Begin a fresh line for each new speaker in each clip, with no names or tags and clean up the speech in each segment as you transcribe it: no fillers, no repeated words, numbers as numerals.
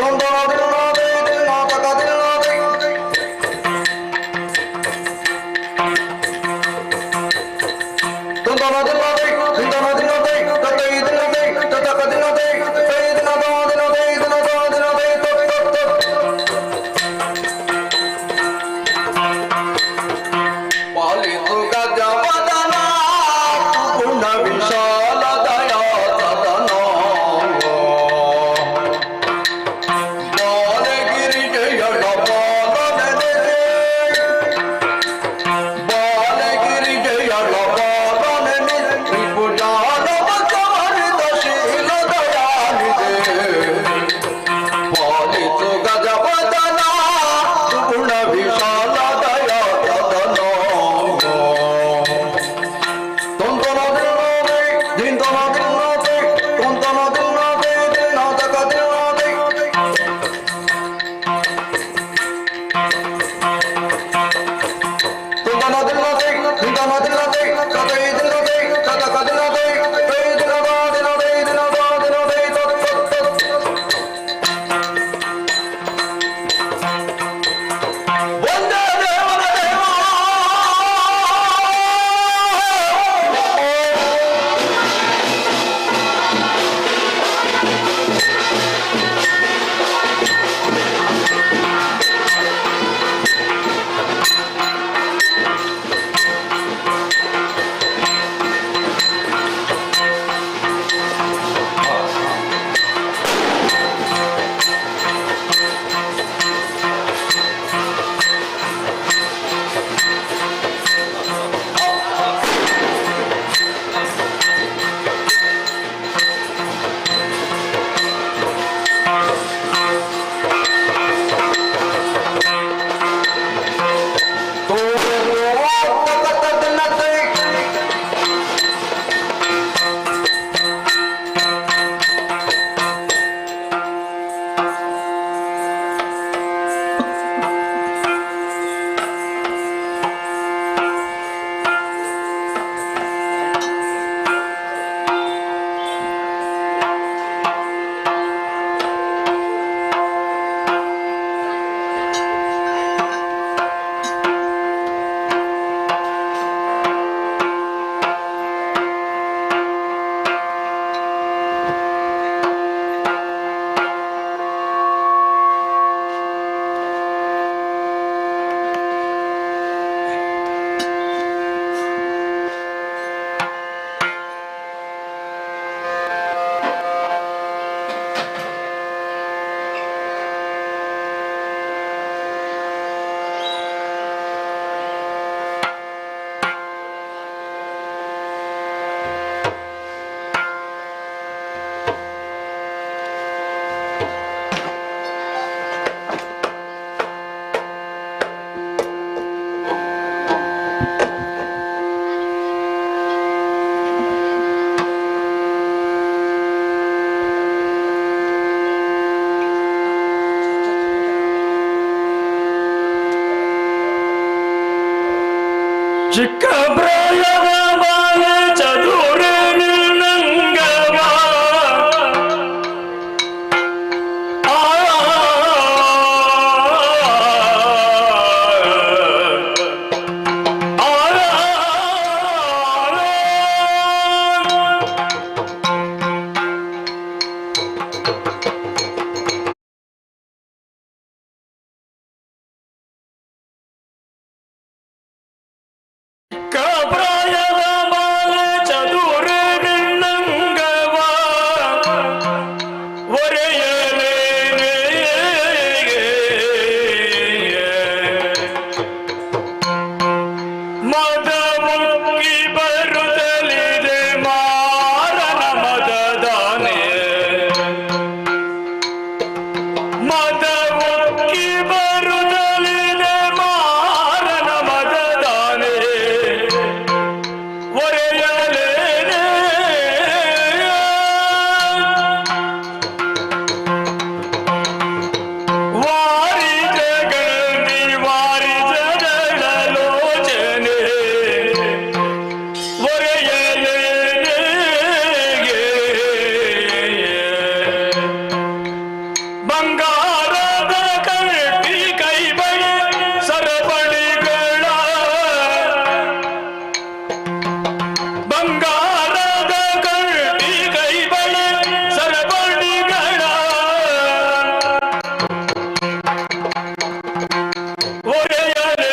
Tonto no ಚಿಕ್ಕ ಪ್ರಾಯದ ಬಾಲೆ ಚದುರ ನಿನ್ನಂಗವ ಪ್ರಾಯದ ಬಾಲೆ ಚದುರ ನಿನ್ನಂಗವ ಒರೆಯಲೇ ಮದ ಮುಕ್ಕಿ ಬರುತ್ತಲಿದೆ ಮಾರನ ಮದದಾನೆ ಮದ ಮುಕ್ಕಿ ಬರುತ್ತಲಿದೆ ಮಾರನ ಮದದಾನೆ ಒರೆಯಲೇನೆ ವಾರಿಜಗಲ್ದಿ ವಾರಿಜಗಳಲೋಚನೆ ಒರೆಯಲೇನೆ ಬಂಗಾರದ ಕಟ್ಟಿ ಕೈಬಳೆ ಸರಪಳಿಗಳ ಬಂಗಾರದ ಕಟ್ಟಿ ಕೈಬಳೆ ಸರಪಳಿಗಳ ಒರೆಯಲೇ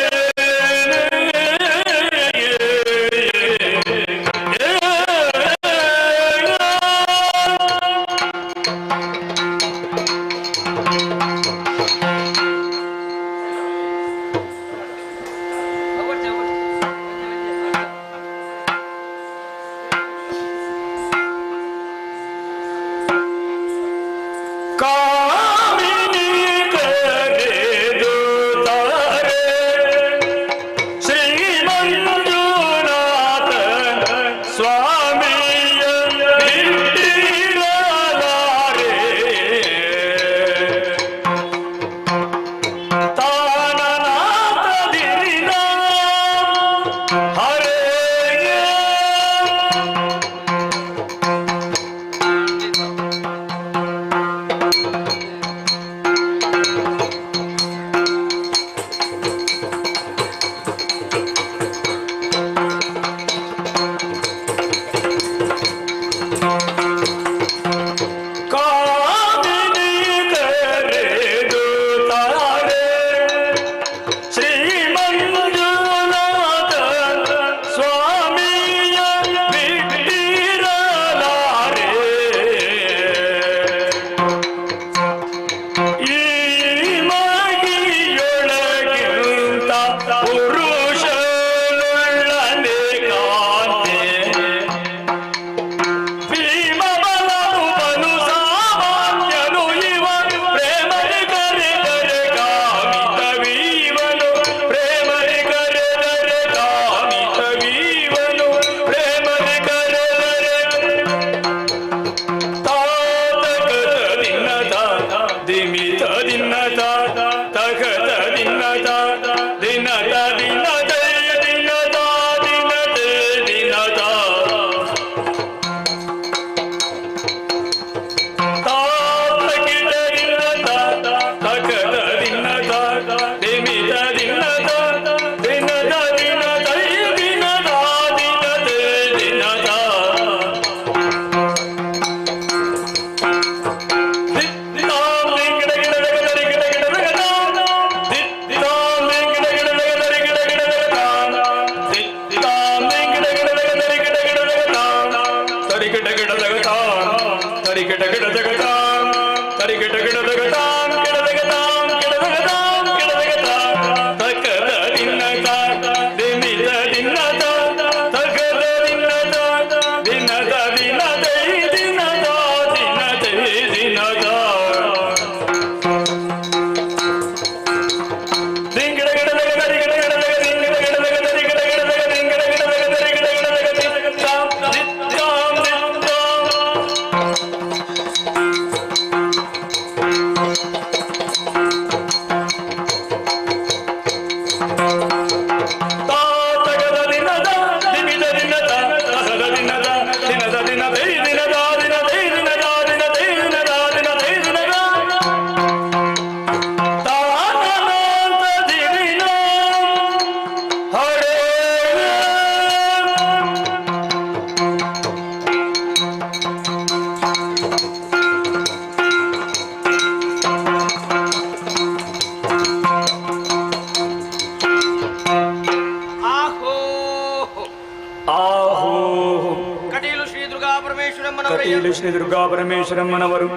ಶ್ರೀ ದುರ್ಗಾ ಪರಮೇಶ್ವರಮ್ಮನವರು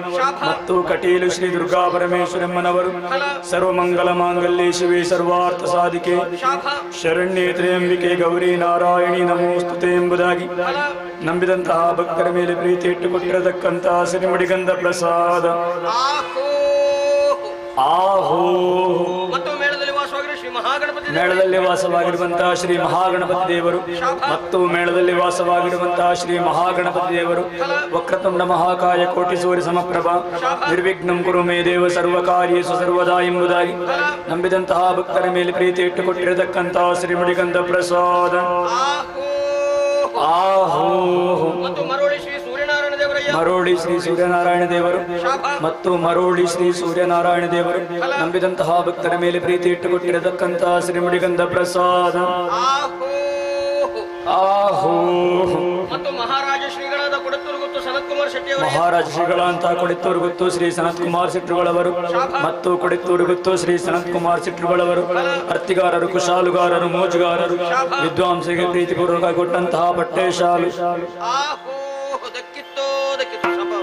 ಮತ್ತು ಕಟೀಲು ಶ್ರೀ ದುರ್ಗಾ ಪರಮೇಶ್ವರಮ್ಮನವರು ಸರ್ವಮಂಗಲ ಮಾಂಗಲ್ಯ ಶಿವೆ ಸರ್ವಾರ್ಥ ಸಾಧಿಕೆ ಶರಣ್ಯೇ ತ್ರ್ಯಂಬಿಕೆ ಗೌರಿ ನಾರಾಯಣಿ ನಮೋಸ್ತುತೆ ಎಂಬುದಾಗಿ ನಂಬಿದಂತಹ ಭಕ್ತರ ಮೇಲೆ ಪ್ರೀತಿ ಇಟ್ಟುಕೊಟ್ಟಿರತಕ್ಕಂತಹ ಸಿರಿಮಡಿಗಂಧ ಪ್ರಸಾದ ಆಹೋ
ಮತ್ತು
ಮೇಳದಲ್ಲಿ ವಾಸವಾಗಿರುವಂತಹ ಶ್ರೀ ಮಹಾಗಣಪತಿ ದೇವರು ಮತ್ತು ಮೇಳದಲ್ಲಿ ವಾಸವಾಗಿರುವಂತಹ ಶ್ರೀ ಮಹಾಗಣಪತಿ ದೇವರು ವಕ್ರತುಂಡ ಮಹಾಕಾಯ ಕೋಟಿ ಸೂರ್ಯ ಸಮಪ್ರಭ ನಿರ್ವಿಘ್ನಂ ಕುರು ಮೇ ದೇವ ಸರ್ವಕಾರ್ಯೇಷು ಸರ್ವದಾ ಎಂಬುದಾಗಿ ನಂಬಿದಂತಹ ಭಕ್ತರ ಮೇಲೆ ಪ್ರೀತಿ ಇಟ್ಟುಕೊಟ್ಟಿರತಕ್ಕಂತಹ ಶ್ರೀಮಡಿಗಂಧ ಪ್ರಸಾದ ಆಹೋ ಮರೋಳಿ ಶ್ರೀ ಸೂರ್ಯನಾರಾಯಣ ದೇವರು ಮತ್ತು ಮರೋಳಿ ಶ್ರೀ ಸೂರ್ಯನಾರಾಯಣ ದೇವರು ನಂಬಿದಂತಹ ಭಕ್ತರ ಮೇಲೆ ಪ್ರೀತಿ ಇಟ್ಟುಕೊಟ್ಟಿರತಕ್ಕಂತಹ ಶ್ರೀಮಡಿಗಂಧ ಪ್ರಸಾದ ಆಹೋ
ಮತ್ತು ಮಹಾರಾಜ ಶ್ರೀಗಳಾದ ಕೊಡತ್ತೂರುಗುತ್ತು ಸನತ್ಕುಮಾರ್ ಶೆಟ್ಟಿ
ಮಹಾರಾಜ ಶ್ರೀಗಳಂತಹ ಕೊಡಿತ್ತೂರುಗುತ್ತು ಶ್ರೀ ಸನತ್ಕುಮಾರ್ ಶೆಟ್ಟರುಗಳವರು ಮತ್ತು ಕೊಡಿತ್ತೂರುಗುತ್ತು ಶ್ರೀ ಸನತ್ಕುಮಾರ್ ಶೆಟ್ಟರುಗಳವರು ಅರ್ತಿಗಾರರು ಕುಶಾಲುಗಾರರು ಮೋಜುಗಾರರು ವಿದ್ವಾಂಸರಿಗೆ ಪ್ರೀತಿಪೂರ್ವಕ ಕೊಟ್ಟಂತಹ ಬಟ್ಟೆ ಶಾಲು
ದಕ್ಕಿತ್ತೋ ದಕ್ಕಿತ್ತು ಸಂಭವ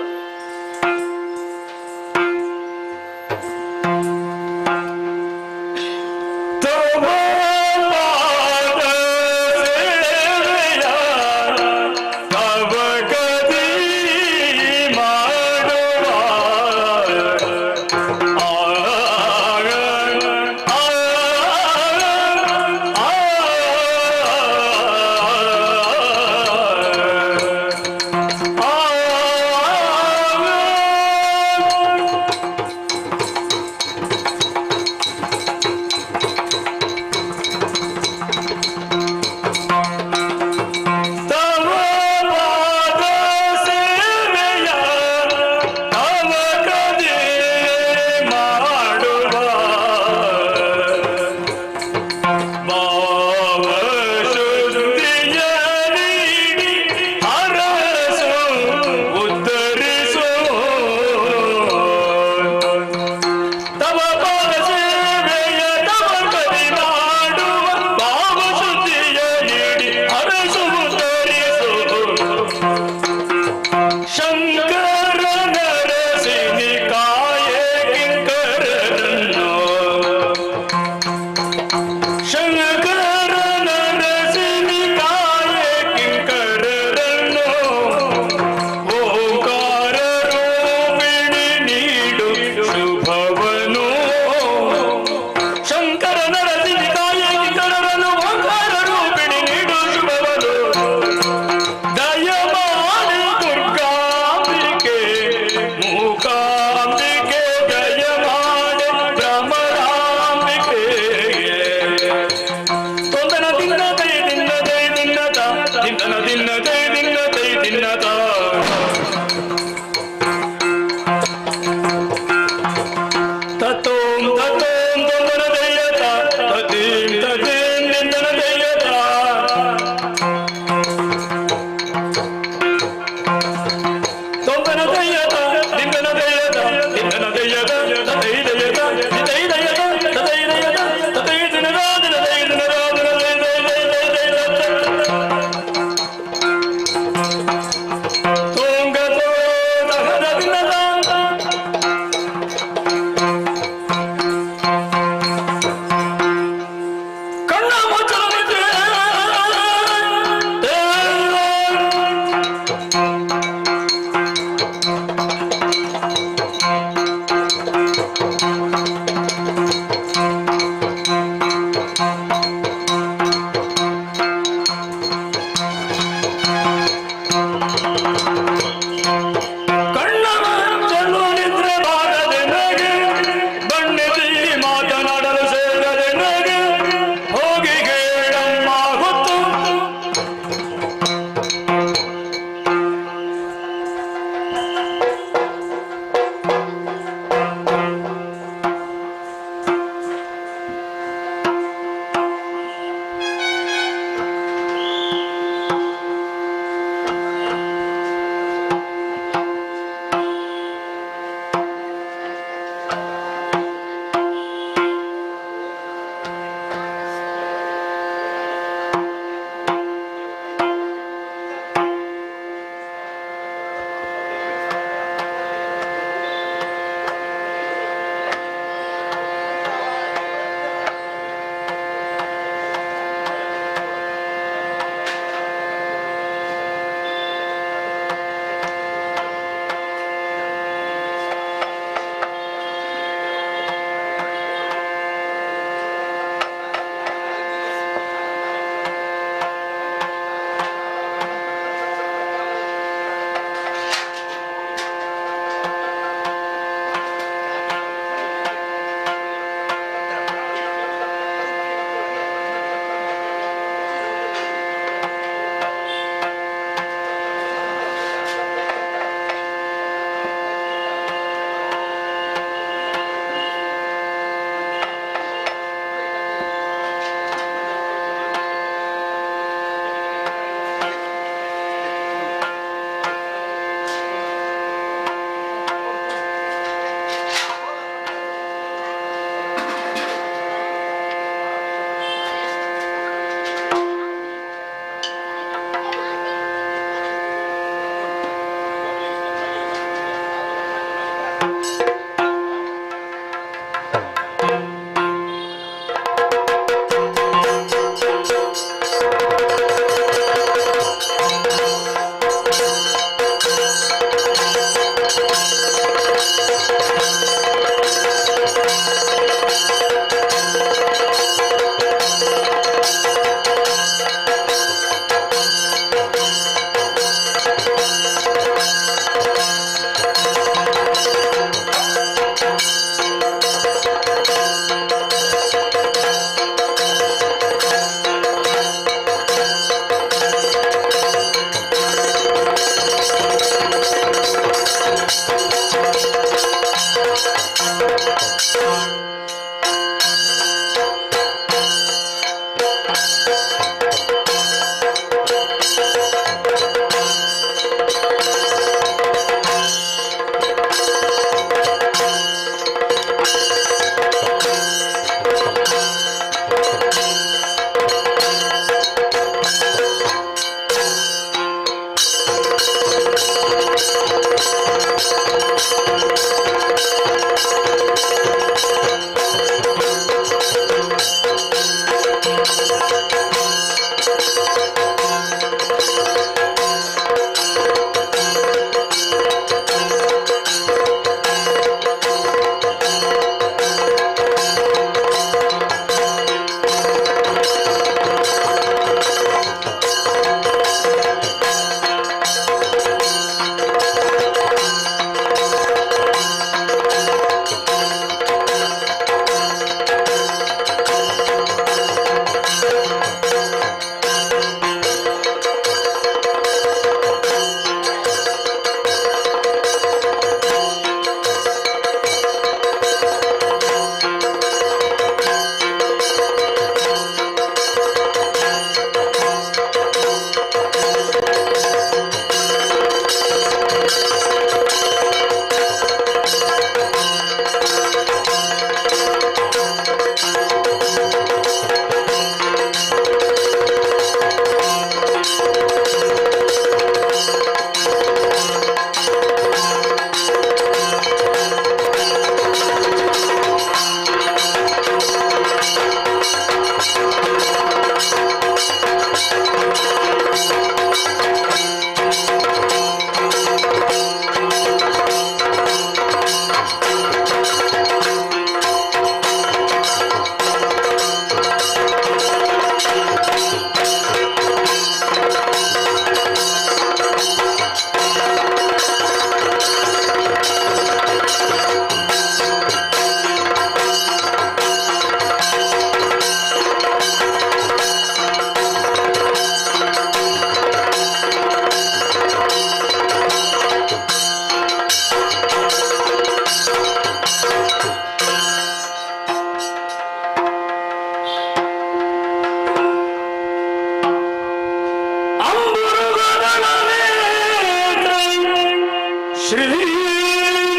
ಶ್ರೀ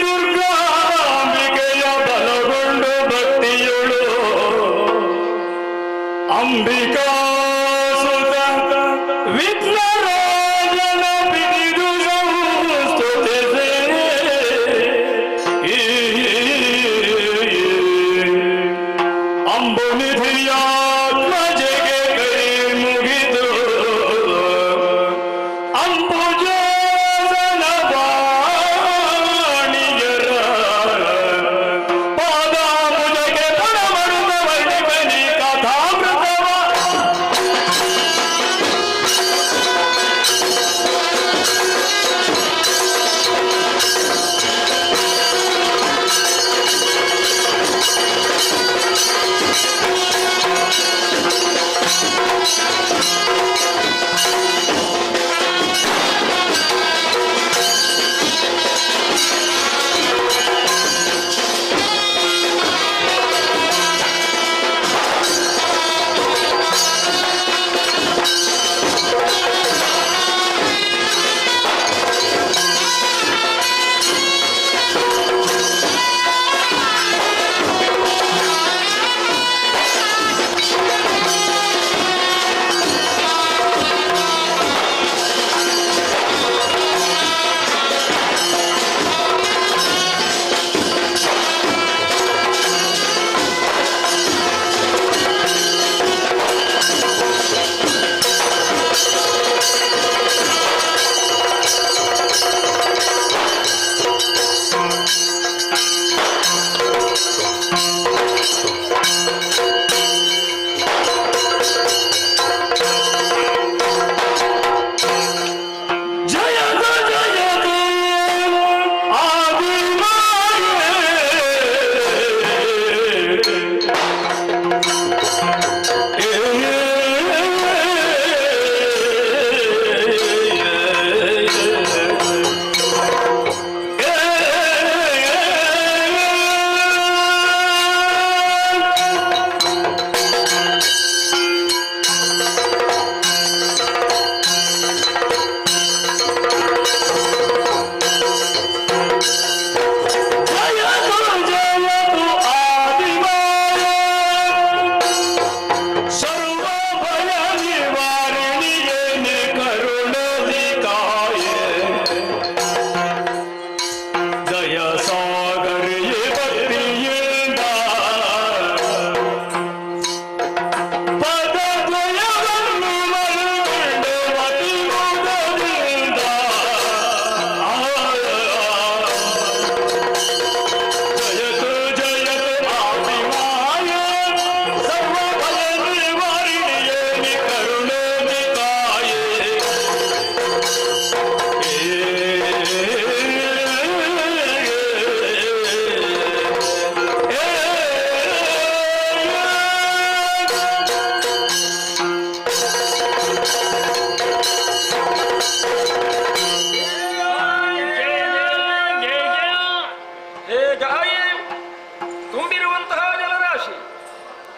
ದುರ್ಗಾಂಬಿಕೆಯ ಬಲಗೊಂಡು ಭಕ್ತಿಯುಳು ಅಂಬಿಕಾ ಸುತ ವಿಘ್ನರಾಜನ ಬಿಡಿದು ಸ್ತುತಿಸಿ ಅಂಬುನಿಧಿಯಾತ್ಮಜೆಗೆ ಕೈ ಮುಗಿದು ಅಂಬುಜಾಸನ ವಾಣಿಯರ ಪಾದಾಂಬುಜಕ್ಕೆ ಪರಮರುತ ವರ್ಣಿಕನಿ ಕಥಾಮೃತವ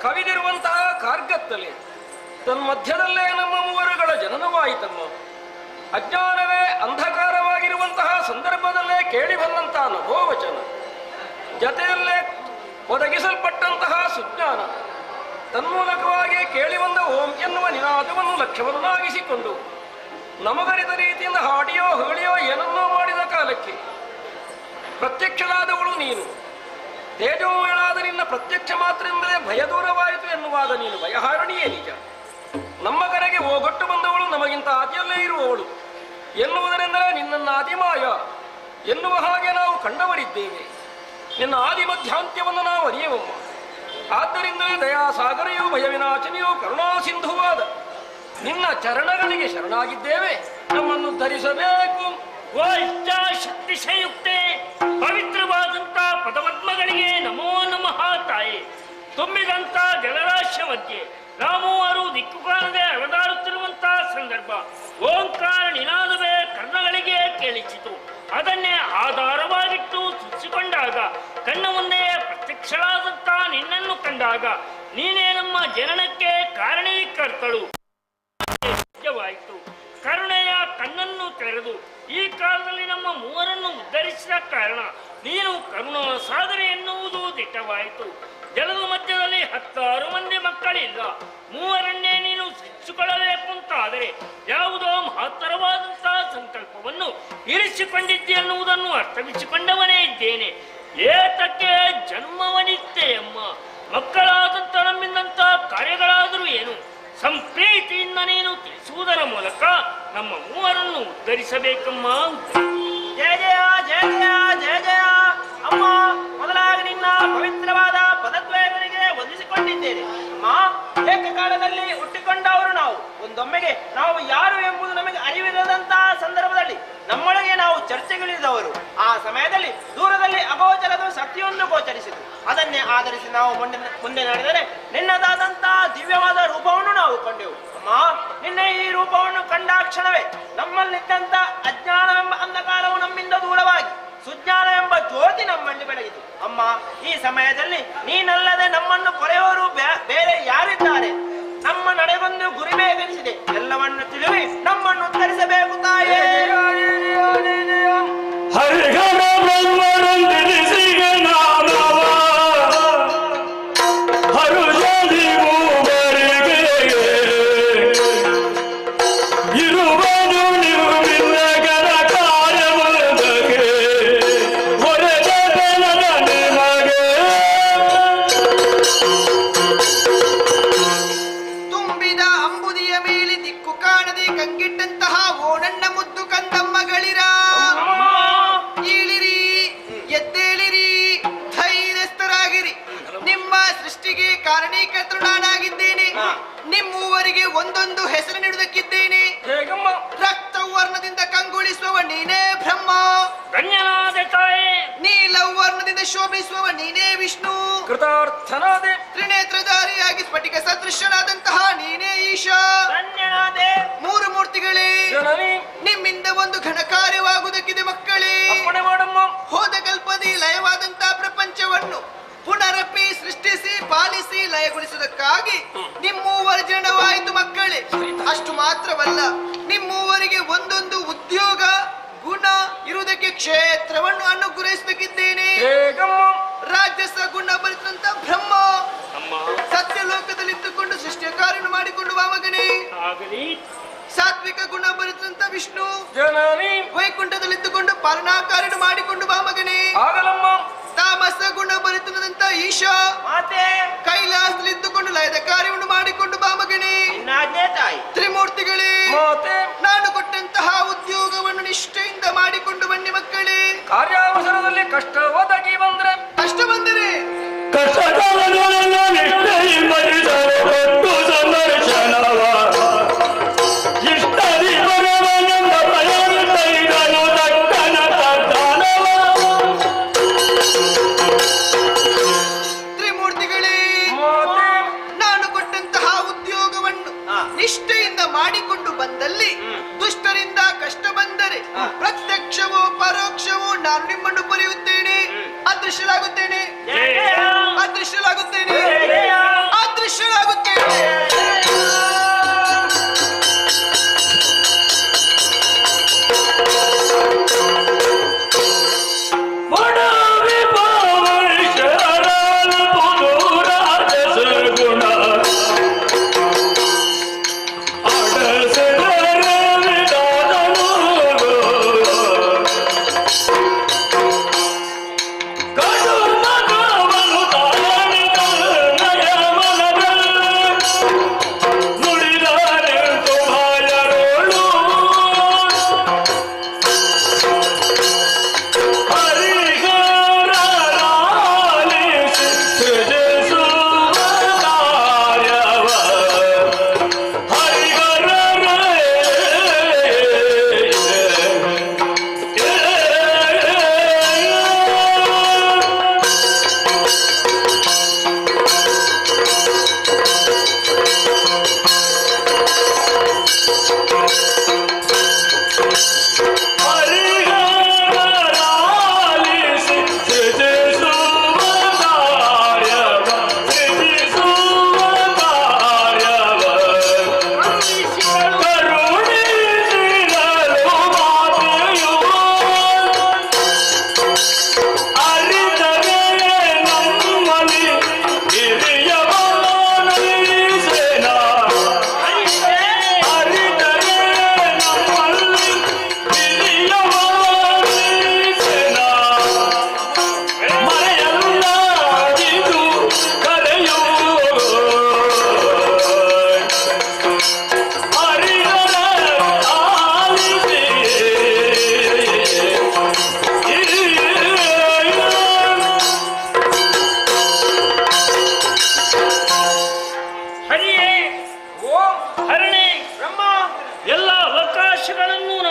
ಕವಿದಿರುವಂತಹ ಕಾರ್ಗತ್ತಲೆ ತನ್ಮಧ್ಯದಲ್ಲೇ ನಮ್ಮ ಮೂವರುಗಳ ಜನನವಾಯಿತಮ್ಮ. ಅಜ್ಞಾನವೇ ಅಂಧಕಾರವಾಗಿರುವಂತಹ ಸಂದರ್ಭದಲ್ಲೇ ಕೇಳಿ ಬಂದಂತಹ ನಭೋವಚನ, ಜತೆಯಲ್ಲೇ ಒದಗಿಸಲ್ಪಟ್ಟಂತಹ ಸುಜ್ಞಾನ, ತನ್ಮೂಲಕವಾಗಿ ಕೇಳಿ ಬಂದ ಓಂ ಎನ್ನುವ ನಿನಾದವನ್ನು ಲಕ್ಷ್ಯವನ್ನಾಗಿಸಿಕೊಂಡು ನಮಗರಿದ ರೀತಿಯಿಂದ ಹಾಡಿಯೋ ಹೇಳಿಯೋ ಏನನ್ನೋ ಮಾಡಿದ ಕಾಲಕ್ಕೆ ಪ್ರತ್ಯಕ್ಷನಾದವಳು ನೀನು. ತೇಜೋಮಯಳಾದ ನಿನ್ನ ಪ್ರತ್ಯಕ್ಷ ಮಾತ್ರದಿಂದಲೇ ಭಯ ದೂರವಾಯಿತು ಎನ್ನುವಾಗ ನೀನು ಭಯಹಾರಣಿಯೇ ನಿಜ. ನಮ್ಮ ಕರೆಗೆ ಓಗೊಟ್ಟು ಬಂದವಳು ನಮಗಿಂತ ಆದಿಯಲ್ಲೇ ಇರುವವಳು ಎನ್ನುವುದರಿಂದಲೇ ನಿನ್ನನ್ನು ಆದಿಮಾಯ ಎನ್ನುವ ಹಾಗೆ ನಾವು ಕಂಡವರಿದ್ದೇವೆ. ನಿನ್ನ ಆದಿ ಮಧ್ಯಾಂತ್ಯವನ್ನು ನಾವು ಅರಿಯವಮ್ಮ. ಆದ್ದರಿಂದಲೇ ದಯಾಸಾಗರೆಯೂ ಭಯವಿನಾಚನೆಯೂ ಕರುಣಾಸಿಂಧುವಾದ ನಿನ್ನ ಚರಣಗಳಿಗೆ ಶರಣಾಗಿದ್ದೇವೆ. ನಮ್ಮನ್ನು ಧರಿಸಬೇಕು.
ಓ ಇಚ್ಛಾಶಕ್ತಿ ಸಂಯುಕ್ತೆ, ಪವಿತ್ರವಾದಂತ ಪದಪದ್ಮಗಳಿಗೆ ನಮೋ ನಮಃ ತಾಯಿ. ತುಂಬಿದಂತ ಜಲರಾಶ್ಯ ಮಧ್ಯೆ ರಾಮೂವರು ದಿಕ್ಕು ಕಾಣದೆ ಅಲೆದಾಡುತ್ತಿರುವಂತಹ ಸಂದರ್ಭ ಓಂಕಾರ ನಿನಾದವೇ ಕರ್ಣಗಳಿಗೆ ಕೇಳಿಸಿತು. ಅದನ್ನೇ ಆಧಾರವಾಗಿಟ್ಟು ಸೂಚಿಸಿಕೊಂಡಾಗ ಕಣ್ಣ ಮುಂದೆ ಪ್ರತ್ಯಕ್ಷಳಾದಂತ ನಿನ್ನನ್ನು ಕಂಡಾಗ ನೀನೇ ನಮ್ಮ ಜನನಕ್ಕೆ ಕಾರಣೀಕರ್ತಳು ವಾಯಿತು. ಕರುಣೆಯ ಕಣ್ಣನ್ನು ತೆರೆದು ಈ ಕಾಲದಲ್ಲಿ ನಮ್ಮ ಮೂವರನ್ನು ಉದ್ಧರಿಸಿದ ಕಾರಣ ನೀನು ಕರುಣಾ ಸಾಗರ ಎನ್ನುವುದು ದಿಟ್ಟವಾಯಿತು. ಜಲದ ಮಧ್ಯದಲ್ಲಿ 10 ಮಂದಿ ಮಕ್ಕಳಿಲ್ಲ, ಮೂವರನ್ನೇ ನೀನು ಶಿಕ್ಷಿಸಿಕೊಳ್ಳಬೇಕು ಅಂತಾದರೆ ಯಾವುದೋ ಮಹತ್ತರವಾದಂತಹ ಸಂಕಲ್ಪವನ್ನು ಇರಿಸಿಕೊಂಡಿದ್ದೆ ಎನ್ನುವುದನ್ನು ಅರ್ಥವಿಸಿಕೊಂಡವನೇ ಇದ್ದೇನೆ. ಏತಕ್ಕೆ ಜನ್ಮವನಿತ್ತೆಯಮ್ಮ. ಮಕ್ಕಳಾದಂಥ ನಮ್ಮಿಂದಂಥ ಕಾರ್ಯಗಳಾದರೂ ಏನು ಸಂಪ್ರೀತಿಯಿಂದ ನೀನು ತಿಳಿಸುವುದರ ಮೂಲಕ ನಮ್ಮ ಮೂವರನ್ನು ಉದ್ಧರಿಸಬೇಕಮ್ಮ.
ಜಯ ಜಯ ಜಯ ಜಯ ಜಯ ಜಯ ಅಮ್ಮ. ಮೊದಲಾಗಿ ನಿನ್ನ ಪವಿತ್ರವಾದ ಪದದ್ವಯಗಳಿಗೆ ವಂದಿಸಿಕೊಂಡಿದ್ದೇನೆ ಅಮ್ಮ. ಏಕಕಾಲದಲ್ಲಿ ಹುಟ್ಟಿಕೊಂಡವರು ನಾವು. ಒಂದೊಮ್ಮೆಗೆ ನಾವು ಯಾರು ಎಂಬುದು ನಮಗೆ ಅರಿವಿಲ್ಲದಂತಹ ಸಂದರ್ಭದಲ್ಲಿ ನಮ್ಮೊಳಗೆ ನಾವು ಚರ್ಚೆಗಳಿದ್ದವರು. ಆ ಸಮಯದಲ್ಲಿ ದೂರದಲ್ಲಿ ಅಗೋಚರದ ಶಕ್ತಿಯೊಂದು ಗೋಚರಿಸಿತು. ಅದನ್ನೇ ಆಧರಿಸಿ ನಾವು ಮುಂದೆ ನಡೆದರೆ ನಿನ್ನದಾದಂತಹ ದಿವ್ಯವಾದ ರೂಪವನ್ನು ನಾವು ಕಂಡೆವು ಅಮ್ಮ. ನಿನ್ನ ಈ ರೂಪವನ್ನು ಕಂಡ ಕ್ಷಣವೇ ನಮ್ಮಲ್ಲಿದ್ದಂತ ಅಜ್ಞಾನವೆಂಬ ಅಂಧಕಾರವು ನಮ್ಮಿಂದ ದೂರವಾಗಿ ಸುಜ್ಞಾನ ಎಂಬ ಜ್ಯೋತಿ ನಮ್ಮಲ್ಲಿ ಬೆಳಗಿತು ಅಮ್ಮ. ಈ ಸಮಯದಲ್ಲಿ ನೀನಲ್ಲದೆ ನಮ್ಮನ್ನು ಪೊರೆಯೋರು ಬೇರೆ ಯಾರಿದ್ದಾರೆ? ನಮ್ಮ ನಡೆಗೊಂದು ಗುರಿ ಬೇಗನಿಸಿದೆ. ಎಲ್ಲವನ್ನು ತಿಳಿವಿ ನಮ್ಮನ್ನು ಉತ್ತರಿಸಬೇಕು ತಾಯೇ.
ಹರಿಗಣ ಬ್ರಹ್ಮರಂದಿರಿಸಿಗೆ ನಾಮವ ಹರುಷದಿ ಮೂವರಿಗೆ ಇರುವುದು ನೀವು ನಿನ್ನಗರ ಕಾರ್ಯವೊಂದಕ್ಕೆ ಹೊರೆದ ಬೆಲದ ನಿಮಗೆ.
ತುಂಬಿದ ಅಂಬುದಿಯ ಮೇಲೆ ದಿಕ್ಕು ಕಾಣದೆ ಕಂಗಿಟ್ಟಂತಹ ಓಣಣ್ಣ ಮುದ್ದು ಕಂದಮ್ಮಗಳಿರ. ಏಳಿರಿ, ಎದ್ದೇಳಿರಿ, ಧೈರ್ಯಸ್ಥರಾಗಿರಿ. ನಿಮ್ಮ ಸೃಷ್ಟಿಗೆ ಕಾರಣೀಕರ್ತರು ನಾನಾಗಿದ್ದೇನೆ. ನಿಮ್ಮೂವರಿಗೆ ಒಂದೊಂದು ಹೆಸರು ನೀಡುವುದಕ್ಕಿದ್ದೇನೆ.
ಹೇಗಮ್ಮ?
ರಕ್ತವರ್ಣದಿಂದ ಕಂಗೊಳಿಸುವವ ನೀನೇ ಬ್ರಹ್ಮ.
ಧನ್ಯನಾದ ತಾಯೇ.
ನೀಲವರ್ಣದಿಂದ ಶೋಭಿಸುವವ ನೀನೇ ವಿಷ್ಣು.
ಕೃತಾರ್ಥನಾದೆ.
ತ್ರಿನೇತ್ರಧಾರಿಯಾಗಿ ಸ್ಫಟಿಕ ಸದೃಶನಾದಂತಹ ನೀನೇ ಈಶ.
ಧನ್ಯನಾದೆ.
ಮೂರು ಮೂರ್ತಿಗಳೇ,
ಜನನಿ
ನಿಮ್ಮಿಂದ ಒಂದು ಘನ ಕಾರ್ಯವಾಗುವುದಕ್ಕಿದೆ ಮಕ್ಕಳೇ.
ಅಪ್ಪಣೆ ಮಾಡಮ್ಮ.
ಹೋದ ಕಲ್ಪದಿ ಲಯವಾದಂತಹ ಪ್ರಪಂಚವನ್ನು ಪುನರಪಿ ಸೃಷ್ಟಿಸಿ ಪಾಲಿಸಿ ಲಯಗೊಳಿಸುವುದಕ್ಕಾಗಿ ನಿಮ್ಮೂವರ ಜನವಾಯಿತು ಮಕ್ಕಳೇ. ಅಷ್ಟು ಮಾತ್ರವಲ್ಲ, ನಿಮ್ಮೂವರಿಗೆ ಒಂದೊಂದು ಉದ್ಯೋಗ ಗುಣ ಇರುವುದಕ್ಕೆ ಕ್ಷೇತ್ರವನ್ನು ಅನುಗ್ರಹಿಸುವುದಕ್ಕಿದ್ದೇನೆ.
ಹೇಗಮ್ಮ?
ರಾಜಸ ಗುಣ ಬರೆದಂತ ಬ್ರಹ್ಮ ಸತ್ಯಲೋಕದಲ್ಲಿದ್ದುಕೊಂಡು ಸೃಷ್ಟಿಯ ಕಾರ್ಯವನ್ನು ಮಾಡಿಕೊಂಡು ಬಾ ಮಗನೇ.
ಆಗಲಿ.
ಸಾತ್ವಿಕ ಗುಣ ಬರೆದಂತ ವಿಷ್ಣು
ಜನನಿ
ವೈಕುಂಠದಲ್ಲಿದ್ದುಕೊಂಡು ಪಾಲನಾ ಕಾರ್ಯವನ್ನು ಮಾಡಿಕೊಂಡು ಬಾ ಮಗನೇ.
ಆಗಲಮ್ಮ.
ತಾಮಸ ಗುಣ ಬರೆದಂತ ಈಶ
ಮಾತೆ
ಕೈಲಾಸದಲ್ಲಿದ್ದುಕೊಂಡು ಲಯದ ಕಾರ್ಯವನ್ನು ಮಾಡಿಕೊಂಡು ಬಾ ಮಗನೇ.
ನಿನ್ನಾಜ್ಞೆ ತಾಯಿ.
ತ್ರಿಮೂರ್ತಿಗಳೇ,
ಮಾತೆ
ನಾನು ಕೊಟ್ಟಂತಹ ಉದ್ಯೋಗವನ್ನು ನಿಷ್ಠೆಯಿಂದ ಮಾಡಿಕೊಂಡು ಬನ್ನಿ ಮಕ್ಕಳೇ.
ಕಾರ್ಯಾವಸರದಲ್ಲಿ ಕಷ್ಟ ಒದಗಿ ಬಂದ್ರೆ
ಕಷ್ಟ ಬಂದರೆ
ಕಷ್ಟವನ್ನು ನಿಷ್ಠೆಯಿಂದ ಕೊಟ್ಟು ಸಂದರ್ಶನವ ಇಷ್ಟದಿ ಬರವನೆಂಬ ಪ್ರಯತ್ನೈದನು ದಕ್ಕನ ತದ್ದಾನವ.
ತ್ರಿಮೂರ್ತಿಗಳೇ,
ಮಾತೆ
ನಾನು ಕೊಟ್ಟಂತಹ ಉದ್ಯೋಗವನ್ನು ನಿಷ್ಠೆಯಿಂದ ಮಾಡಿಕೊಂಡು ಬಂದಲ್ಲಿ ದುಷ್ಟರಿಂದ ಕಷ್ಟ ಬಂದರೆ ಪ್ರತ್ಯಕ್ಷವೋ ಪರೋಕ್ಷವೋ ನಾನು ನಿಮ್ಮನ್ನು ಪೊರೆಯುತ್ತೇನೆ. ಅದೃಶ್ಯಲಾಗುತ್ತೇನೆ, ಅದೃಶ್ಯಲಾಗುತ್ತೇನೆ, ಅದೃಶ್ಯ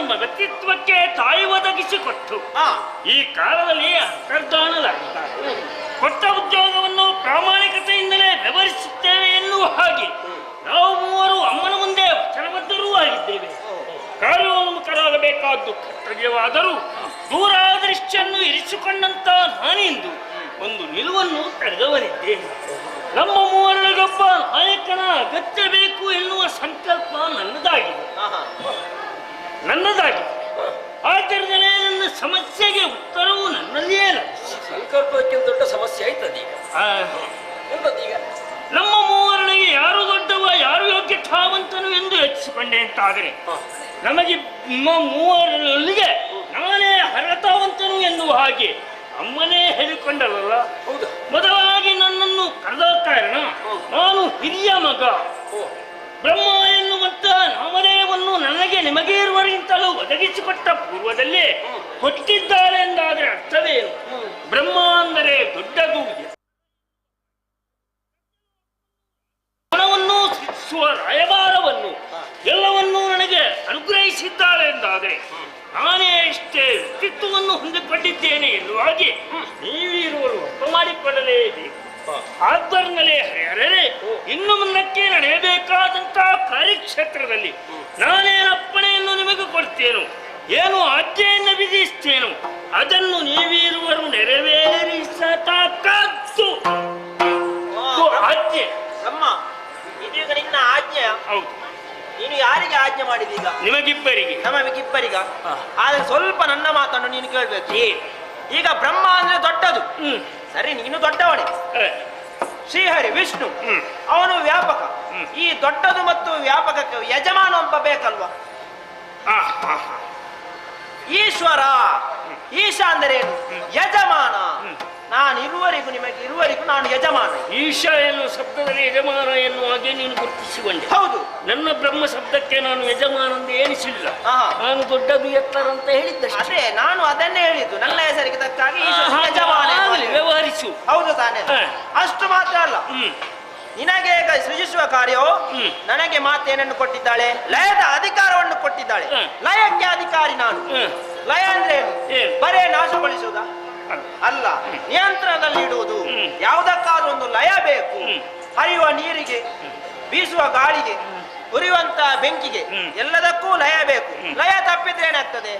ನಮ್ಮ ವ್ಯಕ್ತಿತ್ವಕ್ಕೆ ತಾಯಿ ಒದಗಿಸಿಕೊಟ್ಟು
ಆ,
ಈ ಕಾಲದಲ್ಲಿ ಅಂತರ್ಧಾನಲಾಗಿದ್ದಾರೆ. ಕೊಟ್ಟ ಉದ್ಯೋಗವನ್ನು ಪ್ರಾಮಾಣಿಕತೆಯಿಂದಲೇ ವ್ಯವಹರಿಸುತ್ತೇವೆ ಎನ್ನುವ ಹಾಗೆ ನಾವು ಮೂವರು ಅಮ್ಮನ ಮುಂದೆ ವಚನಬದ್ಧರೂ ಆಗಿದ್ದೇವೆ. ಕಾರ್ಯೋನ್ಮುಖರಾಗಬೇಕಾದ್ದು ಕರ್ತವ್ಯವಾದರೂ ದೂರದೃಷ್ಟಿಯನ್ನು ಇರಿಸಿಕೊಂಡಂತ ನಾನಿಂದು ಒಂದು ನಿಲುವನ್ನು ತಡೆದವನಿದ್ದೇನೆ. ನಮ್ಮ ಮೂವರಿಗೊಬ್ಬ ನಾಯಕನ ಅಗತ್ಯ ಬೇಕು ಎನ್ನುವ ಸಂಕಲ್ಪ ನನ್ನದಾಗಿದೆ. ಆದ್ದರಿಂದಲೇ ನನ್ನ ಸಮಸ್ಯೆಗೆ ಉತ್ತರವು ನನ್ನಲ್ಲಿಯೇ ಲಭಿಸಿ
ಸಂಕಲ್ಪಕ್ಕಿಂತ ದೊಡ್ಡ ಸಮಸ್ಯೆ ಆಯ್ತದೀಗ. ಎಂತದೀಗ?
ನಮ್ಮ ಮೂವರೊಳಗೆ ಯಾರು ದೊಡ್ಡವ ಯಾರು ಯೋಗ್ಯತಾವಂತನು ಎಂದು ಯೋಚಿಸಿಕೊಂಡೆ ಅಂತಾದರೆ ನಮಗೆ ಮೂವರೊಳಗೆ ನಾನೇ ಅರ್ಹತಾವಂತನು ಎನ್ನುವ ಹಾಗೆ ಅಮ್ಮನೇ ಹೇಳಿಕೊಂಡಲ್ಲ.
ಹೌದು.
ಮೊದಲಾಗಿ ನನ್ನನ್ನು ಕರೆದ ಕಾರಣ ನಾನು ಹಿರಿಯ ಮಗ. ಬ್ರಹ್ಮ ಎನ್ನುವಂತ ನಾಮದೇವನ್ನು ನನಗೆ ನಿಮಗೆ ಇರುವರಿಗಿಂತಲೂ ಒದಗಿಸಿಕೊಟ್ಟ ಪೂರ್ವದಲ್ಲೇ ಕೊಟ್ಟಿದ್ದಾಳೆ ಎಂದಾದರೆ ಅರ್ಥವೇನು? ಬ್ರಹ್ಮ ಅಂದರೆ ದೊಡ್ಡದು, ಗುಣವನ್ನು ಸೃಷ್ಟಿಸುವ ರಾಯಭಾರವನ್ನು ಎಲ್ಲವನ್ನೂ ನನಗೆ ಅನುಗ್ರಹಿಸಿದ್ದಾಳೆ ಎಂದಾದರೆ ನಾನೇ ಇಷ್ಟೇ ವ್ಯಕ್ತಿತ್ವವನ್ನು ಹೊಂದಿಕೊಂಡಿದ್ದೇನೆ ಎನ್ನುವಾಗಿ ನೀವಿರುವರು ಅರ್ಥ ಮಾಡಿಕೊಳ್ಳಲೇಬೇಕು. ಆದ್ದರಿಂದಲೇ ಹರಿಹರೇ, ಇನ್ನು ಮುನ್ನಕ್ಕೆ ನಡೆಯಬೇಕಾದಂತಹ ಕಾರ್ಯಕ್ಷೇತ್ರದಲ್ಲಿ ನಾನೇನಪ್ಪಣೆಯನ್ನು ನಿಮಗೆ ಕೊಡ್ತೇನೋ, ಏನು ಆಜ್ಞೆಯನ್ನು ವಿಧಿಸ್ತೇನೋ ಅದನ್ನು ನೀವಿರುವರು ನೆರವೇರಿಸತಕ್ಕದ್ದು ಆಜ್ಞೆ.
ಅಮ್ಮ, ಇದೀಗ ನಿನ್ನ ಆಜ್ಞೆ.
ಹೌದು.
ನೀನು ಯಾರಿಗೆ ಆಜ್ಞೆ ಮಾಡಿದೀಗ?
ನಿಮಗಿಬ್ಬರಿಗೆ.
ನಮಗಿಬ್ಬರಿಗ. ಆದ್ರೆ ಸ್ವಲ್ಪ ನನ್ನ ಮಾತನ್ನು ನೀನು ಕೇಳ್ಬೇಕು. ಈಗ ಬ್ರಹ್ಮ ಅಂದ್ರೆ ದೊಡ್ಡದು, ಸರಿ, ನೀನು ದೊಡ್ಡವನೇ. ಶ್ರೀಹರಿ ವಿಷ್ಣು ಅವನು ವ್ಯಾಪಕ. ಈ ದೊಡ್ಡದು ಮತ್ತು ವ್ಯಾಪಕಕ್ಕೆ ಯಜಮಾನ ಒಬ್ಬ ಬೇಕಲ್ವಾ? ಈಶ್ವರ, ಈಶ ಅಂದರೇನು? ಯಜಮಾನ. ನಾನು ಇರುವರಿಗೂ ನಿಮಗೆ ಇರುವರಿಗೂ ನಾನು ಯಜಮಾನ.
ಈಶ ಎನ್ನುವ ಶಬ್ದದಲ್ಲಿ ಯಜಮಾನ ಎನ್ನುವ ಹಾಗೆ ನೀನು ಗುರುತಿಸಿಕೊಂಡೆ.
ಹೌದು.
ನನ್ನ ಬ್ರಹ್ಮ ಶಬ್ದಕ್ಕೆ ನಾನು ಯಜಮಾನ ಎಂದು ಎಣಿಸಿಲ್ಲ. ನಾನು ದೊಡ್ಡದು ಎತ್ತರ ಅಂತ ಹೇಳಿದ್ದೆ.
ಅದೇ ನಾನು ಅದನ್ನೇ ಹೇಳಿದ್ದು, ನನ್ನ ಹೆಸರಿಗೆ ತಕ್ಕಾಗಿ ಯಜಮಾನ
ವ್ಯವಹರಿಸು.
ಹೌದು ತಾನೆ? ಅಷ್ಟು ಮಾತ್ರ ಅಲ್ಲ, ನಿನಗೆ ಸೃಜಿಸುವ ಕಾರ್ಯವು ನನಗೆ ಮಾತೇನನ್ನು ಕೊಟ್ಟಿದ್ದಾಳೆ? ಲಯದ ಅಧಿಕಾರವನ್ನು ಕೊಟ್ಟಿದ್ದಾಳೆ. ಲಯಕ್ಕೆ ಅಧಿಕಾರಿ ನಾನು. ಲಯ ಅಂದ್ರೆ ಬರೇ ನಾಶಗೊಳಿಸುವುದ ಅಲ್ಲ, ನಿಯಂತ್ರಣದಲ್ಲಿ ಇಡುವುದು. ಯಾವುದಕ್ಕಾದ್ರೂ ಒಂದು ಲಯ ಬೇಕು. ಹರಿಯುವ ನೀರಿಗೆ, ಬೀಸುವ ಗಾಳಿಗೆ, ಉರಿಯುವಂತ ಬೆಂಕಿಗೆ ಎಲ್ಲದಕ್ಕೂ ಲಯ ಬೇಕು. ಲಯ ತಪ್ಪಿದ್ರೆ ಏನಾಗ್ತದೆ?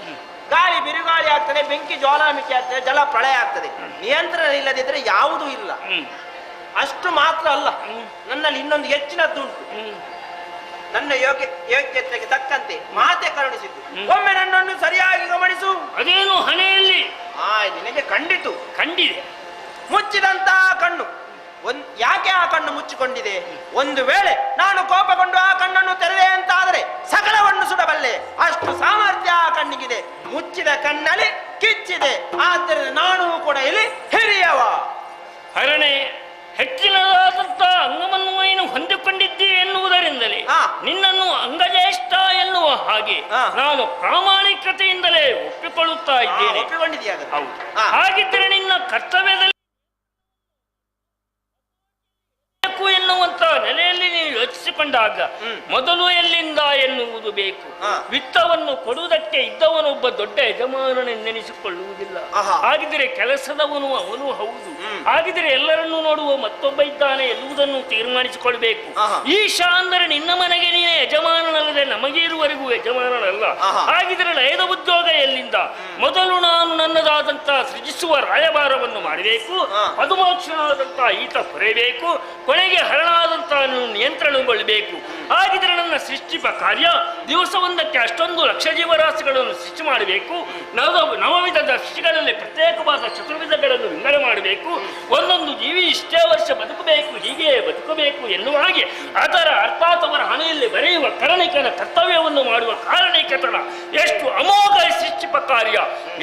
ಗಾಳಿ ಬಿರುಗಾಳಿ ಆಗ್ತದೆ, ಬೆಂಕಿ ಜ್ವಾಲಾಮುಖಿ ಆಗ್ತದೆ, ಜಲ ಪ್ರಳಯ ಆಗ್ತದೆ. ನಿಯಂತ್ರಣ ಇಲ್ಲದಿದ್ರೆ ಯಾವುದೂ ಇಲ್ಲ. ಅಷ್ಟು ಮಾತ್ರ ಅಲ್ಲ, ನನ್ನಲ್ಲಿ ಇನ್ನೊಂದು ಹೆಚ್ಚಿನದ್ದುಂಟು. ನನ್ನ ಯೋಗ್ಯತೆಗೆ ತಕ್ಕಂತೆ ಮಾತೆ ಕರುಣಿಸಿದ್ದು. ಒಮ್ಮೆ ನನ್ನನ್ನು ಸರಿಯಾಗಿ ಗಮನಿಸು.
ಅದೇನು ಹಣೆಯಲ್ಲಿ?
ನಿನಗೆ ಕಂಡಿದೆ.
ಮುಚ್ಚಿದಂತ
ಕಣ್ಣು. ಯಾಕೆ ಆ ಕಣ್ಣು ಮುಚ್ಚಿಕೊಂಡಿದೆ? ಒಂದು ವೇಳೆ ನಾನು ಕೋಪಗೊಂಡು ಆ ಕಣ್ಣನ್ನು ತೆರೆದೆ ಅಂತಾದರೆ ಸಕಲವನ್ನು ಸುಡಬಲ್ಲೆ, ಅಷ್ಟು ಸಾಮರ್ಥ್ಯ ಆ ಕಣ್ಣಿಗಿದೆ. ಮುಚ್ಚಿದ ಕಣ್ಣಲ್ಲಿ ಕಿಚ್ಚಿದೆ. ಆದ್ದರಿಂದ ನಾನು ಕೂಡ ಇಲ್ಲಿ ಹಿರಿಯವ.
ಹರಣೆ ಹೆಚ್ಚಿನದಾದಂತ ಅಂಗಮನ್ವಯನ್ನು ಹೊಂದಿಕೊಂಡಿದ್ದೆ ಎನ್ನುವುದರಿಂದಲೇ ನಿನ್ನನ್ನು ಅಂಗಜ್ಯೇಷ್ಠ ಎನ್ನುವ ಹಾಗೆ ನಾನು ಪ್ರಾಮಾಣಿಕತೆಯಿಂದಲೇ ಒಪ್ಪಿಕೊಳ್ಳುತ್ತಾ ಇದ್ದೇನೆ.
ಒಪ್ಪಿಕೊಂಡಿದ್ದೀಯ?
ಹೌದು. ಹಾಗಿದ್ದರೆ ನಿನ್ನ ಕರ್ತವ್ಯದಲ್ಲಿ ಎನ್ನುವಂತ ನೆಲೆಯಲ್ಲಿ ನೀವು ಯೋಚಿಸಿಕೊಂಡಾಗ ಮೊದಲು ಎಲ್ಲಿಂದ ಎನ್ನುವುದು ಬೇಕು. ವಿತ್ತವನ್ನು ಕೊಡುವುದಕ್ಕೆ ಇದ್ದವನೊಬ್ಬ ದೊಡ್ಡ ಯಜಮಾನನೆನ್ನೆನಿಸಿಕೊಳ್ಳುವುದಿಲ್ಲ. ಹಾಗಿದ್ರೆ ಕೆಲಸದವನು ಅವನು ಹೌದು. ಹಾಗಿದ್ರೆ ಎಲ್ಲರನ್ನೂ ನೋಡುವ ಮತ್ತೊಬ್ಬ ಇದ್ದಾನೆ ಎನ್ನುವುದನ್ನು ತೀರ್ಮಾನಿಸಿಕೊಳ್ಬೇಕು. ಈಶ ಅಂದರೆ ನಿನ್ನ ಮನೆಗೆ ನೀನೇ ಯಜಮಾನನಲ್ಲದೆ ನಮಗೆ ಇರುವರೆಗೂ ಯಜಮಾನನಲ್ಲ. ಹಾಗಿದ್ರೆ ಲಯದ ಉದ್ಯೋಗ ಎಲ್ಲಿಂದ? ಮೊದಲು ನಾನು ನನ್ನದಾದಂತ ಸೃಜಿಸುವ ರಾಯಭಾರವನ್ನು ಮಾಡಬೇಕು. ಪದುಮೋಕ್ಷನಾದಂತ ಈತ ಹೊರೆಯಬೇಕು. ಕೊನೆಗೆ ಹರಣಾದಂತ ನಿಯಂತ್ರಣಗೊಳ್ಳಬೇಕು. ಹಾಗಿದ್ರೆ ನನ್ನ ಸೃಷ್ಟಿಪ ಕಾರ್ಯ ದಿವಸವೊಂದಕ್ಕೆ ಅಷ್ಟೊಂದು ಲಕ್ಷ ಜೀವರಾಶಿಗಳನ್ನು ಸೃಷ್ಟಿ ಮಾಡಬೇಕು. ನವವಿಧದ ಸೃಷ್ಟಿಗಳಲ್ಲಿ ಪ್ರತ್ಯೇಕವಾದ ಚತುರ್ವಿಧಗಳನ್ನು ವಿಂಗಡಣೆ ಮಾಡಬೇಕು. ಒಂದೊಂದು ಜೀವಿ ಇಷ್ಟೇ ವರ್ಷ ಬದುಕಬೇಕು, ಹೀಗೆ ಬದುಕಬೇಕು ಎನ್ನುವ ಹಾಗೆ ಅದರ ಅರ್ಥಾತ್ ಅವರ ಹಣೆಯಲ್ಲಿ ಬರೆಯುವ ಕರಣಿಕನ ಕರ್ತವ್ಯವನ್ನು ಮಾಡುವ ಕಾರಣಿಕತನ ಎಷ್ಟು ಅಮೋಘ ಸೃಷ್ಟಿಪ ಕಾರ್ಯ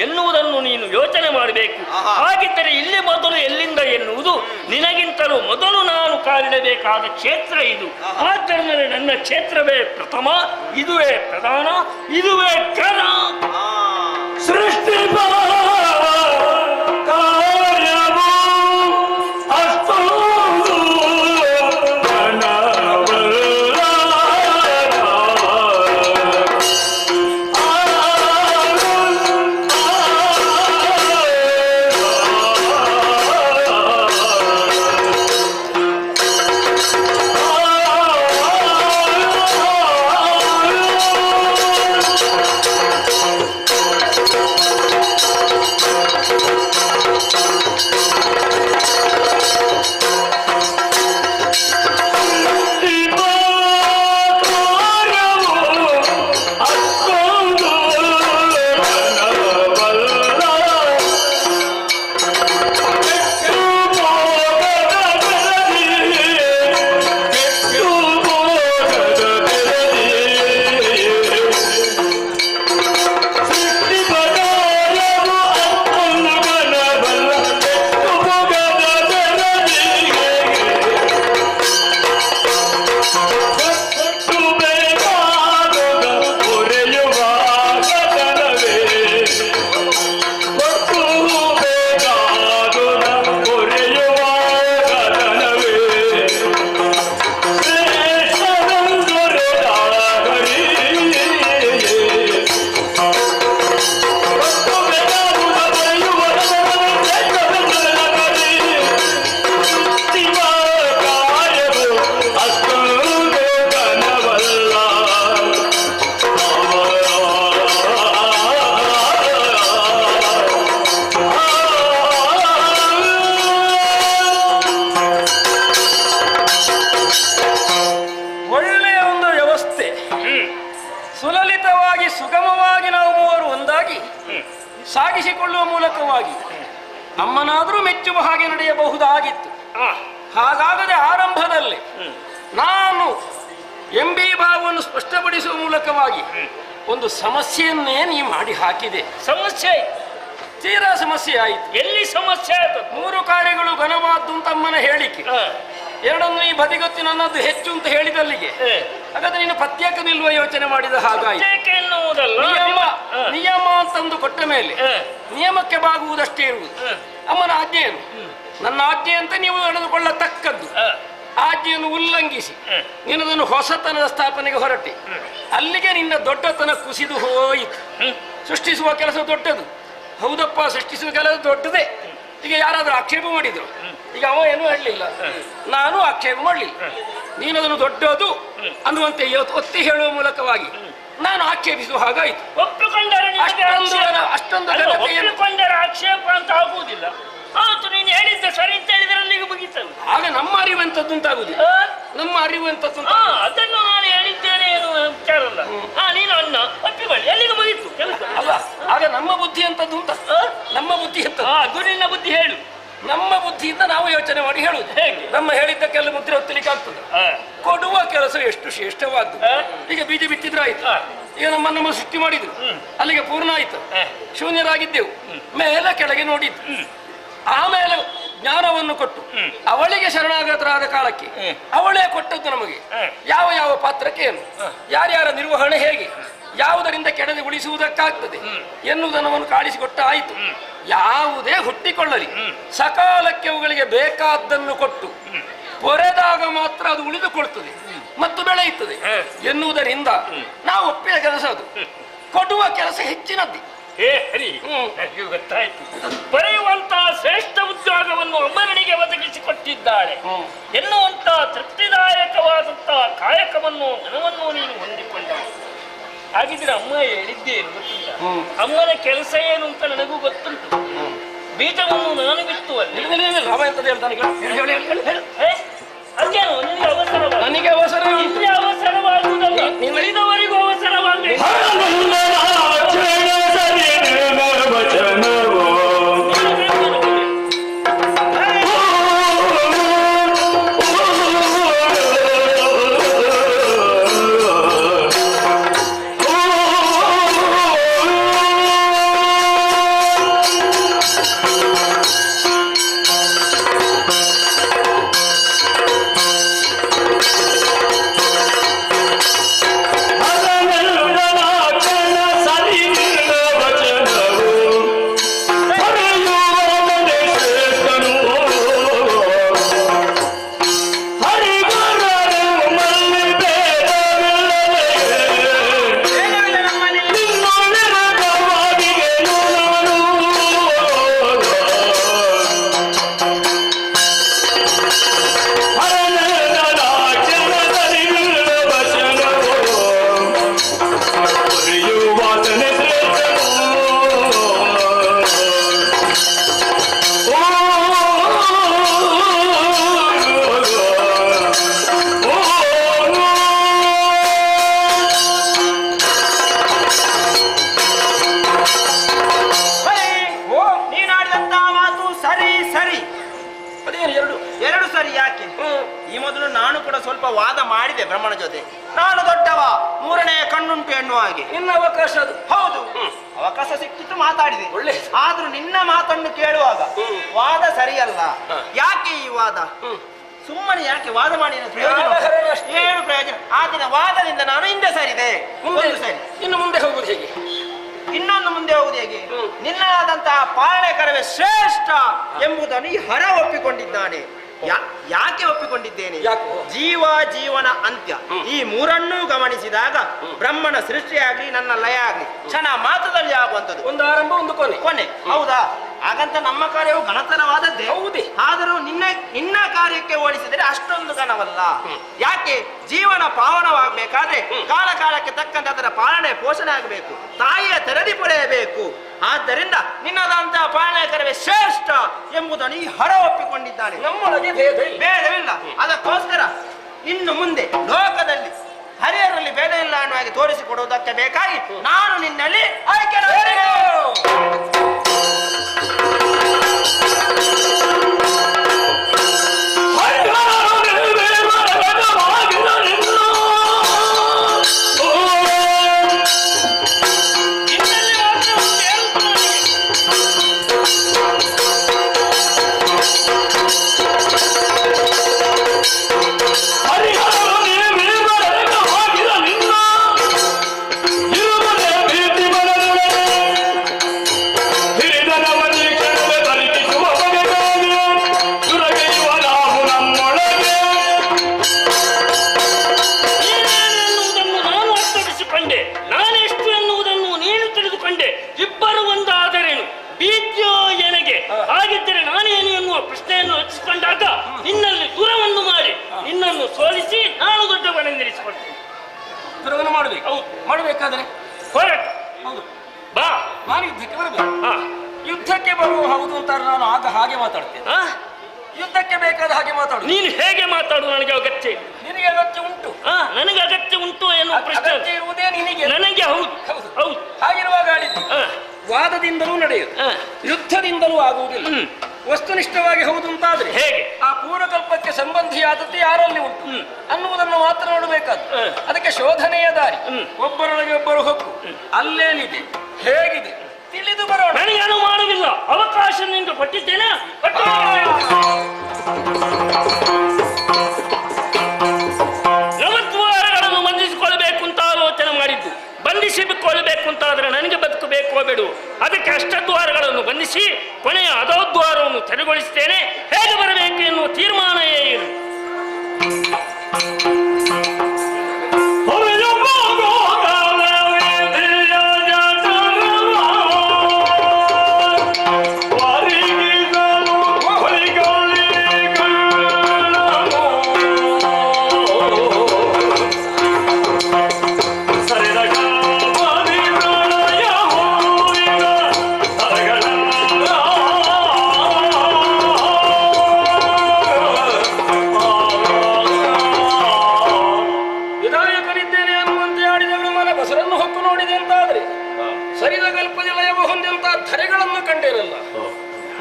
ಎನ್ನುವುದನ್ನು ನೀನು ಯೋಚನೆ ಮಾಡಬೇಕು. ಹಾಗಿದ್ದರೆ ಇಲ್ಲಿ ಮೊದಲು ಎಲ್ಲಿಂದ ಎನ್ನುವುದು ನಿನಗಿಂತಲೂ ಮೊದಲು ನಾನು ಕಾಲಿಡಬೇಕಾದ ಕ್ಷೇತ್ರ ಇದು. ಆದ್ದರಿಂದ ನನ್ನ ಕ್ಷೇತ್ರವೇ ಪ್ರಥಮ, ಇದುವೇ ಪ್ರಧಾನ, ಇದುವೇ ಕ್ರಮ.
ಸೃಷ್ಟಿ ಕಾರ್ಯವು ಅಷ್ಟೊಂದು ಘನವಲ್ಲ.
ಎಂಬುದಾಗಿ ಸಾಗಿಸಿಕೊಳ್ಳುವ ಮೂಲಕವಾಗಿ ಅಮ್ಮನಾದರೂ ಮೆಚ್ಚುವ ಹಾಗೆ ನಡೆಯಬಹುದಾಗಿತ್ತು. ಹಾಗಾಗದೆ ಆರಂಭದಲ್ಲಿ ನಾನು ಎಂಬಿ ಭಾವವನ್ನು ಸ್ಪಷ್ಟಪಡಿಸುವ ಮೂಲಕವಾಗಿ ಒಂದು ಸಮಸ್ಯೆಯನ್ನೇ ನೀ ಮಾಡಿ ಹಾಕಿದೆ.
ಸಮಸ್ಯೆ
ತೀರಾ ಸಮಸ್ಯೆ ಆಯಿತು.
ಎಲ್ಲಿ ಸಮಸ್ಯೆ ಆಯ್ತು?
3 ಕಾರ್ಯಗಳು ಘನವಾದ್ದು ಅಂತ ಅಮ್ಮನ ಹೇಳಿಕೆ, ಎರಡನ್ನು ನೀ ಬದಿಗೊತ್ತಿ ನನ್ನದು ಹೆಚ್ಚು ಅಂತ ಹೇಳಿದಲ್ಲಿಗೆ ಹಾಗಾದ್ರೆ ನೀನು ಪ್ರತ್ಯೇಕ ನಿಲ್ಲುವ ಯೋಚನೆ ಮಾಡಿದ ಹಾಗಾಯಿತು. ನಿಯಮ ಅಂತಂದು ಕೊಟ್ಟ ಮೇಲೆ ನಿಯಮಕ್ಕೆ ಬಾಗುವುದಷ್ಟೇ ಇರುವುದು. ಅಮ್ಮನ ಆಜ್ಞೆಯನ್ನು ನನ್ನ ಆಜ್ಞೆ ಅಂತ ನೀವು ನಡೆದುಕೊಳ್ಳತಕ್ಕದ್ದು. ಆಜ್ಞೆಯನ್ನು ಉಲ್ಲಂಘಿಸಿ ನಿನ್ನದನ್ನು ಹೊಸತನದ ಸ್ಥಾಪನೆಗೆ ಹೊರಟಿ ಅಲ್ಲಿಗೆ ನಿನ್ನ ದೊಡ್ಡತನ ಕುಸಿದು ಹೋಯಿತು. ಸೃಷ್ಟಿಸುವ ಕೆಲಸ ದೊಡ್ಡದು, ಹೌದಪ್ಪ, ಸೃಷ್ಟಿಸುವ ಕೆಲಸ ದೊಡ್ಡದೇ. ಈಗ ಯಾರಾದ್ರೂ ಆಕ್ಷೇಪ ಮಾಡಿದ್ರು, ಈಗ ಅವ ಏನೂ ಹೇಳಲಿಲ್ಲ, ನಾನು ಆಕ್ಷೇಪ ಮಾಡಲಿಲ್ಲ, ನೀನದನ್ನು ದೊಡ್ಡದು ಅನ್ನುವಂತೆ ಒತ್ತಿ ಹೇಳುವ ಮೂಲಕವಾಗಿ ನಾನು ಆಕ್ಷೇಪಿಸುವ ಹಾಗಾಯಿತು. ಅಷ್ಟೊಂದು
ಆಕ್ಷೇಪ ಅಂತ ಆಗುವುದಿಲ್ಲ. ಆಯ್ತು, ನೀನು ಹೇಳಿದ್ದೆ ಸರಿ ಅಂತ ಹೇಳಿದ್ರೆ ಅಲ್ಲಿಗೆ ಮುಗಿತಲ್ಲ.
ಆಗ ನಮ್ಮ ಅರಿವಂತದ್ದು ಅಂತಾಗುದಿಲ್ಲ. ನಮ್ಮ ಅರಿವಂತದ್ದು
ಅದನ್ನು ನಾನು ಹೇಳಿದ್ದೇನೆ ಏನು ವಿಚಾರ ಅಲ್ಲ. ನೀನು ಅನ್ನ ಒಪ್ಪಿಕೊಳ್ಳಿ, ಅಲ್ಲಿಗೆ ಮುಗಿತು ಕೆಲಸ
ಅಲ್ಲ. ಆಗ ನಮ್ಮ ಬುದ್ಧಿ ಅಂತದ್ದು ಅಂತ, ನಮ್ಮ ಬುದ್ಧಿ ಅಂತ
ಅದು ನಿನ್ನ ಬುದ್ಧಿ ಹೇಳು.
ನಮ್ಮ ಬುದ್ಧಿಯಿಂದ ನಾವು ಯೋಚನೆ ಮಾಡಿ ಹೇಳುದು.
ಹೇಗೆ?
ನಮ್ಮ ಹೇಳಿದ್ದಕ್ಕೆಲ್ಲ ಮುದ್ರೆ ಹೊತ್ತಲಿಕ್ಕೆ ಆಗ್ತದೆ. ಕೊಡುವ ಕೆಲಸ ಎಷ್ಟು ಶ್ರೇಷ್ಠವಾದ್ದು. ಈಗ ಬೀಜ ಬಿತ್ತಿದ್ರಾಯ್ತು, ಈಗ ನಮ್ಮ ಸೃಷ್ಟಿ ಮಾಡಿದ್ರು, ಅಲ್ಲಿಗೆ ಪೂರ್ಣ ಆಯ್ತು, ಶೂನ್ಯರಾಗಿದ್ದೆವು, ಮೇಲೆ ಕೆಳಗೆ ನೋಡಿದ್ದು. ಆಮೇಲೆ ಜ್ಞಾನವನ್ನು ಕೊಟ್ಟು ಅವಳಿಗೆ ಶರಣಾಗತರಾದ ಕಾಲಕ್ಕೆ ಅವಳೇ ಕೊಟ್ಟದ್ದು ನಮಗೆ. ಯಾವ ಯಾವ ಪಾತ್ರಕ್ಕೆ ಏನು, ಯಾರ್ಯಾರ ನಿರ್ವಹಣೆ ಹೇಗೆ, ಯಾವುದರಿಂದ ಕೆಡದೆ ಉಳಿಸುವುದಕ್ಕಾಗ್ತದೆ ಎನ್ನುವುದನ್ನು ಕಾಣಿಸಿಕೊಟ್ಟ ಆಯಿತು. ಯಾವುದೇ ಹುಟ್ಟಿಕೊಳ್ಳಲಿ ಸಕಾಲಕ್ಕೆ ಅವುಗಳಿಗೆ ಬೇಕಾದ್ದನ್ನು ಕೊಟ್ಟು ಪೊರೆದಾಗ ಮಾತ್ರ ಅದು ಉಳಿದುಕೊಳ್ತದೆ ಮತ್ತು ಬೆಳೆಯುತ್ತದೆ ಎನ್ನುವುದರಿಂದ ನಾವು ಒಪ್ಪಿದ ಕೆಲಸ ಅದು. ಕೊಡುವ ಕೆಲಸ ಹೆಚ್ಚಿನದ್ದು.
ಗೊತ್ತಾಯ್ತು. ಬರೆಯುವಂತಹ ಶ್ರೇಷ್ಠ ಉದ್ಯೋಗವನ್ನು ಅಮ್ಮನಿಗೆ ಒದಗಿಸಿಕೊಟ್ಟಿದ್ದಾಳೆ ಎನ್ನುವಂತ ತೃಪ್ತಿದಾಯಕವಾದಂತಹ ಕಾಯಕವನ್ನು ಮನವನ್ನು ನೀನು ಹೊಂದಿಕೊಂಡವ. ಹಾಗಿದ್ರೆ ಅಮ್ಮ ಹೇಳಿದ್ದೇನು ಗೊತ್ತಿಲ್ಲ. ಅಮ್ಮನ ಕೆಲಸ ಏನು ಅಂತ ನನಗೂ ಗೊತ್ತುಂಟು. ಬೀಜವನ್ನು ನಾನು ಬಿತ್ತು ಅಲ್ಲಿ. ಅದೇನು ನಿನಗೆ ಅವಸರ?
ನನಗೆ ಅವಸರ,
ನಿಮಗೆ ಅವಸರವಾಗುವುದಲ್ಲ, ಉಳಿದವರಿಗೂ ಅವಸರವಾಗಬೇಕು.
ಎರಡು ಸರಿ. ಯಾಕೆ? ಈ ಮೊದಲು ನಾನು ಕೂಡ ಸ್ವಲ್ಪ ವಾದ ಮಾಡಿದೆ ಬ್ರಹ್ಮನ ಜೊತೆ. ನಾನು ದೊಡ್ಡವ, 3ನೇ ಕಣ್ಣುಂಟು ಎನ್ನುವ ಹಾಗೆ.
ನಿನ್ನ ಅವಕಾಶ ಅದು.
ಹೌದು, ಅವಕಾಶ ಸಿಕ್ಕಿತ್ತು, ಮಾತಾಡಿದೆ. ಒಳ್ಳೆ. ಆದ್ರೂ ನಿನ್ನ ಮಾತನ್ನು ಕೇಳುವಾಗ ವಾದ ಸರಿಯಲ್ಲ. ಯಾಕೆ ಈ ವಾದ? ಸುಮ್ಮನೆ ಯಾಕೆ ವಾದ ಮಾಡಿ ಏನು ಪ್ರಯೋಜನ? ಆ ದಿನ ವಾದದಿಂದ ನಾನು ಹಿಂದೆ ಸರಿದೆ.
ಇನ್ನು ಮುಂದೆ ಹೋಗುದು ಹೇಗೆ?
ಇನ್ನೊಂದು ಮುಂದೆ ಹೋಗುದು ಹೇಗೆ? ನಿನ್ನಾದಂತಹ ಪಾಲನೆಕರವೇ ಶ್ರೇಷ್ಠ ಎಂಬುದನ್ನು ಈ ಹರ ಒಪ್ಪಿಕೊಂಡಿದ್ದಾನೆ. ಯಾಕೆ ಒಪ್ಪಿಕೊಂಡಿದ್ದೇನೆ? ಜೀವ ಜೀವನ ಅಂತ್ಯ ಈ ಮೂರನ್ನೂ ಗಮನಿಸಿದಾಗ ಬ್ರಹ್ಮನ ಸೃಷ್ಟಿಯಾಗ್ಲಿ ನನ್ನ ಲಯ ಆಗ್ಲಿ ಕ್ಷಣ ಮಾತ್ರದಲ್ಲಿ ಆಗುವಂಥದ್ದು.
ಒಂದು ಆರಂಭ ಒಂದು
ಕೊನೆ. ಹೌದಾ? ಹಾಗಂತ ನಮ್ಮ ಕಾರ್ಯವು ಘನತರವಾದದ್ದೇ.
ಹೌದೇ?
ಆದರೂ ನಿನ್ನ ಕಾರ್ಯಕ್ಕೆ ಹೋಲಿಸಿದರೆ ಅಷ್ಟೊಂದು ಘನವಲ್ಲ. ಯಾಕೆ? ಜೀವನ ಪಾವನವಾಗಬೇಕಾದ್ರೆ ಕಾಲ ಕಾಲಕ್ಕೆ ತಕ್ಕಂತೆ ಅದರ ಪಾಲನೆ ಪೋಷಣೆ ಆಗಬೇಕು, ತಾಯಿಯ ತೆರದಿ ಪಡೆಯಬೇಕು. ಆದ್ದರಿಂದ ನಿನ್ನದಂತಹ ಪಾಲನೆಕರವೇ ಶ್ರೇಷ್ಠ ಎಂಬುದನ್ನು ಈ ಹರ ಒಪ್ಪಿಕೊಂಡಿದ್ದಾನೆ.
ನಮ್ಮೊಳಗೆ
ಭೇದವಿಲ್ಲ. ಅದಕ್ಕೋಸ್ಕರ ಇನ್ನು ಮುಂದೆ ಲೋಕದಲ್ಲಿ ಹರಿಯರಲ್ಲಿ ಭೇದ ಇಲ್ಲ ಅನ್ನುವ ಹಾಗೆ ತೋರಿಸಿಕೊಡುವುದಕ್ಕೆ ಬೇಕಾಗಿ ನಾನು ನಿನ್ನಲ್ಲಿ ಆಯ್ಕೆ
ಪ್ರಶ್ನೆಯನ್ನು ರಚಿಸಿಕೊಂಡಾಗ ನಿನ್ನಲ್ಲಿ ದೂರವನ್ನು ಮಾಡಿ ನಿನ್ನನ್ನು ಸೋಲಿಸಿ ನಾನು ದೊಡ್ಡವನೆಂದೆನಿಸಿಕೊಳ್ತೇನೆ.
ದೂರವನ್ನು ಮಾಡಬೇಕು. ಹೌದು, ಮಾಡಬೇಕಾದ್ರೆ
ಹೋರಾಟ.
ಹೌದು,
ಬಾ,
ನಾನು ಯುದ್ಧಕ್ಕೆ ಬರಬೇಕು. ಯುದ್ಧಕ್ಕೆ ಬರುವ ಹೌದು ಅಂತ ನಾನು ಆಗ ಹಾಗೆ ಮಾತಾಡ್ತೇನೆ. ಯುದ್ಧಕ್ಕೆ ಬೇಕಾದ ಹಾಗೆ ಮಾತಾಡು.
ನೀನು ಹೇಗೆ ಮಾತಾಡು, ನನಗೆ ಅಗತ್ಯ ಇಲ್ಲ.
ನಿನಗೆ ಅಗತ್ಯ ಉಂಟು.
ನನಗೆ ಅಗತ್ಯ ಉಂಟು ಎನ್ನುವ ಪ್ರಶ್ನೆ
ಇರುವುದೇ ನಿನಗೆ.
ನನಗೆ ಹೌದು. ಹೌದು,
ಹಾಗಿರುವಾಗ ಆಡಿದ್ದು ವಾದದಿಂದಲೂ ನಡೆಯುದು, ಯುದ್ಧದಿಂದಲೂ ಆಗುವುದಿಲ್ಲ. ವಸ್ತುನಿಷ್ಠವಾಗಿ ಹೌದು ಅಂತಾದ್ರೆ
ಹೇಗೆ
ಆ ಪೂರ್ವಕಲ್ಪಕ್ಕೆ ಸಂಬಂಧಿಯಾದದ್ದು ಯಾರಲ್ಲಿ ಉಂಟು ಅನ್ನುವುದನ್ನು ಮಾತ್ರ ನೋಡಬೇಕಾದ್ದು. ಅದಕ್ಕೆ ಶೋಧನೆಯ ದಾರಿ, ಒಬ್ಬರೊಳಗೆ ಒಬ್ಬರು ಹೊಕ್ಕು ಅಲ್ಲೇನಿದೆ ಹೇಗಿದೆ ತಿಳಿದು ಬರೋಣ.
ನನಗೆ ಅನುಮಾನವಿಲ್ಲ, ಅವಕಾಶ ನಿಂಗೆ ಕೊಟ್ಟಿದ್ದೇನೆ. ನವದ್ವಾರಗಳನ್ನು ಬಂಧಿಸಿಕೊಳ್ಳಬೇಕು ಅಂತ ಆಲೋಚನೆ ಮಾಡಿದ್ದು. ಬಂಧಿಸಿಕೊಳ್ಳಬೇಕು ಅಂತಾದ್ರೆ ನನಗೆ ಬದುಕಬೇಕೋ ಬೇಡು. ಅದಕ್ಕೆ ಅಷ್ಟದ್ವಾರಗಳನ್ನು ಬಂಧಿಸಿ ಕೊನೆಯ ಅಧೋದ್ವಾರವನ್ನು ತೆರವುಗೊಳಿಸುತ್ತೇನೆ. ಹೇಗೆ ಬರಬೇಕು ಎನ್ನುವ ತೀರ್ಮಾನ ಏನು?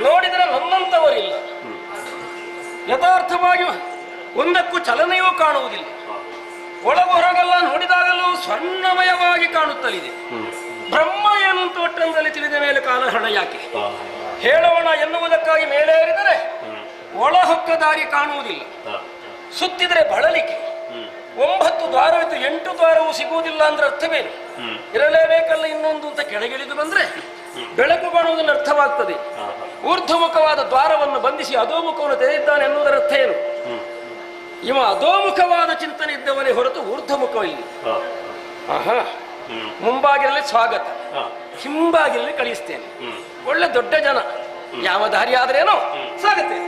ನೋಡಿದರೆ ನನ್ನಂತವರಿಲ್ಲ. ಯಥಾರ್ಥವಾಗಿ ಒಂದಕ್ಕೂ ಚಲನೆಯೂ ಕಾಣುವುದಿಲ್ಲ. ಒಳಗೊರಗೆಲ್ಲ ನೋಡಿದಾಗಲೂ ಸ್ವರ್ಣಮಯವಾಗಿ ಕಾಣುತ್ತಲಿದೆ. ಬ್ರಹ್ಮ ಏನು ತೋಟದಲ್ಲಿ ತಿಳಿದ ಮೇಲೆ ಕಾಲಹರಣ ಯಾಕೆ ಹೇಳೋಣ ಎನ್ನುವುದಕ್ಕಾಗಿ ಮೇಲೇರಿದರೆ ಒಳಹೊಕ್ಕ ದಾರಿ ಕಾಣುವುದಿಲ್ಲ. ಸುತ್ತಿದ್ರೆ ಬಳಲಿಕೆ. 9 ದ್ವಾರವಿದ್ದು 8 ದ್ವಾರವೂ ಸಿಗುವುದಿಲ್ಲ ಅಂದ್ರೆ ಅರ್ಥವೇನು? ಇರಲೇಬೇಕಲ್ಲ ಇನ್ನೊಂದು ಅಂತ ಕೆಳಗಿಳಿದು ಬಂದ್ರೆ ಬೆಳಕು ಕಾಣುವುದನ್ನು ಅರ್ಥವಾಗ್ತದೆ. ಊರ್ಧ್ವಮುಖವಾದ ದ್ವಾರವನ್ನು ಬಂಧಿಸಿ ಅಧೋಮುಖವನ್ನು ತೆರೆದಿದ್ದಾನೆ ಎನ್ನುವುದರ ಅರ್ಥ ಏನು? ಇವ ಅಧೋಮುಖವಾದ ಚಿಂತನೆ ಇದ್ದವನೇ ಹೊರತು ಊರ್ಧ್ವಮುಖ ಇಲ್ಲಿ. ಮುಂಬಾಗಿಲಲ್ಲಿ ಸ್ವಾಗತ, ಹಿಂಬಾಗಿಲಲ್ಲಿ ಕಳಿಸ್ತೇನೆ. ಒಳ್ಳೆ ದೊಡ್ಡ ಜನ, ಯಾವ ದಾರಿ ಆದ್ರೇನೋ ಸಾಗತ್ತೆ.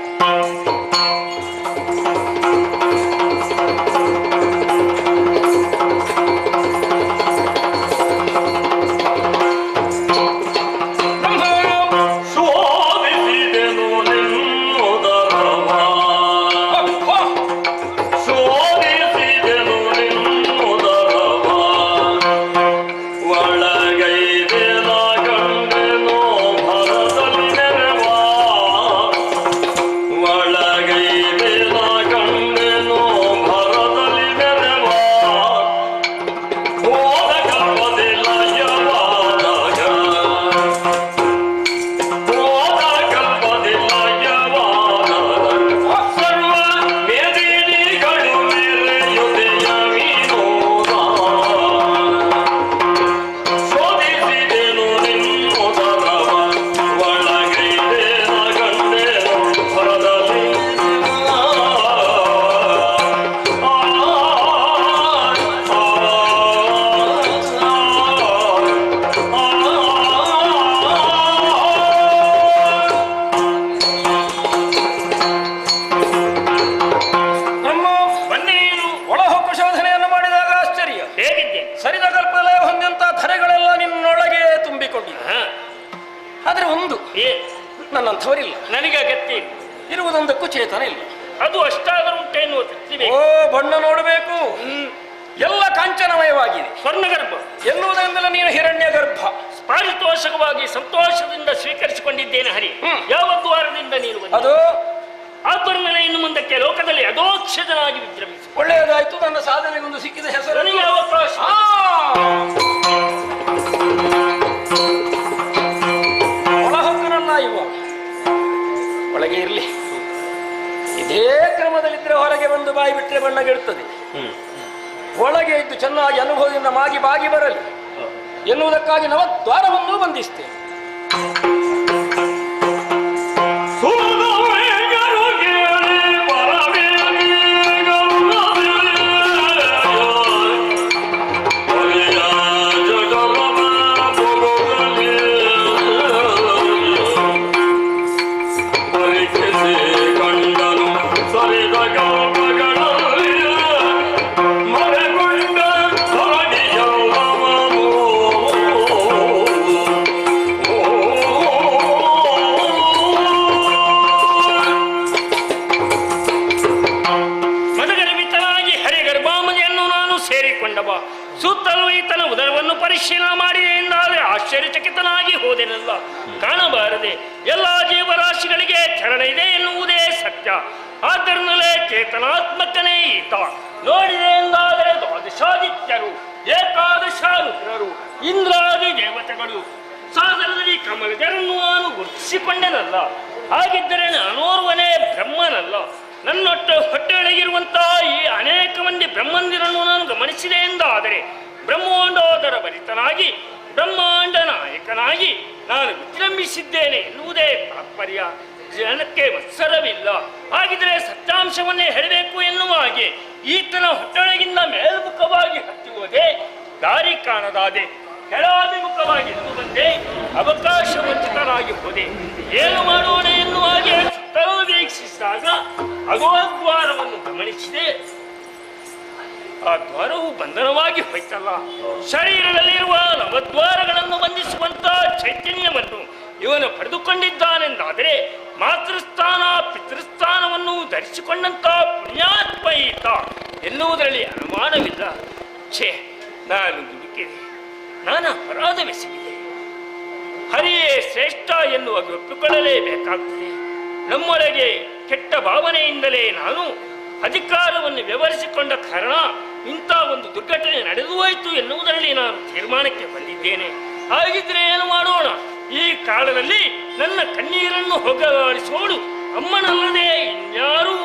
ನನ್ನಂಥವರಿಲ್ಲ.
ನನಗೆ ಅಗತ್ಯ
ಇರುವುದೊಂದಕ್ಕೂ ಚೇತನ ಇಲ್ಲ.
ಅದು ಅಷ್ಟಾದರೂ ಉಂಟೆನ್ನುವ.
ಓ, ಬಣ್ಣ ನೋಡಬೇಕು, ಎಲ್ಲ ಕಾಂಚನಮಯವಾಗಿದೆ.
ಸ್ವರ್ಣಗರ್ಭ
ಎನ್ನುವುದರಿಂದಲೇ ನೀನು ಹಿರಣ್ಯ ಗರ್ಭ.
ಪಾರಿತೋಷಕವಾಗಿ ಸಂತೋಷದಿಂದ ಸ್ವೀಕರಿಸಿಕೊಂಡಿದ್ದೇನೆ ಹರಿ. ಯಾವ ದ್ವಾರದಿಂದ ನೀನು ಬಂದೆ?
ಅದು
ಆದ್ದರಿಂದ ಇನ್ನು ಮುಂದಕ್ಕೆ ಲೋಕದಲ್ಲಿ ಅಧೋಕ್ಷಜನಾಗಿ ವಿಜೃಂಭಿಸು.
ಒಳ್ಳೆಯದಾಯ್ತು. ನನ್ನ ಸಾಧನೆಗೊಂದು ಸಿಕ್ಕಿದ ಹೆಸರು.
ನನಗೆ ಅವಕಾಶ.
ಒಳಹೊಕ್ಕನಲ್ಲ ಇವ. ಒಳಗೆ ಇರಲಿ. ಇದೇ ಕ್ರಮದಲ್ಲಿದ್ದರೆ ಹೊರಗೆ ಬಂದು ಬಾಯಿ ಬಿಟ್ಟರೆ ಬಣ್ಣಗೆಡುತ್ತದೆ. ಒಳಗೆ ಇದ್ದು ಚೆನ್ನಾಗಿ ಅನುಭವದಿಂದ ಮಾಗಿ ಬಾಗಿ ಬರಲಿ ಎನ್ನುವುದಕ್ಕಾಗಿ ನವದ್ವಾರವನ್ನು ಬಂಧಿಸ್ತೇನೆ.
ಸುತ್ತಲೂ ಈತನ ಉದರವನ್ನು ಪರಿಶೀಲನೆ ಮಾಡಿದೆ ಎಂದಾದರೆ ಆಶ್ಚರ್ಯಚಕಿತನಾಗಿ ಹೋದೆನಲ್ಲ. ಕಾಣಬಾರದೆ ಎಲ್ಲ ಜೀವರಾಶಿಗಳಿಗೆ ಚರಣ ಇದೆ ಎನ್ನುವುದೇ ಸತ್ಯ. ಆದ್ದರಿಂದಲೇ ಚೇತನಾತ್ಮಕನೇ ಈತ. ನೋಡಿದೆ ಎಂದಾದರೆ ದ್ವಾದಶಾದಿತ್ಯರು, ಏಕಾದಶ ರುದ್ರರು, ಇಂದ್ರಾದಿ ದೇವತೆಗಳು, ಸಾಗರದಲ್ಲಿ ಕಮಲಜರನ್ನು ನಾನು ಗುರುತಿಸಿಕೊಂಡೆನಲ್ಲ. ಹಾಗಿದ್ದರೆ ನಾನೋರ್ವನೇ ಬ್ರಹ್ಮನಲ್ಲ. ನನ್ನೊಟ್ಟು ಹೊಟ್ಟೆಯೊಳಗಿರುವಂತಹ ಈ ಅನೇಕ ಮಂದಿ ಬ್ರಹ್ಮಂದಿರನ್ನು ನಾನು ಗಮನಿಸಿದೆ ಎಂದಾದರೆ ಬ್ರಹ್ಮಾಂಡೋದರ ಭರಿತನಾಗಿ ಬ್ರಹ್ಮಾಂಡ ನಾಯಕನಾಗಿ ನಾನು ವಿಜೃಂಭಿಸಿದ್ದೇನೆ ಎನ್ನುವುದೇ ತಾತ್ಪರ್ಯ. ಜನಕ್ಕೆ ಮತ್ಸರವಿಲ್ಲ. ಹಾಗಿದ್ರೆ ಸತ್ಯಾಂಶವನ್ನೇ ಹೇಳಬೇಕು ಎನ್ನುವ ಹಾಗೆ ಈತನ ಹೊಟ್ಟೆಯೊಳಗಿಂದ ಮೇಲ್ಮುಖವಾಗಿ ಹತ್ತಿ ಹೋದೆ, ದಾರಿ ಕಾಣದಾದೆ. ಕೆಳಾಭಿಮುಖವಾಗಿ ಬಂದೆ, ಅವಕಾಶ ವಂಚಿತನಾಗಿ ಹೋದೆ. ಏನು ಮಾಡೋಣ ಎನ್ನುವ ಹಾಗೆ ಸುತ್ತಲೂ ವೀಕ್ಷಿಸಿದಾಗ ಅಗೋದ್ವಾರವನ್ನು ಗಮನಿಸಿದೆ. ಆ ದ್ವಾರವು ಬಂಧನವಾಗಿ ಹೋಯ್ತಲ್ಲ. ಶರೀರದಲ್ಲಿರುವ ನವದ್ವಾರಗಳನ್ನು ಬಂಧಿಸುವಂತಹ ಚೈತನ್ಯವನ್ನು ಇವನು ಪಡೆದುಕೊಂಡಿದ್ದಾನೆಂದಾದರೆ ಮಾತೃಸ್ಥಾನ ಪಿತೃಸ್ಥಾನವನ್ನು ಧರಿಸಿಕೊಂಡಂತಹ ಪುಣ್ಯಾತ್ಮ ಈತ ಎನ್ನುವುದರಲ್ಲಿ ಅನುಮಾನವಿಲ್ಲ. ಛೇ, ನಾನು ದುಡುಕಿದೆ, ನಾನು ಅಪರಾಧವೆಸಗಿದೆ. ಹರಿಯೇ ಶ್ರೇಷ್ಠ ಎನ್ನುವ ಒಪ್ಪಿಕೊಳ್ಳಲೇಬೇಕಾಗುತ್ತದೆ. ನಮ್ಮೊಳಗೆ ಕೆಟ್ಟ ಭಾವನೆಯಿಂದಲೇ ನಾನು ಅಧಿಕಾರವನ್ನು ವ್ಯವಹರಿಸಿಕೊಂಡ ಕಾರಣ ಇಂಥ ಒಂದು ದುರ್ಘಟನೆ ನಡೆದು ಹೋಯಿತು ಎನ್ನುವುದರಲ್ಲಿ ನಾನು ತೀರ್ಮಾನಕ್ಕೆ ಬಂದಿದ್ದೇನೆ. ಹಾಗಿದ್ರೆ ಏನು ಮಾಡೋಣ? ಈ ಕಾಲದಲ್ಲಿ ನನ್ನ ಕಣ್ಣೀರನ್ನು ಹೋಗಲಾಡಿಸೋಳು ಅಮ್ಮನಲ್ಲದೆ ಇನ್ಯಾರು?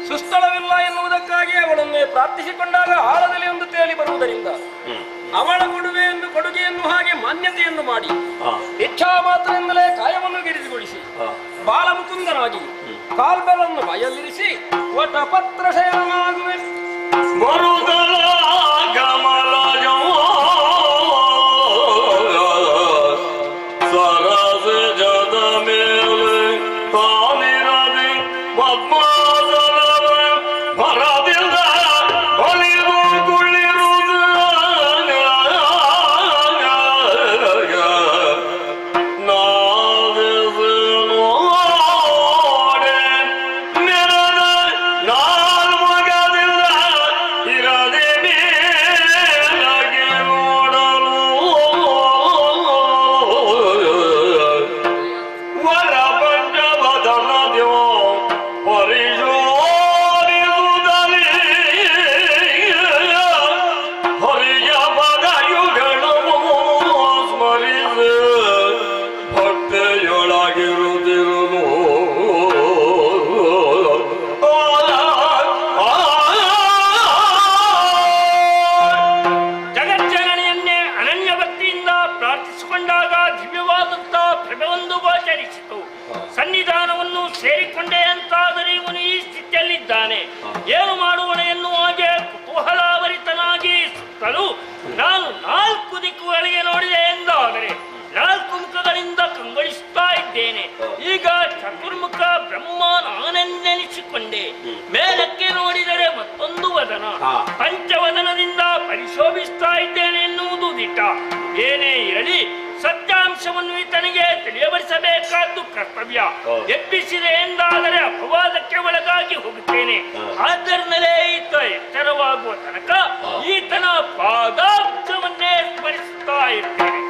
ಸುಸ್ಥಳವಿಲ್ಲ ಎನ್ನುವುದಕ್ಕಾಗಿ ಅವಳನ್ನೇ ಪ್ರಾರ್ಥಿಸಿಕೊಂಡಾಗ ಆಳದಲ್ಲಿ ಒಂದು ತೇಲಿ ಬರುವುದರಿಂದ ಅವಳ ಕೊಡುಗೆಯನ್ನು ಹಾಗೆ ಮಾನ್ಯತೆಯನ್ನು ಮಾಡಿ ಇಚ್ಛಾ ಮಾತ್ರದಿಂದಲೇ ಕಾಯವನ್ನು ಗಿರಿಸಿಗೊಳಿಸಿ ಬಾಲಮುಕುಂದನಾಗಿ ಕಾಲ್ಬೆಲನ್ನು ಬಾಯಲ್ಲಿರಿಸಿ ವಟಪತ್ರ ಶಯನನಾಗುವೆ.
ಇರದೆ
ವಿಚಾರವನ್ನು ಈತನಿಗೆ ತಿಳಿಯಪಡಿಸಬೇಕಾದ್ದು ಕರ್ತವ್ಯ. ಎಬ್ಬಿಸಿದೆ ಎಂದಾದರೆ ಅಪವಾದಕ್ಕೆ ಒಳಗಾಗಿ ಹೋಗುತ್ತೇನೆ. ಆದ್ದರಿಂದಲೇ ಈತ ಎಚ್ಚರವಾಗುವ ತನಕ ಈತನ ಪಾದಾಬ್ಜವನ್ನೇ ಸ್ಮರಿಸುತ್ತಾ ಇರ್ತೇನೆ.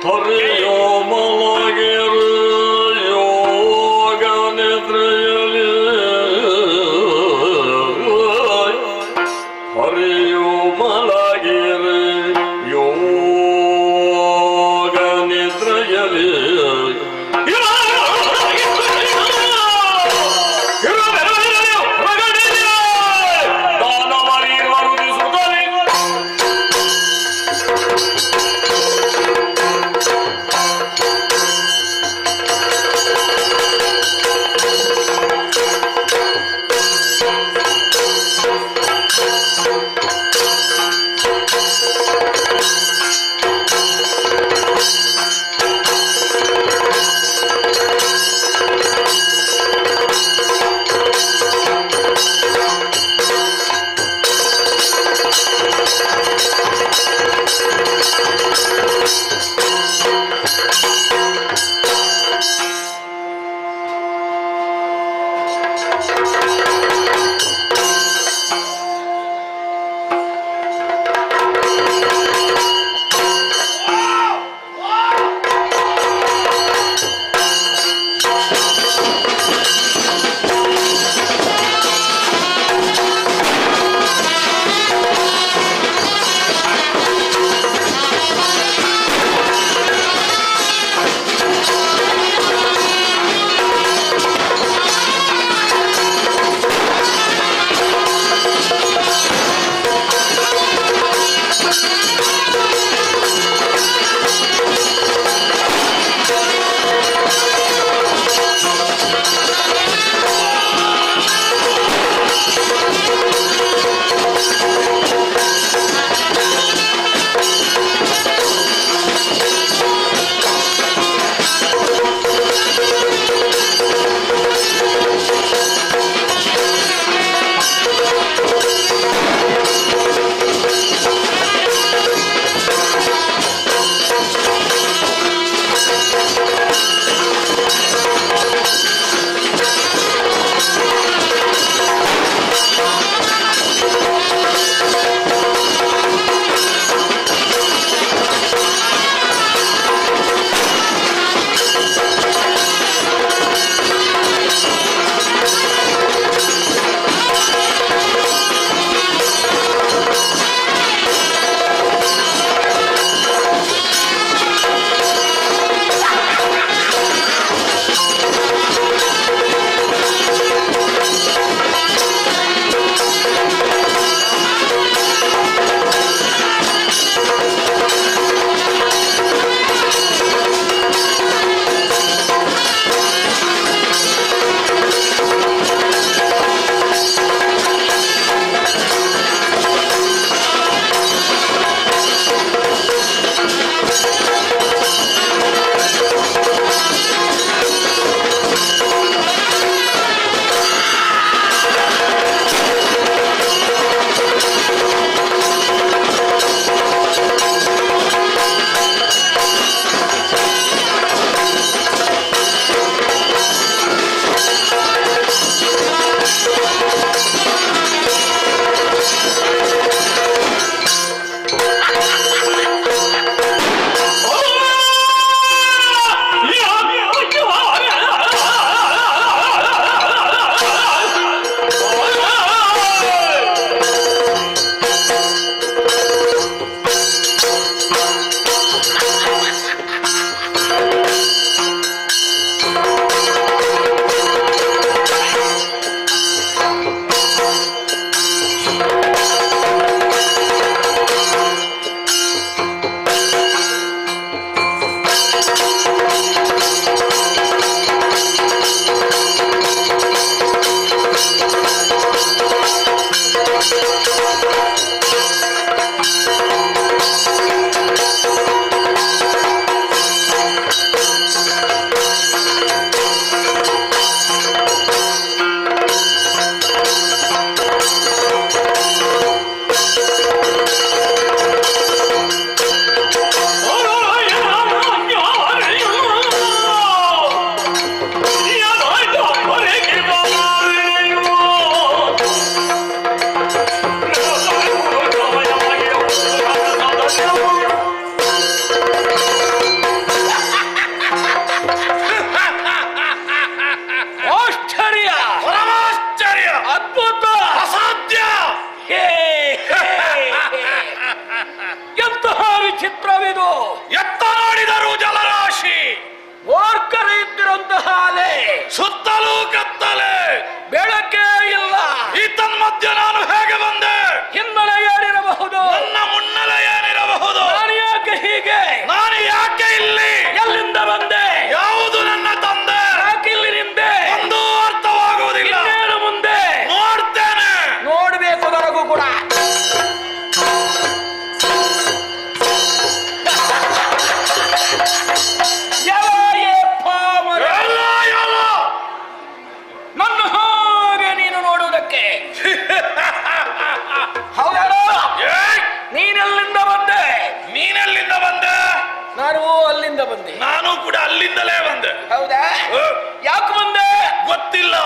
ಕೂಡ ಅಲ್ಲಿಂದಲೇ ಬಂದೆ.
ಹೌದಾ?
ಓ,
ಯಾಕೆ ಬಂದೆ?
ಗೊತ್ತಿಲ್ಲ.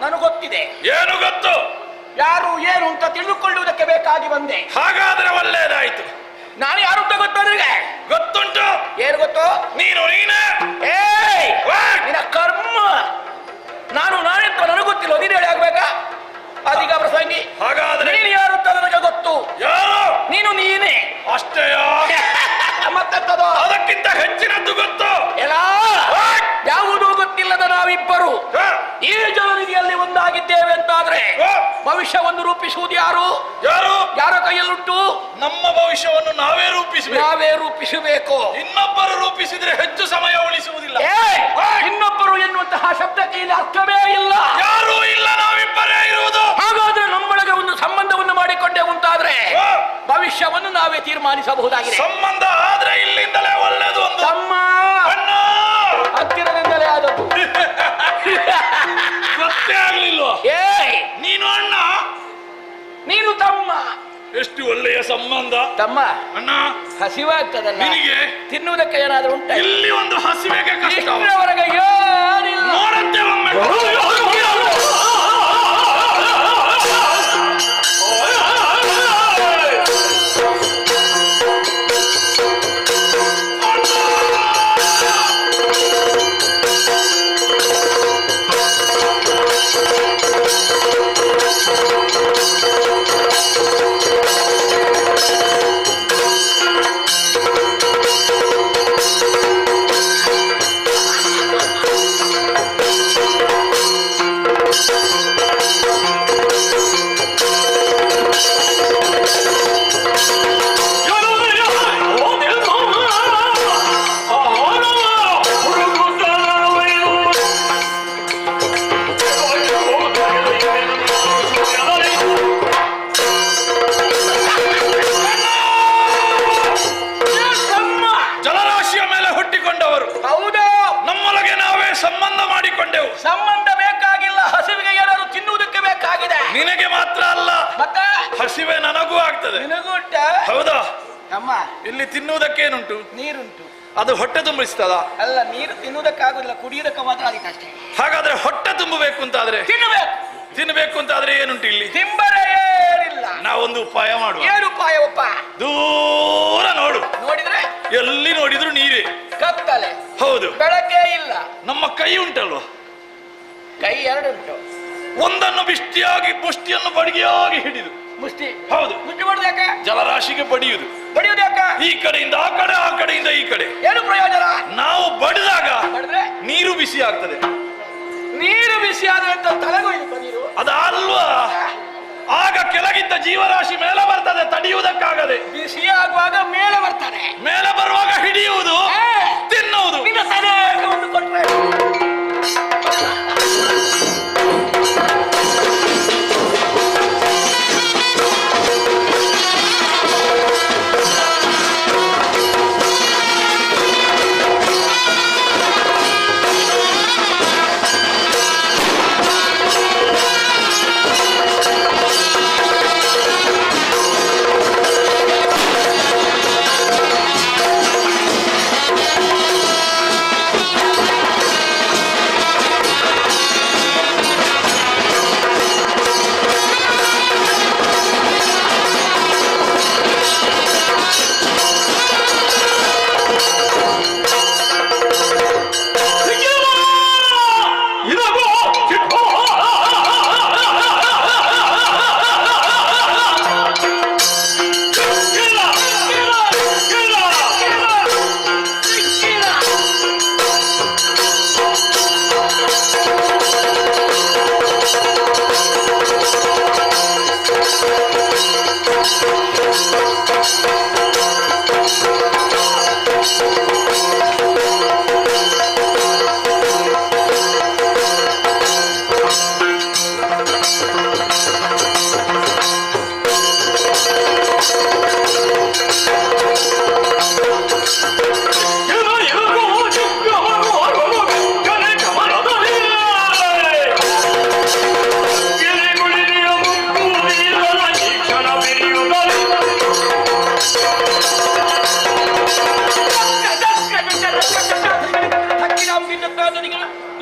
ನನಗೆ ಗೊತ್ತಿದೆ.
ಏನು ಗೊತ್ತು?
ಯಾರು ಏನು ಅಂತ ತಿಳಿದುಕೊಳ್ಳುವುದಕ್ಕೆ ಬೇಕಾಗಿ ಬಂದೆ.
ಹಾಗಾದ್ರೆ ಒಳ್ಳೇದಾಯ್ತು.
ನಾನು ಯಾರು ಅಂತ ಗೊತ್ತು ನಿನಗೆ?
ಗೊತ್ತುಂಟು.
ಏನು ಗೊತ್ತು?
ನೀನೇ.
ಏಯ್
ವಾ!
ನಿನ್ನ ಕರ್ಮ. ನಾನೆಂತ ನನಗೆ ಗೊತ್ತಿಲ್ಲ, ನೀನು ಹೇಳಿ ಆಗ್ಬೇಕಾ? ಅದೀಗ ಪ್ರಸಂಗಿ.
ಹಾಗಾದ್ರೆ
ನೀನು ಯಾರು ಅಂತ ನನಗೆ ಗೊತ್ತು.
ಯಾರು?
ನೀನೇ.
ಅಷ್ಟೇಯಾ?
ಮತ್ತೆಂತದು?
ಅದಕ್ಕಿಂತ ಹೆಚ್ಚಿನದ್ದು ಗೊತ್ತು.
ಎಲ್ಲ ಯಾವುದೂ ಗೊತ್ತಿಲ್ಲದ ನಾವಿಬ್ಬರು ಈ ಜನನಿಧಿಯಲ್ಲಿ ಒಂದಾಗಿದ್ದೇವೆ ಅಂತಾದ್ರೆ ಭವಿಷ್ಯವನ್ನು ರೂಪಿಸುವುದು ಯಾರು? ಯಾರ ಕೈಯಲ್ಲುಂಟು?
ನಮ್ಮ ಭವಿಷ್ಯವನ್ನು ನಾವೇ
ರೂಪಿಸಬೇಕು.
ಇನ್ನೊಬ್ಬರು ರೂಪಿಸಿದ್ರೆ ಹೆಚ್ಚು ಸಮಯ ಉಳಿಸುವುದಿಲ್ಲ.
ಇನ್ನೊಬ್ಬರು ಎನ್ನುವಂತಹ ಶಬ್ದಕ್ಕೆ ಇಲ್ಲಿ ಅರ್ಥವೇ ಇಲ್ಲ.
ಯಾರೂ ಇಲ್ಲ, ನಾವಿಬ್ಬರೇ ಇರುವುದು.
ಹಾಗಾದ್ರೆ ನಮ್ಮೊಳಗೆ ಒಂದು ಸಂಬಂಧವನ್ನು ಮಾಡಿಕೊಂಡೇ ಉಂಟಾದ್ರೆ ಭವಿಷ್ಯವನ್ನು ನಾವೇ ತೀರ್ಮಾನಿಸಬಹುದಾಗಿದೆ.
ಸಂಬಂಧ ಆದ್ರೆ ಇಲ್ಲಿಂದಲೇ ಒಳ್ಳೇದು. ಒಂದು
ತಮ್ಮ
ಅಣ್ಣ
ಹತ್ತಿರದಿಂದಲೇ ಆದದ್ದು.
ಗೊತ್ತೇ ಆಗ್ಲಿಲ್ವಾ? ನೀನು ಅಣ್ಣ,
ನೀನು ತಮ್ಮ.
ಎಷ್ಟು ಒಳ್ಳೆಯ ಸಂಬಂಧ.
ತಮ್ಮ
ಅಣ್ಣ,
ಹಸಿವಾಗ್ತದಲ್ಲ
ನಿನಗೆ
ತಿನ್ನುವುದಕ್ಕೆ ಏನಾದ್ರೂ ಉಂಟ?
ಇಲ್ಲಿ ಒಂದು ಹಸಿವೆಗೆ ಕಷ್ಟ.
ಇಷ್ಟರವರೆಗೆ ಏನಿಲ್ಲ.
ನೋಡಂತೆ ಒಮ್ಮೆ. ಜಲರಾಶಿಯ ಮೇಲೆ ಹುಟ್ಟಿಕೊಂಡವರು.
ಹೌದು,
ನಮ್ಮೊಳಗೆ ನಾವೇ ಸಂಬಂಧ ಮಾಡಿಕೊಂಡೆವು.
ಸಂಬಂಧ ಬೇಕಾಗಿಲ್ಲ, ಹಸಿವಿಗೆ ಏನಾದ್ರು ತಿನ್ನುವುದಕ್ಕೆ ಬೇಕಾಗಿದೆ.
ನಿನಗೆ ಮಾತ್ರ ಅಲ್ಲ,
ಮತ್ತೆ
ಹಸಿವೆ ನನಗೂ ಆಗ್ತದೆ.
ನಿನಗುಂಟ?
ಹೌದಾ?
ಅಮ್ಮ,
ಇಲ್ಲಿ ತಿನ್ನುವುದಕ್ಕೇನುಂಟು?
ನೀರುಂಟು.
ಅದು ಹೊಟ್ಟೆ ತುಂಬಿಸ್ತದ?
ಅಲ್ಲ, ನೀರು ತಿನ್ನುವುದಕ್ಕಾಗುದಿಲ್ಲ, ಕುಡಿಯುವುದಕ್ಕೆ ಮಾತ್ರ ಅದಕ್ಕಷ್ಟೇ.
ಹಾಗಾದ್ರೆ ಹೊಟ್ಟೆ ತುಂಬಬೇಕು ಅಂತಾದ್ರೆ ತಿನ್ನಬೇಕು ಅಂತಾದ್ರೆ ಏನುಂಟು ಇಲ್ಲಿ?
ತಿಂಬರೆ ಏನಿಲ್ಲ.
ನಾವೊಂದು ಉಪಾಯ ಮಾಡುವ.
ಏನು ಉಪಾಯವಪ್ಪ?
ದೂರ ನೋಡು,
ನೋಡಿದ್ರೆ
ಎಲ್ಲಿ ನೋಡಿದ್ರು ನೀರೇ.
ಕತ್ತಲೆ.
ಹೌದು.
ಬೆಳಕೇ ಇಲ್ಲ.
ನಮ್ಮ ಕೈ ಉಂಟಲ್ವ?
ಕೈ ಎರಡುಂಟು.
ಒಂದನ್ನು ಮುಷ್ಟಿಯನ್ನು ಬಡಿಗೆಯಾಗಿ ಹಿಡಿದು.
ಮುಷ್ಟಿ?
ಹೌದು.
ಮುಷ್ಟಿ ಮಾಡುದು ಯಾಕೆ?
ಜಲರಾಶಿಗೆ ಬಡಿಯುವುದು.
ಬಡಿಯುವುದು ಯಾಕೆ?
ಈ ಕಡೆಯಿಂದ ಆ ಕಡೆ, ಆ ಕಡೆಯಿಂದ ಈ ಕಡೆ.
ಏನು ಪ್ರಯೋಜನ?
ನಾವು ಬಡಿದಾಗ
ಬಡಿದ್ರೆ
ನೀರು ಬಿಸಿ ಆಗ್ತದೆ.
ನೀರು ಬಿಸಿ ಆದ್ರೆ ಅಂತ ತಲೆಗೊಯ್ದು ನೀರು
ಅದಲ್ವಾ? ಆಗ ಕೆಳಗಿದ್ದ ಜೀವರಾಶಿ ಮೇಲೆ ಬರ್ತದೆ, ತಡೆಯುವುದಕ್ಕಾಗದೆ.
ಬಿಸಿ ಆಗುವಾಗ ಮೇಲೆ ಬರ್ತಾನೆ.
ಮೇಲೆ ಬರುವಾಗ ಹಿಡಿಯುವುದು, ತಿನ್ನುವುದು.
ನಿನ್ನ ತಲೆ ಒಂದು ಕೊಟ್ರೆ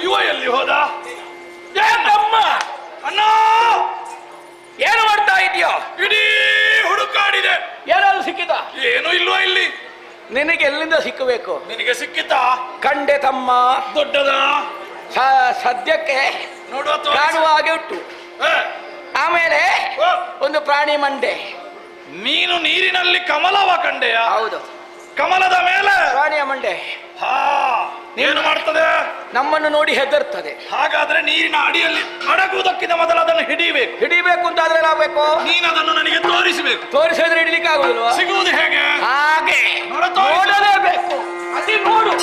ಇವ ಎಲ್ಲಿ ಹೋದ?
ಏ ತಮ್ಮ,
ಅಣ್ಣ,
ಏನು ಮಾಡ್ತಾ ಇದೆಯೋ?
ಇಡೀ ಹುಡುಕಾಡಿದೆ,
ಏನಾದ್ರು ಸಿಕ್ಕಿದ?
ಏನು ಇಲ್ವಾ ಇಲ್ಲಿ?
ನಿನಗೆ ಎಲ್ಲಿಂದ ಸಿಕ್ಕಬೇಕು?
ನಿನಗೆ ಸಿಕ್ಕಿತಾ?
ಕಂಡೆ ತಮ್ಮ,
ದೊಡ್ಡದ
ಸದ್ಯಕ್ಕೆ
ನೋಡುವ
ಕಾಣುವ ಹಾಗೆ ಉಂಟು. ಆಮೇಲೆ ಒಂದು ಪ್ರಾಣಿ ಮಂಡೆ.
ನೀನು ನೀರಿನಲ್ಲಿ ಕಮಲವ ಕಂಡೆಯ?
ಹೌದು,
ಕಮಲದ ಮೇಲೆ
ಪ್ರಾಣಿಯ ಮಂಡೆ.
ಹಾ, ಏನು ಮಾಡ್ತದೆ?
ನಮ್ಮನ್ನು ನೋಡಿ ಹೆದರ್ತದೆ.
ಹಾಗಾದ್ರೆ ನೀರಿನ ಅಡಿಯಲ್ಲಿ ಅಡಗುವುದಕ್ಕಿಂತ ಮೊದಲು ಅದನ್ನು ಹಿಡಿಬೇಕು.
ಹಿಡಿಬೇಕು ಅಂತ ಆದ್ರೆ ಏನಾಗಬೇಕು?
ನೀನು ಅದನ್ನು ನನಗೆ ತೋರಿಸಬೇಕು.
ತೋರಿಸಿದ್ರೆ ಹಿಡಿಲಿಕ್ಕೆ ಆಗುದಿಲ್ವಾ?
ಸಿಗುವುದು ಹೇಗೆ?
ಹಾಗೆ
ತೋರಿಸು.
ನೋಡಲೇಬೇಕು. ಅದೇ ನೋಡು.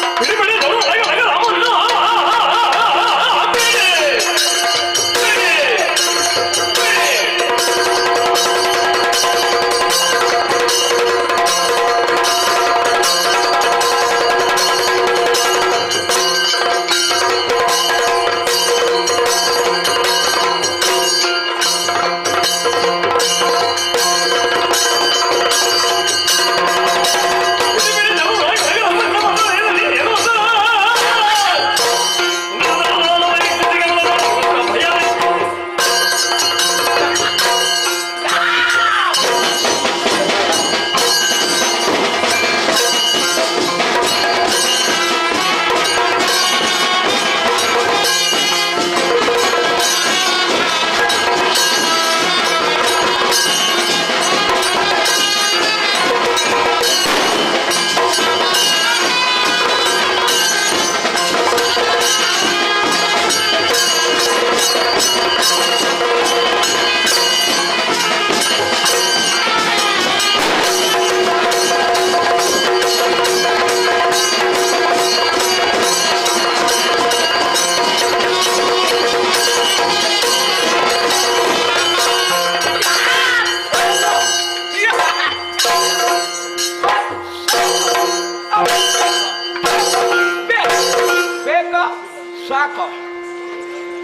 ಸಾಕು.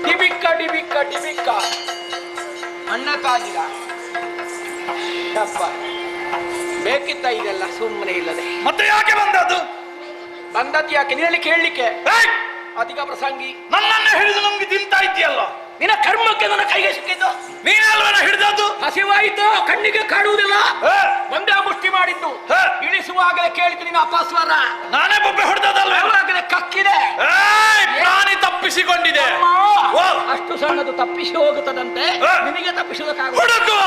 ಡಿಬಿಕ್ಕ ಡಿಬಿಕ್ಕ ಡಿಬಿಕ್ಕ ಅಣ್ಣ ಕಾದಿರ ಬೇಕಿತ್ತ ಇದೆಲ್ಲ ಸುಮ್ಮನೆ ಇಲ್ಲದೆ.
ಮತ್ತೆ ಯಾಕೆ ಬಂದದ್ದು?
ಬಂದದ್ದು ಯಾಕೆ? ನಿನ್ನಲ್ಲಿ ಕೇಳಲಿಕ್ಕೆ. ಅಧಿಕ ಪ್ರಸಂಗಿ,
ನನ್ನನ್ನೇ ಹಿಡಿದು ನಮ್ಗೆ ತಿಂತಾ ಇದ್ದೀಯಲ್ಲ.
ನಿನ್ನ ಕರ್ಮಕ್ಕೆ ನನ್ನ ಕೈಗೆ ಸಿಕ್ಕಿದ್ದು.
ನೀನಲ್ವನ ಹಿಡಿದದ್ದು?
ಹಸಿವಾಯಿತು, ಕಣ್ಣಿಗೆ ಕಾಣುವುದಿಲ್ಲ. ಒಂದೇ ಮುಷ್ಟಿ ಮಾಡಿದ್ದು. ಇಳಿಸುವಾಗಲೇ ಕೇಳಿತು ನಿನ್ನ ಅಪಸ್ವರ.
ನಾನೇ ಬೊಬ್ಬೆ ಹೊಡೆದಲ್ಲ,
ಯಾವಾಗಲೇ ಕಕ್ಕಿದೆ.
ಪ್ರಾಣಿ ತಪ್ಪಿಸಿಕೊಂಡಿದೆ.
ಅಷ್ಟು ಸಣ್ಣದು ತಪ್ಪಿಸಿ ಹೋಗುತ್ತದಂತೆ, ನಿನಗೆ ತಪ್ಪಿಸುವುದಕ್ಕಾಗ
ಹುಡುಕುವ.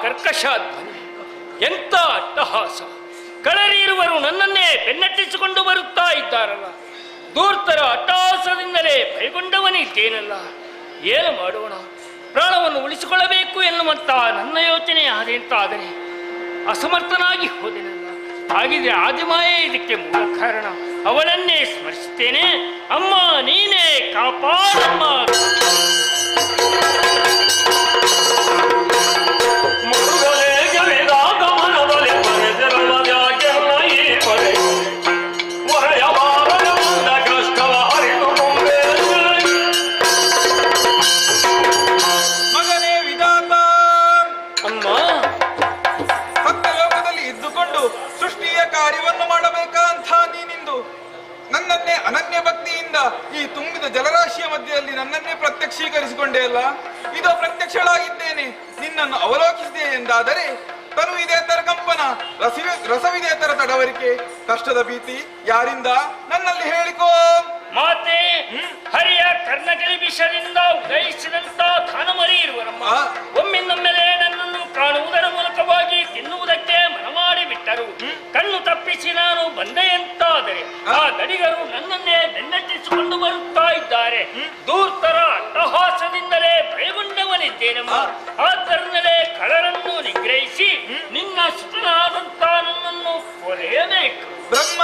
ಕರ್ಕಶ ಧ್ವನಿ, ಎಂತ ಅಟ್ಟಹಾಸ! ಕಳರಿರುವರು ನನ್ನನ್ನೇ ಬೆನ್ನಟ್ಟಿಸಿಕೊಂಡು ಬರುತ್ತಾ ಇದ್ದಾರಲ್ಲ. ದೂರ್ತರ ಅಟ್ಟಹಾಸದಿಂದಲೇ ಭಯಗೊಂಡವನಿದ್ದೇನಲ್ಲ. ಏನು ಮಾಡೋಣ? ಪ್ರಾಣವನ್ನು ಉಳಿಸಿಕೊಳ್ಳಬೇಕು ಎನ್ನುವಂತ ನನ್ನ ಯೋಚನೆ ಆದೆಂತಾದರೆ ಅಸಮರ್ಥನಾಗಿ ಹೋದೆನಲ್ಲ. ಹಾಗಿದ್ರೆ ಆದಿಮಾಯೇ ಇದಕ್ಕೆ ಮೂಲ ಕಾರಣ. ಅವಳನ್ನೇ ಸ್ಮರಿಸುತ್ತೇನೆ. ಅಮ್ಮ, ನೀನೇ ಕಾಪಾಡಮ್ಮ.
ಮಗನೇ ವಿಧಾತ,
ಅಮ್ಮ,
ಸತ್ಯಲೋಕದಲ್ಲಿ ಇದ್ದುಕೊಂಡು ಸೃಷ್ಟಿಯ ಕಾರ್ಯವನ್ನು ಮಾಡಬೇಕಂತ ನೀನಿಂದು ನನ್ನನ್ನೇ ಅನನ್ಯ ಭಕ್ತಿಯಿಂದ ಈ ತುಂಬಿದ ಜಲರಾಶಿಯ ಮಧ್ಯದಲ್ಲಿ ನನ್ನನ್ನೇ ಪ್ರತ್ಯಕ್ಷೀಕರಿಸಿಕೊಂಡೆ ಅಲ್ಲ. ಇದೋ ಪ್ರತ್ಯಕ್ಷಳಾಗಿದ್ದೇನೆ. ನಿನ್ನನ್ನು ಅವಲೋಕಿಸಿದೆ ಎಂದಾದರೆ ತನುವಿದೇತರ ಕಂಪನ, ರಸವಿದೇತರ ತಡವರಿಕೆ, ಕಷ್ಟದ ಭೀತಿ ಯಾರಿಂದ ನನ್ನಲ್ಲಿ ಹೇಳಿಕೋ.
ಮಾತೆ, ಹರಿಯ ಕರ್ಣಕಲಿ ವಿಷದಿಂದ ಉದಯಿಸಿದಂತ ಘನಮರಿ ಇರುವರಮ್ಮ. ಒಮ್ಮಿಂದೊಮ್ಮೆಲೆ ನನ್ನನ್ನು ಕಾಣುವುದರ ಮೂಲಕವಾಗಿ ತಿನ್ನುವುದಕ್ಕೆ ಮನಮಾಡಿ ಬಿಟ್ಟರು. ಕಣ್ಣು ತಪ್ಪಿಸಿ ನಾನು ಬಂದೆ ಎಂತಾದರೆ ಆ ಗಡಿಗರು ನನ್ನನ್ನೇ ಬೆನ್ನಟ್ಟಿಸಿಕೊಂಡು ಬರುತ್ತಾ ಇದ್ದಾರೆ. ದೂರ್ತರ ಅಟ್ಟಹಾಸದಿಂದಲೇ ಭಯಗೊಂಡವನಿದ್ದೇನಮ್ಮ. ಆದ್ದರಿಂದಲೇ ಕಳರನ್ನು ನಿಗ್ರಹಿಸಿ ನಿನ್ನ ಸುತನಾದಂತ ಕೊಲೆಯಬೇಕು.
ಬ್ರಹ್ಮ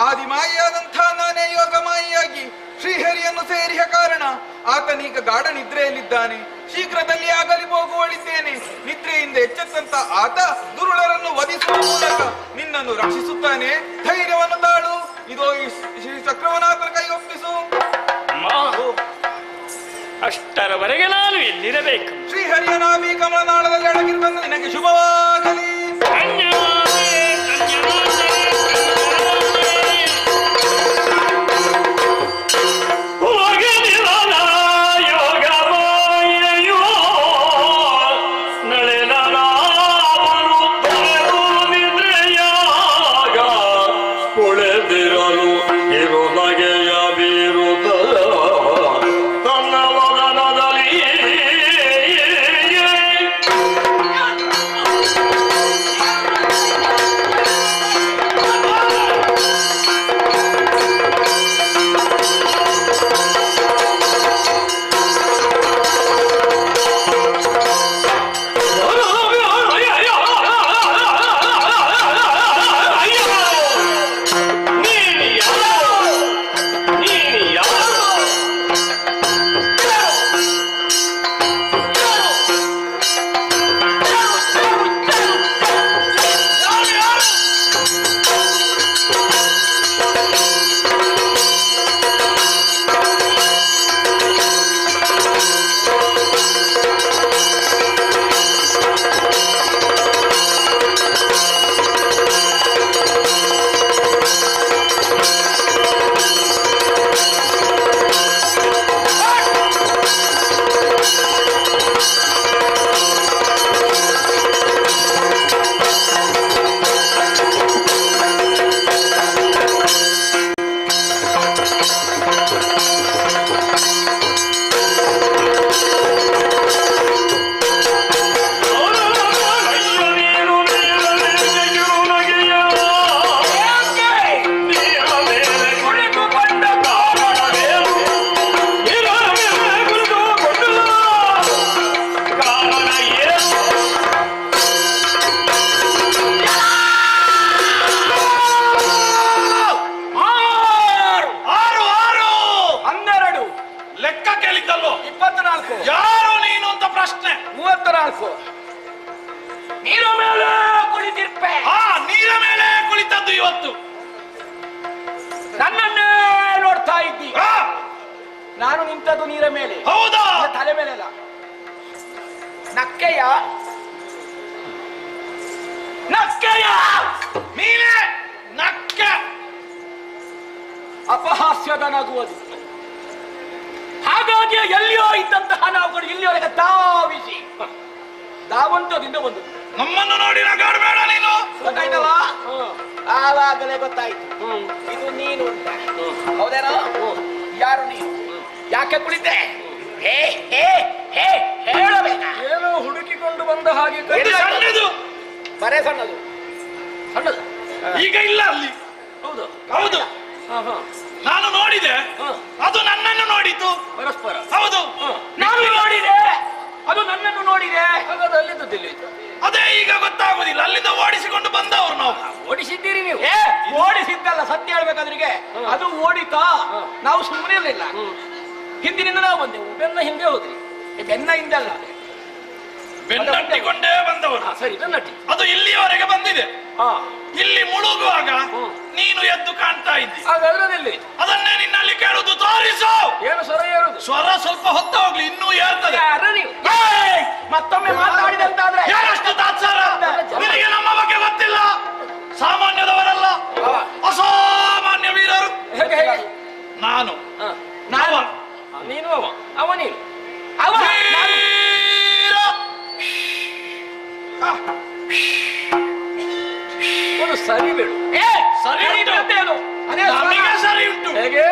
ಆದಿಮಾಯಿಯಾದಂಥ ನಾನೇ ಯೋಗಮಾಯಿಯಾಗಿ ಶ್ರೀಹರಿಯನ್ನು ಸೇರಿಯ ಕಾರಣ ಆತನೀಗ ಗಾಢ ನಿದ್ರೆಯಲ್ಲಿದ್ದಾನೆ. ಶೀಘ್ರದಲ್ಲಿ ಆಗಲಿ ಹೋಗುವಳಿದ್ದೇನೆ. ನಿದ್ರೆಯಿಂದ ಎಚ್ಚೆತ್ತಂತ ಆತ ದುರುಳರನ್ನು ವಧಿಸುವ ಮೂಲಕ ನಿನ್ನನ್ನು ರಕ್ಷಿಸುತ್ತಾನೆ. ಧೈರ್ಯವನ್ನು ತಾಳು. ಇದೋ ಈ ಶ್ರೀ ಚಕ್ರವನಾಥನ ಕೈ ಒಪ್ಪಿಸು.
ಅಷ್ಟರವರೆಗೆ ನಾನು ಎಲ್ಲಿರಬೇಕು?
ಶ್ರೀಹರಿಯ ನಾಭಿ ಕಮಲನಾಳದಲ್ಲಿ ಅಡಗಿರುವಂತ ನಿನಗೆ ಶುಭವಾಗಲಿ.
ನೀರ ಮೇಲೆ ಕುಳಿತಿರ್ಪೆ.
ನೀರ ಮೇಲೆ ಕುಳಿತದ್ದು ಇವತ್ತು
ನನ್ನನ್ನೇ ನೋಡ್ತಾ ಇದ್ದಿ. ನಾನು ನಿಂತದ್ದು ನೀರ ಮೇಲೆ.
ಹೌದಾ?
ತಲೆ ಮೇಲೆ ಅಲ್ಲ. ನಕ್ಕೆಯ ನಕ್ಕೆಯ
ನೀನೆ ನಕ್ಕ
ಅಪಹಾಸ್ಯದ ನಗುವುದು. ಹಾಗಾಗಿ ಎಲ್ಲಿಯೋ ಇದ್ದಂತಹ ನಾವುಗಳು ಇಲ್ಲಿಯವರೆಗೆ ತಾವಿಸಿ ದಾವಂತದಿಂದ ಬಂದು
ನಮ್ಮನ್ನು ನೋಡಿ ನಗಾಡಬೇಡ ನೀನು.
ಗೊತ್ತಾಯ್ತಲ್ಲ? ಆವಾಗಲೇ ಗೊತ್ತಾಯ್ತು ಇದು ನೀನು ಅಂತ. ಹೌದೇನೋ? ಯಾರು ನೀನು? ಯಾಕೆ ಕುಳಿತೆ? ಹೇಳಬೇಕಾ? ಏನೋ ಹುಡುಕಿಕೊಂಡು ಬಂದ ಹಾಗೆ.
ಸಣ್ಣದು,
ಬರೇ ಸಣ್ಣದು ಸಣ್ಣದು.
ಈಗ ಇಲ್ಲ ಅಲ್ಲಿ.
ಹೌದು
ಹೌದು, ನಾನು ನೋಡಿದೆ. ಅದು ನನ್ನನ್ನು ನೋಡಿತು.
ಪರಸ್ಪರ.
ಹೌದು,
ನಾನು ನೋಡಿದೆ, ಅದು ನನ್ನನ್ನು ನೋಡಿದೆ. ಹಾಗಾದ್ರೆ ಅಲ್ಲಿದ್ದು
ಅದೇ ಈಗ ಗೊತ್ತಾಗುದಿಲ್ಲ. ಅಲ್ಲಿಂದ ಓಡಿಸಿಕೊಂಡು ಬಂದವರು ನಾವು.
ಓಡಿಸಿದ್ದೀರಿ ನೀವು? ಓಡಿಸಿದ್ದಲ್ಲ, ಸತ್ಯ ಹೇಳ್ಬೇಕಾದ್ರಿಗೆ ಅದು ಓಡಿತಾ. ನಾವು ಸುಮ್ಮನೆ ಇರಲಿಲ್ಲ. ಹಿಂದಿನಿಂದ ನಾವು ಬಂದೆವು. ಬೆನ್ನ ಹಿಂದೆ ಹೋದ್ರಿ. ಬೆನ್ನ ಹಿಂದೆ ಅಲ್ಲ,
ಬೆನ್ನಟ್ಟಿಕೊಂಡೇ ಬಂದವರು.
ಸರಿ, ಬೆನ್ನಟ್ಟಿ.
ಅದು ಇಲ್ಲಿಯವರೆಗೆ ಬಂದಿದೆ. ಇಲ್ಲಿ ಮುಳುಗುವಾಗ ನೀನು ಎದ್ದು ಕಾಣ್ತಾ ಇದ್ದಿ.
ಹಾಗಾದ್ರೆ
ಅದನ್ನೇ ನಿನ್ನಲ್ಲಿ ಕೇಳುದು, ತೋರಿಸು.
ಏನು ಸ್ವರ ಏರುದು?
ಸ್ವರ ಸ್ವಲ್ಪ ಹೊತ್ತ ಹೋಗ್ಲಿ, ಇನ್ನೂ ಏರ್ತದೆ.
ನೀವು ಮತ್ತೊಮ್ಮೆ ಮಾತಾಡಿದಂತಾದ್ರೆ
ಯಾರಷ್ಟು ತಾತ್ಸಾರ? ನಿನಗೆ ನಮ್ಮ ಬಗ್ಗೆ ಗೊತ್ತಿಲ್ಲ. ಸಾಮಾನ್ಯದವರಲ್ಲ, ಅಸಾಮಾನ್ಯ ವೀರರು.
ಹೇಗೆ ಹೇಗೆ?
ನಾನು
ನಾನು ನೀನು ಅವ ನೀನು ಅವ
ವೀರ.
ಒಂದು ಸರಿ ಬೇಡು.
ಸರಿ ಉಂಟು.
ಅದು ಅದೇ
ನಮಗೆ ಸರಿ ಉಂಟು.
ಹೇಗೆ?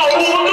Oh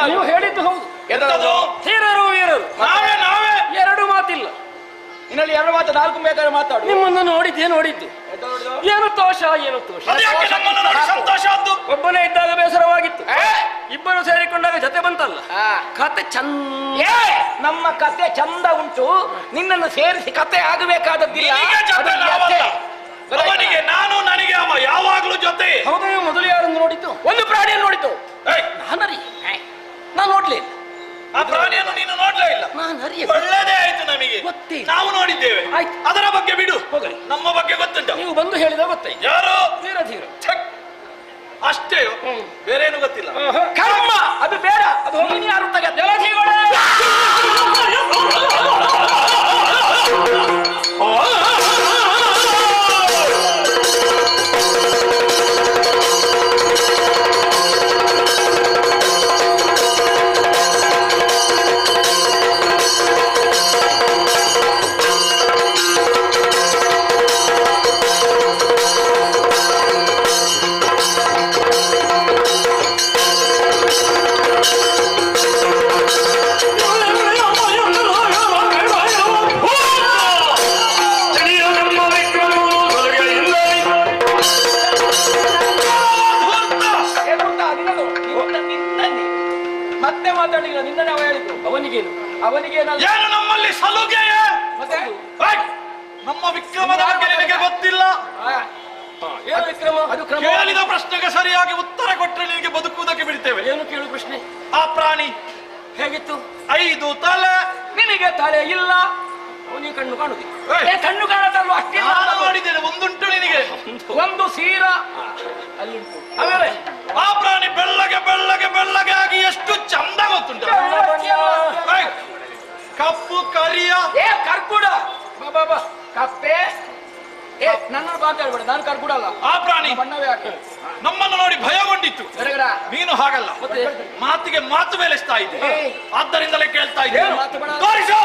ನೀವು ಹೇಳಿದ್ದು ಹೌದು.
ಎಂತದು?
ಧೀರರು ವೀರರು
ನಾವೇ
ಎರಡು ಮಾತಿಲ್ಲ.
ಇನ್ನಲ್ಲಿ ಎರಡು ಮಾತು ನಾಲ್ಕು ಬೇಕಾದ್ರೆ ಮಾತಾಡು.
ನಿಮ್ಮನ್ನು ನೋಡಿದ್ದು ಏನು ತೋಷ ಏನು ತೋಷ.
ಅದ್ಯಾಕೆ ನಮ್ಮನ್ನು ನೋಡಿ ಸಂತೋಷ ಆದ್ದು?
ಒಬ್ಬನೇ ಇದ್ದಾಗ ಬೇಸರವಾಗಿತ್ತು, ಇಬ್ಬರು ಸೇರಿಕೊಂಡಾಗ ಜೊತೆ ಬಂತಲ್ಲ, ಕತೆ ಚಂದ.
ನಮ್ಮ ಕತೆ ಚಂದ ಉಂಟು, ನಿನ್ನನ್ನು ಸೇರಿಸಿ ಕತೆ ಆಗಬೇಕಾದದ್ದಿಲ್ಲ.
ನಿನಗೆ ಜೊತೆ ನಾವಲ್ಲ. ಅವನಿಗೆ ನಾನು, ನನಗೆ ಅವ, ಯಾವಾಗ್ಲೂ ಜೊತೆ.
ಹೌದು. ಮೊದಲು ಯಾರನ್ನು ನೋಡಿದ್ದು?
ಒಂದು ಪ್ರಾಣಿಯನ್ನು ನೋಡಿತು.
ಏಯ್,
ನಾನು ನೋಡ್ಲಿ.
ಆ ಪ್ರಾಣಿಯನ್ನು ನೀನು ನೋಡ್ಲೇ ಇಲ್ಲ. ಒಳ್ಳೆದೇ ಆಯ್ತು ನಮಗೆ,
ಗೊತ್ತಿಲ್ಲ.
ನಾವು ನೋಡಿದ್ದೇವೆ.
ಆಯ್ತು.
ಅದರ ಬಗ್ಗೆ ಬಿಡು,
ಹೋಗಲಿ.
ನಮ್ಮ ಬಗ್ಗೆ ಗೊತ್ತುಂಟ.
ನೀವು ಬಂದು ಹೇಳಿದ ಗೊತ್ತೈ
ಯಾರು?
ಧೀರ.
ಛಕ್! ಅಷ್ಟೇ, ಬೇರೇನು ಗೊತ್ತಿಲ್ಲ.
ಕರ್ಮ ಅದು ಬೇಡ, ಅದು ಹೋಗಿ ಯಾರು ತೆಗೆದ ಮತ್ತೆ ಮಾತಾಡಿಲ್ಲ. ನಿನ್ನೆ ಅವ ಹೇಳಿದ್ರು. ಅವನಿಗೇನಲ್ಲ.
ಏನು ನಮ್ಮಲ್ಲಿ ಸಲುಗೆಯೇ?
ಮತ್ತೆ
ಏಯ್, ನಮ್ಮ ವಿಕ್ರಮದ ಬಗ್ಗೆ ನಿನಗೆ ಗೊತ್ತಿಲ್ಲ.
ಏನು ವಿಕ್ರಮ? ಅದು ಕ್ರಮ.
ಕೇಳಿದ ಪ್ರಶ್ನೆಗೆ ಸರಿಯಾಗಿ ಉತ್ತರ ಕೊಟ್ಟರೆ ನಿನಗೆ ಬದುಕುವುದಕ್ಕೆ ಬಿಡ್ತೇವೆ.
ಏನು ಕೇಳು ಪ್ರಶ್ನೆ?
ಆ ಪ್ರಾಣಿ
ಹೇಗಿತ್ತು?
5 ತಲೆ.
ನಿನಗೆ ತಲೆ ಇಲ್ಲ, ಅವನಿಗೆ ಕಣ್ಣು ಕಾಣುದಿಲ್ಲ.
ಏಯ್,
ಕಣ್ಣು ಕಾಣದಲ್ವ ಅಷ್ಟೇ.
ನಾನು ನೋಡಿದ್ದೇನೆ, ಒಂದುಂಟು ನಿನಗೆ.
ಒಂದು ಸೀರ ಅಲ್ಲಿಂಟು. ಆಮೇಲೆ
ಆ ಪ್ರಾಣಿ ಬೆಳ್ಳಗೆ ಆಗಿ ಎಷ್ಟು ಚಂದ ಗೊತ್ತುಂಟ. ಏಯ್, ಕಪ್ಪು ಕರಿಯ.
ಕರ್ಕುಡ
ಬಾ
ಕಪ್ಪೆ. ನನ್ನ ಮಾತಾಡ್ಬೇಡ, ನಾನು ಕರ್ಕುಡ ಅಲ್ಲ.
ಆ ಪ್ರಾಣಿ
ಬಣ್ಣವೇ ಹಾಕಿ
ನಮ್ಮನ್ನು ನೋಡಿ ಭಯಗೊಂಡಿತ್ತು.
ಗರಗರ.
ನೀನು ಹಾಗಲ್ಲ,
ಮತ್ತೆ
ಮಾತಿಗೆ ಮಾತು ಮೇಲಿಸ್ತಾ ಇದ್ದೆ, ಆದ್ದರಿಂದಲೇ ಕೇಳ್ತಾ ಇದ್ದೆ.
ಏನು ಮಾತು ಬೇಡ?
ತೋರಿಸು.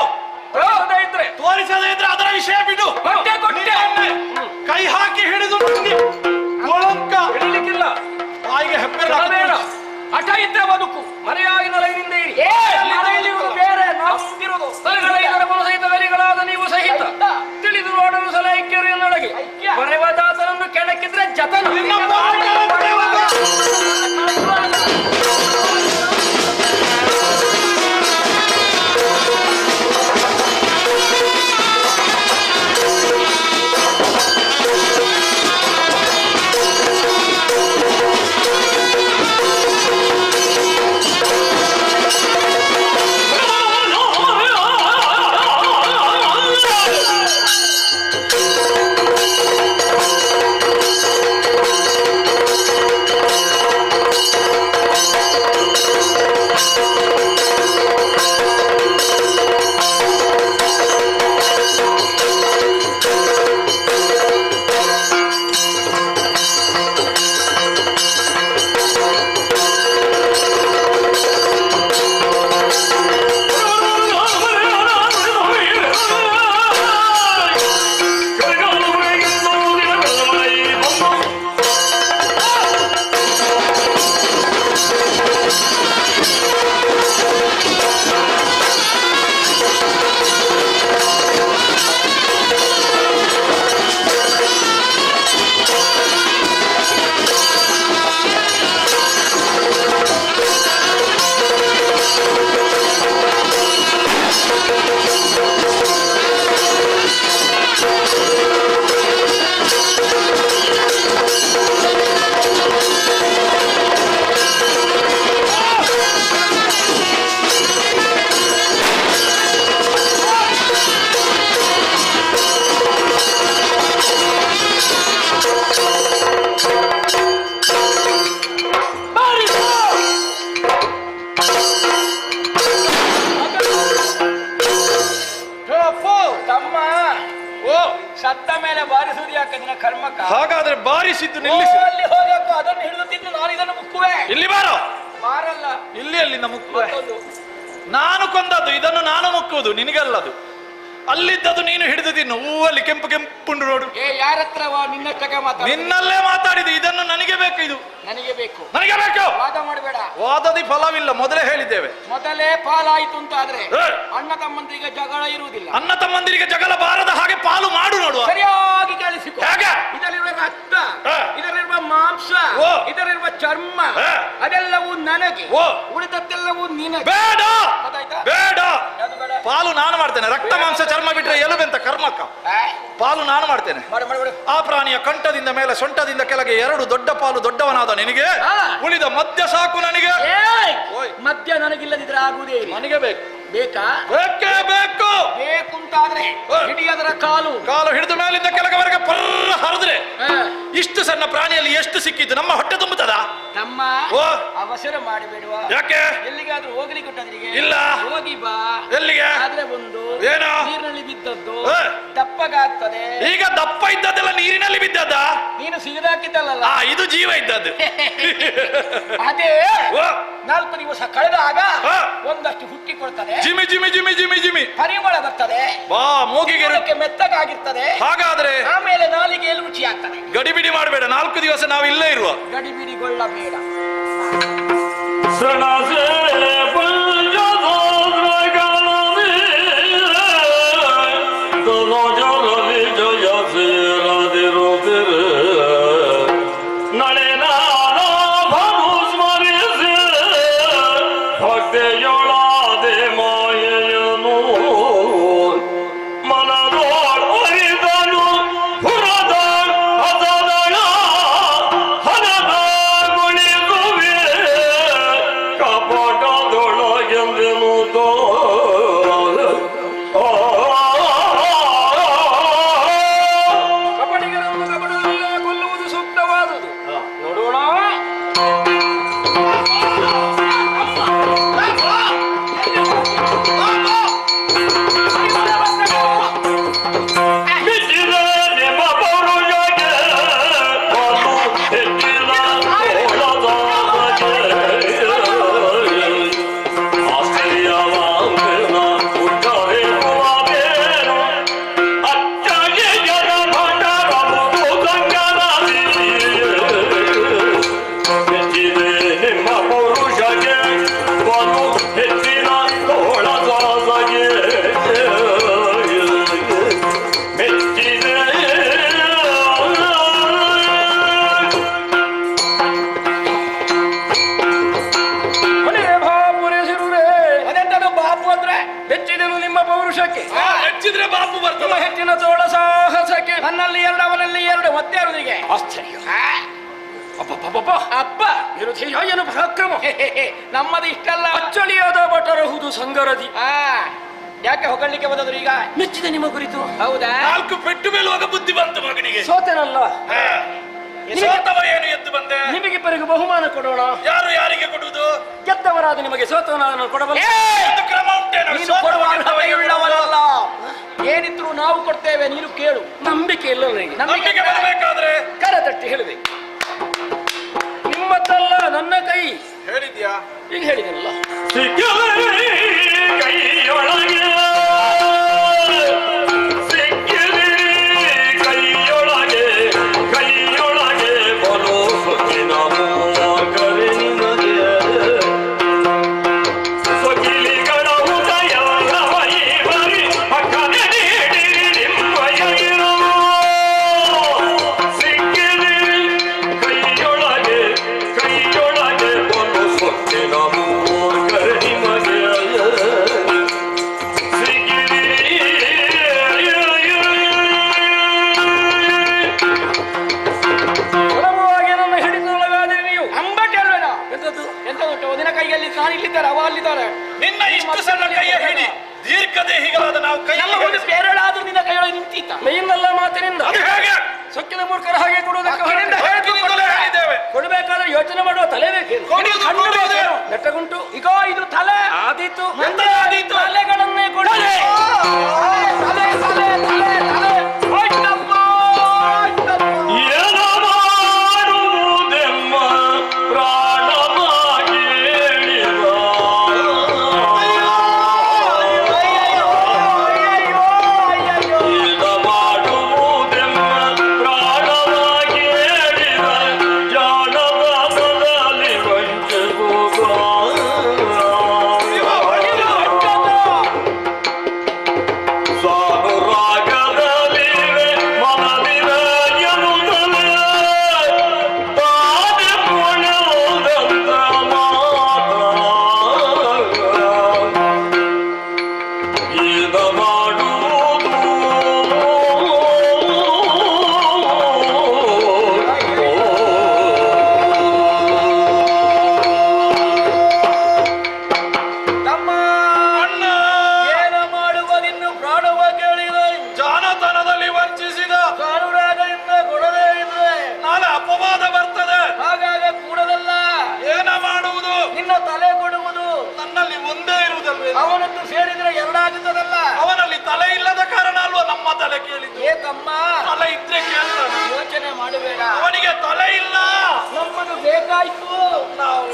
ತೋರಿಸದೇ ಇದ್ರೆ
ಅದರ ವಿಷಯ ಬಿಡು.
ಕೊಟ್ಟೆ.
ನಿನ್ನನ್ನೇ ಕೈ ಹಾಕಿ ಹಿಡಿದು ಕೊಳಂಕ
ಹಿಡಿಲಿಕ್ಕಿಲ್ಲ.
ಬಾಯಿಗೆ ಹೆಬ್ಬೆರ
ಬೇಡ. ಹಠ ಇದ್ರೆ ಬದುಕು, ಮರೆಯಾಗಿನ ಲೈನಿಂದ ಇರಿ.
ಮನೆಯಲ್ಲಿರುವುದು ಬೇರೆ, ನಾವು ಮುಂದಿರುವುದು.
ಸಹಿತ ಗಲಿಗಳಾದ ನೀವು ಸಹಿತ ತಿಳಿದು ನೋಡಲು ಸಲಹೆಕ್ಕಿರು ಎನ್ನೊಳಗೆ ಮರೆವದಾತನನ್ನು ಕೆಣಕಿದ್ರೆ ಜತನ.
ನಿನ್ನ ಬಾಯಿಗೆ ಬಡಿಯುವಾಗ.
ಸತ್ತ ಮೇಲೆ ಬಾರಿಸುವುದು ಯಾಕೆ ನಿನ್ನ ಕರ್ಮಕ್ಕ?
ಹಾಗಾದ್ರೆ ಬಾರಿಸಿದ್ದು ನಿಲ್ಲಿಸಿ.
ಅಲ್ಲಿ ಹೋಗಬೇಕು, ಅದನ್ನು ಹಿಡಿದು ತಿನ್ನು, ನಾನು ಇದನ್ನು ಮುಕ್ಕುವೆ.
ಇಲ್ಲಿ ಬಾರೋ.
ಮಾರಲ್ಲ,
ಇಲ್ಲಿ ಅಲ್ಲಿಂದ ಮುಕ್ಕುವೆ. ನಾನು ಕೊಂದದ್ದು, ಇದನ್ನು ನಾನು ಮುಕ್ಕುವುದು, ನಿನಗಲ್ಲದು. ಅಲ್ಲಿದ್ದದು ನೀನು ಹಿಡಿದು ತಿನ್ನು. ಅಲ್ಲಿ ಕೆಂಪು ಕೆಂಪುಂಡು ನೋಡು.
ಯಾರ ಹತ್ರವ ನಿನ್ನಷ್ಟಕ್ಕೆ ಮಾತಾಡ?
ನಿನ್ನಲ್ಲೇ ಮಾತಾಡಿದ್ದು. ಇದನ್ನು ನನಗೆ ಬೇಕು, ಇದು
ನನಗೆ ಬೇಕು,
ನನಗೆ ಬೇಕು.
ವಾದ ಮಾಡಬೇಡ.
ವಾದದಿ ಫಲವಿಲ್ಲ, ಮೊದಲೇ ಹೇಳಿದ್ದೇವೆ.
ಮೊದಲೇ ಪಾಲಾಯಿತು ಅಂತ ಆದ್ರೆ ಅಣ್ಣ ತಮ್ಮಂದಿರಿಗೆ ಜಗಳ ಇರುವುದಿಲ್ಲ.
ಅಣ್ಣ ತಮ್ಮಂದಿರಿಗೆ ಜಗಳ ಬಾರದ ಹಾಗೆ ಪಾಲು ಮಾಡು ನೋಡುವ.
ಸರಿಯಾಗಿ ಕೇಳಿಸಿಕೊ.
ಹೇಗೆ?
ಇದರಲ್ಲಿರುವ ರಕ್ತ, ಇದರಲ್ಲಿರುವ ಮಾಂಸ, ಇದರಲ್ಲಿರುವ ಚರ್ಮ ಅದೆಲ್ಲವೂ ನನಗೆ, ಉಳಿದದ್ದೆಲ್ಲವೂ ನಿನಗೆ.
ಬೇಡ ಬೇಡ,
ಯಾವುದು ಬೇಡ?
ಪಾಲು ನಾನು ಮಾಡ್ತೇನೆ. ರಕ್ತ ಮಾಂಸ ಚರ್ಮ ಬಿಟ್ರೆ ಎಲುಬೆಂತ ಕರ್ಮಕ್ಕ. ಪಾಲು ನಾನು ಮಾಡ್ತೇನೆ. ಆ ಪ್ರಾಣಿಯ ಕಂಠದಿಂದ ಮೇಲೆ ಸೊಂಟದಿಂದ ಕೆಳಗೆ 2 ದೊಡ್ಡ ಪಾಲು ದೊಡ್ಡವನಾದ ನಿನಗೆ, ಉಳಿದ ಮಧ್ಯ ಸಾಕು ನನಗೆ.
ಮಧ್ಯ ನನಗಿಲ್ಲದಿದ್ರೆ ಆಗುವುದೇ ಇಲ್ಲ.
ನನಗೆ ಬೇಕು.
ಬೇಕಾ?
ಬೇಕೇ ಬೇಕು.
ಬೇಕು ಅಂತಾದ್ರೆ ಹಿಡಿ ಅದರ ಕಾಲು
ಹಿಡಿದ ಮೇಲಿಂದ ಕೆಳಗವರೆಗೆ ಪರ್ರ ಹರಿದ್ರೆ ಇಷ್ಟು ಸಣ್ಣ ಪ್ರಾಣಿಯಲ್ಲಿ ಎಷ್ಟು ಸಿಕ್ಕಿದ್ದು? ನಮ್ಮ ಹೊಟ್ಟೆ ತುಂಬುತ್ತದ?
ನಮ್ಮ ಅವಸರ ಮಾಡಿಬೇಡುವ.
ಯಾಕೆ?
ಎಲ್ಲಿಗಾದ್ರೂ ಹೋಗ್ಲಿಕ್ಕೆ ಕೊಟ್ಟದ್ರಿಗೆ
ಇಲ್ಲ.
ಹೋಗಿ ಬಾ.
ಎಲ್ಲಿಗೆ?
ಆದ್ರೆ ಒಂದು
ಏನು?
ನೀರಿನಲ್ಲಿ ಬಿದ್ದದ್ದು ದಪ್ಪಗಾಗ್ತದೆ.
ಈಗ ದಪ್ಪ ಇದ್ದದ್ದೆಲ್ಲ ನೀರಿನಲ್ಲಿ ಬಿದ್ದದ?
ನೀನು ಸಿಗದಾಕಿದ್ದಲ್ಲ,
ಇದು ಜೀವ ಇದ್ದದ್ದು.
ಅದೇ 4 ದಿವಸ ಕಳೆದಾಗ ಒಂದಷ್ಟು ಹುಟ್ಟಿ ಕೊಡ್ತದೆ.
ಜಿಮಿ ಜಿಮಿ ಜಿಮಿ ಜಿಮಿ ಜಿಮಿ
ಪರಿಮಳ ಬರ್ತದೆ.
ಬಾ ಮೂಗಿಗೆ
ಮೆತ್ತಗಾಗಿರ್ತದೆ.
ಹಾಗಾದ್ರೆ
ಆಮೇಲೆ ನಾಲಿಗೆ ರುಚಿ ಆಗ್ತದೆ.
ಗಡಿಬಿಡಿ ಮಾಡಬೇಡ. 4 ದಿವಸ ನಾವು ಇಲ್ಲೇ ಇರುವ.
ಗಡಿಬಿಡಿಗೊಳ್ಳಬೇಡ.
ಹೆಚ್ಚಿದ್ರೆ ಬಾಪು ಬರ್ತದೆ.
ಹೆಚ್ಚಿನ ತೋಳ ಸಾಹಸಕ್ಕೆ ನನ್ನಲ್ಲಿ 2 ಅವನಲ್ಲಿ 2 ಮತ್ತೆ ಅವನಿಗೆ ಆಶ್ಚರ್ಯ. ಅಪ್ಪ ಏನು ಪರಾಕ್ರಮ. ನಮ್ಮದು ಇಷ್ಟಲ್ಲ. ಅಚ್ಚಳಿಯಾದ ಭಟರಹುದು ಸಂಗರದಿ. ಯಾಕೆ ಹೊಗಳಿಕೆ ಬಂದದ್ರು ಈಗ? ಮೆಚ್ಚಿದೆ ನಿಮ್ಮ ಕುರಿತು. ಹೌದಾ?
4 ಪೆಟ್ಟು ಬೀಳುವಾಗ ಬುದ್ಧಿ ಬಂತು ಮಗನಿಗೆ.
ಸೋತೆನಲ್ಲ.
ಸೋತವ ಏನು ಎದ್ದು ಬಂದೆ?
ನಿಮಗಿಬ್ಬರಿಗೂ ಬಹುಮಾನ ಕೊಡೋಣ.
ಯಾರು ಯಾರಿಗೆ ಕೊಡುವುದು?
ಗೆದ್ದವರಾದ ನಿಮಗೆ ಸೋತವನಾದ ಕೊಡಬಲ್ಲ.
ಕ್ರಮ ಉಂಟೇನು?
ಏನಿದ್ರು ನಾವು ಕೊಡ್ತೇವೆ, ನೀನು ಕೇಳು. ನಂಬಿಕೆ ಇಲ್ಲ ನನಗೆ.
ನಂಬಿಕೆ ಬರಬೇಕಾದ್ರೆ
ಕರೆ ತಟ್ಟಿ ಹೇಳಿದೆ. ನಿಮ್ಮತ್ತಲ್ಲ ನನ್ನ ಕೈ
ಹೇಳಿದ್ಯಾ?
ಈಗ ಹೇಳಿದೆನಲ್ಲ.
ಕೈಯೊಳಗೆ
ನಿನ್ನ ಇಷ್ಟು ಸಣ್ಣ ಕೈಯ ಹಿಡಿ ದೀರ್ಘದೇಹಿಗಳಾದ ನಾವು ಕೈ
ಬೇರೆಳಾದ್ರೂ ನಿನ್ನ ಕೈಯೊಳಗೆ ನಿಂತೀತ. ಮೇಯಿನಲ್ಲ ಮಾತಿನಿಂದ ಸೊಕ್ಕಿನ ಮೂರ್ಖರ ಹಾಗೆ ಕೊಡುವುದಕ್ಕೆ ಕೊಡಬೇಕಾದ್ರೆ ಯೋಚನೆ ಮಾಡುವ ತಲೆ ಬೇಕು. ನೆಟ್ಟಗುಂಟು. ಈಗ ಇದು ತಲೆ ಆದೀತು. ತಲೆಗಳನ್ನೇ ಕೊಡ.
ಮಾಡುವೆ?
ಅವನದ್ದು ಸೇರಿದ್ರೆ ಎರಡಾಗುತ್ತದಲ್ಲ.
ಅವನಲ್ಲಿ ತಲೆ ಇಲ್ಲದ ಕಾರಣ ಅಲ್ವಾ ನಮ್ಮ ತಲೆ ಕೇಳಿದ್ದು?
ಏಕಮ್ಮ
ತಲೆ ಇದ್ರೆ ಕೇಳ್ತಾನೆ.
ಯೋಚನೆ ಮಾಡಬೇಡ,
ಅವನಿಗೆ ತಲೆ ಇಲ್ಲ.
ನಮ್ಮದು ಬೇಕಾಯ್ತು,
ನಾವು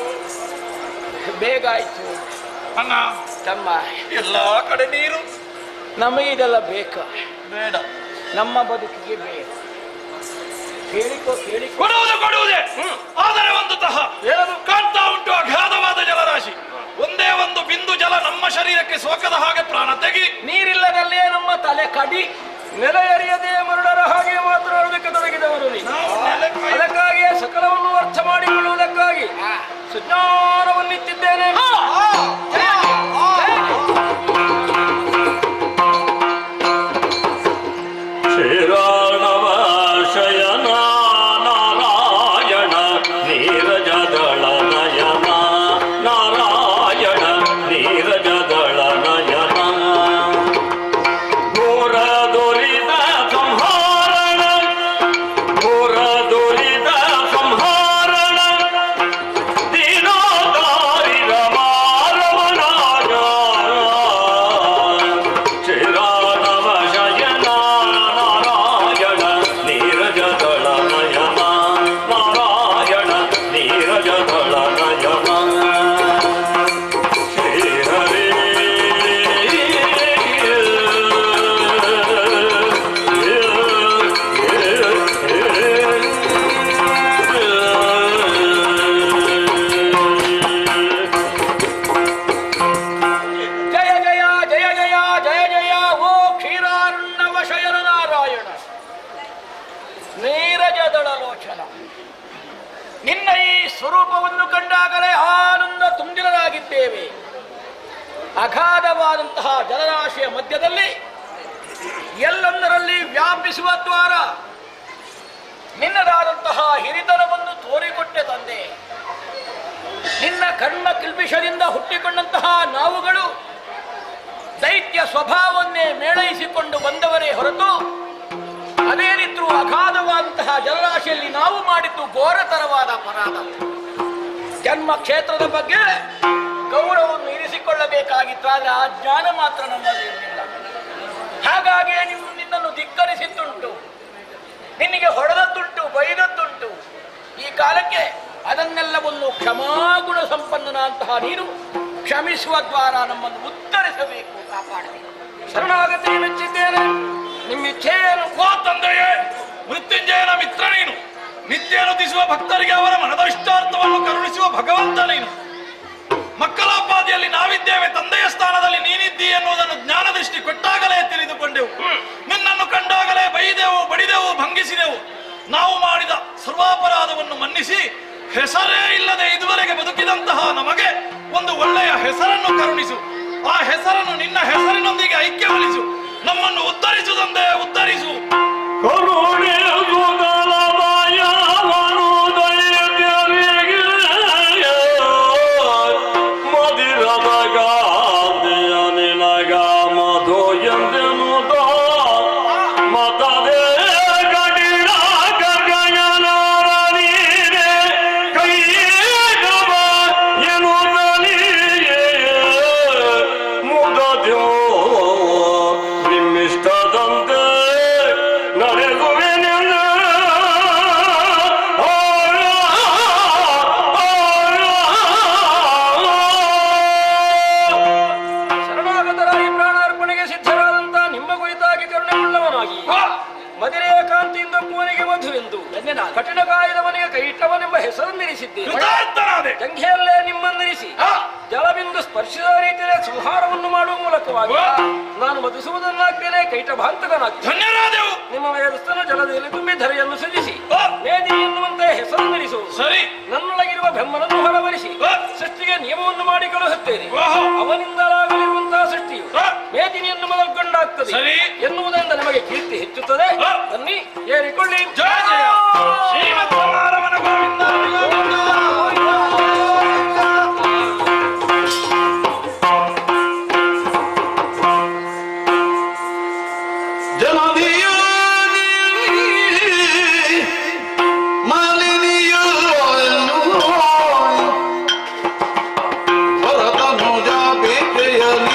ಬೇಗಾಯ್ತು.
ಅಣ್ಣ
ತಮ್ಮ
ಎಲ್ಲಾ ಕಡೆ ನೀರು,
ನಮಗೆ ಇದೆಲ್ಲ ಬೇಕಾ?
ಬೇಡ.
ನಮ್ಮ ಬದುಕಿಗೆ ಬೇಕು. ಕೇಳಿಕೋ ಕೇಳಿಕೋ.
ಕೊಡುವುದೇ ಆದರೆ ಒಂದು ತಹ ಕಾಣ್ತಾ ಉಂಟು ಅಗಾಧವಾದ ಜಲರಾಶಿ. ಒಂದೇ ಒಂದು ಬಿಂದು ಜಲ ನಮ್ಮ ಶರೀರಕ್ಕೆ ಸೋಕದ ಹಾಗೆ ಪ್ರಾಣ ತೆಗಿ.
ನೀರಿಲ್ಲದಲ್ಲೇ ನಮ್ಮ ತಲೆ ಕಡಿ. ನೆಲೆ ಎರಿಯದೆ ಮರುಡರ ಹಾಗೆ ಮಾತನಾಡುವುದಕ್ಕೆ ತೊಡಗಿದವರು ಅದಕ್ಕಾಗಿಯೇ ಸಕಲವನ್ನು ಅರ್ಥ ಮಾಡಿಕೊಳ್ಳುವುದಕ್ಕಾಗಿ ಸುಜ್ಞಾನವನ್ನಿತ್ತಿದ್ದೇನೆ. ನಿನ್ನ ಈ ಸ್ವರೂಪವನ್ನು ಕಂಡಾಗಲೇ ಆನಂದ ತುಂಬಿಲರಾಗಿದ್ದೇವೆ. ಅಗಾಧವಾದಂತಹ ಜಲರಾಶಿಯ ಮಧ್ಯದಲ್ಲಿ ಎಲ್ಲಂದರಲ್ಲಿ ವ್ಯಾಪಿಸುವ ದ್ವಾರ ನಿನ್ನದಾದಂತಹ ಹಿರಿತನವನ್ನು ತೋರಿಕೊಟ್ಟೆ ತಂದೆ. ನಿನ್ನ ಕರ್ಮ ಕಿಲ್ಬಿಷದಿಂದ ಹುಟ್ಟಿಕೊಂಡಂತಹ ನಾವುಗಳು ದೈತ್ಯ ಸ್ವಭಾವವನ್ನೇ ಮೇಳೈಸಿಕೊಂಡು ಬಂದವರೇ ಹೊರತು ಅದೇನಿದ್ರು ಅಗಾಧವಾದಂತಹ ಜಲರಾಶಿಯಲ್ಲಿ ನಾವು ಮಾಡಿದ್ದು ಘೋರತರವಾದ ಅಪರಾಧ. ಜನ್ಮ ಕ್ಷೇತ್ರದ ಬಗ್ಗೆ ಗೌರವವನ್ನು ಇರಿಸಿಕೊಳ್ಳಬೇಕಾಗಿತ್ತಾದ್ರೆ ಆ ಜ್ಞಾನ ಮಾತ್ರ ನಮ್ಮಲ್ಲಿ ಇರಲಿಲ್ಲ. ಹಾಗಾಗಿಯೇ ನಿನ್ನನ್ನು ಧಿಕ್ಕರಿಸಿದ್ದುಂಟು, ನಿನಗೆ ಹೊಡೆದದ್ದುಂಟು, ಬೈದದ್ದುಂಟು. ಈ ಕಾಲಕ್ಕೆ ಅದನ್ನೆಲ್ಲವನ್ನು ಕ್ಷಮಾಗುಣ ಸಂಪನ್ನನಾದಂತಹ ನೀನು ಕ್ಷಮಿಸುವ ದ್ವಾರ ನಮ್ಮನ್ನು ಉತ್ತರಿಸಬೇಕು, ಕಾಪಾಡಬೇಕು. ಶರಣಾಗತಿ ಮೆಚ್ಚಿದ್ದೇನೆ. ನಿಮ್ಮ ಇಚ್ಛೆಯನ್ನು
ತಂದೆಯೇ, ಮೃತ್ಯುಂಜಯನ ಮಿತ್ರ ನೀನು, ನಿತ್ಯ ನುತಿಸುವ ಭಕ್ತರಿಗೆ ಅವರ ಮನದ ಇಷ್ಟಾರ್ಥವನ್ನು ಕರುಣಿಸುವ ಭಗವಂತ ನೀನು. ಮಕ್ಕಳಾಪಾದಿಯಲ್ಲಿ ನಾವಿದ್ದೇವೆ, ತಂದೆಯ ಸ್ಥಾನದಲ್ಲಿ ನೀನಿದ್ದೀ ಎನ್ನುವುದನ್ನು ಜ್ಞಾನ ದೃಷ್ಟಿ ಕೊಟ್ಟಾಗಲೇ ತಿಳಿದುಕೊಂಡೆವು. ನಿನ್ನನ್ನು ಕಂಡಾಗಲೇ ಬೈದೆವು, ಬಡಿದೆವು, ಭಂಗಿಸಿದೆವು. ನಾವು ಮಾಡಿದ ಸರ್ವಾಪರಾಧವನ್ನು ಮನ್ನಿಸಿ ಹೆಸರೇ ಇಲ್ಲದೆ ಇದುವರೆಗೆ ಬದುಕಿದಂತಹ ನಮಗೆ ಒಂದು ಒಳ್ಳೆಯ ಹೆಸರನ್ನು ಕರುಣಿಸು. ಆ ಹೆಸರನ್ನು ನಿನ್ನ ಹೆಸರಿನೊಂದಿಗೆ ಐಕ್ಯಗೊಳಿಸು. ನಮ್ಮನ್ನು ಉದ್ಧರಿಸು ತಂದೆ, ಉದ್ಧರಿಸು.
ಕಠಿಣ ಕಾಯದವನಿಗೆ ಕೈಟವನೆಂಬ ಹೆಸರನ್ನಿರಿಸಿದ್ದೇನೆ. ಜಂಘೆಯಲ್ಲೇ ನಿಮ್ಮನ್ನಿರಿಸಿ ಜಲಬಿಂದು ಸ್ಪರ್ಶಿಸಿದ ರೀತಿಯಲ್ಲಿ ಸಂಹಾರವನ್ನು ಮಾಡುವ ಮೂಲಕವಾಗಿ ನಾನು ಮಧುಸುವುದನ್ನಾಗ್ತೇನೆ, ಕೈಟಭಾಂತಕನಾಗ್ತೇನೆ.
ಧನ್ಯರಾದೆವು.
ನಿಮ್ಮ ವೇದಸ್ಥನ ಜಲದಲ್ಲಿ ತುಂಬಿ ಧರೆಯನ್ನು ಸೃಜಿಸಿ ಮೇದಿ ಎನ್ನುವಂತೆ ಹೆಸರನ್ನಿರಿಸು.
ಸರಿ.
ನನ್ನೊಳಗಿರುವ ಬ್ರಹ್ಮನನ್ನು ಹೊರಬರಿಸಿ ಸೃಷ್ಟಿಗೆ ನಿಯಮವನ್ನು ಮಾಡಿ ಕಳುಹುತ್ತೇನೆ. ಅವನಿಂದಲಾಗಲಿರುವಂತಹ ಸೃಷ್ಟಿಯು ಮೇದಿನಿಯನ್ನು ಮೊದಲ್ಕೊಂಡಾಗ್ತದೆ ಎನ್ನುವುದರಿಂದ ನಿಮಗೆ ಕೀರ್ತಿ ಹೆಚ್ಚುತ್ತದೆ. ಬನ್ನಿ, ಏರಿಕೊಳ್ಳಿ.
ಜಯ ಜಯ ಶ್ರೀಮತ್ ರಮಣ ಗೋವಿಂದ.
ಭರತನುಜ ಬೇಟೆಯಲ್ಲಿ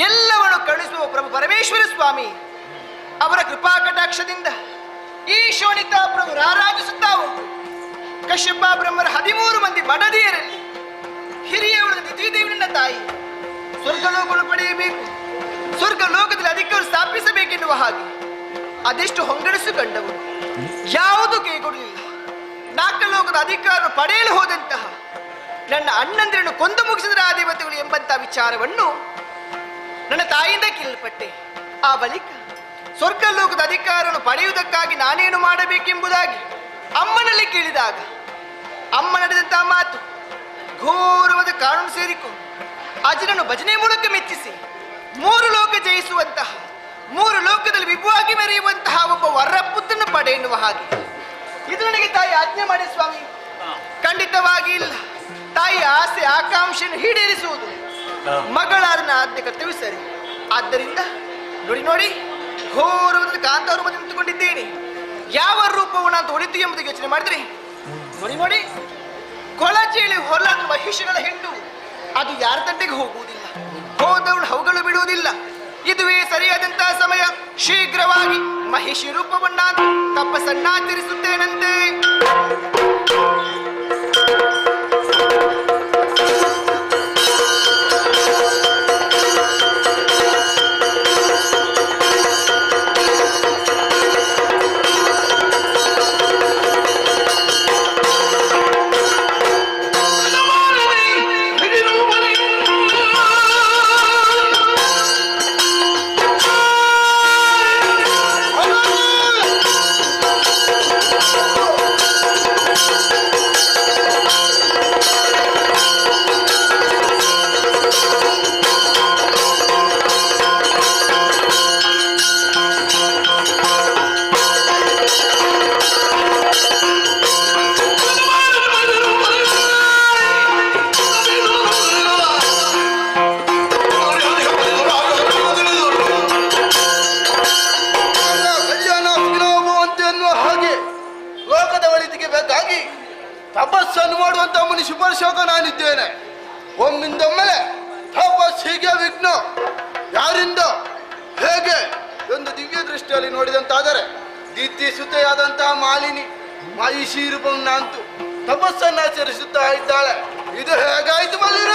ಎಲ್ಲವನ್ನು ಕರುಣಿಸುವ ಪ್ರಭು ಪರಮೇಶ್ವರ ಸ್ವಾಮಿ ಅವರ ಕೃಪಾ ಕಟಾಕ್ಷದಿಂದ ಈ ಶೋಣಿತ ಪ್ರಭು ರಾರಾಜಿಸುತ್ತಾ ಉಂಟು. ಕಶ್ಯಪ ಬ್ರಹ್ಮರ 13 ಮಂದಿ ಬಡದಿಯರಲ್ಲಿ ಹಿರಿಯವಳು ನಿಧಿದೇವಿ ನನ್ನ ತಾಯಿ ಸ್ವರ್ಗಲೋಕವನ್ನು ಪಡೆಯಬೇಕು, ಸ್ವರ್ಗ ಲೋಕದಲ್ಲಿ ಅಧಿಕವರು ಸ್ಥಾಪಿಸಬೇಕೆನ್ನುವ ಹಾಗೆ ಅದೆಷ್ಟು ಹೊಂಗಡಸು ಕಂಡವರು ಯಾವುದು ಕೈಗೊಳ್ಳಲಿಲ್ಲ. 4 ಲೋಕದ ಅಧಿಕಾರ ಪಡೆಯಲು ಹೋದಂತಹ ನನ್ನ ಅಣ್ಣಂದಿರನ್ನು ಕೊಂದು ಮುಗಿಸಿದ ದೇವತೆಗಳು ಎಂಬಂತಹ ವಿಚಾರವನ್ನು ನನ್ನ ತಾಯಿಯಿಂದ ಕೇಳಲ್ಪಟ್ಟೆ. ಆ ಬಳಿಕ ಸ್ವರ್ಗ ಲೋಕದ ಅಧಿಕಾರವನ್ನು ಪಡೆಯುವುದಕ್ಕಾಗಿ ನಾನೇನು ಮಾಡಬೇಕೆಂಬುದಾಗಿ ಅಮ್ಮನಲ್ಲಿ ಕೇಳಿದಾಗ ಅಮ್ಮ ನಡೆದಂತಹ ಮಾತು ಘೋರವಾದ ಕಾನೂನು ಸೇರಿಕೊಂಡು ಅಜನನ್ನು ಭಜನೆ ಮೂಲಕ ಮೆಚ್ಚಿಸಿ 3 ಲೋಕ ಜಯಿಸುವಂತಹ 3 ಲೋಕದಲ್ಲಿ ವಿಭುವಾಗಿ ಮೆರೆಯುವಂತಹ ಒಬ್ಬ ವರಪುತ್ರನ ಪಡೆ ಎನ್ನುವ ಹಾಗೆ ಇದು ನನಗೆ ತಾಯಿ ಆಜ್ಞೆ ಮಾಡಿ ಸ್ವಾಮಿ. ಖಂಡಿತವಾಗಿ ಇಲ್ಲ. ತಾಯಿ ಆಸೆ ಆಕಾಂಕ್ಷೆಯನ್ನು ಈಡೇರಿಸುವುದು ಮಗಳಾದ ಆಜ್ಞೆ ಕರ್ತವ್ಯ ಸರಿ. ಆದ್ದರಿಂದ ನೋಡಿ ನೋಡಿ ಘೋರವಾದ ಕಾಂತಾರು ಮಧ್ಯೆ ನಿಂತುಕೊಂಡಿದ್ದೇನೆ. ಯಾವ ರೂಪವನ್ನು ನಾನು ತೊಳಿತು ಎಂಬುದಕ್ಕೆ ಯೋಚನೆ ಮಾಡಿದ್ರೆ ನೋಡಿ ನೋಡಿ ಕೊಳಚೇಳಿ ಹೊರಲಾದ ಮಹಿಷಗಳ ಹಿಂಡು ಅದು ಯಾರ ತಂಟೆಗೆ ಹೋಗುವುದಿಲ್ಲ, ಹೋದವಳು ಅವುಗಳು ಬಿಡುವುದಿಲ್ಲ. ಇದುವೇ ಸರಿಯಾದಂತಹ ಸಮಯ. ಶೀಘ್ರವಾಗಿ ಮಹಿಷಿ ರೂಪವನ್ನ ತಪಸ್ಸನ್ನಾಚರಿಸುತ್ತೇನಂತೆ.
ತಪಸ್ಸನ್ನು ಮಾಡುವಂತ ಮುನಿ ಶುಭರ್ಶೋಕ ನಾನಿದ್ದೇನೆ. ಒಮ್ಮಿಂದೊಮ್ಮೆಲೆ ತಪಸ್ಸಿಗೆ ವಿಘ್ನ ಯಾರಿಂದ ಹೇಗೆ ಒಂದು ದಿವ್ಯ ದೃಷ್ಟಿಯಲ್ಲಿ ನೋಡಿದಂತಾದರೆ ದಿತ್ತಿಸುತೆಯಾದಂತಹ ಮಾಲಿನಿ ಮಹಿಷಿ ರೂಪವನ್ನಂತೂ ತಪಸ್ಸನ್ನಾಚರಿಸುತ್ತಾ ಇದ್ದಾಳೆ. ಇದು ಹೇಗಾಯ್ತು ಮಲ್ಲಿರ?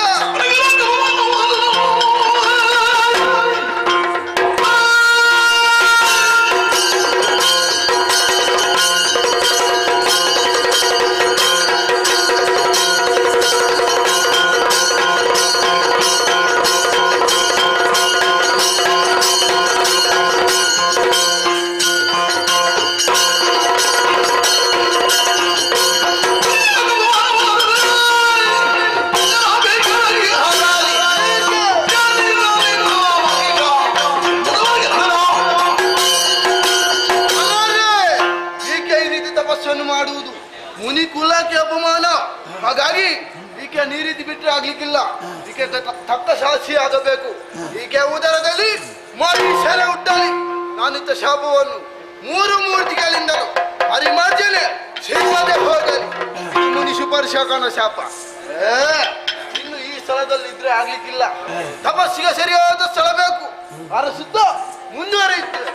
ಮಾಡುವುದು ಮುನಿ ಕುಲಕ್ಕೆ ಅಪಮಾನ. ಹಾಗಾಗಿ ಈಕೆ ನೀ ರೀತಿ ಬಿಟ್ಟರೆ ಆಗ್ಲಿಕ್ಕಿಲ್ಲ. ಈಕೆ ತಕ್ಕ ಶಾಸ್ತಿ ಆಗಬೇಕು. ಈಕೆ ಉದರದಲ್ಲಿ ಮಹಿಷರ ಹುಟ್ಟಲಿ. ನಾನಿತ್ತ ಶಾಪವನ್ನು 3 ಮೂರ್ತಿಗಳಿಂದಲೂ ಹರಿಮಾರ್ಜನೆ ಸಿಂಹದೆ ಹೋಗಲಿ. ಮುನಿ ಶುಪರ್ಶಕನ ಶಾಪ. ಇನ್ನು ಈ ಸ್ಥಳದಲ್ಲಿ ಇದ್ರೆ ಆಗ್ಲಿಕ್ಕಿಲ್ಲ. ತಪಸ್ಸಿಗೆ ಸರಿಯಾದ ಸ್ಥಳ ಬೇಕು. ಅರಸುತ್ತ ಮುಂದುವರಿಯುತ್ತದೆ.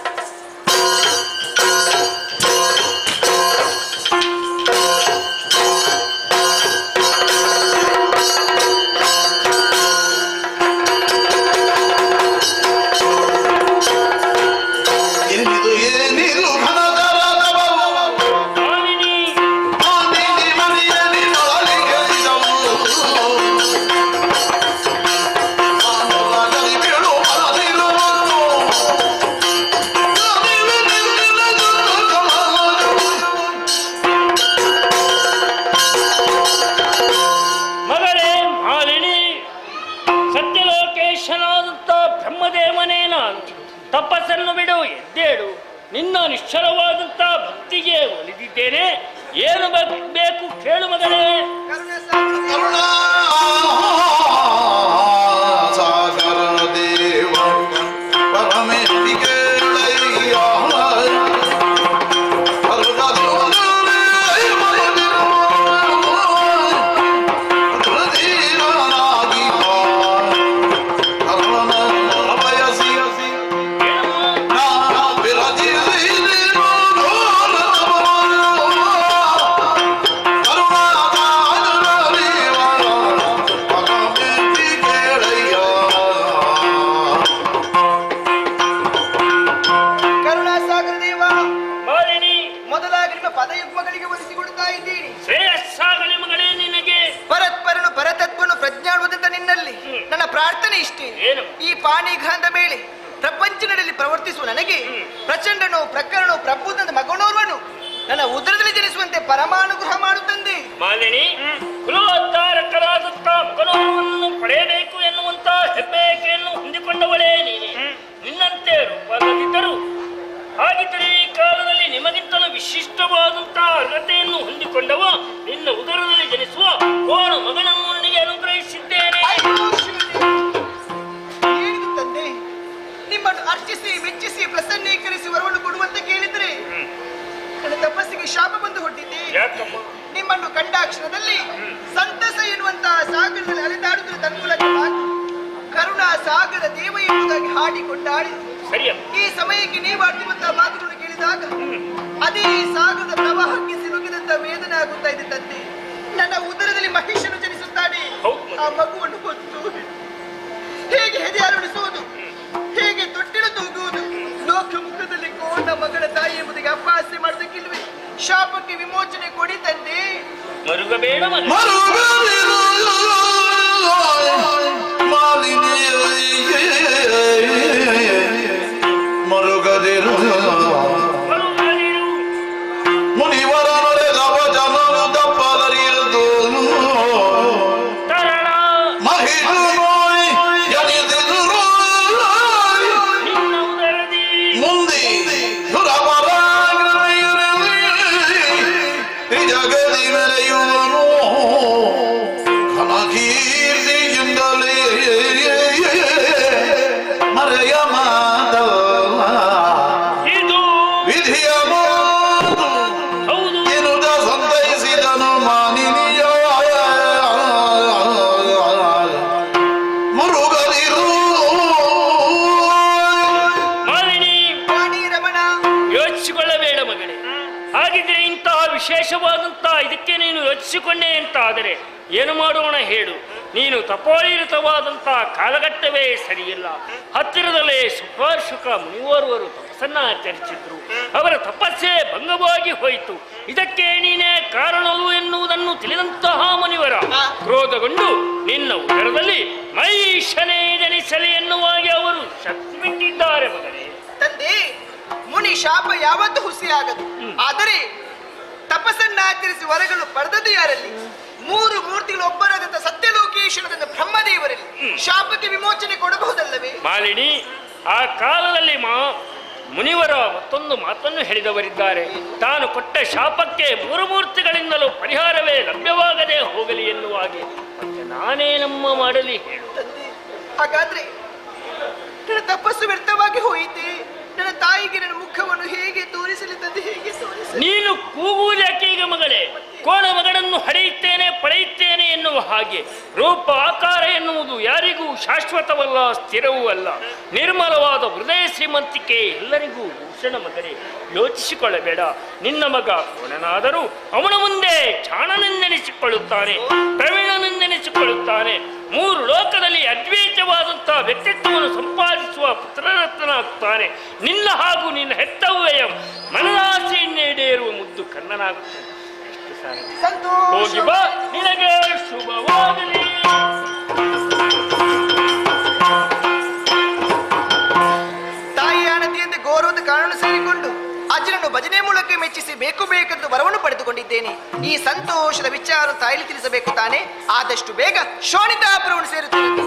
ತಪಸ್ಸನ್ನು ಬಿಡು, ಎದ್ದೇಳು. ನಿನ್ನ ನಿಶ್ಚಲವಾದಂತ ಭಕ್ತಿಗೆ ಒಲಿದಿದ್ದೇನೆ. ಏನು ಬೇಕು ಕೇಳು ಮಗನೇ.
ಸಾಗರ ದೇವ ಪರಮೇಶ್ವರಿಗೆ
ಪ್ರಾರ್ಥನೆ ಇಷ್ಟೇ.
ಏನು?
ಈ ಪಾಣಿಗ್ರಹದ ಮೇಲೆ ಪ್ರಪಂಚದಲ್ಲಿ ಪ್ರವರ್ತಿಸುವ ನನಗೆ ಪ್ರಚಂಡನೋ ಪ್ರಕರಣೋ ಪ್ರಬುದ್ಧದ ಮಗನೋರ್ವನು ನನ್ನ ಉದರದಲ್ಲಿ ಜನಿಸುವಂತೆ ಪರಮಾನುಗ್ರಹ ಮಾಡುತ್ತಂದೆ.
ಮಾಲಿನಿ, ಕುಲೋದ್ಧಾರಕರಾದಂತ ಮಗನೋರ್ವನನ್ನು ಪಡೆಯಬೇಕು ಎನ್ನುವಂತ ಹೆಬ್ಬಯಕೆಯನ್ನು ಹೊಂದಿಕೊಂಡವಳೇ ನೀನೆ. ನಿನ್ನಂತೆ ರೂಪವಾಗಿದ್ದರು. ಹಾಗಿದ್ದರೆ ಈ ಕಾಲದಲ್ಲಿ ನಿಮಗಿಂತಲೂ ವಿಶಿಷ್ಟವಾದಂತಹ ಅರ್ಹತೆಯನ್ನು ಹೊಂದಿಕೊಂಡವ ನಿನ್ನ ಉದರದಲ್ಲಿ ಜನಿಸುವ ಕೋಣ ಮಗನನ್ನು ನನಗೆ ಅನುಗ್ರಹಿಸಿದ್ದೇನೆ.
ಏನು ತಂದೆ, ನಿಮ್ಮನ್ನು ಅರ್ಚಿಸಿ ಮೆಚ್ಚಿಸಿ ಪ್ರಸನ್ನೀಕರಿಸಿ ವರವನ್ನು ಕೊಡುವಂತೆ ಕೇಳಿದ್ರೆ ನನ್ನ ತಪಸ್ಸಿಗೆ ಶಾಪ ಬಂದು ಹೊಟ್ಟಿದ್ದೆ.
ಯಾಕಮ್ಮ?
ನಿಮ್ಮನ್ನು ಕಂಡಾಕ್ಷರದಲ್ಲಿ ಸಂತಸ ಎನ್ನುವಂತಹ ಸಾಗರದಲ್ಲಿ ಅಲೆದಾಡುತ್ತಿರುವ ತನ್ಮೂಲಕವಾಗಿ ಕರುಣಾ ಸಾಗರ ದೇವ ಎಂಬುದಾಗಿ ಹಾಡಿಕೊಂಡಾಡಿ ಈ ಸಮಯಕ್ಕೆ ನೀವು ಆಡುವಂತಹ ಮಾತುಗಳನ್ನು ಕೇಳಿದಾಗ ಅದೇ ಸಾಗರದ ಪ್ರವಾಹಕ್ಕೆ ಸಿಲುಕಿದಂತ ವೇದನೆ ಆಗುತ್ತಾ ಇದೆ ತಂದೆ. ನನ್ನ ಉದರದಲ್ಲಿ ಮಹಿಷನು ಜನಿಸುತ್ತಾನೆ. ಆ ಮಗುವನ್ನು ಹೊತ್ತು ಹೇಗೆ ಹೆದೆಯಾರುಣಿಸುವುದು, ಹೇಗೆ ತೊಟ್ಟಿಲು ತೂಗುವುದು, ಲೋಕಮುಖದಲ್ಲಿ ಕೋಣ ಮಗಳ ತಾಯಿ ಎಂಬುದಕ್ಕೆ ಅಪಹಾಸ್ಯ ಮಾಡೋದಕ್ಕಿಲ್ವೇ? ಶಾಪಕ್ಕೆ ವಿಮೋಚನೆ ಕೊಡಿ ತಂದೆ.
ಮರುಗಬೇಡ
ಮರುಗದಿರು ಮುನಿವರ ನಡೆದವ ಜನರು ದಪ್ಪಲರಿಯದು ಮಹಿಷು ನೋಯ್ ಎನಿದಿರು ಮುಂದೆ ಜಗದಿ ಮೆರೆಯುವನು ಘನಕೀರ್ತಿಯಿಂದಲೇ ಮರೆಯ ಮಾತಲ್ಲ ವಿಧಿಯ ಎನ್ನುತ್ತ ಸಂತೈಸಿದನು ಮಾನಿನಿಯ ಮುರುಗದಿರು.
ಯೋಚಿಸಿಕೊಳ್ಳಬೇಡ ಮಗಳೇ. ಹಾಗಿದ್ರೆ ಇಂತಹ ವಿಶೇಷವಾದಂತಹ ಇದಕ್ಕೆ ನೀನು ಯೋಚಿಸಿಕೊಂಡೆ ಅಂತ ಆದರೆ ಏನು ಮಾಡೋಣ ಹೇಳು? ನೀನು ತಪೋನಿರತವಾದಂತಹ ಕಾಲಘಟ್ಟವೇ ಸರಿಯಿಲ್ಲ. ಹತ್ತಿರದಲ್ಲೇ ಸುಪಾರ್ಶುಕ ಮುನಿಯೋರ್ವರು ತಪಸ್ಸನ್ನ ಆಚರಿಸಿದ್ರು. ಅವರ ತಪಸ್ಸೇ ಭಂಗವಾಗಿ ಹೋಯಿತು. ಇದಕ್ಕೆ ನೀನೇ ಕಾರಣವು ಎನ್ನುವುದನ್ನು ತಿಳಿದಂತಹ ಮುನಿವರ ಕ್ರೋಧಗೊಂಡು ನಿನ್ನ ಉದರದಲ್ಲಿ ಮಹಿಷನೇ ಜನಿಸಲಿ ಎನ್ನುವಾಗಿ ಅವರು ಶಕ್ತಿ ಬಿಟ್ಟಿದ್ದಾರೆ ಮಗನೇ.
ತಂದೆ, ಮುನಿ ಶಾಪ ಯಾವತ್ತೂ ಹುಸಿಯಾಗದು. ಆದರೆ ತಪಸ್ಸನ್ನಾಚರಿಸಿ ವರಗಳು ಪಡೆದದ್ದು ಯಾರಲ್ಲಿ? ಮೂರು ಮೂರ್ತಿಗಳು ಒಬ್ಬರಾದಂತ ಸತ್ಯಲೋಕೇಶ್ವರದಿಂದ ಬ್ರಹ್ಮದೇವರಲ್ಲಿ ಶಾಪಕ್ಕೆ ವಿಮೋಚನೆ ಕೊಡಬಹುದಲ್ಲವೇ?
ಮಾಲಿನಿ, ಆ ಕಾಲದಲ್ಲಿ ಮುನಿವರ ಮತ್ತೊಂದು ಮಾತನ್ನು ಹೇಳಿದವರಿದ್ದಾರೆ. ತಾನು ಕೊಟ್ಟ ಶಾಪಕ್ಕೆ ಮೂರು ಮೂರ್ತಿಗಳಿಂದಲೂ ಪರಿಹಾರವೇ ಲಭ್ಯವಾಗದೆ ಹೋಗಲಿ ಎನ್ನುವಾಗೆ. ಮತ್ತೆ ನಾನೇ ನಮ್ಮ ಮಾಡಲಿ ಹೇಳು?
ಹಾಗಾದ್ರೆ ನನ್ನ ತಪಸ್ಸು ವ್ಯರ್ಥವಾಗಿ ಹೋಯಿತೆ. ನನ್ನ ತಾಯಿಗೆ ನನ್ನ ಮುಖವನ್ನು ಹೇಗೆ ತೋರಿಸಲಿ ತಂದೆ, ಹೇಗೆ ತೋರಿಸಲಿ?
ನೀನು ಕೂಗುವುದಕ್ಕೆ ಈಗ ಮಗಳೇ, ಕೋಣ ಮಗಳನ್ನು ಹಡೆಯುತ್ತೇನೆ ಪಡೆಯುತ್ತೇನೆ ಎನ್ನುವ ಹಾಗೆ. ರೂಪ ಆಕಾರ ಎನ್ನುವುದು ಯಾರಿಗೂ ಶಾಶ್ವತವಲ್ಲ, ಸ್ಥಿರವೂ ಅಲ್ಲ. ನಿರ್ಮಲವಾದ ಹೃದಯ ಶ್ರೀಮಂತಿಕೆ ಎಲ್ಲರಿಗೂ ಭೂಷಣ ಮಗಳೇ. ಯೋಚಿಸಿಕೊಳ್ಳಬೇಡ. ನಿನ್ನ ಮಗ ಕೋಣನಾದರೂ ಅವನ ಮುಂದೆ ಚಾಣನೆಂದೆನಿಸಿಕೊಳ್ಳುತ್ತಾನೆ, ಪ್ರವೀಣನೆಂದೆನಿಸಿಕೊಳ್ಳುತ್ತಾನೆ. ಮೂರು ಲೋಕದಲ್ಲಿ ಅದ್ವೈತವಾದಂತಹ ವ್ಯಕ್ತಿತ್ವವನ್ನು ಸಂಪಾದಿಸುವ ಪುತ್ರರತ್ನಾಗುತ್ತಾನೆ. ನಿನ್ನ ಹಾಗೂ ನಿನ್ನ ಹೆತ್ತವ್ವೆಯ ಮನದಾಸೆಯನ್ನೇಡೇರುವ ಮುದ್ದು ಕಣ್ಣನಾಗುತ್ತಾನೆ. ಹೋಗಿ ಬಾ, ನಿನಗೆ ಶುಭವಾಗಲಿ.
ತಾಯಿಯ ಅಣತಿಯಂತೆ ಗೌರವದ ಕಾರಣ ಸೇರಿಕೊಂಡು ಅಜ್ಜನನ್ನು ಭಜನೆ ಮೂಲಕ ಮೆಚ್ಚಿಸಿ ಬೇಕು ಬೇಕೆಂದು ವರವನ್ನು ಪಡೆದುಕೊಂಡಿದ್ದೇನೆ. ಈ ಸಂತೋಷದ ವಿಚಾರ ತಾಯಿಲಿ ತಿಳಿಸಬೇಕು ತಾನೆ. ಆದಷ್ಟು ಬೇಗ ಶೋಣಿತಾಪುರವನ್ನು ಸೇರುತ್ತೇನೆ.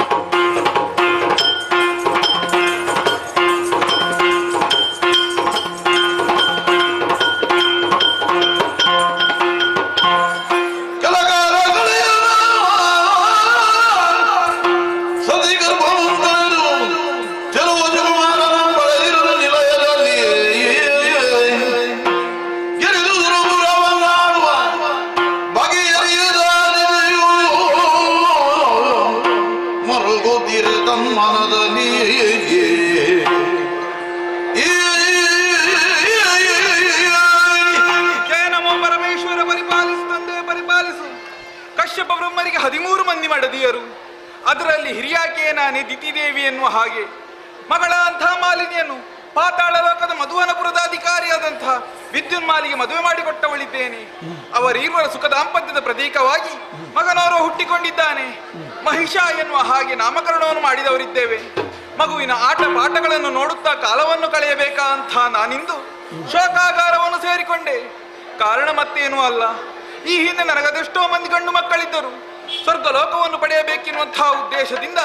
ಕಶ್ಯಪ ಬ್ರಹ್ಮರಿಗೆ 13 ಮಂದಿ ಮಡದಿಯರು. ಅದರಲ್ಲಿ ಹಿರಿಯಾಕೆಯನಾನೆ ದಿತಿದೇವಿ ಎನ್ನುವ ಹಾಗೆ ಮಗಳ ಅಂತಹ ಮಾಲಿನಿಯನ್ನು ಪಾತಾಳ ಲೋಕದ ಮಧುವನಪುರದ ಅಧಿಕಾರಿಯಾದಂತಹ ವಿದ್ಯುನ್ಮಾಲಿಗೆ ಮದುವೆ ಮಾಡಿಕೊಟ್ಟವಳಿದ್ದೇನೆ. ಅವರೀರ್ವರ ಸುಖ ದಾಂಪತ್ಯದ ಪ್ರತೀಕವಾಗಿ ಮಗನವರು ಹುಟ್ಟಿಕೊಂಡಿದ್ದಾನೆ. ಮಹಿಷ ಎನ್ನುವ ಹಾಗೆ ನಾಮಕರಣವನ್ನು ಮಾಡಿದವರಿದ್ದೇವೆ. ಮಗುವಿನ ಆಟ ಪಾಠಗಳನ್ನು ನೋಡುತ್ತಾ ಕಾಲವನ್ನು ಕಳೆಯಬೇಕಾ ಅಂತ ನಾನಿಂದು ಶೋಕಾಗಾರವನ್ನು ಸೇರಿಕೊಂಡೆ. ಕಾರಣ ಮತ್ತೇನೂ ಅಲ್ಲ, ಈ ಹಿಂದೆ ನನಗದೆಷ್ಟೋ ಮಂದಿ ಗಂಡು ಮಕ್ಕಳಿದ್ದರು. ಸ್ವರ್ಗ ಲೋಕವನ್ನು ಪಡೆಯಬೇಕೆನ್ನುವಂತಹ ಉದ್ದೇಶದಿಂದ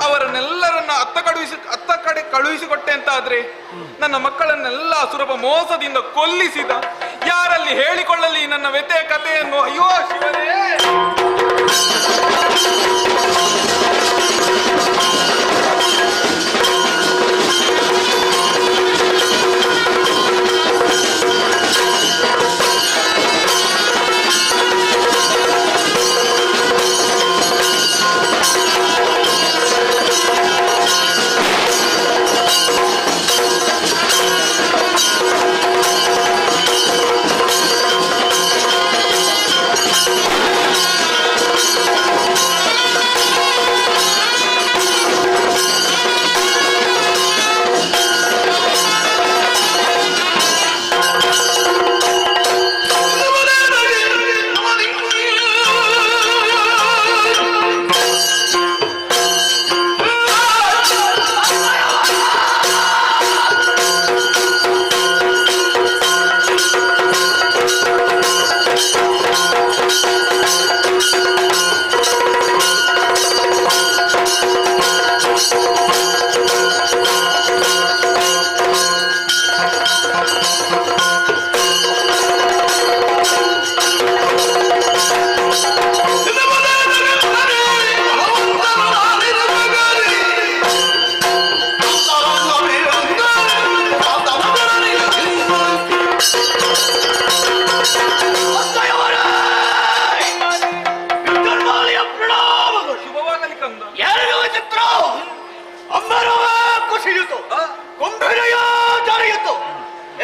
ಅವರನ್ನೆಲ್ಲರನ್ನ ಅತ್ತ ಕಡೆ ಕಳುಹಿಸಿಕೊಟ್ಟೆ ಅಂತಾದ್ರೆ ನನ್ನ ಮಕ್ಕಳನ್ನೆಲ್ಲ ಸುಲಭ ಮೋಸದಿಂದ ಕೊಲ್ಲಿಸಿದ. ಯಾರಲ್ಲಿ ಹೇಳಿಕೊಳ್ಳಲಿ ನನ್ನ ವ್ಯಥೆಯ ಕಥೆಯನ್ನು? ಅಯ್ಯೋ ಶಿವನೇ!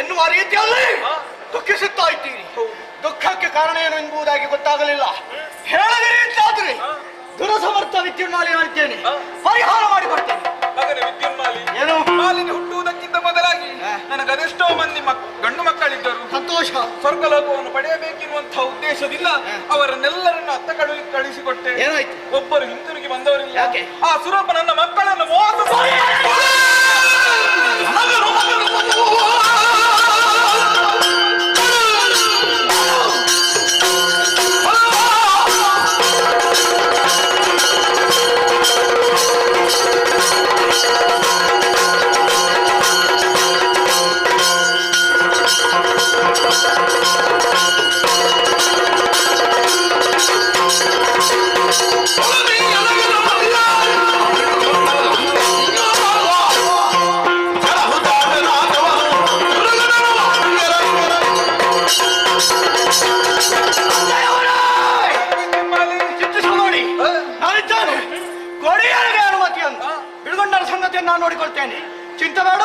ಎನ್ನುವ ರೀತಿಯಲ್ಲಿ ದುಃಖಿಸುತ್ತಾ ಇದ್ದೀರಿ. ದುಃಖಕ್ಕೆ ಕಾರಣ ಏನು ಎಂಬುದಾಗಿ ಗೊತ್ತಾಗಲಿಲ್ಲ. ಹೇಳದಿರಿ ಅಂತಾದ್ರೆ ದುರಸಮರ್ಥ ವಿದ್ಯುನ್ಮಾಲಿ ನಾನಿದ್ದೇನೆ, ಪರಿಹಾರ ಮಾಡಿಕೊಡ್ತೇನೆ.
ಮಗನೇ ವಿದ್ಯುನ್ಮಾಲಿ,
ಏನು
ಮಾಲಿನಿ ಹುಟ್ಟುವುದಕ್ಕಿಂತ ಮೊದಲಾಗಿ ನನಗದೆಷ್ಟೋ ಮಂದಿ ಗಂಡು ಮಕ್ಕಳಿದ್ದರು.
ಸಂತೋಷ.
ಸ್ವರ್ಗಲೋಕವನ್ನು ಪಡೆಯಬೇಕೆನ್ನುವಂತಹ ಉದ್ದೇಶದಿಂದ ಅವರನ್ನೆಲ್ಲರನ್ನು ಅತ್ತ ಕಳುಹಿಸಿಕೊಟ್ಟೆ.
ಏನಾಯ್ತು?
ಒಬ್ಬರು ಹಿಂತಿರುಗಿ ಬಂದವರಿಲ್ಲ.
ಯಾಕೆ?
ಆ ಸುರಪ ನನ್ನ ಮಕ್ಕಳನ್ನು ಮೋಸ
ನಾನು ನೋಡಿಕೊಳ್ತೇನೆ. ಚಿಂತೆ ಬೇಡ,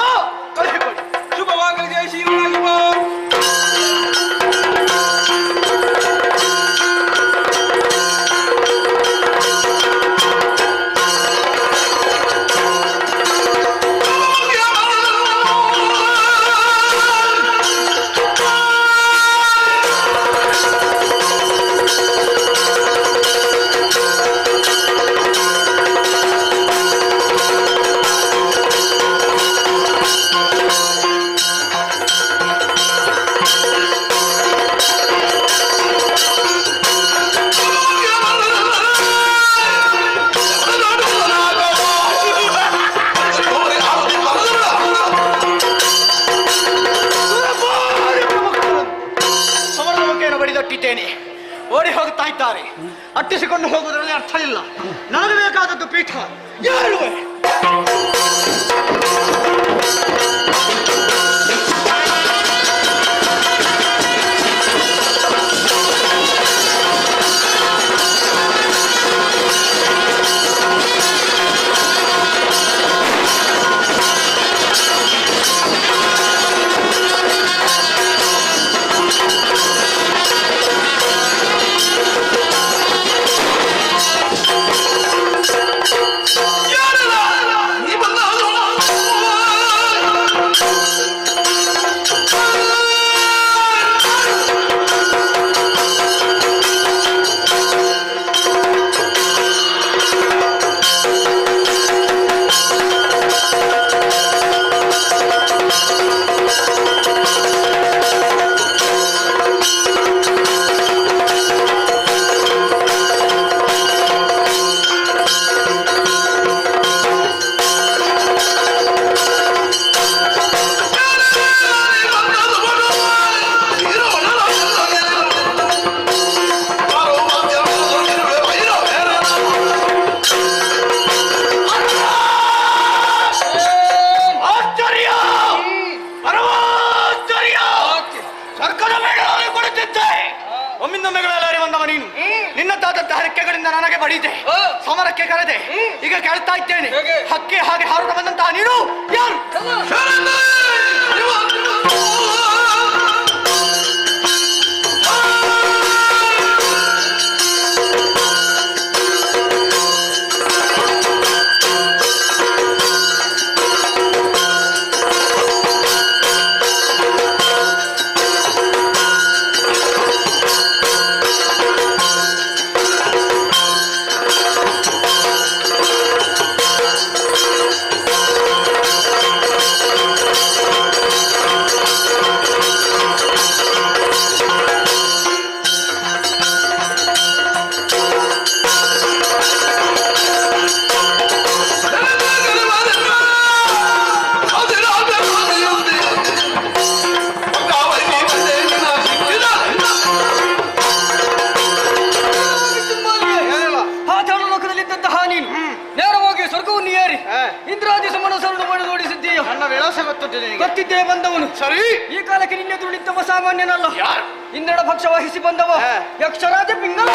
ಕಳಿಸಿಕೊಡಿ.
ಶುಭವಾಗಲಿ. ಜಯ ಶ್ರೀರಾಮ.
ಓಡಿ ಹೋಗ್ತಾ ಇದ್ದಾರೆ. ಅಟ್ಟಿಸಿಕೊಂಡು ಹೋಗುವುದರಲ್ಲಿ ಅರ್ಥ ಇಲ್ಲ. ನನಗೆ ಬೇಕಾದದ್ದು ಪೀಠ. ಹೇಳುವೆ
ಯಾರಲ್ಲ
ಬಂದವ ನೀನು. ನಿನ್ನದಾದಂತಹ ರೆಕ್ಕೆಗಳಿಂದ ನನಗೆ ಬಡಿದೆ, ಸಮರಕ್ಕೆ ಕರೆದೆ. ಈಗ ಕೇಳ್ತಾ ಇದ್ದೇನೆ, ಹಕ್ಕಿ ಹಾಗೆ ಹಾರುತ್ತ ಬಂದಂತಹ ನೀನು ಯಾರು? ಗೊತ್ತಿದ್ದೇ ಬಂದವನು. ಸರಿ, ಈ ಕಾಲಕ್ಕೆ ನಿನ್ನೆ ದುಡಿದ್ದವ ಸಾಮಾನ್ಯನಲ್ಲ. ಇಂದ್ರನ ಭಕ್ಷ ವಹಿಸಿ ಬಂದವ ಯಕ್ಷರಾಜ ಪಿಂಗಲ.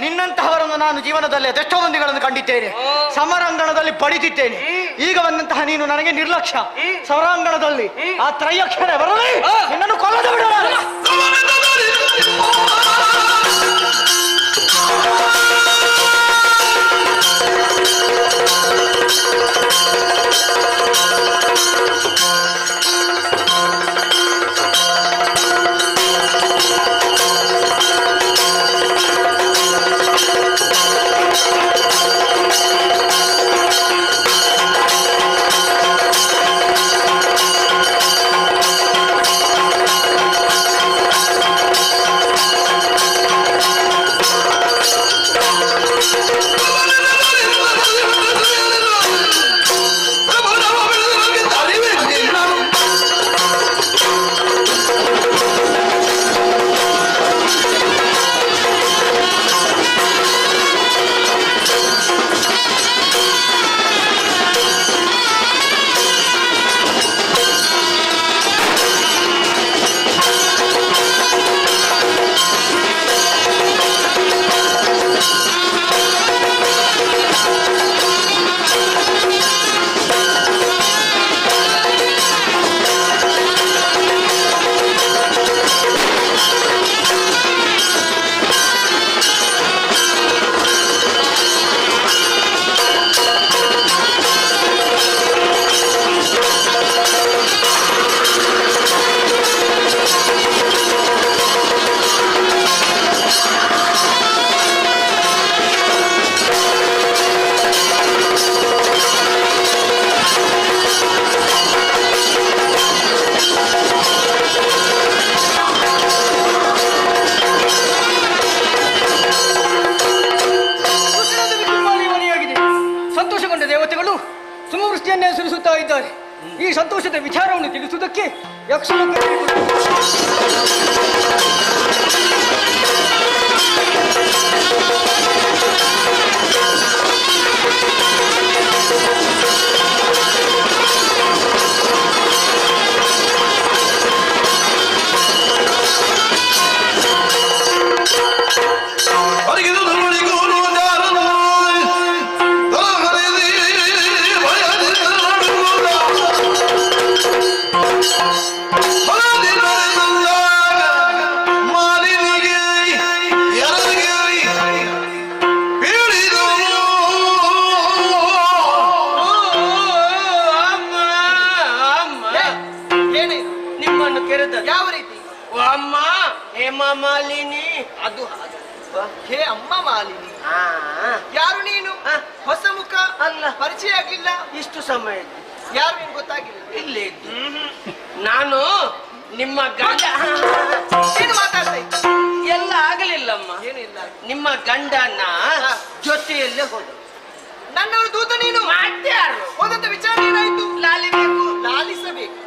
ನಿನ್ನಂತಹವರನ್ನು ನಾನು ಜೀವನದಲ್ಲಿ ಅದೆಷ್ಟೋ ಮಂದಿಗಳನ್ನು ಕಂಡಿದ್ದೇನೆ, ಸಮರಾಂಗಣದಲ್ಲಿ ಬಡಿದಿದ್ದೇನೆ. ಈಗ ಬಂದಂತಹ ನೀನು ನನಗೆ ನಿರ್ಲಕ್ಷ್ಯ. ಸಮರಾಂಗಣದಲ್ಲಿ ಆ ತ್ರಯಕ್ಷರ ಬರಲಿ, ನಿನ್ನನ್ನು ಕೊಲ್ಲದ ಬಿಡೋಣ. ಸುಮವೃಷ್ಟಿಯನ್ನೇ ಸುರಿಸುತ್ತಾ ಇದ್ದಾರೆ. ಈ ಸಂತೋಷದ ವಿಚಾರವನ್ನು ತಿಳಿಸುವುದಕ್ಕೆ ಯಕ್ಷಲೋಕ
ಅಮ್ಮ ಹೇಮಾ ಮಾಲಿನಿ ಅದು
ಹೇ ಅಮ್ಮ ಮಾಲಿನಿ,
ಆ,
ಯಾರು ನೀನು?
ಆ.
ಹೊಸ ಮುಖ
ಅಲ್ಲ.
ಪರಿಚಯ ಆಗ್ಲಿಲ್ಲ.
ಇಷ್ಟು ಸಮಯ
ಯಾರು ನಿನ್ ಗೊತ್ತಾಗಿಲ್ಲ.
ಇಲ್ಲೇ ಇದ್ದು ನಾನು ನಿಮ್ಮ ಗಂಡ
ಏನು ಮಾತಾಡ್ತಾ ಇದ್ದ?
ಎಲ್ಲ ಆಗಲಿಲ್ಲಮ್ಮ.
ಏನಿಲ್ಲ.
ನಿಮ್ಮ ಗಂಡನ ಜೊತೆಯಲ್ಲೇ ಹೋದ.
ನನ್ನವರು ದೂತ ನೀನು.
ಮಾಡ್ಯಾರು
ಹೋದಂತ ವಿಚಾರ ಏನಾಯ್ತು?
ಲಾಲಿಬೇಕು.
ಲಾಲಿಸಬೇಕು.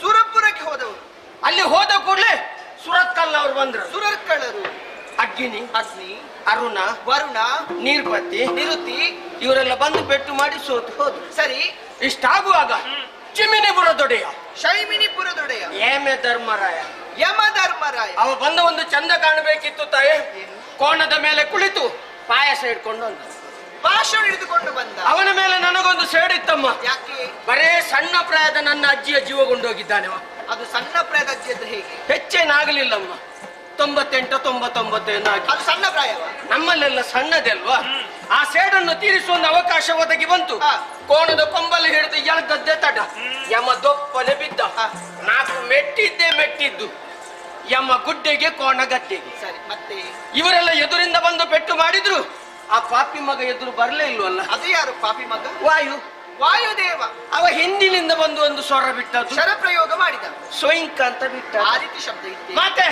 ಸುರಪುರಕ್ಕೆ ಹೋದವರು.
ಅಲ್ಲಿ ಹೋದ ಕೂಡಲೇ ಸುರತ್ಕಲ್ನವ್ರು ಬಂದ್ರು.
ಸುರತ್ಕಳ್ಳರು
ಅಗ್ನಿ,
ಅಗ್ನಿ,
ಅರುಣ,
ವರುಣ,
ನೀರ್ಪತಿ,
ನಿರುತಿ
ಇವರೆಲ್ಲ ಬಂದು ಬೆಟ್ಟು ಮಾಡಿ ಸೋತು ಹೋದ್ರು.
ಸರಿ.
ಇಷ್ಟಾಗುವಾಗ ಚಿಮಿನಿಪುರ ದೊಡೆಯ,
ಶೈಮಿನಿಪುರ ದೊಡೆಯ,
ಏಮೆ ಧರ್ಮರಾಯ,
ಯಮ ಧರ್ಮರಾಯ
ಅವ ಬಂದ ಒಂದು ಚಂದ ಕಾಣಬೇಕಿತ್ತು ತಾಯಿ. ಕೋಣದ ಮೇಲೆ ಕುಳಿತು ಪಾಯಸ ಇಟ್ಕೊಂಡು ಬಂದ.
ಭಾಷಣ ಹಿಡಿದುಕೊಂಡು ಬಂದ.
ಅವನ ಮೇಲೆ ನನಗೊಂದು ಸೇಡಿತ್ತಮ್ಮ.
ಯಾಕೆ?
ಬರೇ ಸಣ್ಣ ಪ್ರಾಯದ ನನ್ನ ಅಜ್ಜಿಯ ಜೀವಗೊಂಡೋಗಿದ್ದಾನೆ.
ಅದು ಸಣ್ಣ ಪ್ರಾಯದ ಅಜ್ಜಿ ಅಂದ್ರೆ ಹೇಗೆ?
ಹೆಚ್ಚೇನಾಗಲಿಲ್ಲಮ್ಮ, 98, 99 ಆಗಿ.
ಅದು ಸಣ್ಣ ಪ್ರಾಯವ?
ನಮ್ಮಲ್ಲೆಲ್ಲ ಸಣ್ಣದೇ ಅಲ್ವಾ. ಆ ಸೇಡನ್ನು ತೀರಿಸುವ ಒಂದು ಅವಕಾಶ ಒದಗಿ ಬಂತು. ಕೋಣದ ಕೊಂಬಲ್ಲಿ ಹಿಡಿದು ಎಳಗದ್ದೆ ತಡ. ಯಮ ದೊಪ್ಪನೆ ಬಿದ್ದ. 4 ಮೆಟ್ಟಿದ್ದು ಯಮ ಗುಡ್ಡೆಗೆ, ಕೋಣ ಗದ್ದೆಗೆ.
ಸರಿ, ಮತ್ತೆ
ಇವರೆಲ್ಲ ಎದುರಿಂದ ಬಂದು ಪೆಟ್ಟು ಮಾಡಿದ್ರು. ಆ ಪಾಪಿ ಮಗ ಎದುರು ಬರಲೇ ಇಲ್ವಲ್ಲ.
ಅದು ಯಾರು ಪಾಪಿ ಮಗ?
ವಾಯು,
ವಾಯುದೇವ.
ಅವ ಹಿಂದಿನಿಂದ ಬಂದು ಒಂದು ಸ್ವರ ಬಿಟ್ಟದ್ದು,
ಶರ ಪ್ರಯೋಗ ಮಾಡಿದ.
ಸ್ವಯಿಂಕ ಅಂತ ಬಿಟ್ಟ.
ಆ ರೀತಿ ಶಬ್ದ ಇತ್ತು.
ಮತ್ತೆ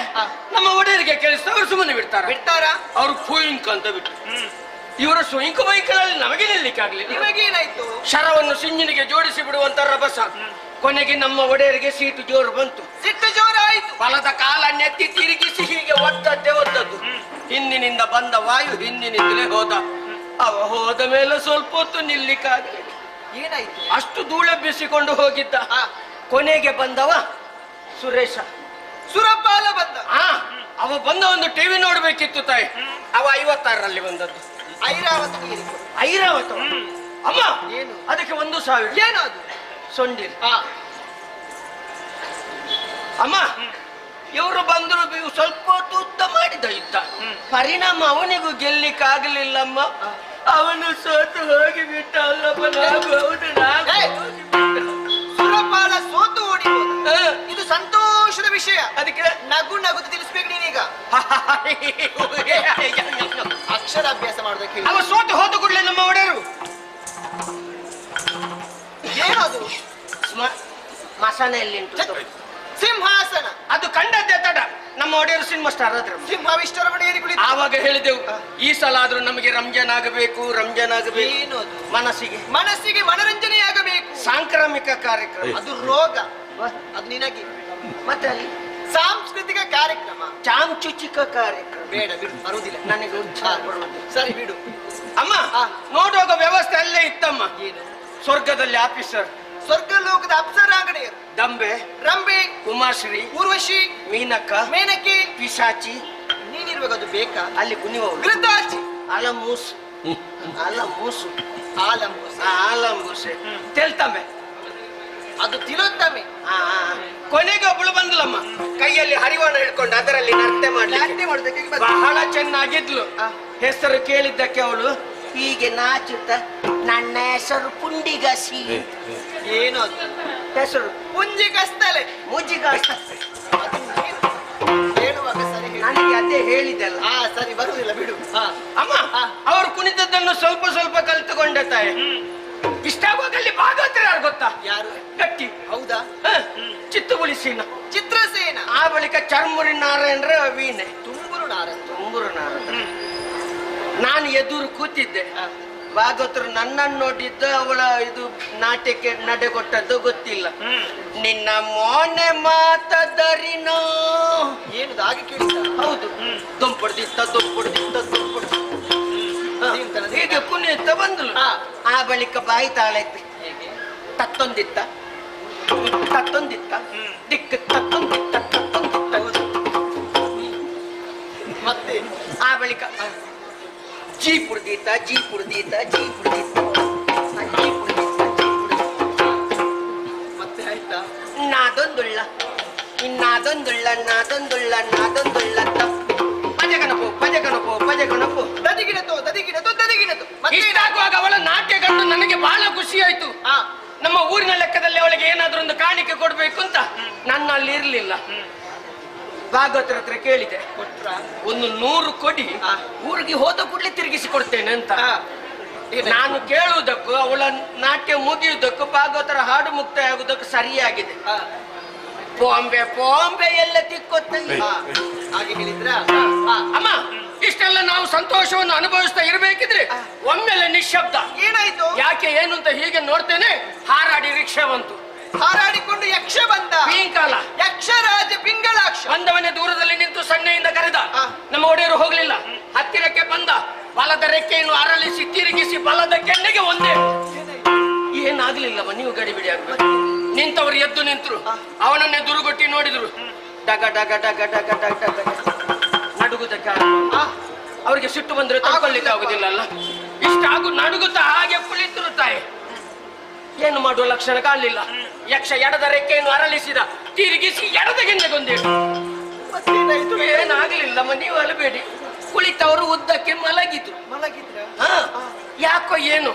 ನಮ್ಮ ಒಡೆಯರಿಗೆ ಕೇಳಿಸ್ತಾ ಅವ್ರು ಸುಮ್ಮನೆ
ಬಿಡ್ತಾರ.
ಅವ್ರು ಫೂಯಿಂಕ್ ಅಂತ ಬಿಟ್ಟು. ಇವರ ಸ್ವಯಿಂಕ ಬೈಕಲ್ಲಿ ನಮಗೆ ನಿಲ್ಲಿಕ್ಕೆ ಆಗ್ಲಿಲ್ಲ.
ನಿಮಗೇನಾಯ್ತು?
ಶರವನ್ನು ಸಿಂಜಿನಿಗೆ ಜೋಡಿಸಿ ಬಿಡುವಂತ ರಭಸ. ಕೊನೆಗೆ ನಮ್ಮ ಒಡೆಯರಿಗೆ ಸೀಟು ಜೋರು ಬಂತು.
ಸಿಟ್ಟು ಜೋರಾಯ್ತು.
ಬಲದ ಕಾಲನ್ನೆತ್ತಿ ತಿರುಗಿಸಿ ಹೀಗೆ ಒದ್ದದ್ದು. ಹಿಂದಿನಿಂದ ಬಂದ ವಾಯು ಹಿಂದಿನಿಂದಲೇ ಹೋದ. ಅವ ಹೋದ ಮೇಲೆ ಸ್ವಲ್ಪ ಹೊತ್ತು ನಿಲ್ಲಿಕ್ಕಾಗಲಿಲ್ಲ.
ಏನಾಯ್ತು?
ಅಷ್ಟು ಧೂಳೆಬ್ಬಿಸಿಕೊಂಡು ಹೋಗಿದ್ದ. ಕೊನೆಗೆ ಬಂದವ ಸುರೇಶ,
ಸುರಪಾಲ ಬಂದ.
ಅವ ಬಂದ ಒಂದು ಟಿವಿ ನೋಡ್ಬೇಕಿತ್ತು ತಾಯಿ. ಅವ 56ರಲ್ಲಿ ಬಂದದ್ದು.
ಐರಾವತ.
ಐರಾವತ ಅಮ್ಮ.
ಏನು?
ಅದಕ್ಕೆ 1000.
ಏನು ಅದು?
ಸೊಂಡಿಲ್. ಅಮ್ಮ, ಇವರು ಬಂದರು. ಸ್ವಲ್ಪ ಹೊತ್ತು ಉದ್ದ ಮಾಡಿದ ಯುದ್ಧ. ಪರಿಣಾಮ ಅವನಿಗೂ ಗೆಲ್ಲಿಕ್ಕಾಗಲಿಲ್ಲಮ್ಮ.
ಅವನು ಸೋತು ಹೋಗಿಬಿಟ್ಟ ಅಲ್ಲಪ್ಪ.
ಸುರಪಾಲ ಸೋತು ಓಡಿ ಹೋದ. ಇದು ಸಂತೋಷದ ವಿಷಯ.
ಅದಕ್ಕೆ
ನಗು ನಗುದು ತಿಳಿಸ್ಬೇಕು ನೀನೀಗ. ಅಕ್ಷರಾಭ್ಯಾಸ ಮಾಡೋದಕ್ಕೆ
ಅವ ಸೋತು ಹೋದ ಕೂಡಲೇ ನಮ್ಮ ಒಡೆಯರು
ಏನದು?
ಮಸಾನೆಯಲ್ಲಿ
ಸಿಂಹಾಸನ.
ಅದು ಕಂಡದ್ದೇ ತಡ. ನಮ್ಮ ಒಡೆಯರು ಸಿನಿಮಾ ಸ್ಟಾರ್ ಆದ್ರು.
ಸಿಂಹಾವಿಷ್ಟರವಣೆಯಲ್ಲಿ ಕುಳಿತು
ಆವಾಗ ಹೇಳಿದೆವು, ಈ ಸಲ ಆದ್ರೂ ನಮಗೆ ರಂಜಾನ್ ಆಗಬೇಕು.
ಏನು ಅದು?
ಮನಸ್ಸಿಗೆ
ಮನರಂಜನೆಯಾಗಬೇಕು.
ಸಾಂಕ್ರಾಮಿಕ ಕಾರ್ಯಕ್ರಮ.
ಅದು ರೋಗ. ಅದು ನಿನಗೆ.
ಮತ್ತೆ ಅಲ್ಲಿ
ಸಾಂಸ್ಕೃತಿಕ ಕಾರ್ಯಕ್ರಮ.
ಚಾಂಚುಚಿಕ ಕಾರ್ಯಕ್ರಮ.
ಬೇಡ ಬಿಡು, ಬರುವುದಿಲ್ಲ
ನನಗೆ ಉಚ್ಚಾರ ಬರುವುದು.
ಸರಿ ಬಿಡು.
ಅಮ್ಮ, ನೋಡುವಾಗ ವ್ಯವಸ್ಥೆ ಅಲ್ಲೇ ಇತ್ತಮ್ಮ.
ಏನು?
ಸ್ವರ್ಗದಲ್ಲಿ ಆಫೀಸರ್,
ಸ್ವರ್ಗಲೋಕದ ಅಪ್ಸರಾಂಗಣೆಯರು,
ದಂಬೆ,
ರಂಬೆ,
ಉಮಾಶ್ರೀ,
ಊರ್ವಶಿ,
ಮೀನಕ್ಕ,
ಮೇನಕೆ,
ಪಿಶಾಚಿ.
ನೀನಿರುವಾಗ ಅದು ಬೇಕಾ?
ಅಲ್ಲಿ ಕುಣಿಯುವವರು
ಗೃತಾಚಿ,
ಅಲಮೂಸು ಆಲಂಬೂಸೆ ತೆಲ್ತಮ್ಮೆ,
ಅದು ತಿಲೋತ್ತಮೆ.
ಕೊನೆಗೆ ಒಬ್ಬಳು ಬಂದ್ಲಮ್ಮ, ಕೈಯಲ್ಲಿ ಹರಿವಾಣ ಹಿಡ್ಕೊಂಡು ಅದರಲ್ಲಿ ನೃತ್ಯ
ಮಾಡೋದಕ್ಕೆ
ಬಹಳ ಚೆನ್ನಾಗಿದ್ಲು. ಹೆಸರು ಕೇಳಿದ್ದಕ್ಕೆ ಅವಳು ಹೀಗೆ ನಾಚುತ್ತ, ನನ್ನ ಹೆಸರು ಪುಂಡಿಗಸಿ.
ಏನು ಅದು?
ಹೆಸರು
ಪುಂಜಿ ಕಸ್ತಲೆ.
ಮುಜ್ಜಿಗಾಸ.
ಹೇಳುವಾಗ ಸರಿ ಹೇಳು.
ನನಗೆ ಅದೇ ಹೇಳಿದೆಲ್ಲ.
ಸರಿ, ಬರುವುದಿಲ್ಲ ಬಿಡು.
ಅಮ್ಮ, ಅವರು ಕುಣಿತದ್ದನ್ನು ಸ್ವಲ್ಪ ಸ್ವಲ್ಪ ಕಲ್ತುಕೊಂಡೆ ತಾಯಿ. ಇಷ್ಟಾಗುವಾಗಲ್ಲಿ ಭಾಗವತರ ಯಾರು ಗೊತ್ತಾ?
ಯಾರು?
ಗಟ್ಟಿ.
ಹೌದಾ?
ಚಿತ್ತುಗುಳಿ ಸೀನ,
ಚಿತ್ರಸೇನ.
ಆ ಬಳಿಕ ಚರ್ಮುರಿ ನಾರಾಯಣರ ವೀಣೆ,
ತುಂಬುರು ನಾರದು.
ತುಂಬುರು ನಾರಾಯಣ. ನಾನು ಎದುರು ಕೂತಿದ್ದೆ. ಭಾಗವತರು ನನ್ನನ್ನು ನೋಡಿದ್ದು, ಅವಳ ಇದು ನಾಟ್ಯಕ್ಕೆ ನಡೆಗೊಟ್ಟದ್ದು ಗೊತ್ತಿಲ್ಲ. ನಿನ್ನ ಮೊನ್ನೆ ಮಾತದರಿನೋ
ಏನು ಹಾಗೆ ಕೇಳಿದ?
ಹೌದು. ದುಂಪಡ್ದಿತ್ತ ಹೀಗೆ ಕುಣಿಯುತ್ತ ಬಂದಳು. ಆ ಬಳಿಕ ಬಾಯಿ ತಾಳೈತಿ. ತತ್ತೊಂದಿತ್ತ ದಿಕ್ಕ ತತ್ತೊಂದಿತ್ತ.
ಮತ್ತೆ
ಆ ಬಳಿಕ ಜೀ ಪುಡ್ದೀತ.
ಮತ್ತೆ ಆಯ್ತಾ?
ನಾದೊಂದುಳ್ಳ ಭಜಗಣಪು.
ದದಿಗಿಡತು.
ಇಷ್ಟಾಗುವಾಗ ಅವಳ ನಾಟ್ಯ ಕಂಡು ನನಗೆ ಬಹಳ ಖುಷಿ ಆಯ್ತು. ನಮ್ಮ ಊರಿನ ಲೆಕ್ಕದಲ್ಲಿ ಅವಳಿಗೆ ಏನಾದ್ರೂ ಒಂದು ಕಾಣಿಕೆ ಕೊಡ್ಬೇಕು ಅಂತ ನನ್ನಲ್ಲಿ ಇರ್ಲಿಲ್ಲ. ಭಾಗವತರ ಹತ್ರ ಕೇಳಿದೆ, ಒಂದು 100 ಕೊಡಿ, ಊರಿಗೆ ಹೋದ ಕೂಡಲೇ ತಿರುಗಿಸಿ ಕೊಡ್ತೇನೆ ಅಂತ. ನಾನು ಕೇಳುವುದಕ್ಕೂ ಅವಳ ನಾಟ್ಯ ಮುಗಿಯುವುದಕ್ಕೂ ಭಾಗವತರ ಹಾಡು ಮುಕ್ತಾಯ ಆಗುವುದಕ್ಕೂ ಸರಿಯಾಗಿದೆ. ಬಾಂಬೆ ಎಲ್ಲ ತಿಕ್ಕೊತ್ತಲ್ಲಿ.
ಹಾಗೆ ಹೇಳಿದ್ರ?
ಅಮ್ಮ, ಇಷ್ಟೆಲ್ಲ ನಾವು ಸಂತೋಷವನ್ನು ಅನುಭವಿಸ್ತಾ ಇರಬೇಕಿದ್ರೆ ಒಮ್ಮೆಲೆ ನಿಶ್ಶಬ್ದ.
ಏನಾಯ್ತು?
ಯಾಕೆ ಏನು ಅಂತ ಹೀಗೆ ನೋಡ್ತೇನೆ. ಹಾರಾಡಿ ರಿಕ್ಷಾ ಬಂತು.
ಹಾರಾಡಿಕೊಂಡು ಯಕ್ಷ ಬಂದ.
ಬೀಂಕಾಲ
ಯಕ್ಷರಾಜ ಪಿಂಗಳಾಕ್ಷ
ಬಂದವನೇ ದೂರದಲ್ಲಿ ನಿಂತು ಸನ್ನೆಯಿಂದ ಕರೆದ. ನಮ್ಮ ಒಡೆಯರು ಹೋಗ್ಲಿಲ್ಲ. ಹತ್ತಿರಕ್ಕೆ ಬಂದ. ಬಲದ ರೆಕ್ಕೆಯನ್ನು ಅರಳಿಸಿ ತಿರುಗಿಸಿ ಬಲದ ಕೆನ್ನೆಗೆ ಒಂದೇ. ಏನಾಗ್ಲಿಲ್ಲವ, ನೀವು ಗಡಿಬಿಡಿ ಆಗ್ಬೇಕು. ನಿಂತವರು ಎದ್ದು ನಿಂತರು. ಅವನನ್ನೇ ದುರುಗೊಟ್ಟಿ ನೋಡಿದ್ರು. ಡಗ ನಡುಗುದಕ್ಕೆ ಅವ್ರಿಗೆ ಸಿಟ್ಟು ಬಂದ್ರೆ ತಗೊಳ್ಳಿಕ್ಕೆ ಆಗುದಿಲ್ಲ ಅಲ್ಲ. ಇಷ್ಟಾಗು ನಡುಗುತ್ತಾ ಹಾಗೆ ಕುಳಿತರು ತಾಯಿ. ಏನು ಮಾಡುವ ಲಕ್ಷಣ ಕಾಣಲಿಲ್ಲ. ಯಕ್ಷ ಎಡದ ರೆಕ್ಕೆಯನ್ನು ಅರಳಿಸಿದ. ತಿರುಗಿಸಿ ಎಡದ ಗೆನ್ನೆಗೊಂದೇಟು. ಏನಾಗ್ಲಿಲ್ಲ, ನೀವು ಅಲಬೇಡಿ. ಕುಳಿತವರು ಉದ್ದಕ್ಕೆ ಮಲಗಿದ್ರು. ಯಾಕೋ ಏನು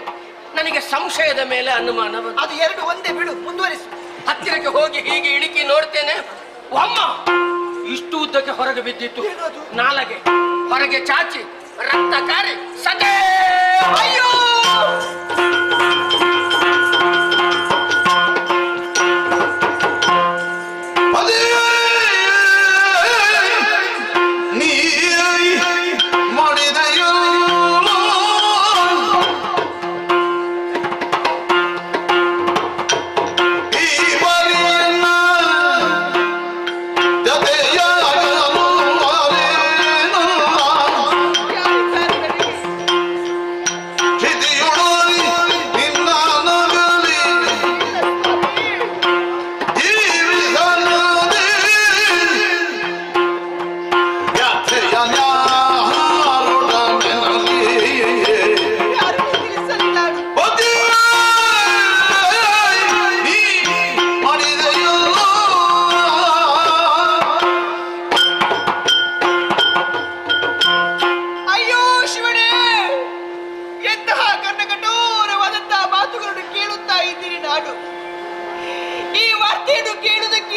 ನನಗೆ ಸಂಶಯದ ಮೇಲೆ ಅನುಮಾನ ಬಂತು.
ಅದು ಎರಡು ಒಂದೇ, ಬಿಡು, ಮುಂದುವರಿಸು.
ಹತ್ತಿರಕ್ಕೆ ಹೋಗಿ ಹೀಗೆ ಇಣುಕಿ ನೋಡ್ತೇನೆ. ಅಮ್ಮ, ಇಷ್ಟು ಉದ್ದಕ್ಕೆ ಹೊರಗೆ ಬಿದ್ದಿತ್ತು. ನಾಲಗೆ ಹೊರಗೆ ಚಾಚಿ ರಕ್ತ ಕಾರಿ ಸದೇ. ಅಯ್ಯೋ!
Did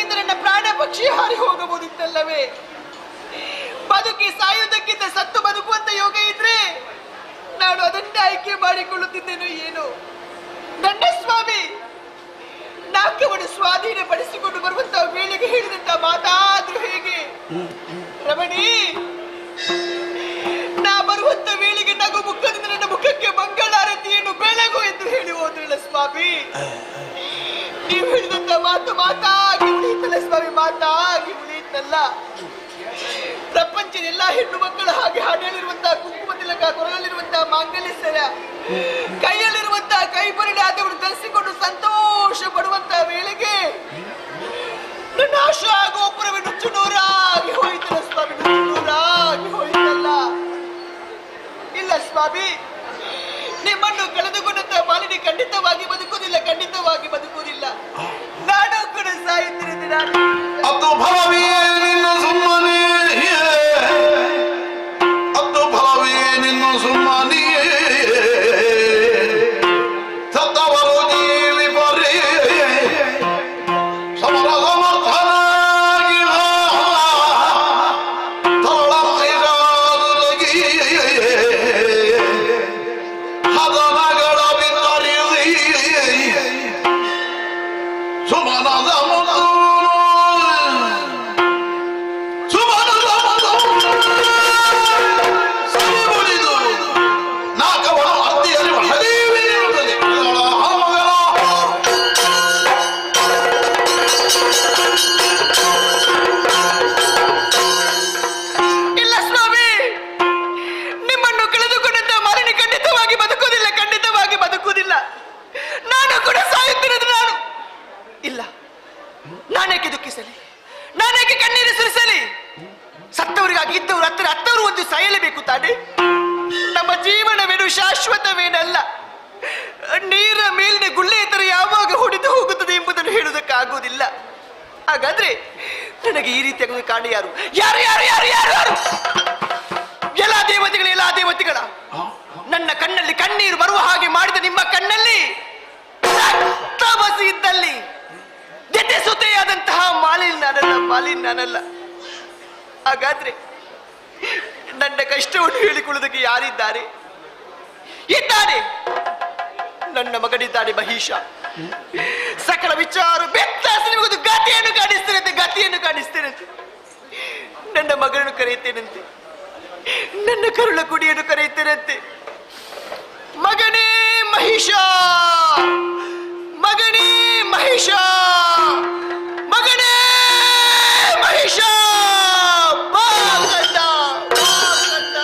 ಕೈಯಿಂದ ನನ್ನ ಪ್ರಾಣ ಪಕ್ಷಿ ಹಾರಿ ಹೋಗಬಹುದಿತ್ತಲ್ಲವೇ? ಬದುಕಿ ಸಾಯುವುದಕ್ಕಿಂತ ಸತ್ತು ಬದುಕುವಂತ ಯೋಗ ಇದ್ರೆ ನಾನು ಅದನ್ನೇ ಆಯ್ಕೆ ಮಾಡಿಕೊಳ್ಳುತ್ತಿದ್ದೇನು ಏನು? ನನ್ನ ಸ್ವಾಮಿ ನಾಲ್ಕವನ್ನು ಸ್ವಾಧೀನ ಪಡಿಸಿಕೊಂಡು ಬರುವಂತಹ ವೇಳೆಗೆ ಹೇಳಿದಂತ ಮಾತಾದ್ರೂ ಹೇಗೆ? ರಮಣಿ, ನಾ ಬರುವಂತ ವೇಳೆಗೆ ನಗು ಮುಖದಿಂದ ನನ್ನ ಮುಖಕ್ಕೆ ಮಂಗಳಾರತಿಯನ್ನು ಬೆಳಗು ಎಂದು ಹೇಳಿ ಹೋದ್ರಲ್ಲ ಸ್ವಾಮಿ. ನೀವು ಹೇಳಿದಂತ ಮಾತಾಗಿ ಉಳಿಯಿತಲ್ಲ ಸ್ವಾಮಿ, ಮಾತಾಗಿ ಉಳಿಯಿತಲ್ಲ. ಪ್ರಪಂಚದ ಎಲ್ಲಾ ಹೆಣ್ಣು ಮಕ್ಕಳ ಹಾಗೆ ಹಾಡಿಯಲ್ಲಿರುವಂತಹ ಕುಂಕುಮ ತಿಲಕ, ಕೊರಳಲ್ಲಿರುವಂತಹ ಮಾಂಗಲ್ಯ ಸರ, ಕೈಯಲ್ಲಿರುವಂತಹ ಕೈಬರಿಡಾದವನ್ನು ಧರಿಸಿಕೊಂಡು ಸಂತೋಷ ಪಡುವಂತಹ ವೇಳೆಗೆ ನನ್ನ ಆಶಾ ಗೋಪುರವೇ ನುಚ್ಚು ನೂರಾಗಿ ಹೋಯಿತಲ್ಲ ಸ್ವಾಮಿ, ನುಚ್ಚು ನೂರಾಗಿ ಹೋಯಿತಲ್ಲ. ಇಲ್ಲ ಸ್ವಾಮಿ, ನಿಮ್ಮನ್ನು ಕಳೆದುಕೊಂಡಂತ ಮಾಲಿನಿ ಖಂಡಿತವಾಗಿ ಬದುಕುವುದಿಲ್ಲ, ಖಂಡಿತವಾಗಿ ಬದುಕುವುದಿಲ್ಲ. ನಾನು ಕೂಡ ಸಾಯುತ್ತಿರುತ್ತೇನೆ. ನಾನು
ಅದು ಫಲವೇ ನಿನ್ನ ಸುಮ್ಮನೆ, ಅದು ಫಲವೇ ನಿನ್ನ ಸುಮ್ಮನೆ, ಸತ್ತವರು ಜೀವಿ ಬರೀ ಸಮರ ಸಮರ್ಥನಾಗಿ ತರಳ ಮೈಗಾದುರಗಿ ಹದನಗಳ ಬಿತ್ತರಿಸಿ ಸುಮನದ ಮುತ್ತು
ನಾನೇಕೆ ದುಃಖಿಸಲಿ? ನಾನೇಕೆ ಕಣ್ಣೀರು ಸುರಿಸಲಿ? ಸತ್ತವರಿಗಾಗಿ ಇದ್ದವರು ಹತ್ತವರು ಒಂದು ಸಾಯಲೇಬೇಕು ತಾನೆ? ನಮ್ಮ ಜೀವನವೇನು ಶಾಶ್ವತವೇನಲ್ಲ. ನೀರ ಮೇಲಿನ ಗುಳ್ಳೆಯ ತರ ಯಾವಾಗ ಹೊಡೆದು ಹೋಗುತ್ತದೆ ಎಂಬುದನ್ನು ಹೇಳುವುದಕ್ಕಾಗುವುದಿಲ್ಲ. ಹಾಗಾದ್ರೆ ನನಗೆ ಈ ರೀತಿಯಾಗಿ ಕಾಣೆ ಯಾರು? ಯಾರು ಯಾರು ಯಾರು ಯಾರು ಯಾರು? ಎಲ್ಲ ದೇವತೆಗಳ ನನ್ನ ಕಣ್ಣಲ್ಲಿ ಕಣ್ಣೀರು ಬರುವ ಹಾಗೆ ಮಾಡಿದ ನಿಮ್ಮ ಕಣ್ಣಲ್ಲಿ ರಕ್ತ ಬಸಿ ಇದ್ದಲ್ಲಿ ಜೊತೆ ಸುತೆಯಾದಂತಹ ಮಾಲಿನ್ ನಾನಲ್ಲ. ಹಾಗಾದ್ರೆ ನನ್ನ ಕಷ್ಟವನ್ನು ಹೇಳಿಕೊಳ್ಳುವುದಕ್ಕೆ ಯಾರಿದ್ದಾರೆ? ಇದ್ದಾರೆ, ನನ್ನ ಮಗನಿದ್ದಾನೆ ಮಹೀಶ. ಸಕಲ ವಿಚಾರ ಬೆತ್ತಾಸಿ ನಿಮಗೊಂದು ಗತಿಯನ್ನು ಕಾಣಿಸ್ತೇನಂತೆ. ನನ್ನ ಮಗನನ್ನು ಕರೆಯುತ್ತೇನಂತೆ, ನನ್ನ ಕರುಳ ಕುಡಿಯನ್ನು ಕರೆಯುತ್ತೇನಂತೆ. ಮಗನೇ ಮಹೀಶ, ಮಗನೇ ಮಹೇಶ, ಮಗನೇ ಮಹೇಶ, ಬಾ ಕಂದ, ಬಾ ಕಂದ.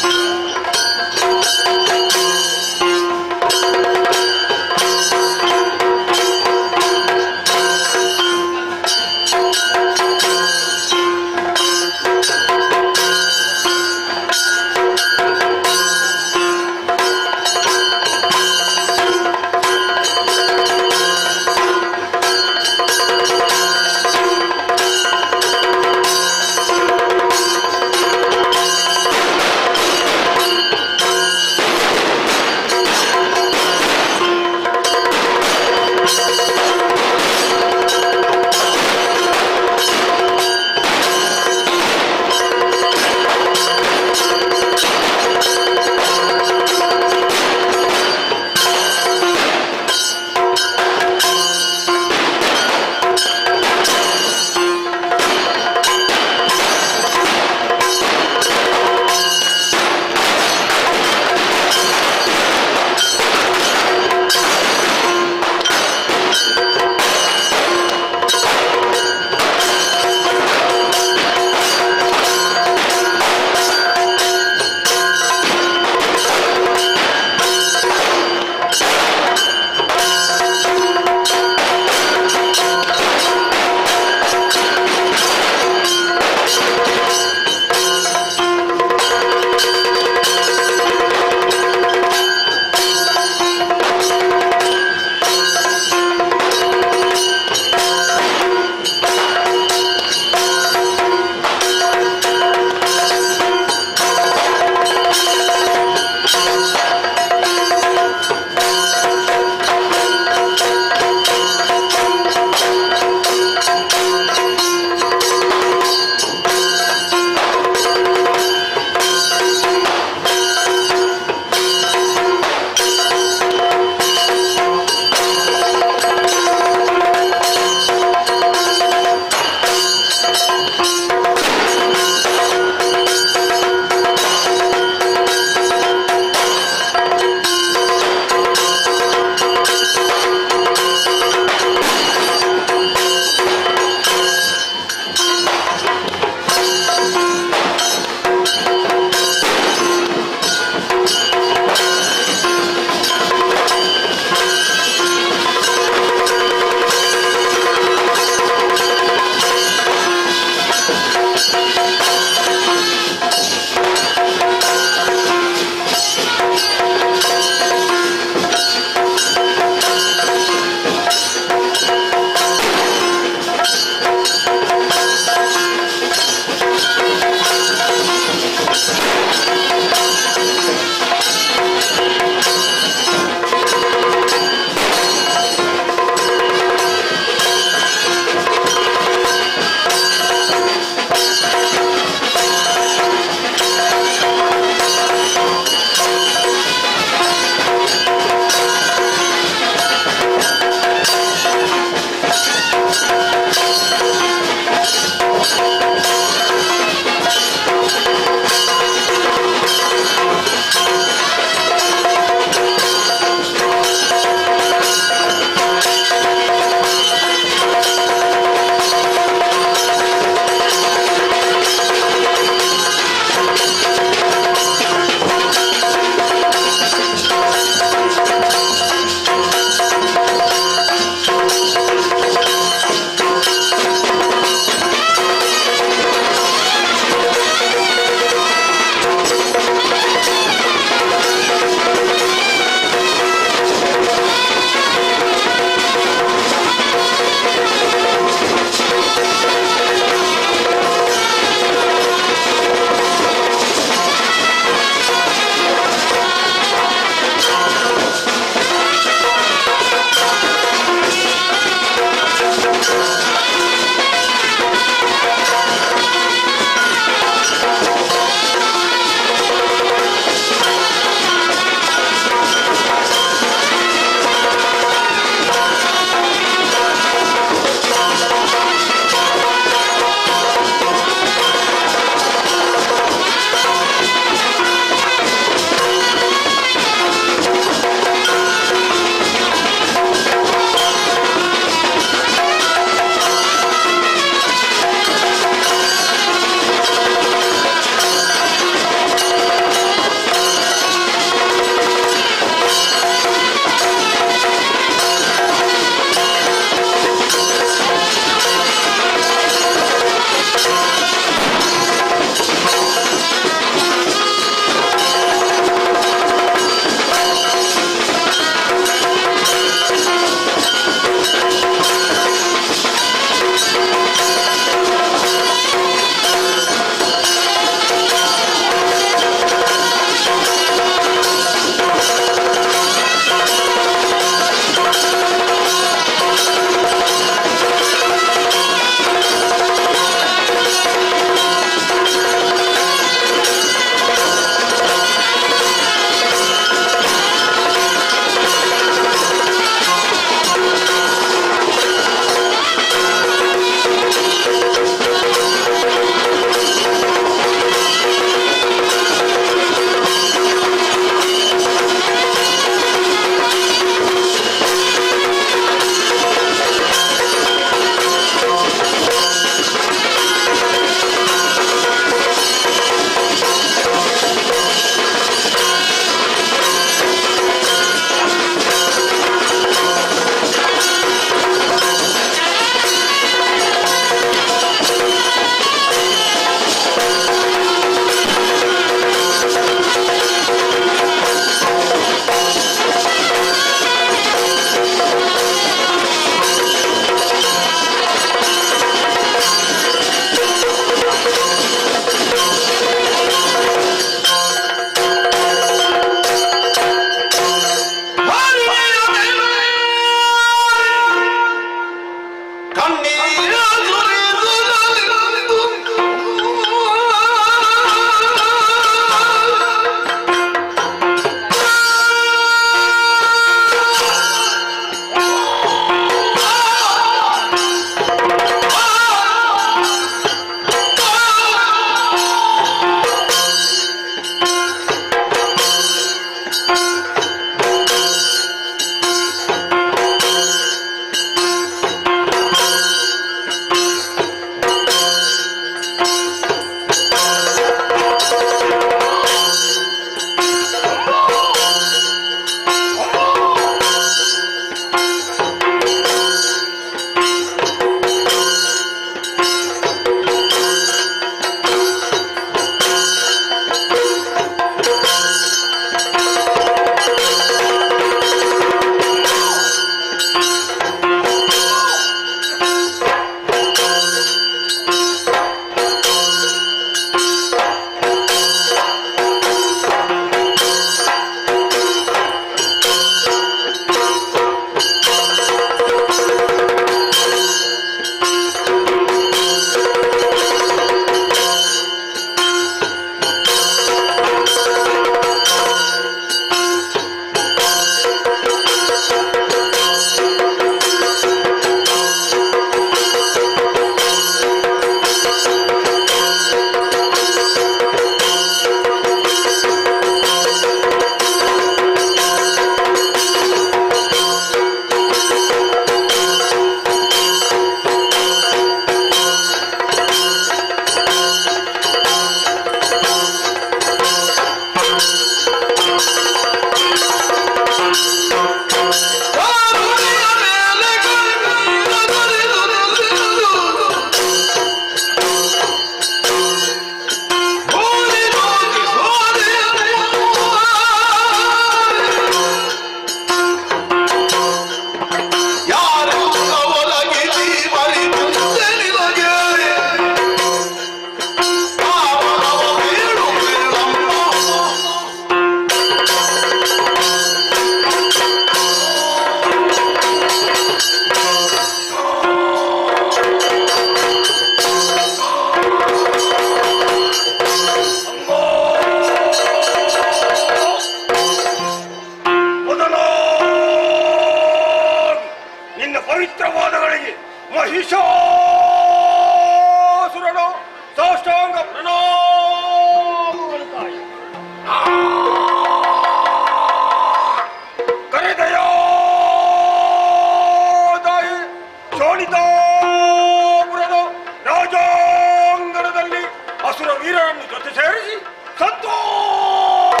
ವೀರರನ್ನು ಜೊತೆ ಸೇರಿಸಿ ಸಂತೋಷ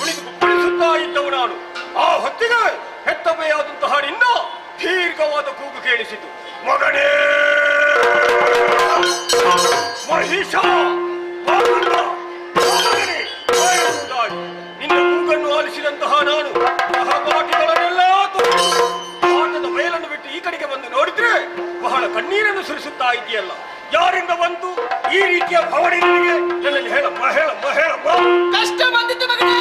ಕುಳಿಸುತ್ತಾ ಇದ್ದವು ನಾನು. ಆ ಹೊತ್ತಿಗೆ ಹೆತ್ತಮೆಯಾದಂತಹ ನಿನ್ನ ದೀರ್ಘವಾದ ಕೂಗು ಕೇಳಿಸಿತು. ಮಗನೇ ಮಹಿಷ, ನಿನ್ನ ಕೂಗನ್ನು ಆಲಿಸಿದಂತಹ ನಾನು ಸಹಪಾಠಿಗಳನ್ನೆಲ್ಲ ಆಟದ ಬಯಲನ್ನು ಬಿಟ್ಟು ಈ ಕಡೆಗೆ ಬಂದು ನೋಡಿದ್ರೆ ಬಹಳ ಕಣ್ಣೀರನ್ನು ಸುರಿಸುತ್ತಾ ಇದೆಯಲ್ಲ. ಯಾರಿಂದ ಬಂತು ಈ ರೀತಿಯ ಭಾವನೆ ನಿನಗೆ? ನನ್ನಲ್ಲಿ ಹೇಳಮ್ಮ ಹೇಳಮ್ಮ ಹೇಳಮ್ಮ.
ಕಷ್ಟ ಬಂದಿತ್ತು ಮಗನೇ.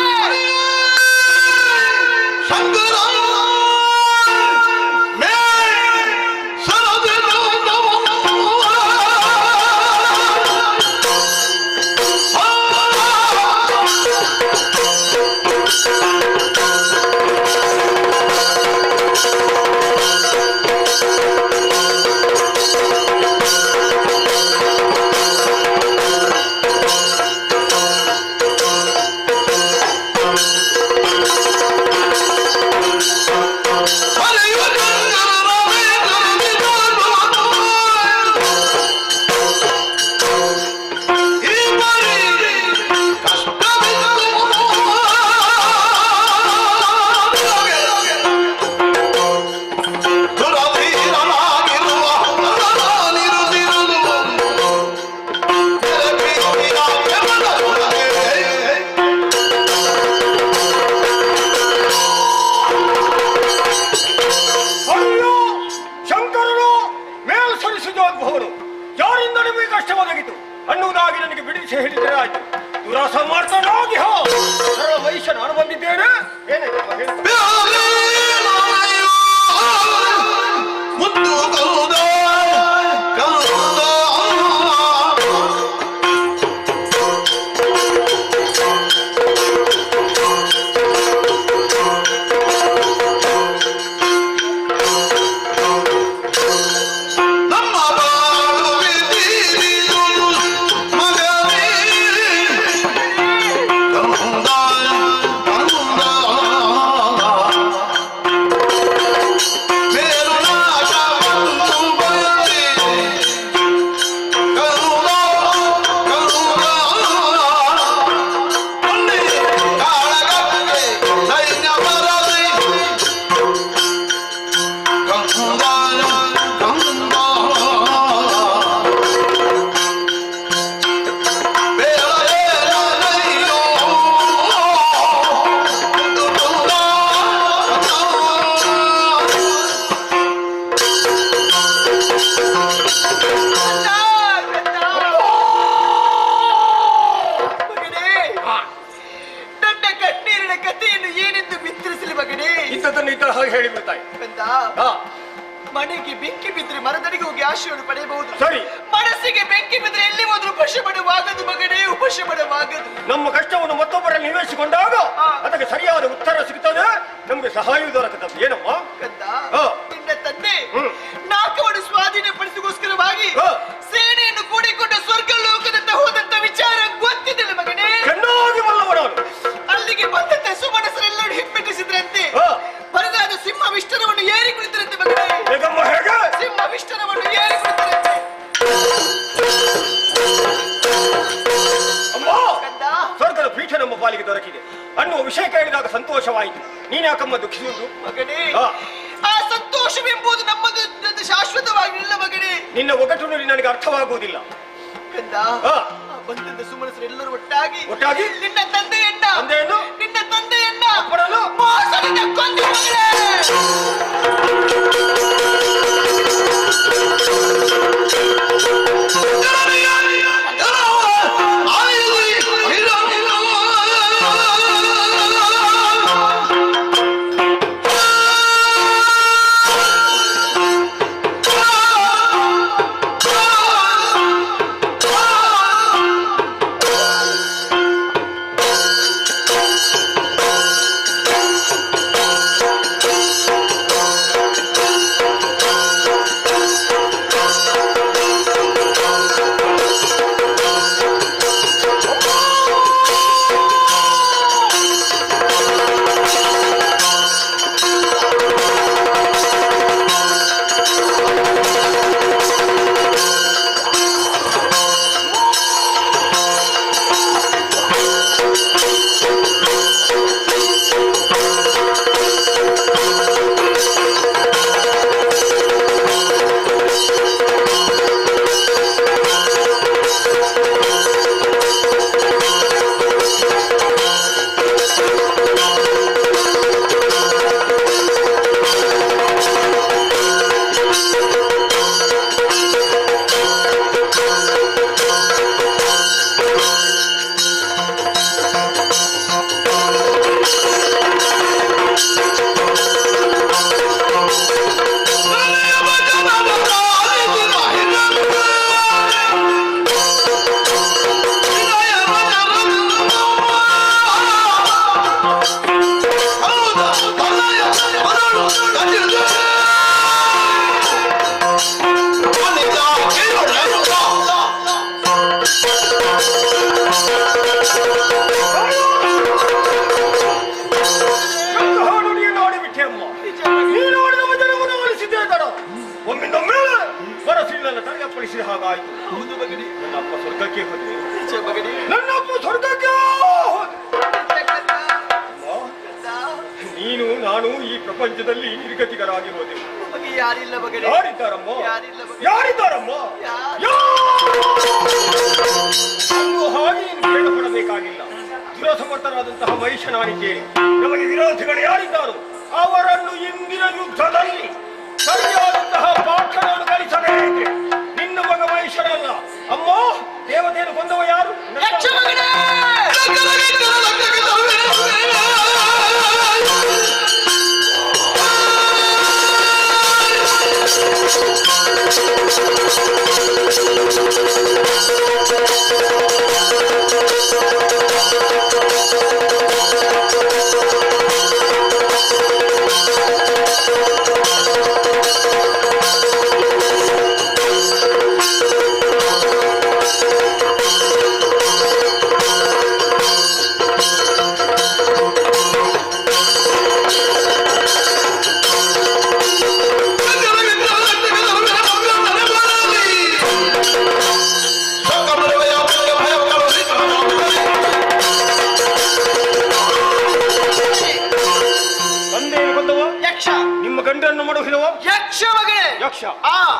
ಯಾರಿಂದ ನಿಮಗೆ ಕಷ್ಟ ಒದಗಿತು ಅನ್ನುವುದಾಗಿ ನನಗೆ ಬಿಡಿಸಿ ಹೇಳಿದರೆ ಆಯ್ತು. ದುರಾಸ ಮಾಡ್ತಾನಾಗಿ ಸರಳ ಮಹಿಷ ನಾನು ಬಂದಿದ್ದೇನೆ. ಮನೆಗೆ ಬೆಂಕಿ ಬಿದ್ದರೆ ಮರದಡಿಗೆ ಹೋಗಿ ಆಶೆಯನ್ನು ಪಡೆಯಬಹುದು. ಸರಿ, ಮನಸ್ಸಿಗೆ ಬೆಂಕಿ ಬಿದ್ದರೆ ಎಲ್ಲಿ ಹೋದ್ರೂ ಉಪಶಮನವಾಗದು ಮಗನೇ, ಉಪಶಮನವಾಗದು. ನಮ್ಮ ಕಷ್ಟವನ್ನು ಮತ್ತೊಬ್ಬರಲ್ಲಿ ನಿವೇಶಿಸಿಕೊಂಡಾಗ ಅದಕ್ಕೆ ಸರಿಯಾದ ಉತ್ತರ ಸಿಗುತ್ತದೆ, ನಮಗೆ ಸಹಾಯ ದೊರಕುತ್ತದೆ. ಏನಮ್ಮ ನಿನ್ನ ತಂದೆ ನಾಲ್ಕವನ್ನು ಸ್ವಾಧೀನಪಡಿಸಿಗೋಸ್ಕರವಾಗಿ ಸೇನೆಯನ್ನು ಕೂಡಿಕೊಂಡು ಸ್ವರ್ಗ ಲೋಕದಂತ ಹೋದಂತ ವಿಚಾರ ಗೊತ್ತಿದ್ದಿಲ್ಲ ಮಗನೇ. ಚೆನ್ನಾಗಿ ಬಲ್ಲವನು. ಅಲ್ಲಿಗೆ ಬಂದಂತೆ ಸುಮನಸರೆಲ್ಲರೂ ಹಿಮ್ಮೆಟ್ಟಿಸಿದ್ರಂತೆ. ಬರಗಾದ ಸಿಂಹ ವಿಷ್ಟರವನ್ನು ಏರಿ ಕುಳಿತರಂತೆ ಮಗನೇ. ಸಿಂಹ ವಿಷ್ಟರವನ್ನು ಏರಿ ಕುಳಿತರಂತೆ. ಸ್ವರ್ಗದ ಪೀಠ ನಮ್ಮ ಪಾಲಿಗೆ ದೊರಕಿದೆ ಅನ್ನುವ ವಿಷಯ ಕೇಳಿದಾಗ ಸಂತೋಷವಾಯಿತು. ನೀನ್ಯಾಕಮ್ಮ ದುಃಖಿಸುವುದು ಮಗನೇ? ಆ ಸಂತೋಷವೆಂಬುದು ನಮ್ಮದು ಶಾಶ್ವತವಾಗಿಲ್ಲ ಮಗನೇ. ನಿನ್ನ ಒಗಟು ನನಗೆ ಅರ್ಥವಾಗುವುದಿಲ್ಲ ಕಂದ. ಬಂದಂತ ಸುಮನಸರು ಎಲ್ಲರೂ ಒಟ್ಟಾಗಿ ನಿನ್ನ ತಂದೆಯನ್ನ ನಿನ್ನ ತಂದೆಯನ್ನ ಮೋಸದಿಂದ ಕೊಂದು ಮಗನೇ. ಒಮ್ಮಿಂದೊಮ್ಮೆ ಮನಸ್ಸಿನೆಲ್ಲ ತಡೆಯಪ್ಪಳಿಸಿದ ಹಾಗಾಯ್ತು. ನನ್ನ ಅಪ್ಪ ಸ್ವರ್ಗಕ್ಕೆ ಹೋದ್ರೆ, ನನ್ನ ಅಪ್ಪ ಸ್ವರ್ಗಕ್ಕೆ ನೀನು ನಾನು ಈ ಪ್ರಪಂಚದಲ್ಲಿ ನಿರ್ಗತಿಕರಾಗಿ ಹೋದೆವು.
ಯಾರಿಲ್ಲ ಮಗನೇ,
ಯಾರಿದ್ದಾರಮ್ಮ? ಯಾರಿದ್ದಾರಮ್ಮ? ಹಾಗೆ ಕೇಳಪಡಬೇಕಾಗಿಲ್ಲ. ದುರಸಮರ್ಥರಾದಂತಹ ಮಹಿಷನಾಗಿದ್ದೇನೆ. ನಮಗೆ ವಿರೋಧಿಗಳು ಯಾರಿದ್ದಾರೋ ಅವರನ್ನು ಇಂದಿನ ಯುದ್ಧದಲ್ಲಿ ಸರಿಯಾದಂತಹ ಪಾಠವನ್ನು ಕಲಿಸಬೇಕೆ. ನಿನ್ನ ಮಗ ಮಹಿಷನಲ್ಲ ಅಮ್ಮ. ದೇವತೆಯನ್ನು ಕೊಂದವ ಯಾರು?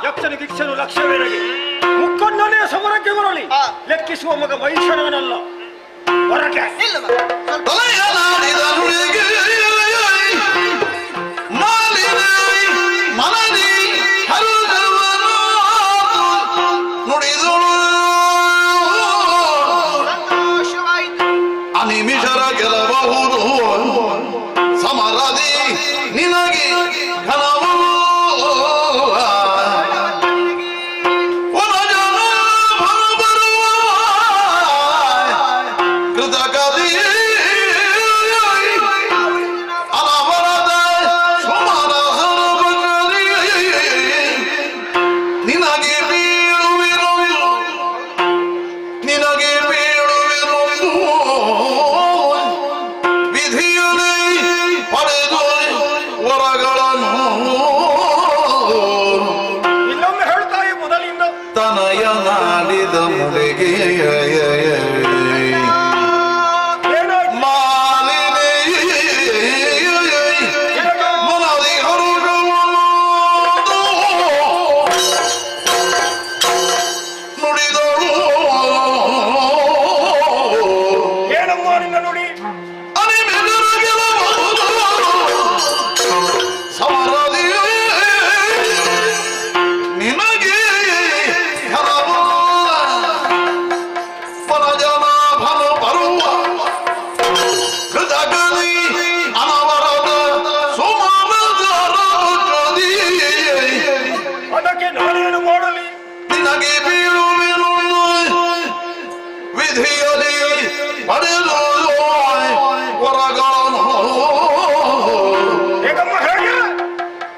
ಯಕ್ಷನು ಗಿಕ್ಷನು ಲಕ್ಷ್ಯವೇನಗೆ ಮುಕ್ಕಣ್ಣನೇ ಸಮರಕ್ಕೆ ಬರಲಿ. ಲೆಕ್ಕಿಸುವ ಮಗ ಮಹಿಷನಲ್ಲ ಹೊರಗೆ
ಅನಿಮಿಷರ ಗೆಲ್ಲಬಹುದು ಸಮರದಿ ನಿನಗೆ ಘನವು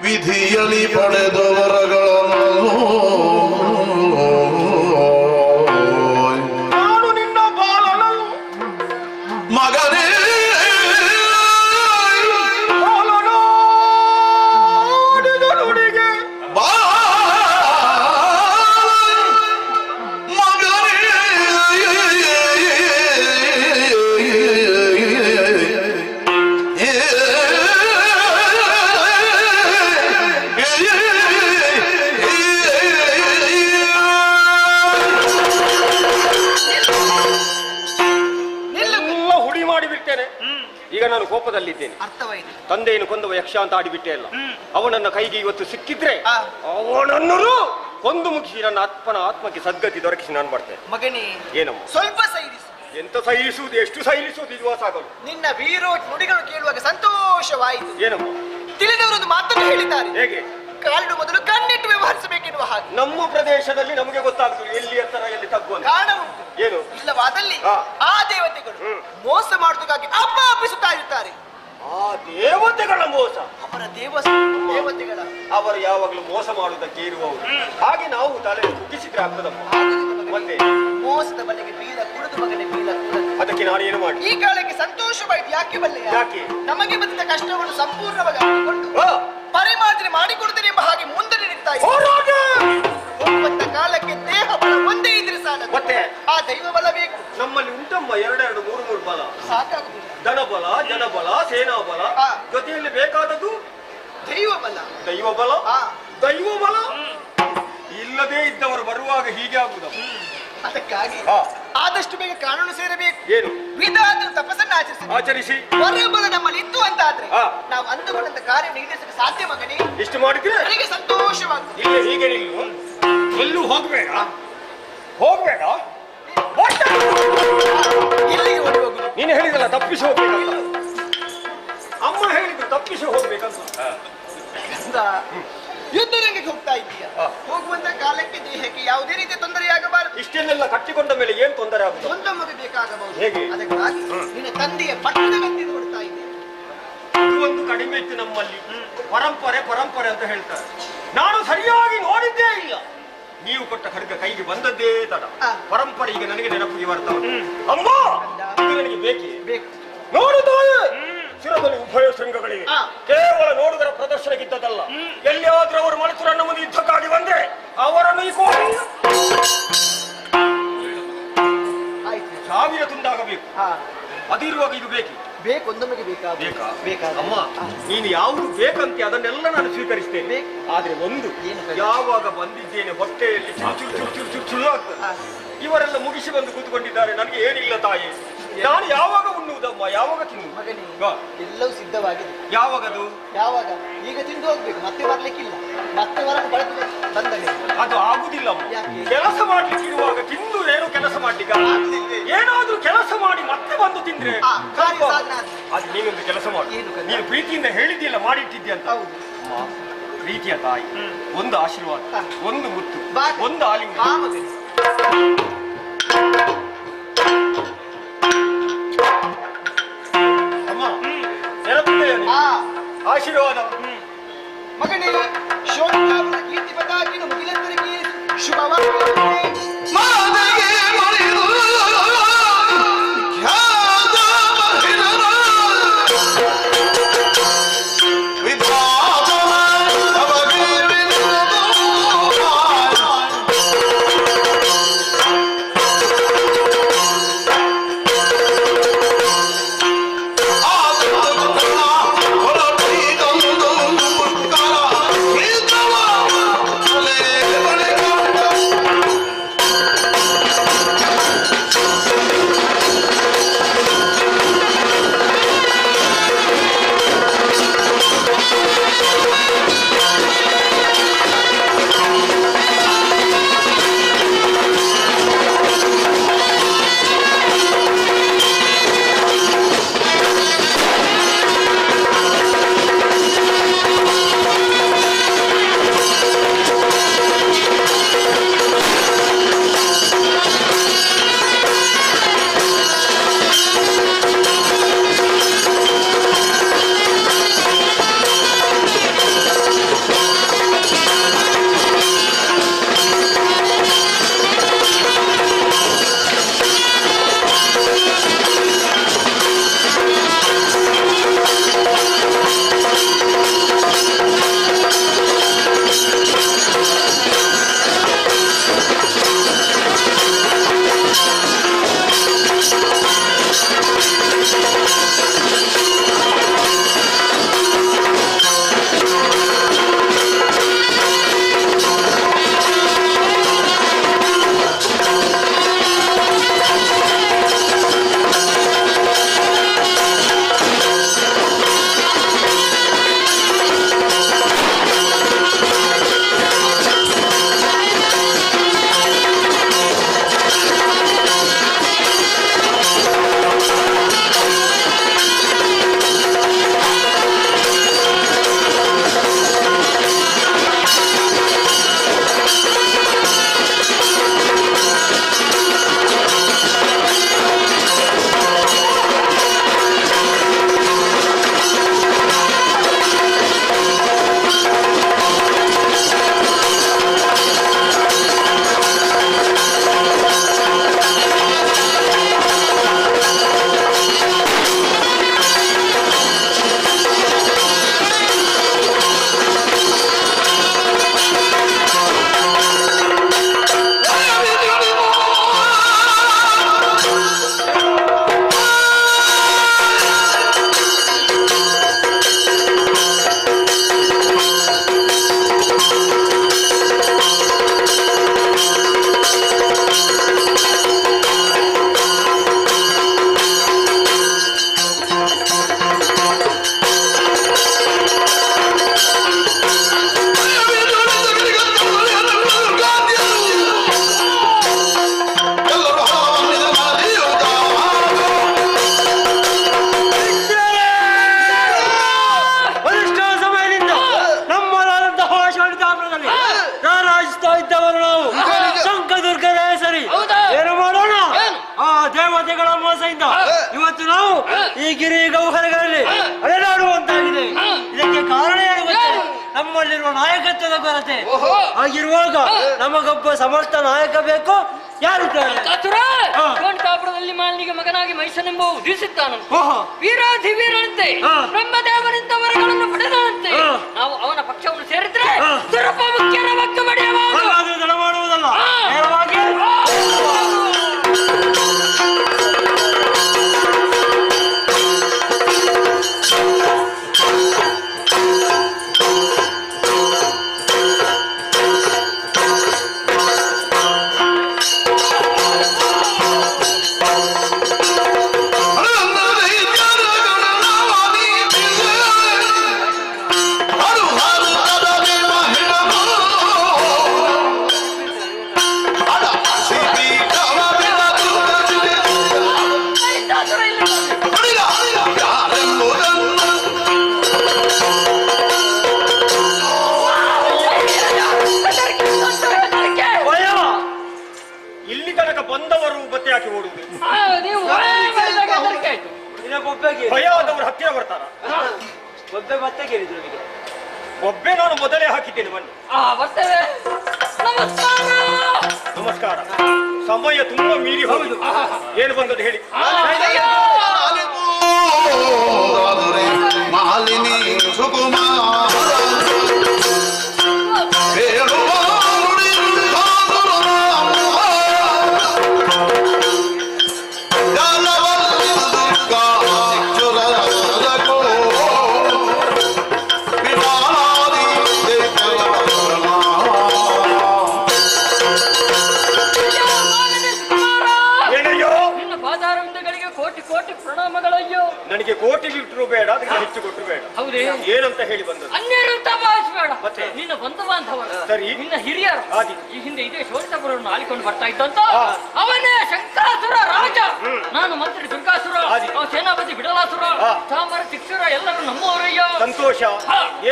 ವಿಧಿಯಲ್ಲಿ ಪಡೆದವರಗಳನ್ನು ನಾನು ನಿನ್ನ ಬಾಲನು ಮಗನೇ ಬಾಲನು ನುಡಿಗೆ ಮಗನೇ
ಈಗ ನಾನು ಕೋಪದಲ್ಲಿದ್ದೇನೆ.
ಅರ್ಥವಾಯಿತು.
ತಂದೆಯನ್ನು ಕೊಂದವ ಯಕ್ಷ ಅಂತ ಆಡಿಬಿಟ್ಟೆ ಅಲ್ಲ. ಅವನನ್ನ ಕೈಗೆ ಇವತ್ತು ಸಿಕ್ಕಿದ್ರೆ ಅವನನ್ನು ಕೊಂದು ಮುಗಿಸಿ ನನ್ನ ಅಪ್ಪನ ಆತ್ಮಕ್ಕೆ ಸದ್ಗತಿ ದೊರಕಿಸಿ ನಾನು ಮಾಡ್ತೇನೆ.
ಮಗನೇ
ಏನಮ್ಮ
ಸ್ವಲ್ಪ ಸೈರಿಸು.
ಎಂತ ಸೈರಿಸುವುದು, ಎಷ್ಟು ಸೈರಿಸುವುದು ಇದು ಸಾಗಲು.
ನಿನ್ನ ವೀರೋ ನುಡಿಗಳು ಕೇಳುವಾಗ ಸಂತೋಷವಾಯಿತು.
ಏನಮ್ಮ
ತಿಳಿದವರೊಂದು ಮಾತನ್ನು ಹೇಳಿದ್ದಾರೆ.
ಹೇಗೆ?
ಕಾರಣ ಮೊದಲು ಕಣ್ಣಿಟ್ಟು ವ್ಯವಹರಿಸಬೇಕೆನ್ನುವ ಹಾಗೆ.
ನಮ್ಮ ಪ್ರದೇಶದಲ್ಲಿ ನಮಗೆ ಗೊತ್ತಾಗ್ತದೆ ಎಲ್ಲಿ ಎತ್ತರ ಎಲ್ಲಿ ತಗ್ಗು ಅಂತ.
ಕಾರಣ ಉಂಟು.
ಏನು?
ಇಲ್ಲವಾದಲ್ಲಿ ಆ ದೇವತೆಗಳು ಮೋಸ ಮಾಡುವುದಕ್ಕಾಗಿ ಅಪ್ಪಾಪಿಸುತ್ತಾ ಇರುತ್ತಾರೆ.
ಆ ದೇವತೆಗಳ ಮೋಸ?
ಅವರ ದೇವತೆಗಳ
ಅವರು ಯಾವಾಗಲೂ ಮೋಸ ಮಾಡುವುದಕ್ಕೆ ಇರುವವರು. ಹಾಗೆ ನಾವು ತಲೆ ಕುಗ್ಗಿಸಿದ್ರೆ ಆಗ್ತದಮ್ಮ. ಮತ್ತೆ
ಮೋಸದ ಬಲೆಗೆ ಬೀಳ ಕುಡಿದು ಮಗನೇ ಬೀಳ ಕುಡದು.
ಅದಕ್ಕೆ ನಾನು ಏನು ಮಾಡಿ
ಈ ಕಾಲಕ್ಕೆ ಸಂತೋಷವಾಯಿತು. ಯಾಕೆ ಬಲ್ಲೆ?
ಯಾಕೆ?
ನಮಗೆ ಬಂದ ಕಷ್ಟವನ್ನು ಸಂಪೂರ್ಣವಾಗಿ ಹಾಕಿಕೊಂಡು ಪರಿಮಾರ್ಜನೆ ಮಾಡಿಕೊಡುತ್ತೇನೆ ಎಂಬ ಹಾಗೆ ಮುಂದೆ ಹೋಗ್ತಾ ಇದ್ದೀನಿ. ಹೋಗುವಂತ ಕಾಲಕ್ಕೆ ದೇಹ ಬಲ ಒಂದೇ ಇದ್ರೆ ಸಾಲ,
ಮತ್ತೆ
ಆ ದೈವ ಬಲ ಬೇಕು.
ನಮ್ಮಲ್ಲಿ ಉಂಟಮ್ಮ 2 3 ಬಲ.
ಸಾಕಾಗುದಿಲ್ಲ.
ಧನಬಲ, ಜನಬಲ, ಸೇನಾ ಬಲ.
ಆ.
ಜೊತೆಯಲ್ಲಿ ಬೇಕಾದದ್ದು
ದೈವ ಬಲ.
ದೈವ ಬಲ.
ಆ.
ದೈವ ಬಲ ಇಲ್ಲದೆ ಇದ್ದವರು ಬರುವಾಗ ಹೀಗೆ ಆಗುವುದು.
ಅದಕ್ಕಾಗಿ
ಆ.
ಆದಷ್ಟು ಬೇಗ ಕಾನೂನು ಸೇರಬೇಕು.
ಏನು
ವಿಧಾನ ತಪಸ್ಸನ್ನು
ಆಚರಿಸಿ
ಹೊರಬಲ ನಮ್ಮಲ್ಲಿ ಇತ್ತು ಅಂತಾದ್ರೆ
ಆ.
ನಾವು ಅಂದುಕೊಂಡಂತ ಕಾರ್ಯ ನಿರ್ದೇಶಕ್ಕೆ ಸಾಧ್ಯ ಮಗನೇ.
ಎಷ್ಟು ಮಾಡಿದ್ರೆ
ನನಗೆ ಸಂತೋಷವಾಗ್ತದೆ.
ಇಲ್ಲಿ ಹೀಗೆ ನಿಲ್ಲು. ಎಲ್ಲೂ ಹೋಗ್ಬೇಡ. ಹೋಗ್ಬೇಡ.
ಇಲ್ಲಿಗೆ ಓಡಿ ಹೋಗುದು.
ನೀನು ಹೇಳಿದಲ್ಲ ತಪ್ಪಿಸಿ ಹೋಗ್ಬೇಕಂತ. ಅಮ್ಮ ಹೇಳಿದ್ರು ತಪ್ಪಿಸಿ ಹೋಗ್ಬೇಕಂತ.
ಗಂಧ, ಯುದ್ಧ ರಂಗಕ್ಕೆ ಹೋಗ್ತಾ ಇದೀಯ. ಹೋಗುವಂತ ಕಾಲಕ್ಕೆ ದೇಹಕ್ಕೆ ಯಾವುದೇ ರೀತಿಯ ತೊಂದರೆಯಾಗಬಾರದು.
ಇಷ್ಟನ್ನೆಲ್ಲ ಕಟ್ಟಿಕೊಂಡ ಮೇಲೆ ಏನ್ ತೊಂದರೆ ಆಗುದು?
ಸ್ವಂತ ಮಗ ಬೇಕಾಗಬಹುದು.
ಹೇಗೆ?
ಅದಕ್ಕಾಗಿ ನಿನ್ನ ತಂದೆಯ ಪಟ್ಟಣ ಗಂತಿ ನೋಡ್ತಾ ಇದ್ದೆ.
ಒಂದು ಕಡಿಮೆ ಇತ್ತು ನಮ್ಮಲ್ಲಿ. ಪರಂಪರೆ ಅಂತ ಹೇಳ್ತಾರೆ. ನಾನು ಸರಿಯಾಗಿ ನೋಡಿದ್ದೇ ಇಲ್ಲ. ನೀವು ಕೊಟ್ಟ ಖಡ್ಗ ಕೈಗೆ ಬಂದದ್ದೇ ತಡ. ಪರಂಪರೆ ಈಗ ನನಗೆ ನೆನಪಿಗೆ ಬರ್ತವೆ. ಅಮ್ಮ, ಇದು ನನಗೆ ಬೇಕೇ
ಬೇಕು.
ನೋಡುತ್ತಾಯೇ ಶಿರದಲ್ಲಿ ಉಭಯ ಶೃಂಗಗಳಿಗೆ ಕೇವಲ ನೋಡುಗರ ಪ್ರದರ್ಶನಕ್ಕಿದ್ದದಲ್ಲ. ಎಲ್ಲಿಯಾದ್ರೂ ಅವರು ಮನಸ್ಸು ನನ್ನ ಮುಂದೆ ಯುದ್ಧಕ್ಕಾಗಿ ಬಂದ್ರೆ ಅವರನ್ನು ಈ ಕೋಟಿ
ಆಯ್ತು.
ಸಾವಿರ ತುಂಡಾಗಬೇಕು. ಅದಿರುವಾಗ ಇದು ಬೇಕೇ
ಬೇಕು. ಒಂದೊಮ್ಮೆಗೆ
ಬೇಕಾ? ಅಮ್ಮ, ನೀನು ಯಾವುದು ಬೇಕಂತೆ ಅದನ್ನೆಲ್ಲ ನಾನು ಸ್ವೀಕರಿಸ್ತೇನೆ. ಆದ್ರೆ ಒಂದು, ಯಾವಾಗ ಬಂದಿದ್ದೇನೆ ಹೊಟ್ಟೆಯಲ್ಲಿ ಚುರು ಆಗ್ತದೆ. ಇವರೆಲ್ಲ ಮುಗಿಸಿ ಬಂದು ಕೂತ್ಕೊಂಡಿದ್ದಾರೆ, ನನಗೆ ಏನಿಲ್ಲ ತಾಯಿ. ನಾನು ಯಾವಾಗ ಉಣ್ಣುವುದಮ್ಮ, ಯಾವಾಗ ತಿನ್ನುವುದು?
ಮಗನೇ, ಎಲ್ಲವೂ ಸಿದ್ಧವಾಗಿದೆ.
ಯಾವಾಗದು?
ಯಾವಾಗ? ಈಗ ತಿಂದು ಹೋಗ್ಬೇಕು, ಮತ್ತೆ ಬರ್ಲಿಕ್ಕಿಲ್ಲ. ಮತ್ತೆ ಹೊರಗೆ ಬಳಕೆ ಬಂದರೆ
ಅದು ಆಗುದಿಲ್ಲಮ್ಮ.
ಯಾಕೆ?
ಕೆಲಸ ಮಾಡ್ಲಿಕ್ಕೆ ಇರುವಾಗ ತಿಂದು ಏನು ಕೆಲಸ ಮಾಡ್ಲಿಕ್ಕೆ ಏನಾದ್ರೂ ಕೆಲಸ ಮಾಡಿ ಮತ್ತೆ ಬಂದು ತಿಂದ್ರೆ
ಕಾರ್ಯ ಸಾಧನ ಆದ್ರೆ.
ಅದು ನೀನೊಂದು ಕೆಲಸ ಮಾಡು.
ಏನು ಕೆಲಸ?
ನೀನು ಪ್ರೀತಿಯಿಂದ ಹೇಳಿದ್ದಿಲ್ಲ ಮಾಡಿಟ್ಟಿದ್ದೆ ಅಂತ.
ಹೌದು.
ಅಮ್ಮ, ಪ್ರೀತಿಯ ತಾಯಿ, ಒಂದು ಆಶೀರ್ವಾದ, ಒಂದು ಮುತ್ತು,
ಬಾ.
ಒಂದು ಆಲಿಂಗನ.
ಬಾ ಮಗನೇ.
ಅಮ್ಮ, ನೆನಪಿದೆಯಾ ನಿನಗೆ? ಆಶೀರ್ವಾದ.
ಮಗನೇ, ಶೋಣಿತಾವನ ಕೀರ್ತಿ ಪತಾಕಿನ ಮುಗಿಲೆಂದರಿಗೆ ಶುಭವಾಗಲಿ.
ದೇವತೆಗಳ ಮೋಸದಿಂದ ಇವತ್ತು ನಾವು ಈ ಗಿರಿ ಗೌಹರಗಳಲ್ಲಿ ಅಲೆದಾಡುವಂತಾಗಿದೆ. ಇದಕ್ಕೆ ಕಾರಣ ಏನು ಗೊತ್ತೇ? ನಮ್ಮಲ್ಲಿರುವ ನಾಯಕತ್ವದ ಕೊರತೆ. ಹಾಗಿರುವಾಗ ನಮಗೊಬ್ಬ ಸಮರ್ಥ ನಾಯಕ ಬೇಕು. ಯಾರಿದ್ದಾರೆ?
ಕಾಪುರದಲ್ಲಿ ಮಾಲಿನಿಗೆ ಮಗನಾಗಿ ಮೈಸನೆಂಬ ಉದಿಸುತ್ತಾನ. ವೀರಾಧಿವೀರಂತೆ ಬ್ರಹ್ಮದೇವರಿಂದ ವರಗಳನ್ನು ಪಡೆದಂತೆ ನಾವು ಅವನ ಪಕ್ಷವನ್ನು ಸೇರಿದ್ರೆ ದುರಪ ಮುಖ್ಯನ ಮಕ್ಕ ಬಡಿಯಬಹುದು.
ದಳ ಮಾಡುವುದಲ್ಲ, ನೇರವಾಗಿ
ಇಲ್ಲಿ ತನಕ ಬಂದವರು ಬತ್ತೆ ಹಾಕಿ ಓಡುವುದು. ಭಯ ಆದವರು ಹತ್ತಿರ ಬರ್ತಾರ.
ಒಬ್ಬೆ ಮತ್ತೆ ಕೇಳಿದ್ರು ನಿಮಗೆ.
ಒಬ್ಬೆ ನಾನು ಮೊದಲೇ ಹಾಕಿದ್ದೇನೆ. ಬನ್ನಿ. ನಮಸ್ಕಾರ. ಸಮಯ ತುಂಬಾ ಮೀರಿ ಹೋಗುದು. ಏನು ಬಂದದ್ದು ಹೇಳಿ.
ಮಾಲಿನಿ ಸುಕುಮಾರ
ನನಗೆ ಕೋಟಿ ಬಿಟ್ಟರು ಬೇಡ, ಅದಕ್ಕೆ ಹೆಚ್ಚು ಕೊಟ್ಟರು ಬೇಡ.
ಹೌದೇ?
ಏನಂತ ಹೇಳಿ ಬಂದದ್ದು?
ಅನ್ಯರು ತಪಾಯಿಸಬೇಡ.
ಮತ್ತೆ
ನಿನ್ನ ಬಂಧು ಬಾಂಧವರು,
ಸರಿ,
ನಿನ್ನ ಹಿರಿಯರು
ಆದಿ
ಈ ಹಿಂದೆ ಇದೇ ಶೋಷಿತಪುರವನ್ನು ಆಳಿಕೊಂಡು ಬರ್ತಾ ಇದ್ದಂತ ಅವನೇ ಶಂಕಾಸುರ ರಾಜ. ನಾನು ಮಂತ್ರಿ ದುರ್ಗಾಸುರ, ಸೇನಾಪತಿ ಬಿಡಲಾಸುರ, ಸಾಮರ ಶಿಕ್ಷರ ಎಲ್ಲರೂ ನಮ್ಮವರಯ್ಯ.
ಸಂತೋಷ.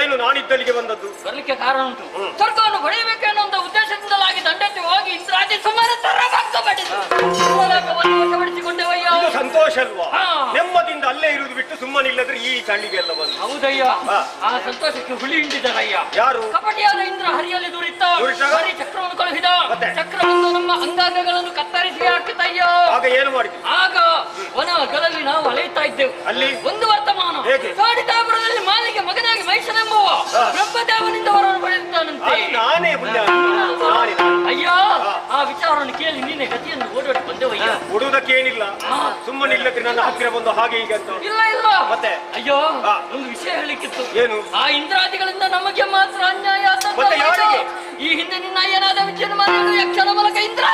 ಏನು ನಾನಿದ್ದಲ್ಲಿಗೆ ಬಂದದ್ದು?
ಬರ್ಲಿಕ್ಕೆ ಕಾರಣ ಉಂಟು. ಸ್ವರ್ಗವನ್ನು ಪಡೆಯಬೇಕೆನ್ನೋ ಒಂದು ಉದ್ದೇಶದಿಂದಲಾಗಿ ದಂಡಕ್ಕೆ ಹೋಗಿ ಇಂದ್ರಾಜಿ ಸುಮಾರು ವಶಪಡಿಸಿಕೊಂಡೆವಯ್ಯ.
ಸಂತೋಷ ಅಲ್ವಾ? ನೆಮ್ಮದಿಯಿಂದ ಅಲ್ಲೇ ಇರುವುದು ಬಿಟ್ಟು ಸುಮ್ಮನಿಲ್ಲದ್ರೆ ಈ ಚಂಡಿಗೆ ಎಲ್ಲ ಬಂದು.
ಹೌದಯ್ಯ. ಆ ಸಂತೋಷಕ್ಕೆ ಹುಳಿ ಹಿಂಡಿದರಯ್ಯ.
ಯಾರು?
ಕಪಟಿಯಾದ ಇಂದ್ರ ಹರಿಯಲ್ಲಿ ದುರಿತ ಹರಿ ಚಕ್ರವನ್ನು ಕಳುಹಿದ. ಚಕ್ರವನ್ನು ನಮ್ಮ ಅಂಗಾಂಗಗಳನ್ನು ಕತ್ತರಿಸಿ ಹಾಕಿತಯ್ಯ.
ಆಗ ಏನು ಮಾಡಿದ್ವಿ?
ಆಗ ವನಗಳಲ್ಲಿ ನಾವು ಅಲೆಯುತ್ತಾ ಇದ್ದೆವು.
ಅಲ್ಲಿ
ಒಂದು ವರ್ತಮಾನ ಕಾಡಿತಾಪುರದಲ್ಲಿ ಮಾಲಿಗೆ ಮಗನಾಗಿ ಮೈಸನೆಂಬುವ ಬ್ರಹ್ಮದೇವನಿಂದ ವರವನ್ನು ಪಡೆಯುತ್ತಾನಂತೆ.
ನಾನೇ
ಅಯ್ಯ, ಆ ವಿಚಾರವನ್ನು ಕೇಳಿ ನೀನೆ ಗತಿಯನ್ನು ಓಡೋಡಿ ಬಂದೆವಯ್ಯ.
ಕೊಡುವುದಕ್ಕೇನಿಲ್ಲ, ಸುಮ್ಮನಿಲ್ಲದ್ರೆ ನನ್ನ ಹತ್ತಿರ ಬಂದು ಹಾಗೆ ಹೀಗೆ ಅಂತ.
ಇಲ್ಲ ಇಲ್ಲ.
ಮತ್ತೆ
ಅಯ್ಯೋ, ಒಂದು ವಿಷಯ ಹೇಳಿಕ್ಕಿತ್ತು.
ಏನು?
ಆ ಇಂದ್ರಾದಿಗಳಿಂದ ನಮಗೆ ಮಾತ್ರ ಅನ್ಯಾಯ. ಈ ಹಿಂದೆ ನಿನ್ನ ಅಯ್ಯನಾದ ವಿದ್ಯೆಯನ್ನು ಮಾತಾಡುವ ಯಕ್ಷನ ಮೂಲಕ ಇಂದ್ರ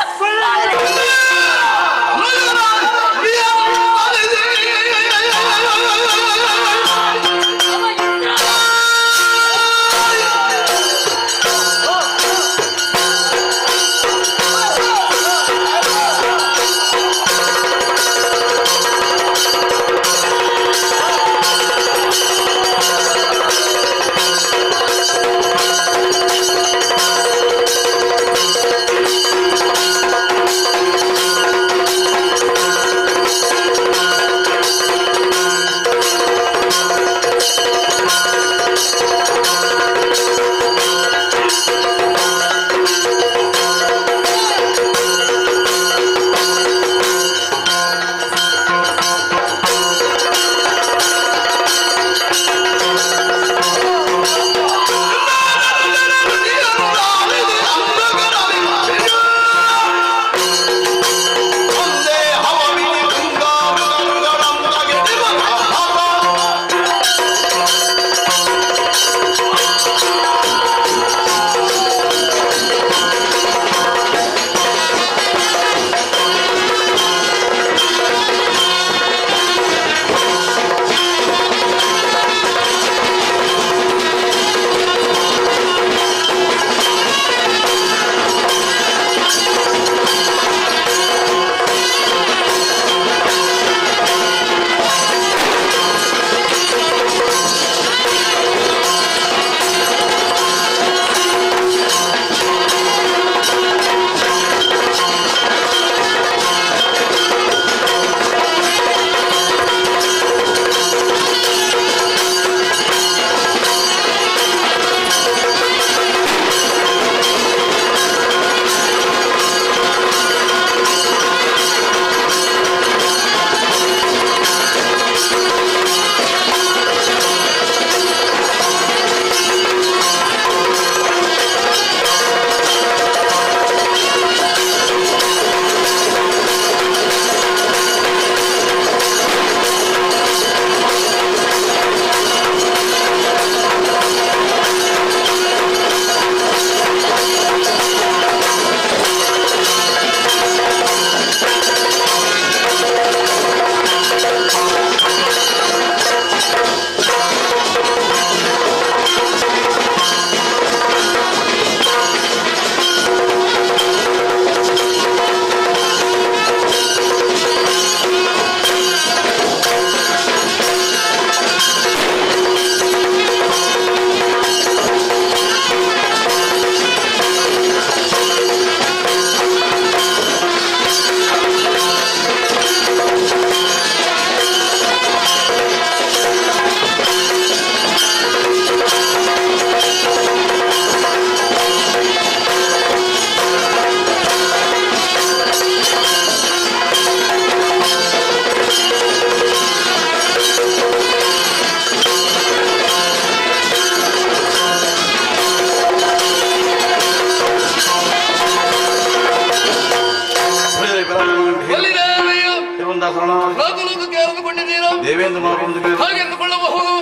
ಕೇಳಿದುಕೊಂಡಿದ್ದೀರಾ
ದೇವೇಂದ್ರ ಮಹಾಪ್ರಭು
ಹಾಗೆಂದುಕೊಳ್ಳಬಹುದು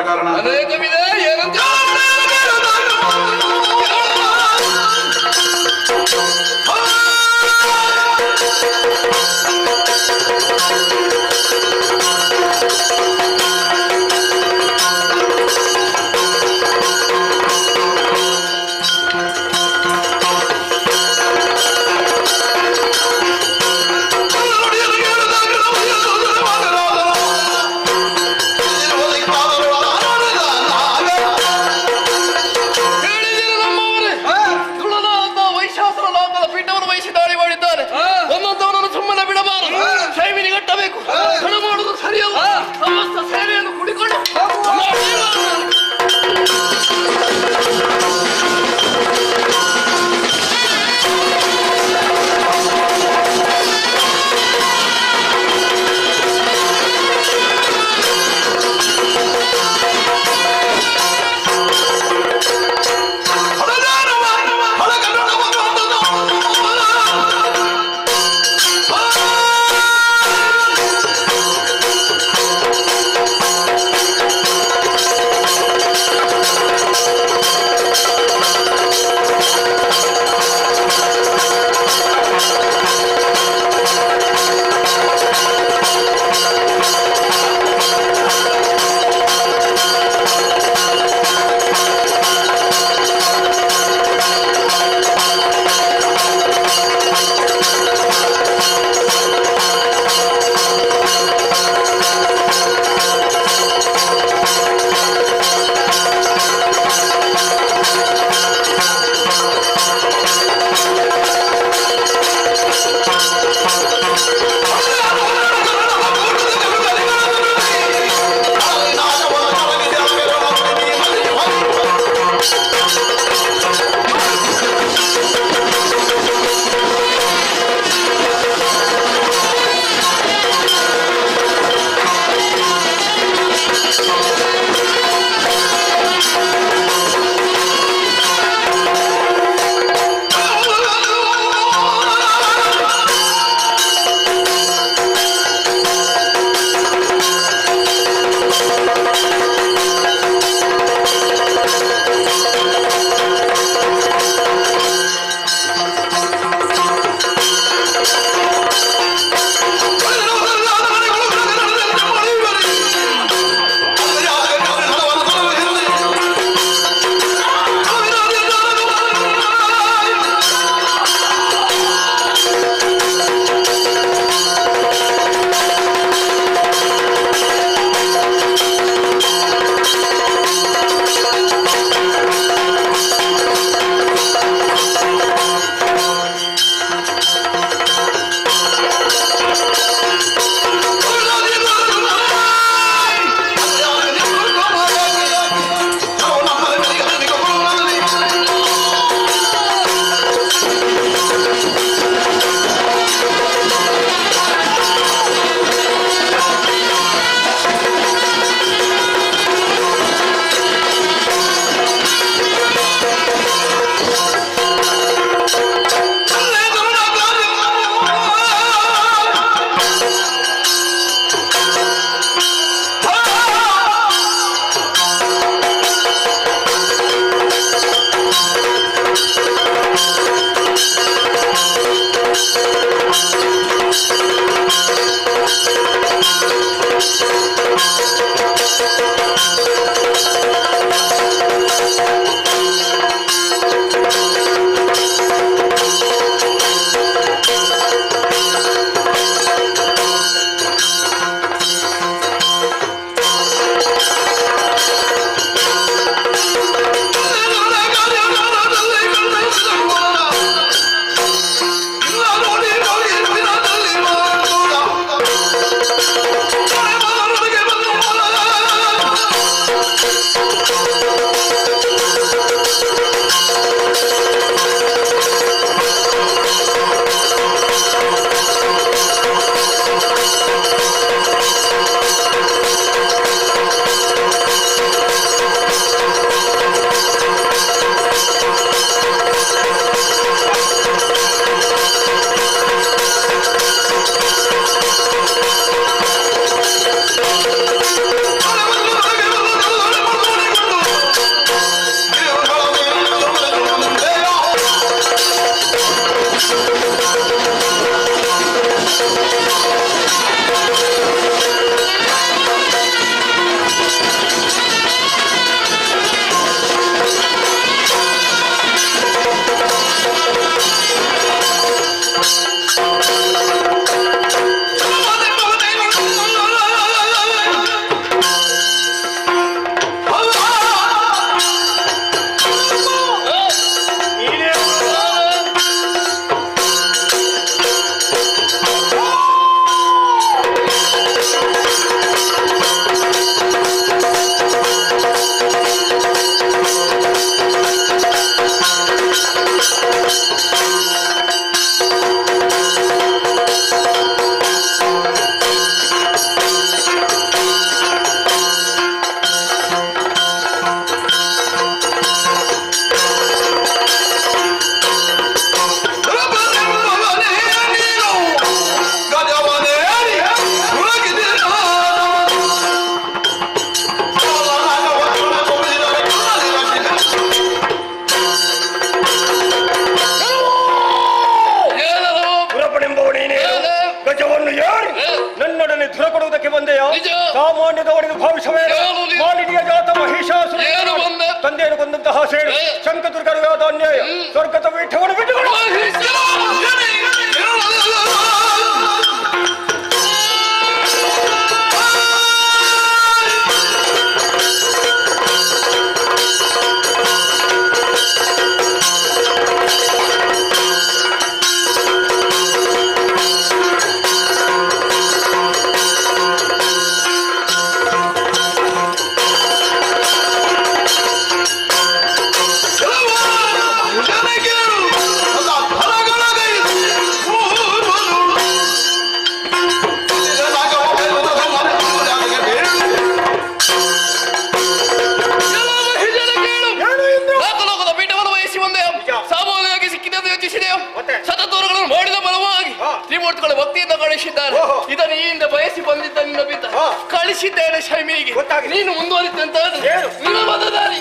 ಕಾರಣ
ಅನೇಕವಿದೆ ಏನಂತ ಪೀಠವನ್ನು ವಹಿಸಿ ದಾಳಿ ಮಾಡಿದ್ದಾರೆ ಒಂದೊಂದವನನ್ನು ಸುಮ್ಮನೆ
ನನ್ನೊಡನೆ ಧುರ ಕೊಡುವುದಕ್ಕೆ ಬಂದೆಯೋ? ಸಾಮಾನ್ಯದವರಿಗೆ ಭಾವಿಸವೇ ಮಾಲಿನಿಯ ಜಾತ ಮಹಿಷಾಸುರ ತಂದೆಯನ್ನು ಕೊಂದಂತಹ ಸೇಡು ಶಂಕದುರ್ಗರಿಗಾದ ಅನ್ಯಾಯ ಸ್ವರ್ಗದ ಪೀಠವನ್ನು ಬಿಟ್ಟುಗಳು.
ಸತತೋರುಗಳನ್ನು ಮಾಡಿದ ಬಲವಾಗಿ ತ್ರಿಮೂರ್ತಿಗಳ ಭಕ್ತಿಯಿಂದ ಕಳಿಸಿದ್ದಾರೆ. ಇದನ್ನು ಈಯಿಂದ ಬಯಸಿ ಬಂದಿದ್ದ ನಿನ್ನ ಬಿದ್ದ ಕಳಿಸಿದ್ದೇನೆ ಶೈಮಿನಿಗೆ. ನೀನು ಮುಂದುವರಿದಂತ ನಿನ್ನ ಮತದಾರಿ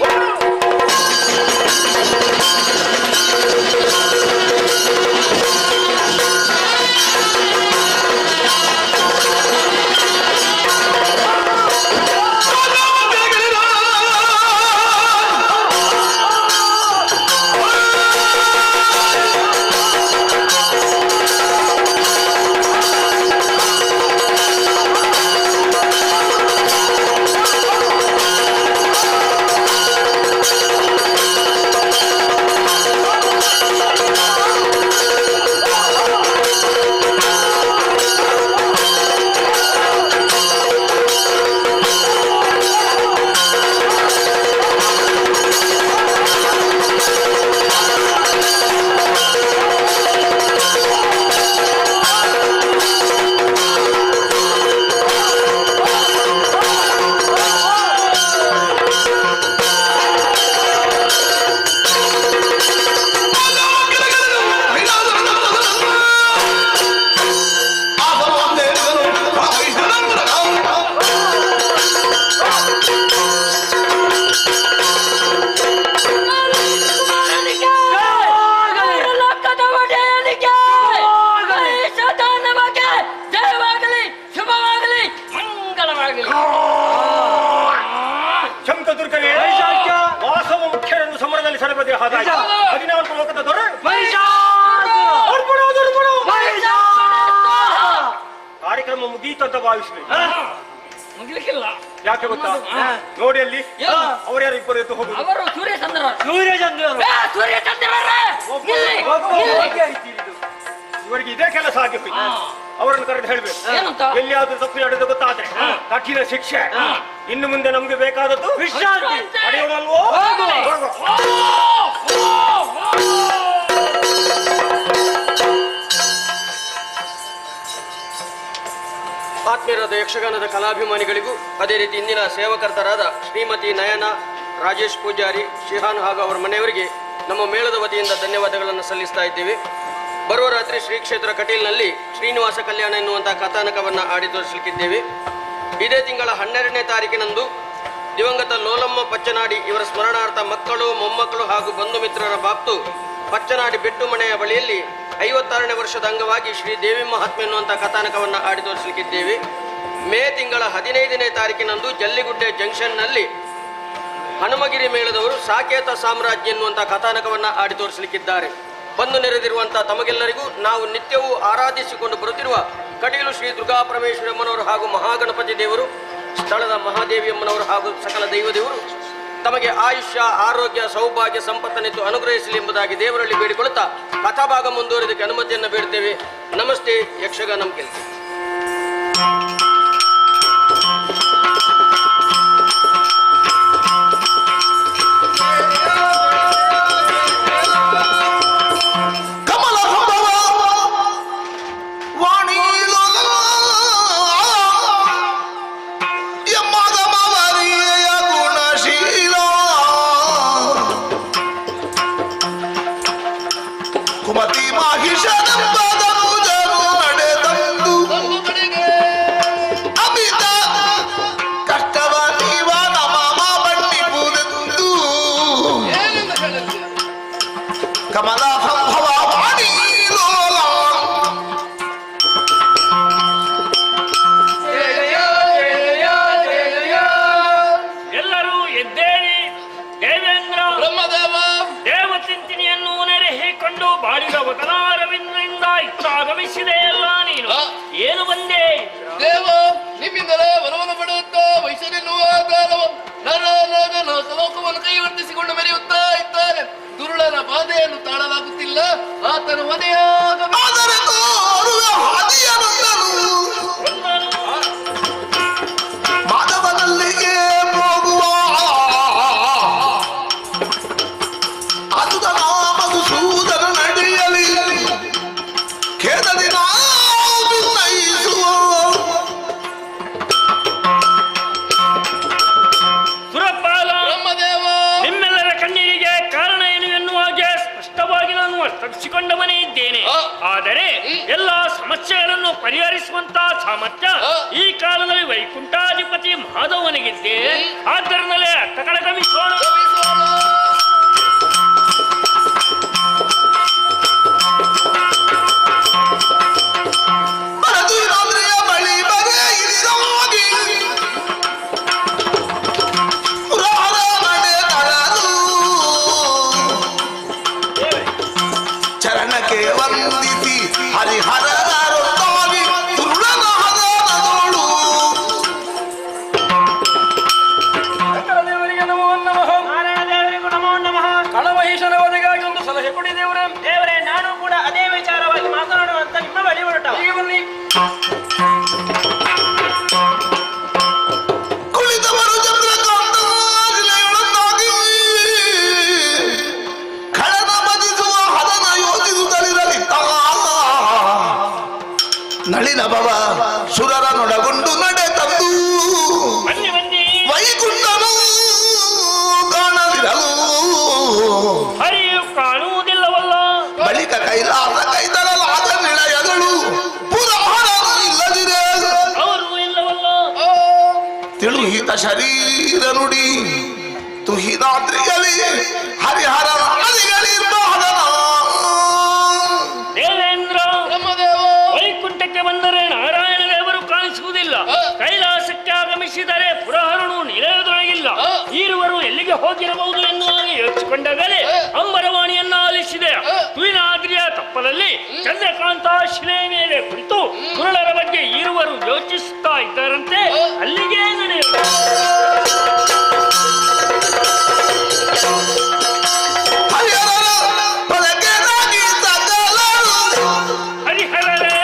ಕಾರ್ಯಕ್ರಮ ಮುಗೀತು ಅಂತ ಭಾವಿಸ್ಬೇಕು.
ಮುಗಿಲಿಕ್ಕಿಲ್ಲ.
ಯಾಕೆ ಗೊತ್ತಾ? ನೋಡಿ ಅಲ್ಲಿ ಅವರ್ಯಾರು ಇಬ್ಬರು ಎದ್ದು ಹೋಗುದು.
ಅವರು ಸೂರ್ಯಚಂದ್ರ
ಇವರಿಗೆ ಇದೇ ಕೆಲಸ ಆಗಿ ಹೋಯ್ತು. ಅವರನ್ನು ಕರೆದು ಹೇಳ್ಬೇಕು, ಎಲ್ಲಿಯಾದ್ರೂ ತಪ್ಪು ನಡೆದು ಗೊತ್ತಾದ್ರೆ ಕಠಿಣ ಶಿಕ್ಷೆ. ಇನ್ನು ಮುಂದೆ ನಮ್ಗೆ ಬೇಕಾದದ್ದು ವಿಶ್ರಾಂತಿ ಪಡೆಯೋಣಲ್ವೋ?
ಆತ್ಮೀಯರಾದ ಯಕ್ಷಗಾನದ ಕಲಾಭಿಮಾನಿಗಳಿಗೂ ಅದೇ ರೀತಿ ಇಂದಿನ ಸೇವಕರ್ತರಾದ ಶ್ರೀಮತಿ ನಯನ, ರಾಜೇಶ್ ಪೂಜಾರಿ, ಶಿಹಾನ್ ಹಾಗೂ ಅವರ ಮನೆಯವರಿಗೆ ನಮ್ಮ ಮೇಳದ ವತಿಯಿಂದ ಧನ್ಯವಾದಗಳನ್ನು ಸಲ್ಲಿಸ್ತಾ ಇದ್ದೇವೆ. ಬರುವ ರಾತ್ರಿ ಶ್ರೀ ಕ್ಷೇತ್ರ ಕಟೀಲ್ನಲ್ಲಿ ಶ್ರೀನಿವಾಸ ಕಲ್ಯಾಣ ಎನ್ನುವಂತಹ ಕಥಾನಕವನ್ನು ಆಡಿ ತೋರಿಸಲಿಕ್ಕಿದ್ದೇವೆ. ಇದೇ ತಿಂಗಳ 12ನೇ ತಾರೀಕಿನಂದು ದಿವಂಗತ ಲೋಲಮ್ಮ ಪಚ್ಚನಾಡಿ ಇವರ ಸ್ಮರಣಾರ್ಥ ಮಕ್ಕಳು, ಮೊಮ್ಮಕ್ಕಳು ಹಾಗೂ ಬಂಧು ಮಿತ್ರರ ಬಾಪ್ತು ಪಚ್ಚನಾಡಿ ಬೆಟ್ಟು ಮನೆಯ ಬಳಿಯಲ್ಲಿ 56ನೇ ವರ್ಷದ ಅಂಗವಾಗಿ ಶ್ರೀ ದೇವಿ ಮಹಾತ್ಮೆ ಎನ್ನುವಂಥ ಕಥಾನಕವನ್ನು ಆಡಿ ತೋರಿಸಲಿಕ್ಕಿದ್ದೇವೆ. ಮೇ ತಿಂಗಳ 15ನೇ ತಾರೀಕಿನಂದು ಜಲ್ಲಿಗುಡ್ಡೆ ಜಂಕ್ಷನ್ನಲ್ಲಿ ಹನುಮಗಿರಿ ಮೇಳದವರು ಸಾಕೇತ ಸಾಮ್ರಾಜ್ಯ ಎನ್ನುವಂಥ ಕಥಾನಕವನ್ನು ಆಡಿ ತೋರಿಸಲಿಕ್ಕಿದ್ದಾರೆ. ಬಂದು ನೆರೆದಿರುವಂಥ ತಮಗೆಲ್ಲರಿಗೂ ನಾವು ನಿತ್ಯವೂ ಆರಾಧಿಸಿಕೊಂಡು ಬರುತ್ತಿರುವ ಕಟೀಲು ಶ್ರೀ ದುರ್ಗಾ ಪರಮೇಶ್ವರಮ್ಮನವರು ಹಾಗೂ ಮಹಾಗಣಪತಿ ದೇವರು, ಸ್ಥಳದ ಮಹಾದೇವಿಯಮ್ಮನವರು ಹಾಗೂ ಸಕಲ ದೈವದೇವರು ತಮಗೆ ಆಯುಷ್ಯ, ಆರೋಗ್ಯ, ಸೌಭಾಗ್ಯ, ಸಂಪತ್ತನ್ನಿತ್ತು ಅನುಗ್ರಹಿಸಲಿ ಎಂಬುದಾಗಿ ದೇವರಲ್ಲಿ ಬೇಡಿಕೊಳ್ಳುತ್ತಾ ಕಥಾಭಾಗ ಮುಂದುವರಿದಕ್ಕೆ ಅನುಮತಿಯನ್ನು ಬೇಡುತ್ತೇವೆ. ನಮಸ್ತೆ ಯಕ್ಷಗಾನಂ ಕೆಲಸ.
ಎಲ್ಲರೂ ಎದ್ದೇಳಿ. ದೇವೇಂದ್ರ ದೇವಚಿಂತನೆಯನ್ನು ನೆರೆಹಿಕೊಂಡು ಬಾಳಿದ ವದನಾರವಿಂದರಿಂದ ಇತ್ತಾಗಮಿಸಿದೆ ಎಲ್ಲ ನೀನು ಏನು ಬಂದೆ?
ದೇವ ನಿಮ್ಮಿಂದಲೇ ವರವನ್ನು ಪಡೆಯುತ್ತಾ ವಯಸ್ಸನ್ನೆನ್ನುವ ಸಲೋಕವನ್ನು ಕೈವರ್ತಿಸಿಕೊಂಡು ಮೆರೆಯುತ್ತಾ ಇದ್ದಾರೆ. ದುರುಳನ ಬಾಧೆಯನ್ನು ತಾಳಲಾಗುತ್ತಿಲ್ಲ. ಆತನ
ಮಾಧವನಲ್ಲಿಗೆ ಹೋಗುವ ಅದುದ ಮಧುಸೂದನ ನಡೆಯಲಿ ಖೇದದಿ ನಾವು ನಯಿಸುವ
ಸುರಪಾಲ ನಿಮ್ಮೆಲ್ಲರ ಕಣ್ಣೀರಿಗೆ ಕಾರಣ ಏನು ಎನ್ನುವ ಹಾಗೆ ಸ್ಪಷ್ಟವಾಗಿ ನಾನು ಅರ್ಥಿಸಿಕೊಂಡವನೇ ಇದ್ದೇನೆ. ಆದರೆ ಎಲ್ಲ ಸಮಸ್ಯೆಗಳನ್ನು ಪರಿಹರಿಸುವಂತಹ ಸಾಮರ್ಥ್ಯ ಈ ಕಾಲದಲ್ಲಿ ವೈಕುಂಠಾಧಿಪತಿ ಮಾಧವನಿಗಿದ್ದೆ. ಆದ್ದರಿಂದಲೇ ಅತ್ತ ಕಡೆ ಗಮಿಸೋಣ.
ಚರಣಕ್ಕೆ ವಂದಿಸಿ ಹರಿಹರದಾಗಿ ತುರುಳನ ಹದನದೋಳು
ದೇವರಿಗೆ ನಮೋ ನಮಃ.
ನಾರಾಯಣ ದೇವರಿಗೂ ನಮೋ ನಮಃ.
ಕಳಮಹಿಷನ ವಧೆಗಾಗಿ ಒಂದು ಸಲಹೆ ಕೊಡಿ ದೇವರೇ.
ದೇವರೇ, ನಾನು ಕೂಡ ಅದೇ ವಿಚಾರವಾಗಿ ಮಾತನಾಡುವಂತ ನಿಮ್ಮ ಬಳಿ ಹೊರಟ.
ಈಗ ಬನ್ನಿ.
ಕುಳಿತವರು ಚಂದ್ರಕಾಂತನಾಗಿ ಖಳನ ಬದಿಸುವ ಹದನ ಯೋಚಿಸುತ್ತಲಿರಲಿ ನಳಿನ ಭವ ಸುರರ ನೊಡಗೊಂಡು ನಡೆ ತಂದು ವೈಕುಂಠನು ಕಾಣದಿರಲು
ಹರಿಯು ಕಾಣುವುದಿಲ್ಲವಲ್ಲ.
ಬಳಿಕ ಕೈಲಾಸ ಕೈತರಲಾದ ನಿಳಯಗಳು ಪುರಾಣ ಇಲ್ಲದಿದೆ
ಅವರು ಇಲ್ಲವಲ್ಲ.
ತಿಳುಹಿತ ಶರೀರ ನುಡಿ ತುಹಿದಾದ್ರಿಗಲಿ ಹರಿಹರ ಆದಿಗಳಿರುವ ಹದನ
ದೇವೇಂದ್ರ ವೈಕುಂಠಕ್ಕೆ ಬಂದರೆ ನಾರಾಯಣ ದೇವರು ಕಾಣಿಸುವುದಿಲ್ಲ. ಕೈಲಾಸಕ್ಕೆ ಆಗಮಿಸಿದರೆ ಪುರಹರನು ನಿಲಯದೊಳಗಿಲ್ಲ. ಈರುವರು ಎಲ್ಲಿಗೆ ಹೋಗಿರಬಹುದು ಎನ್ನುವಾಗ ಯೋಚಿಸಿಕೊಂಡಾಗಲೇ ಅಂಬರವಾಣಿಯನ್ನ ಆಲಿಸಿದೆ. ತುಯಿನಾದ್ರಿಯ ತಪ್ಪಲಲ್ಲಿ ಚಂದ್ರಕಾಂತ ಶಿಲೆ ಮೇಲೆ ಕುಳಿತು ಕುರುಳರ ಬಗ್ಗೆ ಈರುವರು ಯೋಚಿಸುತ್ತಾ ಇದ್ದಾರಂತೆ. ಅಲ್ಲಿಗೆ ನಡೆಯುತ್ತೆ. ಹರಿಹರರೇ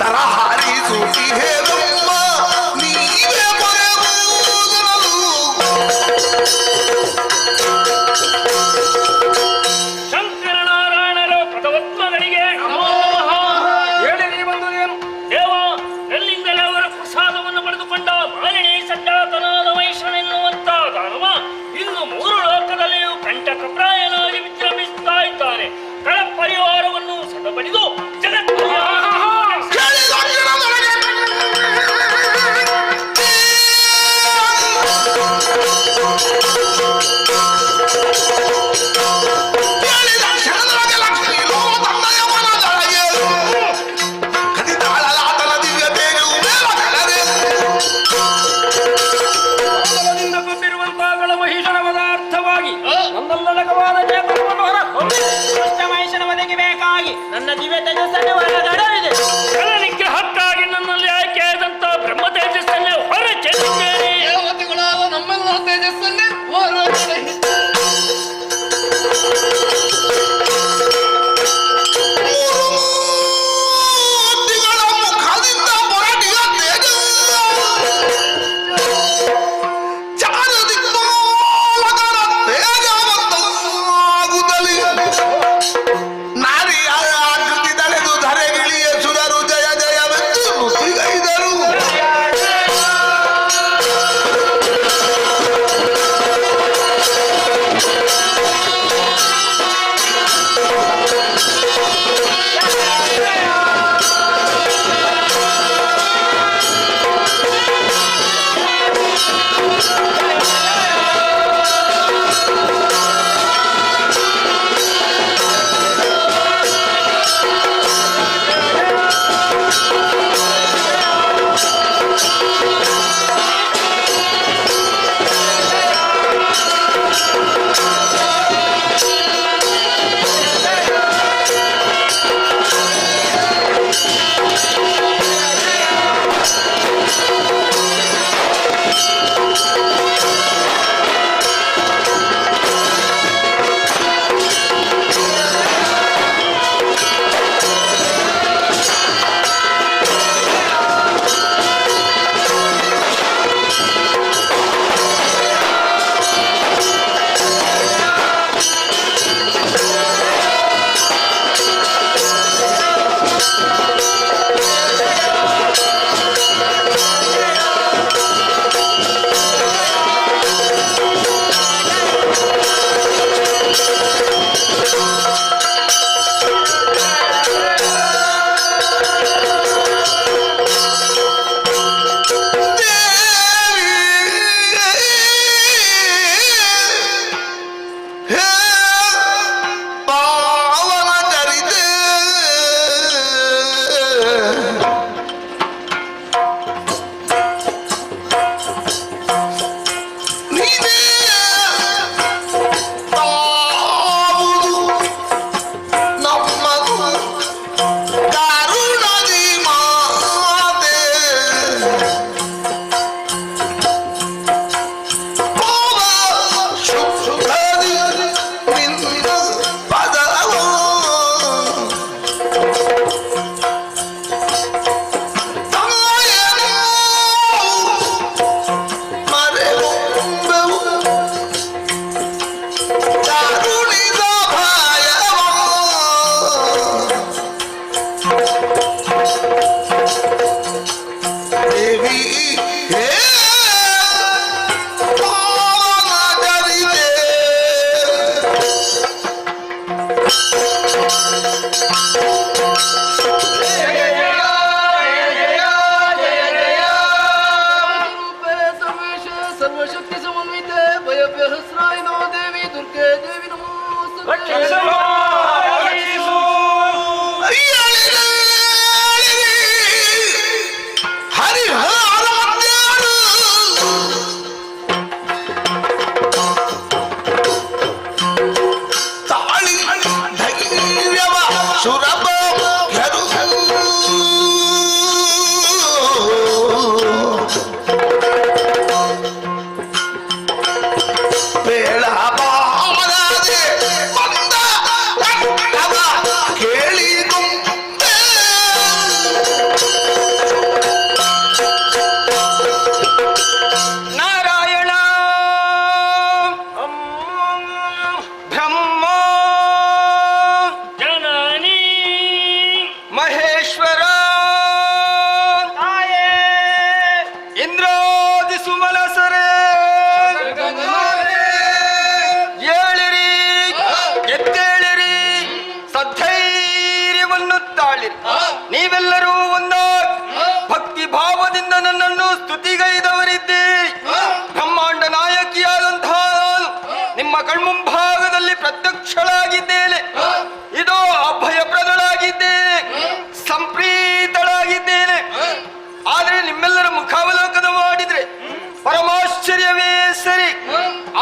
ತರಹಾರಿ ಸೂಟಿ ಹೇಳಮ್ಮ ನೀವೇ
ಶಂಕರನಾರಾಯಣರ ಪದವತ್ಮಗಳಿಗೆ ನಮೋ ನಮಃ.
ಹೇಳಿರಿ ಬಂದು ಏನು
ದೇವ, ಎಲ್ಲಿಂದಲೇ ಅವರ ಪ್ರಸಾದವನ್ನು ಪಡೆದುಕೊಂಡ ಮಾಲಿನಿ ಸಜ್ಜಾತನಾದ ವೈಶ್ವನೆನ್ನುವಂತ ದಾನವ ಇನ್ನು 3 ಲೋಕದಲ್ಲಿಯೂ ಕಂಟಕಪ್ರಾಯನಾಗಿ ವಿಜೃಂಭಿಸುತ್ತಾ ಇದ್ದಾನೆ. ಕಳ ಪರಿವಾರವನ್ನು ಸದಬಡಿದು ಜಗತ್
ತಲ್ಲಣಕವಾದ ಚೇತನವನ್ನು ಹೊರ
ದುಷ್ಟ ಮನುಷ್ಯನ ಬದುಕಿ ಬೇಕಾಗಿ ನನ್ನ ದಿವ್ಯ ತೇಜಸ್ಸನ್ನು ಹೊರಗಡವಿದೆ.
ನಿಗ್ರಹಕ್ಕಾಗಿ ನನ್ನಲ್ಲಿ ಆಯ್ಕೆಯಾದಂತ ಬ್ರಹ್ಮ ತೇಜಸ್ಸನ್ನೇ ಹೊರ ಚೆಲ್ಲಿದ್ದೇನೆ.
ದೇವತೆಗಳಾದ ನಮ್ಮೆಲ್ಲರ ತೇಜಸ್ಸನ್ನೇ ಹೊರಗೆ
ನೀವೆಲ್ಲರೂ ಒಂದಾಗಿ ಭಕ್ತಿ ಭಾವದಿಂದ ನನ್ನನ್ನು ಸ್ತುತಿಗೈದವರಿದ್ದೆ. ಬ್ರಹ್ಮಾಂಡ ನಾಯಕಿಯಾದಂತಹ ನಾನು ನಿಮ್ಮ ಕಣ್ಮುಂಭಾಗದಲ್ಲಿ ಪ್ರತ್ಯಕ್ಷಳಾಗಿದ್ದೇನೆ. ಇದೋ ಅಭಯಪ್ರದಳಾಗಿದ್ದೇನೆ, ಸಂಪ್ರೀತಳಾಗಿದ್ದೇನೆ. ಆದರೆ ನಿಮ್ಮೆಲ್ಲರ ಮುಖಾವಲೋಕನ ಮಾಡಿದ್ರೆ ಪರಮಾಶ್ಚರ್ಯವೇ ಸರಿ,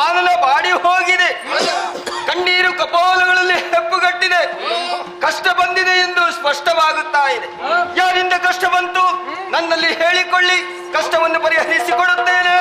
ಆನಂದ ಬಾಡಿ ಹೋಗಿದೆ.
ಮೇಲೆ ಕಷ್ಟ ಬಂದಿದೆ ಎಂದು ಸ್ಪಷ್ಟವಾಗುತ್ತಾ ಇದೆ. ಯಾರಿಂದ ಕಷ್ಟ ಬಂತು ನನ್ನಲ್ಲಿ ಹೇಳಿಕೊಳ್ಳಿ, ಕಷ್ಟವನ್ನು ಪರಿಹರಿಸಿಕೊಡುತ್ತೇನೆ.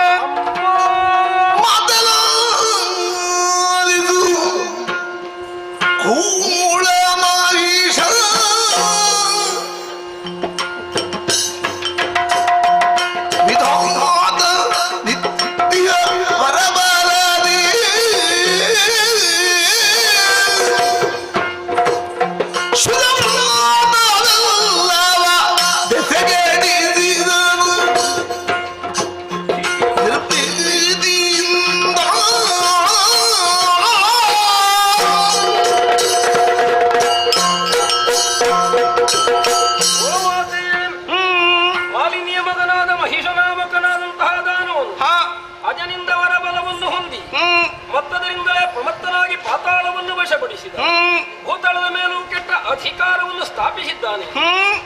ಭೂತಳದ ಮೇಲೂ ಕೆಟ್ಟ ಅಧಿಕಾರವನ್ನು ಸ್ಥಾಪಿಸಿದ್ದಾನೆ.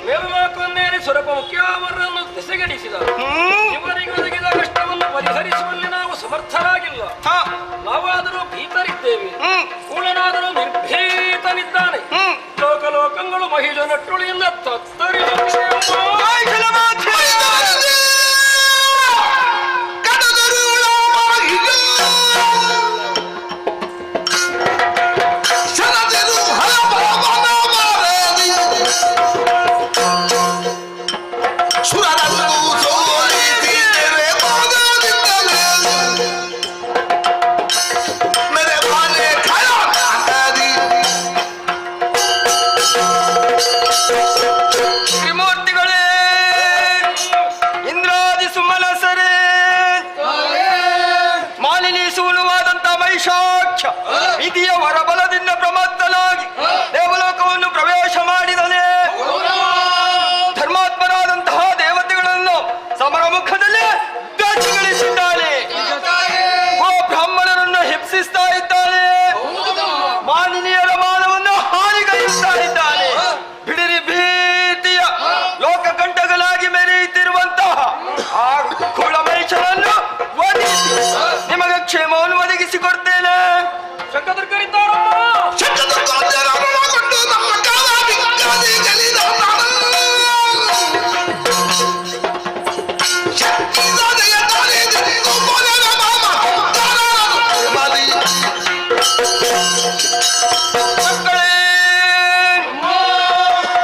ಮೇಲುಲೋಕವನ್ನೇರಿ ಸ್ವರೂಪ ಮುಖ್ಯವರನ್ನು ದೆಸೆಗಡಿಸಿದ. ಇವರಿಗೆ ಒದಗಿದ ಕಷ್ಟವನ್ನು ಪರಿಹರಿಸುವಲ್ಲಿ ನಾವು ಸಮರ್ಥರಾಗಿಲ್ಲ. ನಾವಾದರೂ ಭೀತರಿದ್ದೇವೆ, ಕೂಳನಾದರೂ ನಿರ್ಭೀತನಿದ್ದಾನೆ. ಲೋಕಲೋಕಗಳು ಮಹಿಷ ನಟ್ಟುಳಿಯಿಂದ ತತ್ತರಿದ ವಿಧಿಯ ವರಬಲದಿಂದ ಪ್ರಮತ್ತನಾಗಿ ದೇವಲೋಕವನ್ನು ಪ್ರವೇಶ ಮಾಡಿದನೆ. ಧರ್ಮಾತ್ಮರಾದಂತಹ ದೇವತೆಗಳನ್ನು ಸಮರ ಮುಖದಲ್ಲಿ ದಾಚಿಗಳಿಸಿದ್ದಾನೆ. ಬ್ರಾಹ್ಮಣರನ್ನು ಹಿಂಸಿಸ್ತಾ ಇದ್ದಾನೆ. ಮಾನಿನಿಯರ ಮಾನವನ್ನು ಹಾನಿಗೈಯುತ್ತಾ ಇದ್ದಾನೆ. ಬಿಡಿರಿ ಭೀತಿಯ ಲೋಕಕಂಠಗಳಾಗಿ ಮೆರೆಯುತ್ತಿರುವಂತಹ ಆ ಕುಳಮೈಷನನ್ನು ವಧಿಸಿ ನಿಮಗೆ ಕ್ಷೇಮವನ್ನು ಒದಗಿಸಿಕೊಡ್ತೇನೆ. ಶಂಕದುರ್ಗರಿದ್ದಾರಮ್ಮ.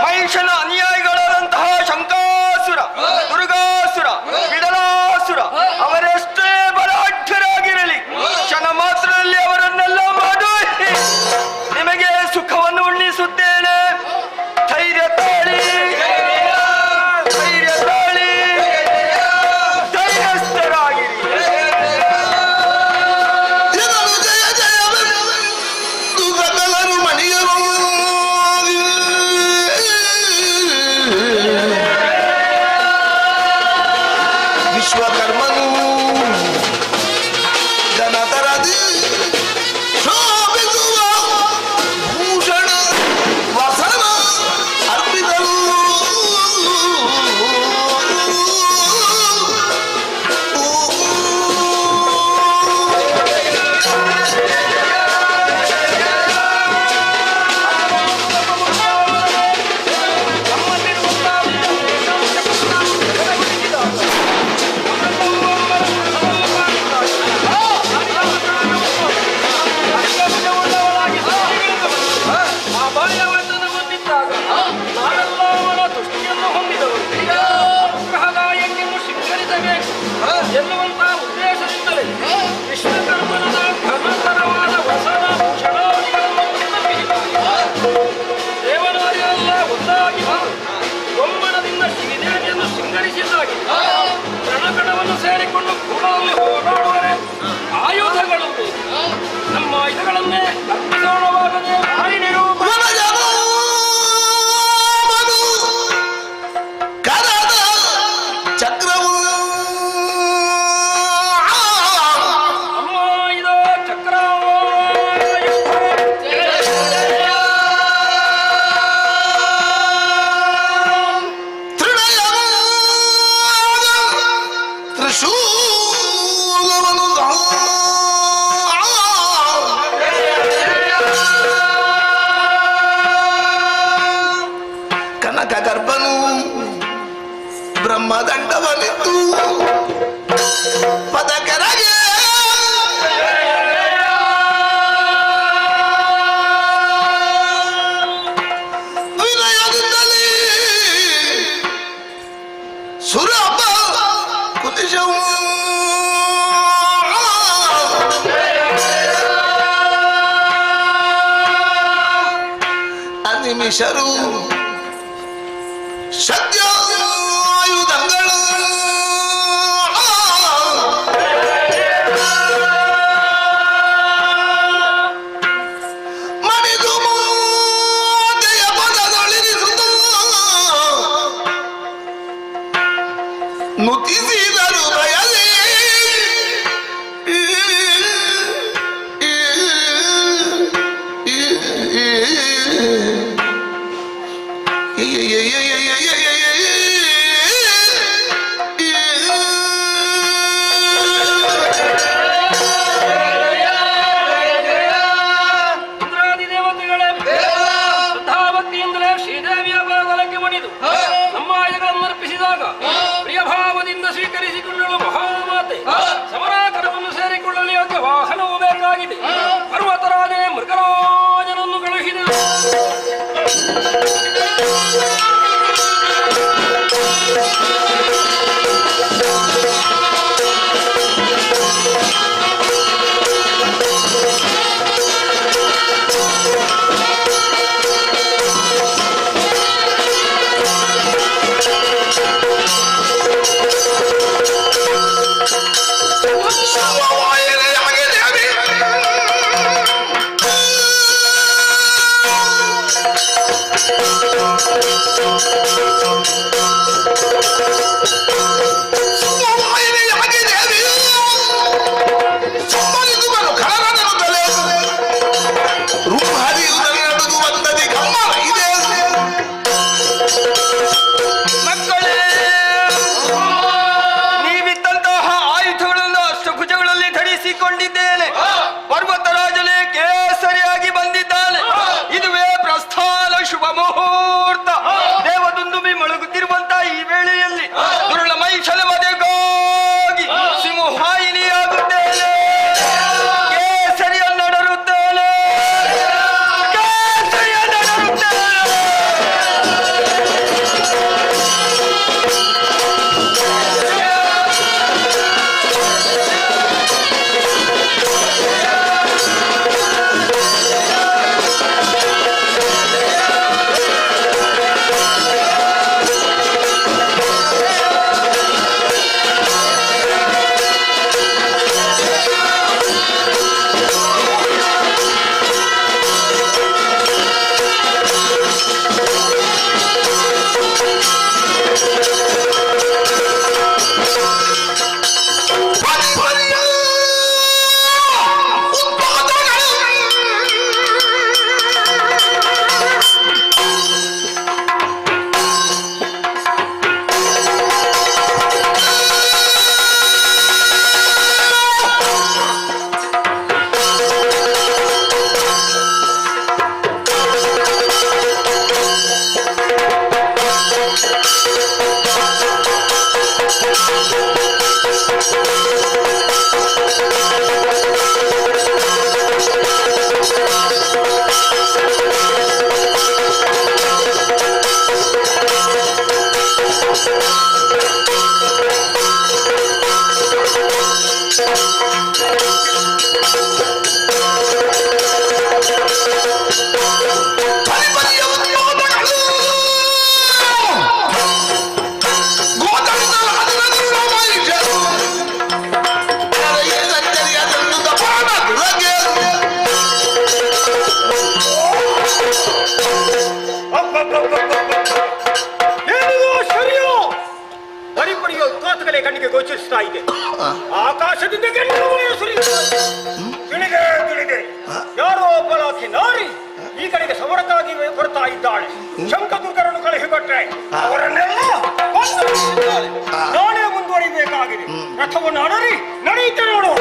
ಮಹಿಷನ ಅನುಯಾಯಿಗಳಾದಂತಹ ಶಂಕಾಸುರ, ದುರ್ಗಾಸುರ, ಬಿಡಲಾಸುರ ಅವರೆಷ್ಟೇ ಬಲಾಢ್ಯರಾಗಿರಲಿ, ಕ್ಷಣ ಮಾತ್ರದಲ್ಲಿ ಅವರನ್ನೆಲ್ಲ ಮಾಡಿ ನಿಮಗೆ ಸುಖವನ್ನು ಉಣ್ಣಿಸುತ್ತೇನೆ. ಧೈರ್ಯ ತಾಳಿ, ಧೈರ್ಯ ತಾಳಿ, ಧೈರ್ಯಸ್ಥರಾಗಿರಿ.
ವಿಶ್ವಕರ್ಮನು ಜನತರದಿ ಶೋಭಿಸುವ ಭೂಷಣ ವಸನ ಅರ್ಪಿತರು.
ಎನ್ನುವಂತಹ ಉದ್ದೇಶದಿಂದಲೇ ವಿಶ್ವಕರ್ಮನ ಘನತರವಾದ ವಸನ ಭೂಷಣಾದಿಗಳನ್ನು ದೇವನಾರಿಯೆಲ್ಲ ಒಂದಾಗಿ ಗೊಮ್ಮನದಿಂದ ಶ್ರೀದೇವಿಯನ್ನು ಸಿಂಗರಿಸಿದ್ದಾಗಿ ರಣಕಣವನ್ನು ಸೇರಿಕೊಂಡು ಕೂಡಲೇ ಹೋರಾಡುವರೆ ಆಯುಧಗಳು ನಮ್ಮ ಆಯುಧಗಳನ್ನೇ ಅರ್ಪಿಸೋಣವಾಗದೆ
ಚಕ್ರವು ತ್ರಿಶೂಲವನ್ನು
ನಿಮಿಷರು ಸತ್ಯಾಯುಧಗಳು ಮಣಿದು ಮೋದೆಯ ಪದದೊಳಿರಿಸುತ್ತ ನುತಿಸಿದರು ಬಯಲೇ
ಇಂದ್ರಾದಿದೇವತೆಗಳೇ ಶ್ರದ್ಧಾಭಕ್ತಿಯಿಂದಲೇ ಶ್ರೀದೇವಿಯ ಪಾದಲಕ್ಕೆ ಮಣಿದು ನಮ್ಮ ಆಯುಧಗಳನ್ನು ಅರ್ಪಿಸಿದಾಗ ಪ್ರಿಯಭಾವದಿಂದ ಸ್ವೀಕರಿಸಿಕೊಳ್ಳಲು ಮಹಾಮಾತೆ ಸಮರಾಕರವನ್ನು ಸೇರಿಕೊಳ್ಳಲು ಯೋಗ್ಯ ವಾಹನವೂ ಬೇಕಾಗಿದೆ. ಪರ್ವತರಾಜನೇ ಮೃಗರಾಜನನ್ನು ಕಳುಹಿಸಿದರು.
ನೀವಿದ್ದಂತಹ ಆಯುಧಗಳನ್ನು ಅಷ್ಟಭುಜಗಳಲ್ಲಿ ಧರಿಸಿಕೊಂಡಿದ್ದೇನೆ. ಪರ್ವತರಾಜನೇ ಕೇಸರಿಯಾಗಿ ಬಂದಿದ್ದಾನೆ. ಇದುವೇ ಪ್ರಸ್ಥಾನ ಶುಭ ಮುಹೂರ್ತ. ದೇವದುಂದುಬಿ ಮೊಳಗುತ್ತಿರುವಂತಹ ಈ ವೇಳೆಯಲ್ಲಿ ದುರುಳ ಮೈಷಲ ಮದೆಗಾಗಿ ಸಿಂಹಾಯಿನಿಯಾಗುತ್ತೇನೆ. ಕೇಸರಿಯನ್ನಡರುತ್ತೇನೆ. ಕೇಸರಿಯನ್ನಡರುತ್ತೇನೆ. ಕಣ್ಣಿಗೆ ಗೋಚರಿಸ್ತಾ ಇದೆ. ಆಕಾಶದಿಂದ ತಿಳಿದೆ ಯಾರೋ ಒಬ್ಬಲಾಕಿ ನಾರಿ ಈ ಕಡೆಗೆ ಸಮರಕ್ಕಾಗಿ ಬರ್ತಾ ಇದ್ದಾಳೆ. ಶಂಕದುರ್ಗರನ್ನು ಕಳುಹಿಕೊಟ್ರೆ ಅವರನ್ನೆಲ್ಲ ನಾನೇ ಮುಂದುವರಿಬೇಕಾಗಿದೆ. ರಥವನ್ನು ಅಡರಿ ನಡೆಯುತ್ತೆ ನೋಡು.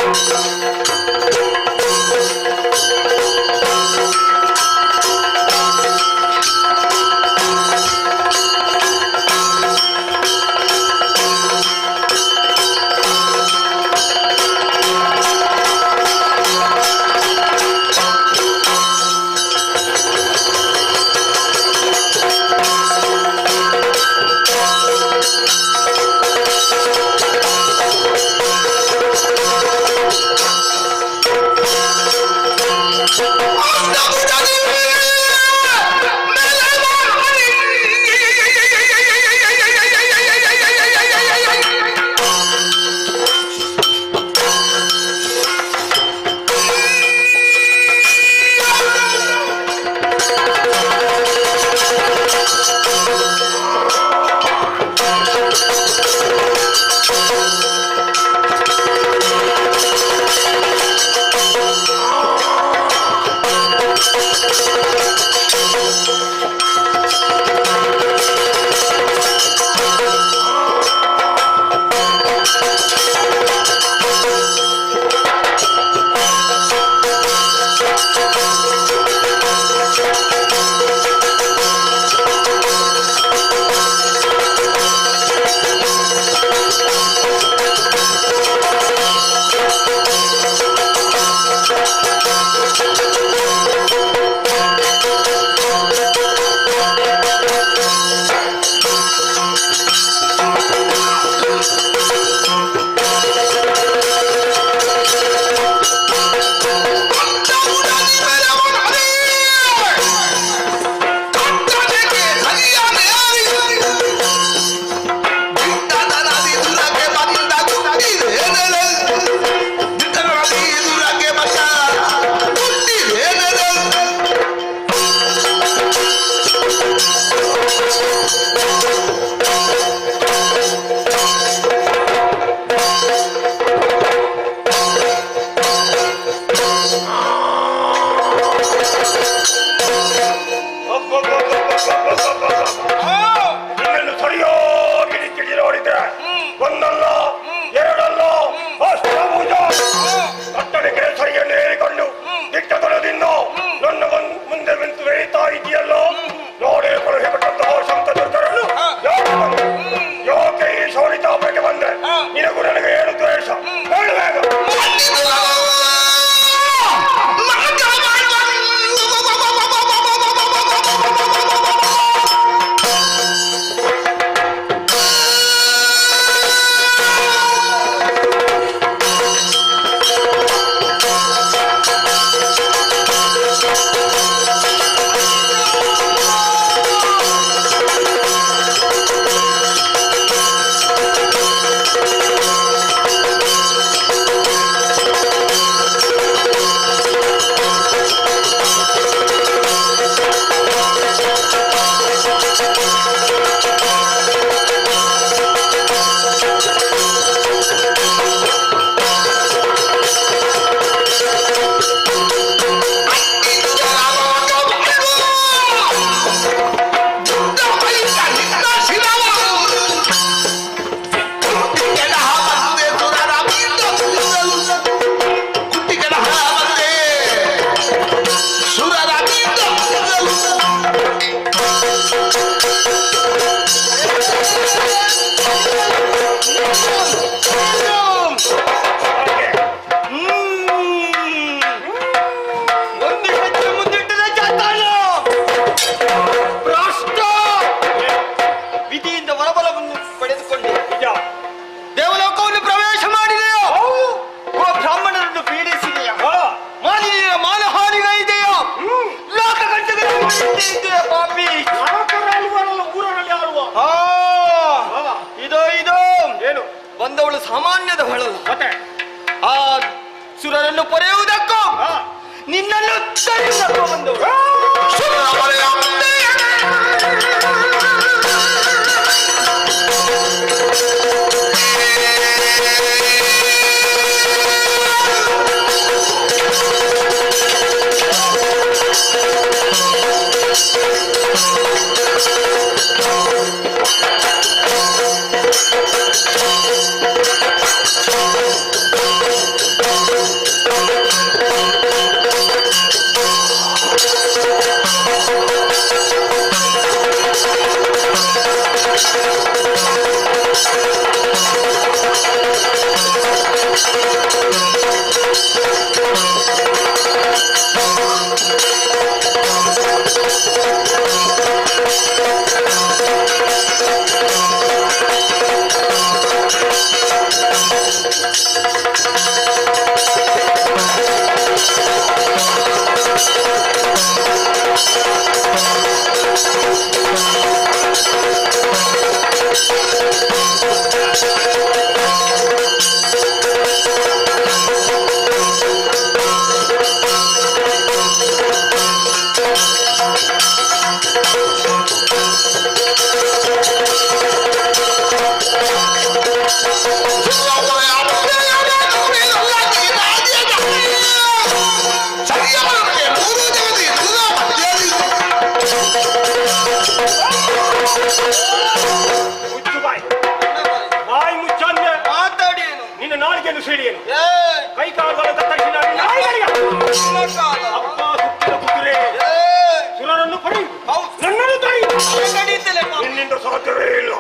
ಮೇಲೆ
ನಿನ್ನನ್ನು ಸರಿಯಾಗಿ ನಿಂತಿಗೆ ನೋಡಿದ್ರೆ ಒಂದಲ್ಲ ಎರಡಲ್ಲ ಅಷ್ಟಭುಜ ಕಟ್ಟಡಿಗೆ ಸರಿಯನ್ನು ಏರಿಕೊಂಡು ದಿಟ್ಟತನದಿಂದ ನನ್ನ ಮುಂದೆ ನಿಂತು ಬೆಳೀತಾ ಇದೆಯಲ್ಲ. ನೋಡೇ ಕೊಳಗೆ ಬಿಟ್ಟಂತಹ ಸಂತದುರ್ಗರನ್ನು ಯಾಕೆ ಈ ಶೌರಿತಾಪಕ್ಕೆ ಬಂದೆ? ನಿನಗೂ ನನಗೆ ಏನು ದ್ವೇಷ? ಹೇಳುವಾಗ
ಬಂದವಳು ಸಾಮಾನ್ಯದ ಹೊಳಲು ಆ ಸುರರನ್ನು ಪೊರೆಯುವುದಕ್ಕೂ ನಿನ್ನನ್ನು ಬಂದವಳು
ಮುಚ್ಚು ಬಾಯಿ ಬಾಯಿ ಮುಚ್ಚಂದೆ
ಮಾತಾಡಿ ಏನು
ನಿನ್ನ ನಾಳಿಗೆಯನ್ನು ಸಿಡಿಯೇನು
ಏ
ಕೈ ಕಾಲುಗಳ ತಕ್ಷಣ ಅಪ್ಪ ಸುತ್ತಿನ ಕುದುರೆ ಸುರನನ್ನು ಪಡಿ ನನ್ನನ್ನು ತಡಿ ನಿನ್ನಿಂದ ಸಾಧ್ಯವೇ ಇಲ್ಲ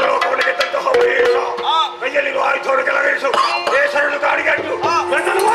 ಲೋಕವನಿಗೆ ತಂತಹ ವೇಷ ಕೈಯಲ್ಲಿರುವ ಆಯುಧವನ್ನು ಕೆಳಗಿಳಿಸು ದೇಶರನ್ನು ಗಾಡಿಗೆ ಅಟ್ಟು ನನ್ನನ್ನು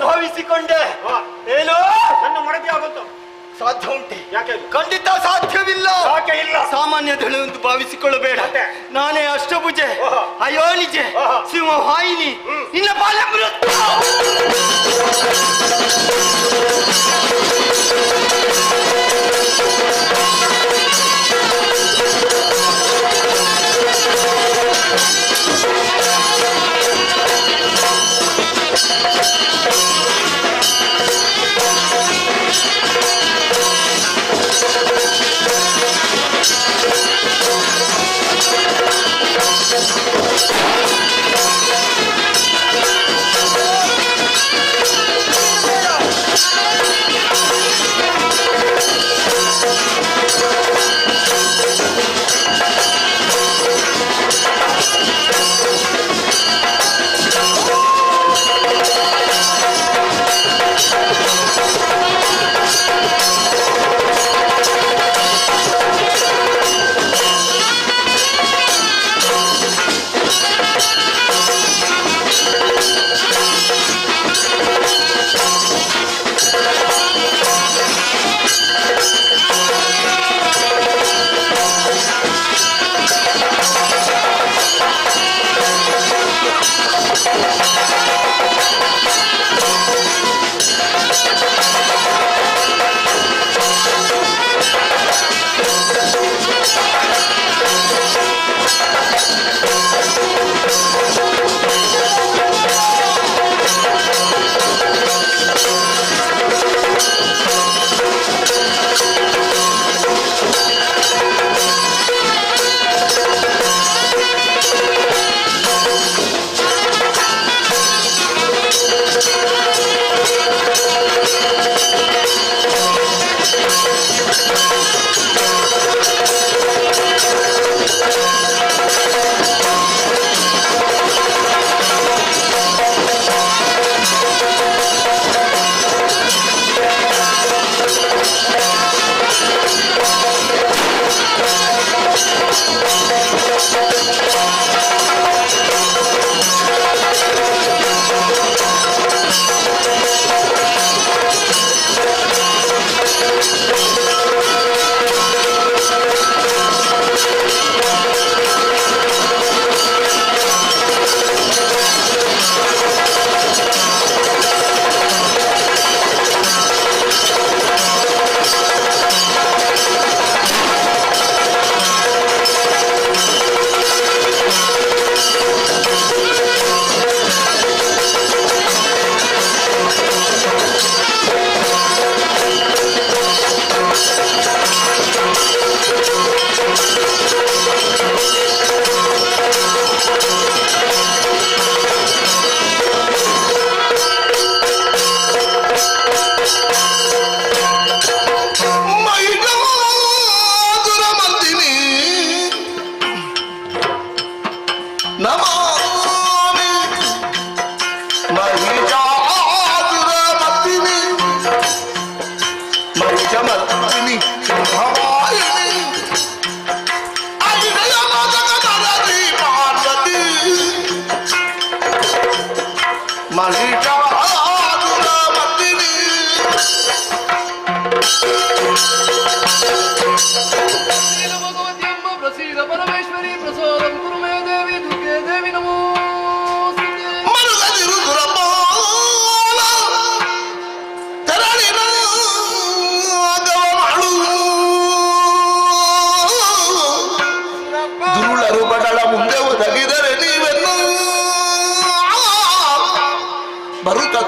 ಭಾವಿಸಿಕೊಂಡೆ ಏನು
ನನ್ನ ಮಡದಿ ಆಗುತ್ತ
ಸಾಧ್ಯ ಉಂಟೆ
ಯಾಕೆ
ಖಂಡಿತ ಸಾಧ್ಯವಿಲ್ಲ
ಯಾಕೆ ಇಲ್ಲ
ಸಾಮಾನ್ಯ ಎಂದು ಭಾವಿಸಿಕೊಳ್ಳಬೇಡ ನಾನೇ ಅಷ್ಟಭುಜೆ ಅಯೋನಿಜೆ ಸಿಂಹವಾಹಿನಿ ಇನ್ನ ಬಾಲ
¡Vamos!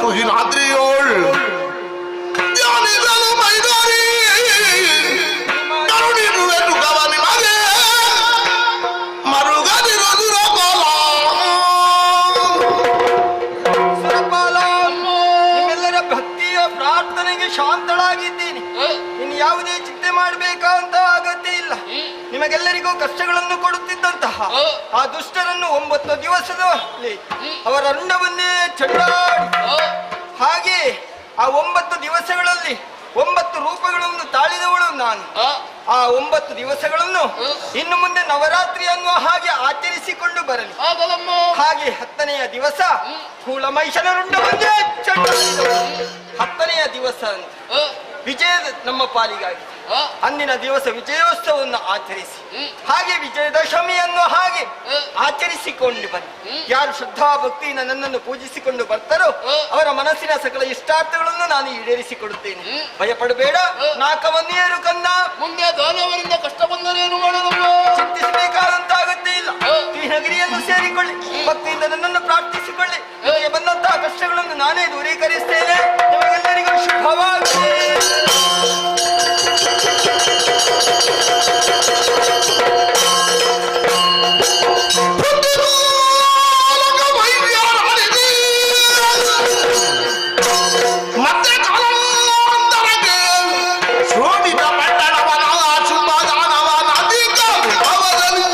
ತುಹಿನಾದ್ರಿಯೋಳ್ ಧ್ಯಾನಿಸಲು ಮೈದಾರಿ ಕರುಣಿರುವೆನು ಗವನಿ ಮನೆ ಮರುಗದಿರೋದು ರೋಗೋಲ
ಸುರಪಾಲ, ನಿಮ್ಮೆಲ್ಲರ ಭಕ್ತಿಯ ಪ್ರಾರ್ಥನೆಗೆ ಶಾಂತಳಾಗಿದ್ದೀನಿ. ಇನ್ನು ಯಾವುದೇ ಚಿಂತೆ ಮಾಡಬೇಕಂತ ಅಗತ್ಯ ಇಲ್ಲ. ನಿಮಗೆಲ್ಲರಿಗೂ ಕಷ್ಟಗಳನ್ನು ಕೊಡುತ್ತಿದ್ದಂತಹ ಆ ದುಷ್ಟರನ್ನು 9 ದಿವಸದಲ್ಲಿ ಅವರ ರುಂಡವನ್ನೇ ಚಂಡಾಡಿ, ಹಾಗೆ ಆ 9 ದಿವಸಗಳಲ್ಲಿ 9 ರೂಪಗಳನ್ನು ತಾಳಿದವಳು ನಾನು. ಆ 9 ದಿವಸಗಳನ್ನು ಇನ್ನು ಮುಂದೆ ನವರಾತ್ರಿ ಅನ್ನುವ ಹಾಗೆ ಆಚರಿಸಿಕೊಂಡು ಬರಲಿ. ಹಾಗೆ 10ನೆಯ ದಿವಸ ಕೂಳಮೈಷನ ರುಂಡವನ್ನೇ ಚಂಡಾಡಿದವಳು. 10ನೆಯ ದಿವಸ ಅಂತ ವಿಜಯ ನಮ್ಮ ಪಾಲಿಗಾಗಿ ಅಂದಿನ ದಿವಸ ವಿಜಯೋತ್ಸವವನ್ನು ಆಚರಿಸಿ, ಹಾಗೆ ವಿಜಯದಶಮಿಯನ್ನು ಹಾಗೆ ಆಚರಿಸಿಕೊಂಡು ಬನ್ನಿ. ಯಾರು ಶ್ರದ್ಧಾ ಭಕ್ತಿಯಿಂದ ನನ್ನನ್ನು ಪೂಜಿಸಿಕೊಂಡು ಬರ್ತಾರೋ ಅವರ ಮನಸ್ಸಿನ ಸಕಲ ಇಷ್ಟಾರ್ಥಗಳನ್ನು ನಾನು ಈಡೇರಿಸಿಕೊಡುತ್ತೇನೆ. ಭಯಪಡಬೇಡ, ನಾಕವನ್ನೇರು ಕನ್ನ.
ಮುಂದೆ ದಾನವರಿಂದ ಕಷ್ಟ ಬಂದರೇನು ಮಾಡಲು
ಚಿಂತಿಸಬೇಕಾದಂತಾಗತ್ತೇ ಇಲ್ಲ. ಈ ನಗರಿಯನ್ನು ಸೇರಿಕೊಳ್ಳಿ, ಭಕ್ತಿಯಿಂದ ನನ್ನನ್ನು ಪ್ರಾರ್ಥಿಸಿಕೊಳ್ಳಿ. ನಿಮಗೆ ಬಂದಂತಹ ಕಷ್ಟಗಳನ್ನು ನಾನೇ ದೂರೀಕರಿಸ್ತೇನೆ. ನಿಮಗೆಲ್ಲರಿಗೂ ಶುಭವಾಗಲಿ.
ಮತ್ತೆ ಕಾಲಾಂತರಕ್ಕೆ ಶೋಭಿತ ಪಟ್ಟಣವನ ಶುಭದಾನವ ನದಿಕ ವಿಭವದಲ್ಲಿ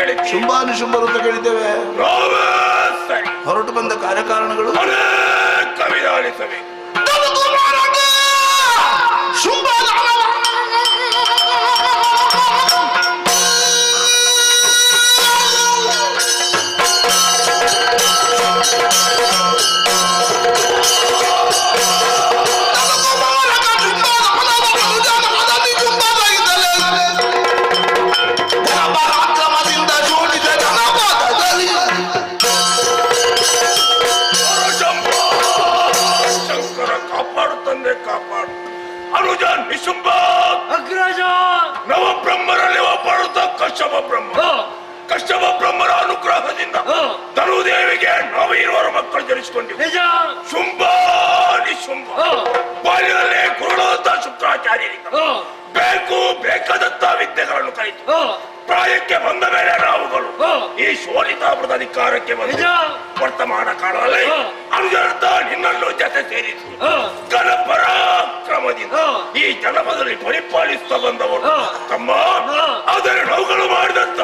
ಕೇಳಿದ್ದೆ.
ಶುಂಭಾನುಶುಂಭರು ಅಂತ ಕೇಳಿದ್ದೇವೆ.
ನಾವೇ ಸರಿ.
ಹೊರಟು ಬಂದ ಕಾರ್ಯಕಾರಣಗಳು
ಅನೇಕ ವಿಧಾನಿಸಬೇಕು. ಕಾಪಾಡು ಅನುಜ ನಿಶುಂಭ
ಅಗ್ರಜ
ನವಬ್ರಹ್ಮರಲ್ಲಿ ಒಬ್ಬರುತ್ತ ಕಶ್ಯಪ ಬ್ರಹ್ಮ. ಕಶ್ಯಪ ಬ್ರಹ್ಮರ ಅನುಗ್ರಹದಿಂದ ಧನುದೇವಿಗೆ ನಾವು ಇರುವರು ಮಕ್ಕಳು ಜನಿಸಿಕೊಂಡಿವೆ. ಶುಂಭ ನಿಶುಂಭ ಬಾಲ್ಯದಲ್ಲೇ ಗುರುಳಾದ ಶುಕ್ರಾಚಾರ್ಯರಿಂದ ಬೇಕಾದಂತ ವಿದ್ಯೆಗಳನ್ನು ಕಲಿತು ಪ್ರಾಯಕ್ಕೆ ಬಂದ ಮೇಲೆ ನಾವುಗಳು ಈ ಶೋಣಿತಾಪುರದ ಅಧಿಕಾರಕ್ಕೆ ಬಂದ ವರ್ತಮಾನ ಕಾಲದಲ್ಲಿ ಅನುಜರ್ಥ ನಿನ್ನನ್ನು ಜೊತೆ ಸೇರಿಸಿ ಘನಪರಾಕ್ರಮದಿಂದ ಈ ಜನಪದದಲ್ಲಿ ಪರಿಪಾಲಿಸುತ್ತಾ ಬಂದವರು ತಮ್ಮ ಆದರೆ ನಾವುಗಳು ಮಾಡಿದಂತ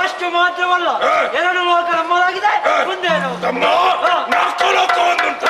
ಅಷ್ಟು ಮಾತ್ರವಲ್ಲ, ಎರಡು ಲೋಕ ನಮ್ಮದಾಗಿದೆ. ಮುಂದೆ
ನಾಲ್ಕು ಲೋಕ ಒಂದುಂಟು.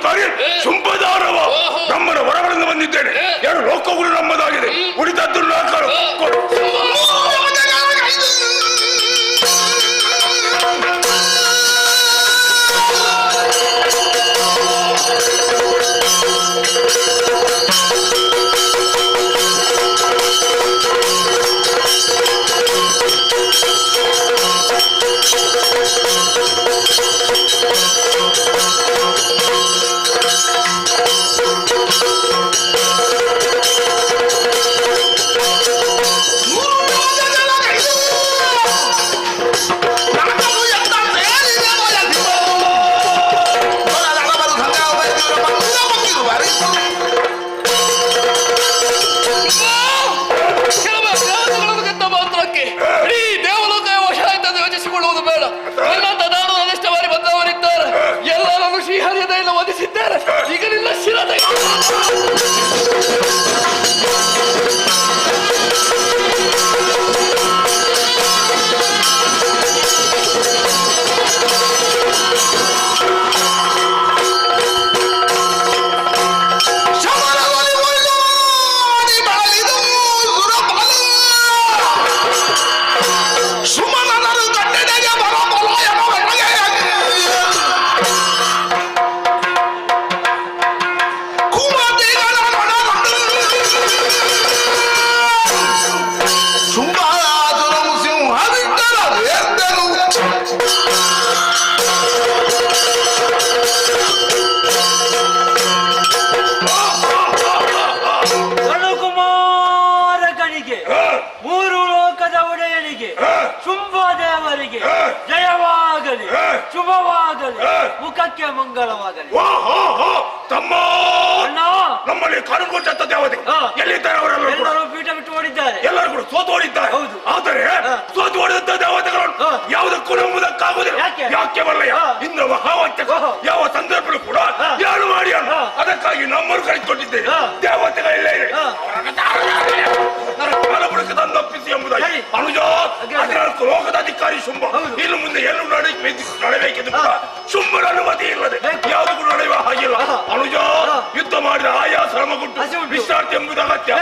ಕಾರ್ಯ ಶುಂಭದಾರವ ನಮ್ಮನ ಹೊರಗಳಿಂದ ಬಂದಿದ್ದೇನೆ. ಎರಡು ಲೋಕಗಳು ನಮ್ಮದಾಗಿದೆ. ಉಳಿದದ್ದು ಕೊಡು.
ಈಗ ನಿನ್ನ ಶಿರತೆ
ಜಯವಾಗಲಿ, ಶುಭವಾಗಲಿ, ಮುಖಕ್ಕೆ ಮಂಗಳವಾಗಲಿ.
ತಮ್ಮ ನಮ್ಮಲ್ಲಿ ಕಾರುಕೊಟ್ಟ ದೇವತೆ ಎಲ್ಲಿದ್ದಾರೆ?
ಎಲ್ಲರೂ ಪೀಠ ಬಿಟ್ಟು ಓಡಿದ್ದಾರೆ.
ಎಲ್ಲರೂ ಕೂಡ ಸೋತು ಓಡಿದ್ದಾರೆ.
ಹೌದು.
ಆದರೆ ಸೋತು ಓಡಿದಂತ ದೇವತೆಗಳು ಯಾವುದಕ್ಕೂ ನಂಬುದಕ್ಕಾಗುವುದಿಲ್ಲ. ಯಾಕೆ ಬರಲಯ್ಯ? ಇಂದ್ರ ಮಹಾವಾಕ್ಯ ಯಾವ ಸಂದರ್ಭದಲ್ಲೂ ಕೂಡ ಯಾರು ಮಾಡಿ ಅದಕ್ಕಾಗಿ ನಮ್ಮನ್ನು ಕಳಿಸಿಕೊಟ್ಟಿದ್ದೇವೆ. ದೇವತೆಗಳಿಲ್ಲ ಕಾಲಬುಡಕ್ಕೆ ತಂದೊಪ್ಪಿಸಿ ಎಂಬುದಾಗಿ ಅನುಜ 14 ಲೋಕದ ಅಧಿಕಾರಿ ಶುಂಭ ಇನ್ನು ಮುಂದೆ ಎಲ್ಲೂ ನಡೆಯಬೇಕೆಂದು ಕೂಡ ಶುಂಭನ ಅನುಮತಿ ಇಲ್ಲದೆ ಯಾವುದು ಕೂಡ ನಡೆಯುವ ಹಾಗಿಲ್ಲ. ಅನುಜ ಯುದ್ಧ ಮಾಡಿದ ಆಯಾ ಶ್ರಮಗುಟ್ಟು ವಿಶ್ರಾಂತಿ ಎಂಬುದು ಅಗತ್ಯ.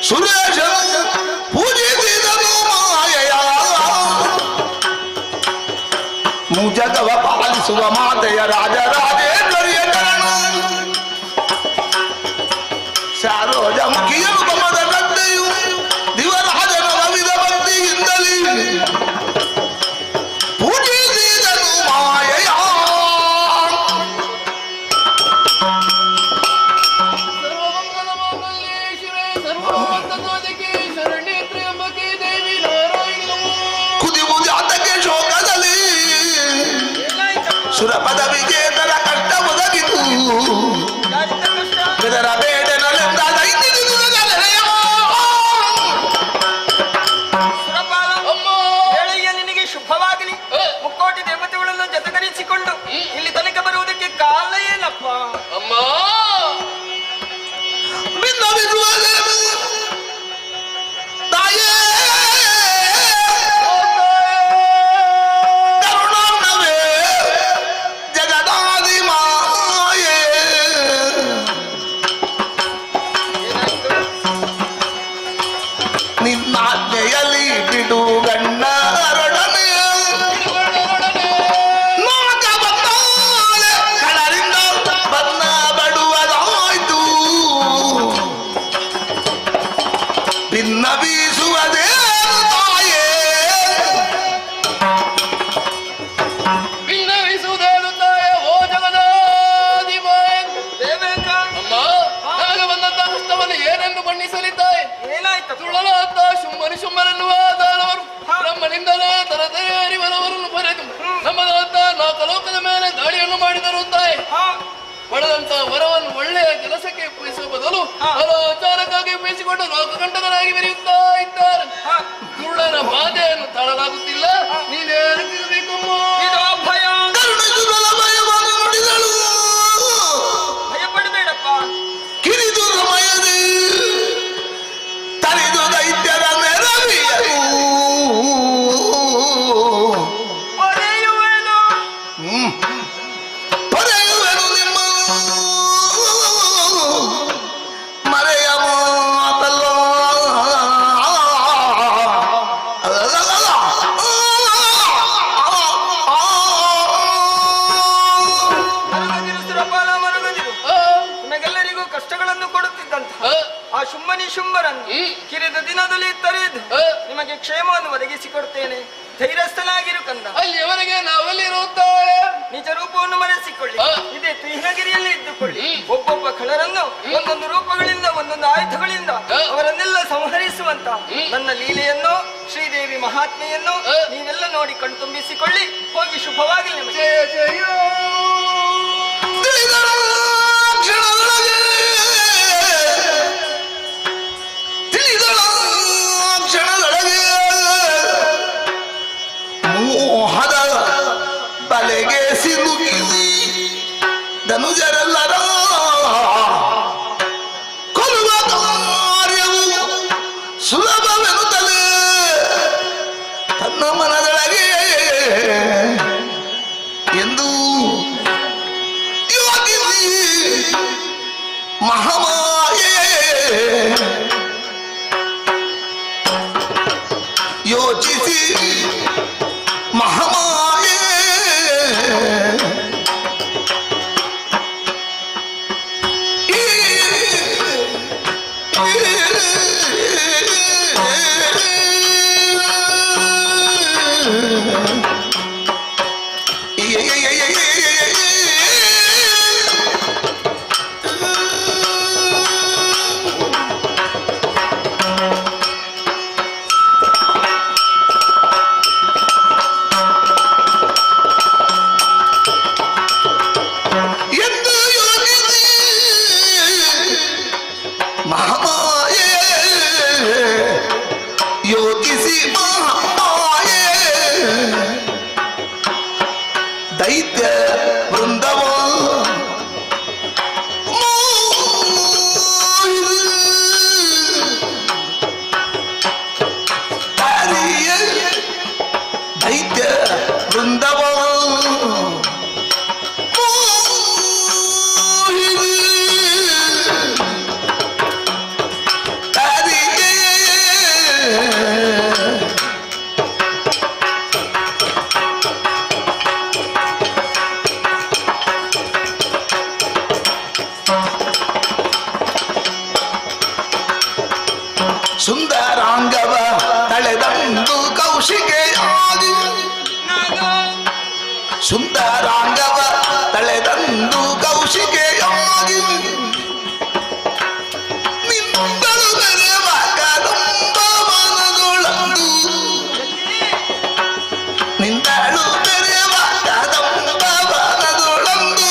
ಸುರೇಶ ಪೂಜಿಸಿದನು ಮಾಯೆಯ ಮುಜಗವ ಪಾಲಿಸುವ ಮಾತೆಯ ರಾಜರಾಜೇಶ್ವರಿಯ ಕಾರಣ ಸಾರೋಜಮುಖಿಯ ಮಮದ ಗದ್ದೆಯು ದಿವರಾಜನ ರವಿದ ಭಕ್ತಿಯಿಂದಲೇ ಪೂಜಿಸಿದನು ಮಾಯೆಯ ಸುರ ಪದವಿಗೆ ತರ ಕಷ್ಟ ಒದಗಿತು ಇದರ ಬೇಡನಲ್ಲಿಂದ
ನಿನಗೆ ಶುಭವಾಗಲಿ. ಮುಕ್ಕೋಟಿ ದೇವತೆಗಳನ್ನು ಜೊತೆಗರಿಸಿಕೊಂಡು ಇಲ್ಲಿ ತನಕ ಬರುವುದಕ್ಕೆ ಕಾರಣ ಏನಪ್ಪ?
ಅಮ್ಮ
ತಾಯೇ ನಿನ್ನಾಜ್ಞೆಯಲ್ಲಿ ಬಿಡು ಗಣ್ಣ ಕಳರಿಂದ ಬನ್ನ ಬಡುವುದಾಯ್ತು ಭಿನ್ನ ಬೀಸುವುದೇ ತಾಯೇ
ಭಿನ್ನವಿಸುವುದೇನು ತಾಯೇ? ಓ ಜಗದಾದಿ ದೇವೇಂದ್ರ ಅಮ್ಮ ನನಗೆ ಬಂದಂತ ಕಷ್ಟವನ್ನು ಏನೆಂದು ಬಣ್ಣಿಸಲಿದ್ದಾಯಿ?
ಏನಾಯ್ತು?
ತುಳಲಾದ ಶುಂಭನೆನ್ನುವ ದಾನವರು ಬ್ರಹ್ಮನಿಂದಲೇ ತರತೇರಿ ಬರವರನ್ನು ಬರೆದು ನಮ್ಮದಾದ 4 ಲೋಕದ ಮೇಲೆ ದಾಳಿಯನ್ನು ಮಾಡಿದರು ತಾಯಿ. ಪಡೆದಂತ ವರವನ್ನು ಒಳ್ಳೆಯ ಕೆಲಸಕ್ಕೆ ಉಪಯೋಗಿಸುವ ಬದಲು ಅನಾಚಾರಕ್ಕಾಗಿ ಉಪಯೋಗಿಸಿಕೊಂಡು ಲೋಕಕಂಟಕರಾಗಿ ಬೆರೆಯುತ್ತಾ ಇದ್ದಾರೆ. ತುಳ್ಳನ ಬಾಧೆಯನ್ನು ತಾಳಲಾಗುತ್ತಿಲ್ಲ. ನೀನೇನು ತಿನ್ನಬೇಕಮ್ಮ?
ಭಯ
ಶುಂಭನಿ ಶುಂಭರನ್ನು ಕಿರಿದ ದಿನದಲ್ಲಿ ತರೆದು ನಿಮಗೆ ಕ್ಷೇಮವನ್ನು ಒದಗಿಸಿಕೊಡ್ತೇನೆ. ಧೈರ್ಯಸ್ಥನಾಗಿರು ಕಂದ.
ಅಲ್ಲಿಯವರೆಗೆ ನಾವೆಲ್ಲಿರುತ್ತಾರೆ?
ನಿಜ ರೂಪವನ್ನು ಮರೆಸಿಕೊಳ್ಳಿ. ಇದೇ ತ್ರಿಹಿಣಗಿರಿಯಲ್ಲಿ ಇದ್ದುಕೊಳ್ಳಿ. ಒಬ್ಬೊಬ್ಬ ಖಳರನ್ನು ಒಂದೊಂದು ರೂಪಗಳಿಂದ ಒಂದೊಂದು ಆಯುಧಗಳಿಂದ ಅವರನ್ನೆಲ್ಲ ಸಂಹರಿಸುವಂತ ನನ್ನ ಲೀಲೆಯನ್ನು ಶ್ರೀದೇವಿ ಮಹಾತ್ಮೆಯನ್ನು ನೀವೆಲ್ಲ ನೋಡಿ ಕಣ್ತುಂಬಿಸಿಕೊಳ್ಳಿ. ಹೋಗಿ ಶುಭವಾಗಿ ನಿಮಗೆ.
ಜಯ ಜಯ.
ಮೋಹದ ಬಲೆಗೆ ಸಿಲುಕಿ ಧನುಜರೆಲ್ಲರ ಕೊಲ್ಲುವ ಕಾರ್ಯವು ಸುಲಭವೆನ್ನುತ್ತಲೇ ತನ್ನ ಮನದೊಳಗೆ ಎಂದು ಯೋಚಿಸಿ ಮಹಾಮಾಯೆ ಯೋಚಿಸಿ ಮಹಾಮಾಯೆ ಯೋಚಿಸಿ ಮಹಾಮಾಯೆ ದೈತ್ಯ ವೃಂದವ ದೈತ್ಯ ವೃಂದವ ಸುಂದರಾಂಗವ ತಳೆದಂದು ಕೌಶಿಕೆಯಾಗಿ ಸುಂದರಾಂಗವ ತಳೆದಂದು ಕೌಶಿಕೆಯಾಗಿ ನಿಂದಳು ಬೆರೆವ ಕದಂಬ ಮನದೊಳಂದು ನಿಂದಳು ಬೆರೆವ ಕದಂಬ ಮನದೊಳಂದು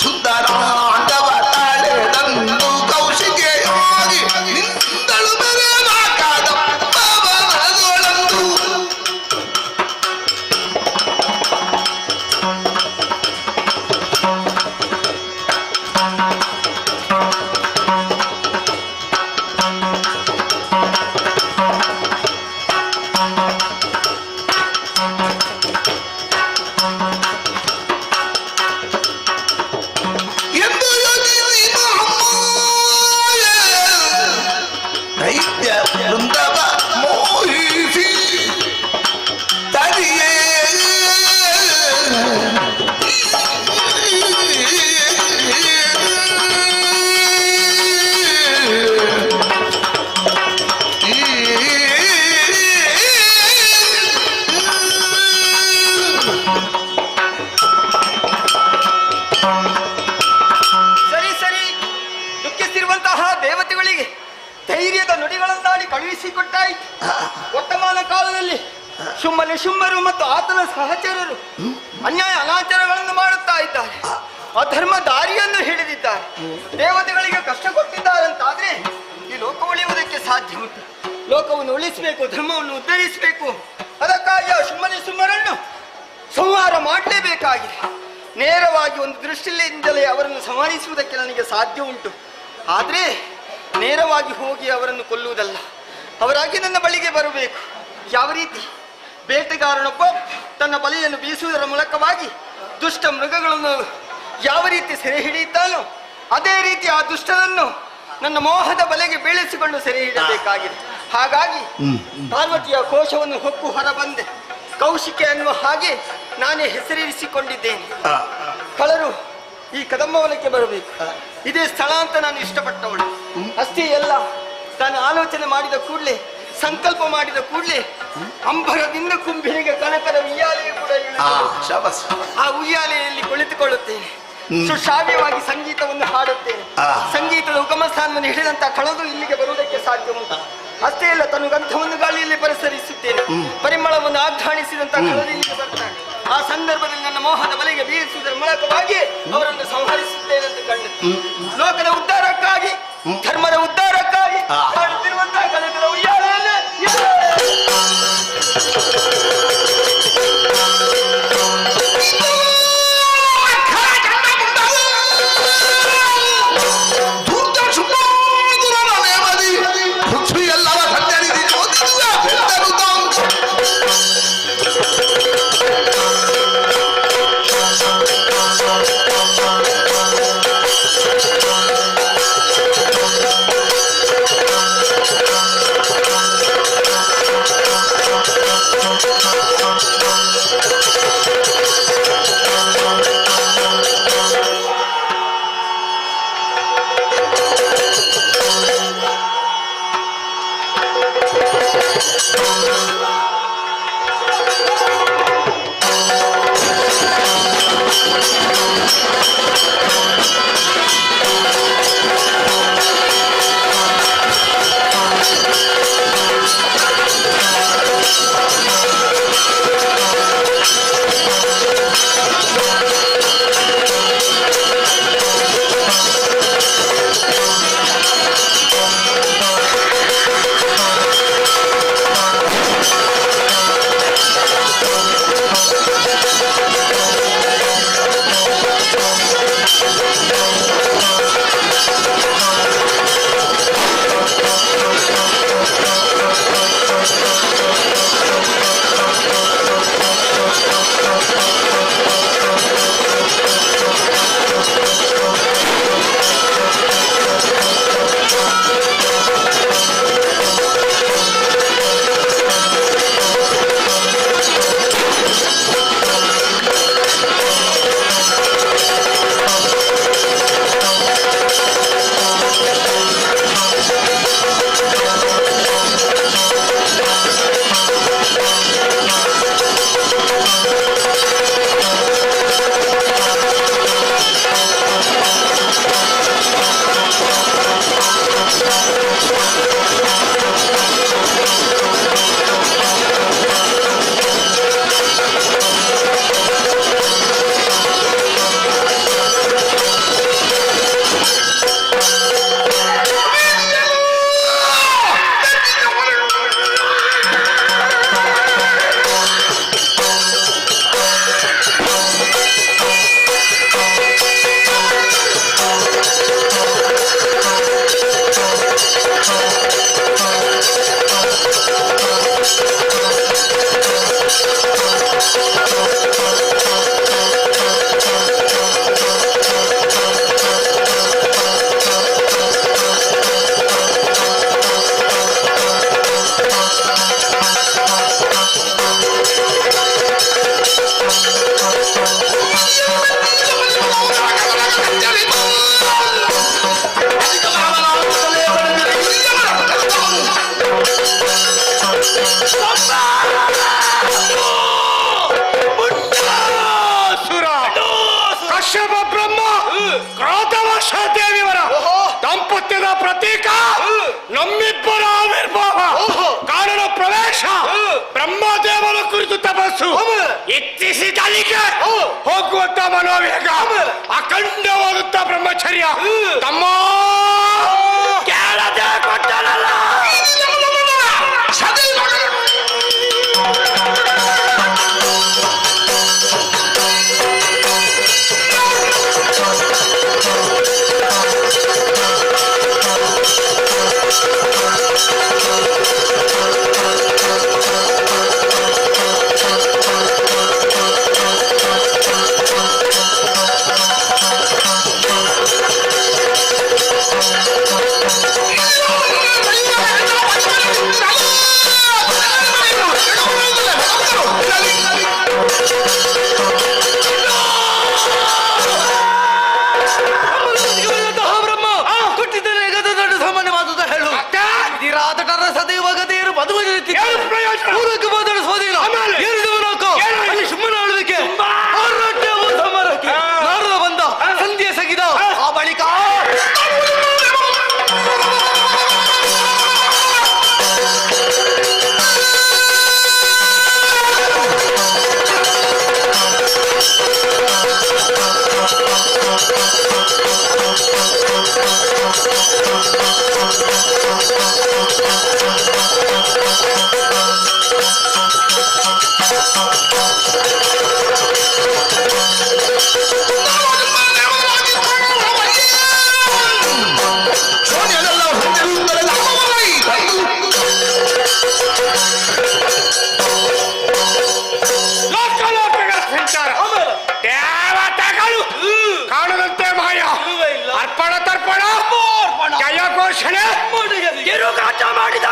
ಸುಂದರಾಂಗವ ತಳೆದಂದು ಕೌಶಿಕೆಯಾಗಿ ನಿಂದಳು ಬೆರೆವ ಕದಂಬ ಮನದೊಳಂದು ಎಂದು ಯೋಚಿಸಿ ಮಹಾಮಾಯೆ ದೈತ್ಯ ವೃಂದವ ಮೋಹಿಸಿ ತರಿಯೇ
ಸರಿ ಸರಿ. ದುಃಖಿಸಿರುವಂತಹ ದೇವತೆಗಳಿಗೆ ಧೈರ್ಯದ ನುಡಿಗಳನ್ನಾಡಿ ಕಳುಹಿಸಿಕೊಟ್ಟಾಯಿತು. ವರ್ತಮಾನ ಕಾಲದಲ್ಲಿ ಶುಂಭನಿ ಶುಂಭರು ಮತ್ತು ಆತನ ಸಹಚರರು ಅನ್ಯಾಯ ಅನಾಚಾರಗಳನ್ನು ಮಾಡುತ್ತಾ ಇದ್ದಾರೆ. ಅಧರ್ಮ ದಾರಿಯನ್ನು ಹಿಡಿದಿದ್ದಾರೆ. ದೇವತೆಗಳಿಗೆ ಕಷ್ಟ ಕೊಟ್ಟಿದ್ದಾರಂತಾದ್ರೆ ಈ ಲೋಕ ಉಳಿಯುವುದಕ್ಕೆ ಸಾಧ್ಯ ಉಂಟು. ಲೋಕವನ್ನು ಉಳಿಸಬೇಕು, ಧರ್ಮವನ್ನು ಉದ್ಧರಿಸಬೇಕು. ಅದಕ್ಕಾಗಿ ಆ ಶುಂಭನಿ ಶುಂಭರನ್ನು ಸಂಹಾರ ಮಾಡಲೇಬೇಕಾಗಿದೆ. ನೇರವಾಗಿ ಒಂದು ದೃಷ್ಟಿಯಿಂದಲೇ ಅವರನ್ನು ಸಂಹರಿಸುವುದಕ್ಕೆ ನನಗೆ ಸಾಧ್ಯ ಉಂಟು. ಆದರೆ ನೇರವಾಗಿ ಹೋಗಿ ಅವರನ್ನು ಕೊಲ್ಲುವುದಲ್ಲ, ಅವರಾಗಿ ನನ್ನ ಬಳಿಗೆ ಬರಬೇಕು. ಯಾವ ರೀತಿ? ಬೇಟೆಗಾರನೊಬ್ಬ ತನ್ನ ಬಲೆಯನ್ನು ಬೀಸುವುದರ ಮೂಲಕವಾಗಿ ದುಷ್ಟ ಮೃಗಗಳನ್ನು ಯಾವ ರೀತಿ ಸೆರೆ ಹಿಡಿಯುತ್ತಾನೋ ಅದೇ ರೀತಿ ಆ ದುಷ್ಟನನ್ನು ನನ್ನ ಮೋಹದ ಬಲೆಗೆ ಬೀಳಿಸಿಕೊಂಡು ಸೆರೆ ಹಿಡಬೇಕಾಗಿದೆ. ಹಾಗಾಗಿ ಪಾರ್ವತಿಯ ಕೋಶವನ್ನು ಹೊಕ್ಕು ಹೊರಬಂದೆ. ಕೌಶಿಕೆ ಅನ್ನುವ ಹಾಗೆ ನಾನೇ ಹೆಸರಿರಿಸಿಕೊಂಡಿದ್ದೇನೆ. ಕಳರು ಈ ಕದಂಬವನಕ್ಕೆ ಬರಬೇಕು. ಇದೇ ಸ್ಥಳ ಅಂತ ನಾನು ಇಷ್ಟಪಟ್ಟವಳು. ಅಷ್ಟೇ ಅಲ್ಲ, ತಾನು ಆಲೋಚನೆ ಮಾಡಿದ ಕೂಡಲೇ, ಸಂಕಲ್ಪ ಮಾಡಿದ ಕೂಡಲೇ ಅಂಬರದಿಂದ ಕುಂಭಿನಿಗೆ ಕನಕದ ಉಯ್ಯಾಲೆಯು ಕೂಡ ಆ ಉಯ್ಯಾಲೆಯಲ್ಲಿ ಕುಳಿತುಕೊಳ್ಳುತ್ತೇನೆ. ಸುಶ್ರಾವ್ಯವಾಗಿ ಸಂಗೀತವನ್ನು ಹಾಡುತ್ತೇನೆ. ಸಂಗೀತದ ಉಗಮ ಸ್ಥಾನವನ್ನು ಹಿಡಿದಂತ ಕಳೆದು ಇಲ್ಲಿಗೆ ಬರುವುದಕ್ಕೆ ಸಾಧ್ಯ ಉಂಟು. ಅಷ್ಟೇ ಅಲ್ಲ, ತನ್ನ ಗಂಧವನ್ನು ಗಾಳಿಯಲ್ಲಿ ಪರಿಸರಿಸುತ್ತೇನೆ. ಪರಿಮಳವನ್ನು ಆಘ್ರಾಣಿಸಿದಂತ ಕಳೆದು ಇಲ್ಲಿಗೆ ಬರ್ತಾನೆ. ಆ ಸಂದರ್ಭದಲ್ಲಿ ನನ್ನ ಮೋಹದ ಬಲೆಗೆ ಬೀರಿಸುವುದರ ಮೂಲಕವಾಗಿ ಅವರನ್ನು ಸಂಹರಿಸುತ್ತೇನೆ ಅಂತ ಕಂಡು ಲೋಕದ ಉದ್ಧಾರಕ್ಕಾಗಿ, ಧರ್ಮದ ಉದ್ಧಾರಕ್ಕಾಗಿ ಹಾಡುತ್ತಿರುವಂತಹ ಕನಕದ ಉಯ್ಯಾಲೆಯಲ್ಲೇ
ದಾಂಪತ್ಯದ ಪ್ರತೀಕ ನಮ್ಮಿಬ್ಬರ ಆವಿರ್ಭಾವ ಕಾರಣ ಪ್ರವೇಶ ಬ್ರಹ್ಮದೇವನ ಕುರಿತು ತಪಸ್ಸು ಇಚ್ಛಿಸಿದಲಿಗೆ ಹೋಗುವಂತ ಮನೋವೇಗ ಅಖಂಡವಾದಂತ ಬ್ರಹ್ಮಚರ್ಯ ತಮ್ಮ ಕೇಳದೆ ಕೊಟ್ಟನಲ್ಲ
ಪೂರ್ವಕ್ಕೆ ಮಾತಾಡ ಸ್ವಾಧೀನ ಅಲ್ಲಿ ಸುಮ್ಮನೆ ಆಳ್ವಿಕೆ ಹೋರಾಟ ಸಮರಕ್ಕೆ ನಾರದ ಬಂದ ಸಂಧ್ಯೆ ಸಗಿದ ಆ ಬಳಿಕ
ಲೋಕಲೋಕಗಳ ಸಂಚಾರ ದೇವತೆಗಳು ಕಾಣದಂತೆ ಮಾಯ ಅರ್ಪಣ ತರ್ಪಣ ಜಯ ಘೋಷಣೆ ತಿರುಗಾಟ ಮಾಡಿದ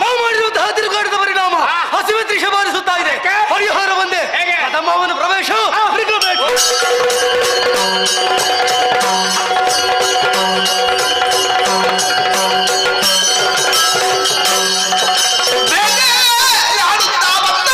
ನಾವು ಮಾಡಿರುವಂತಹ ತಿರುಗಾಟದ ಪರಿಣಾಮ ಹಸಿವೆ ತ್ರಿಷ ಬಾರಿಸುತ್ತಾ ಇದೆ. ಪರಿಹಾರ ಒಂದೇ, ಕದಮ್ಮವನ ಪ್ರವೇಶ
ಬೇಟೆ ಆಡುತ್ತಾ ಬಂದ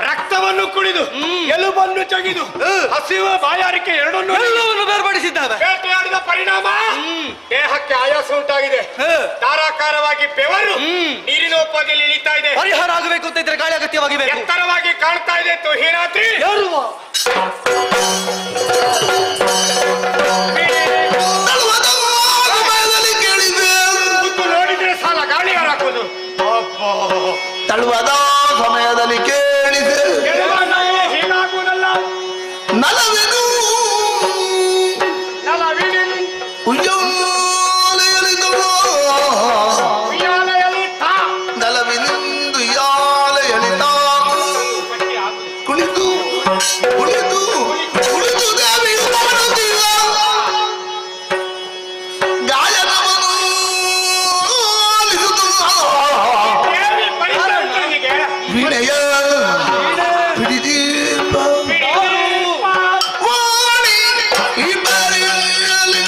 ರಕ್ತವನ್ನು ಕುಡಿದು ಎಲುಬನ್ನು ತೆಗೆದು ಹಸಿವು ಬಾಯಾರಿಕೆ ಎರಡನ್ನೂ
ಬೇರ್ಪಡಿಸಿದ್ದಾವೆ.
ಬೇಟೆಯಾಡಿದ ಪರಿಣಾಮ ದೇಹಕ್ಕೆ ಆಯಾಸ ಉಂಟಾಗಿದೆ. ಧಾರಾಕಾರವಾಗಿ ಬೆವರು ನೀರಿನ ಉಪದಲ್ಲಿ ಇಳಿತಾ ಇದೆ.
ಪರಿಹಾರ ಆಗಬೇಕು ಅಂತ ಇದ್ರೆ ಗಾಳಿ ಅಗತ್ಯವಾಗಿ ಬೇಕು.
ಎತ್ತರವಾಗಿ ಕಾಣ್ತಾ ಇದೆ ತುಹಿರಾತ್ರಿ. ನೋಡಿದ್ರೆ ಸಾಲ ಗಾಳಿ ಹಾಕೋದು.
ತಳುವದ ಸಮಯದಲ್ಲಿ ಕೇಳಿದೆ
ಹೀಗಾಗುವುದಲ್ಲ.
ನಲವೆನು ನಲವಿನಿಂದು ಯಾಲೆಯಲ್ಲಿ ಕುಳಿತು ಕುಳಿತು ಕುಳಿತು ದೇವಿಯು ಮಾಡುತ್ತಿಲ್ಲ ಗಾಯನವನ್ನು ವಿನಯ ಹಿಡಿದೀಪ ವಾಣಿ ಇಬ್ಬರಿಯಲ್ಲಿ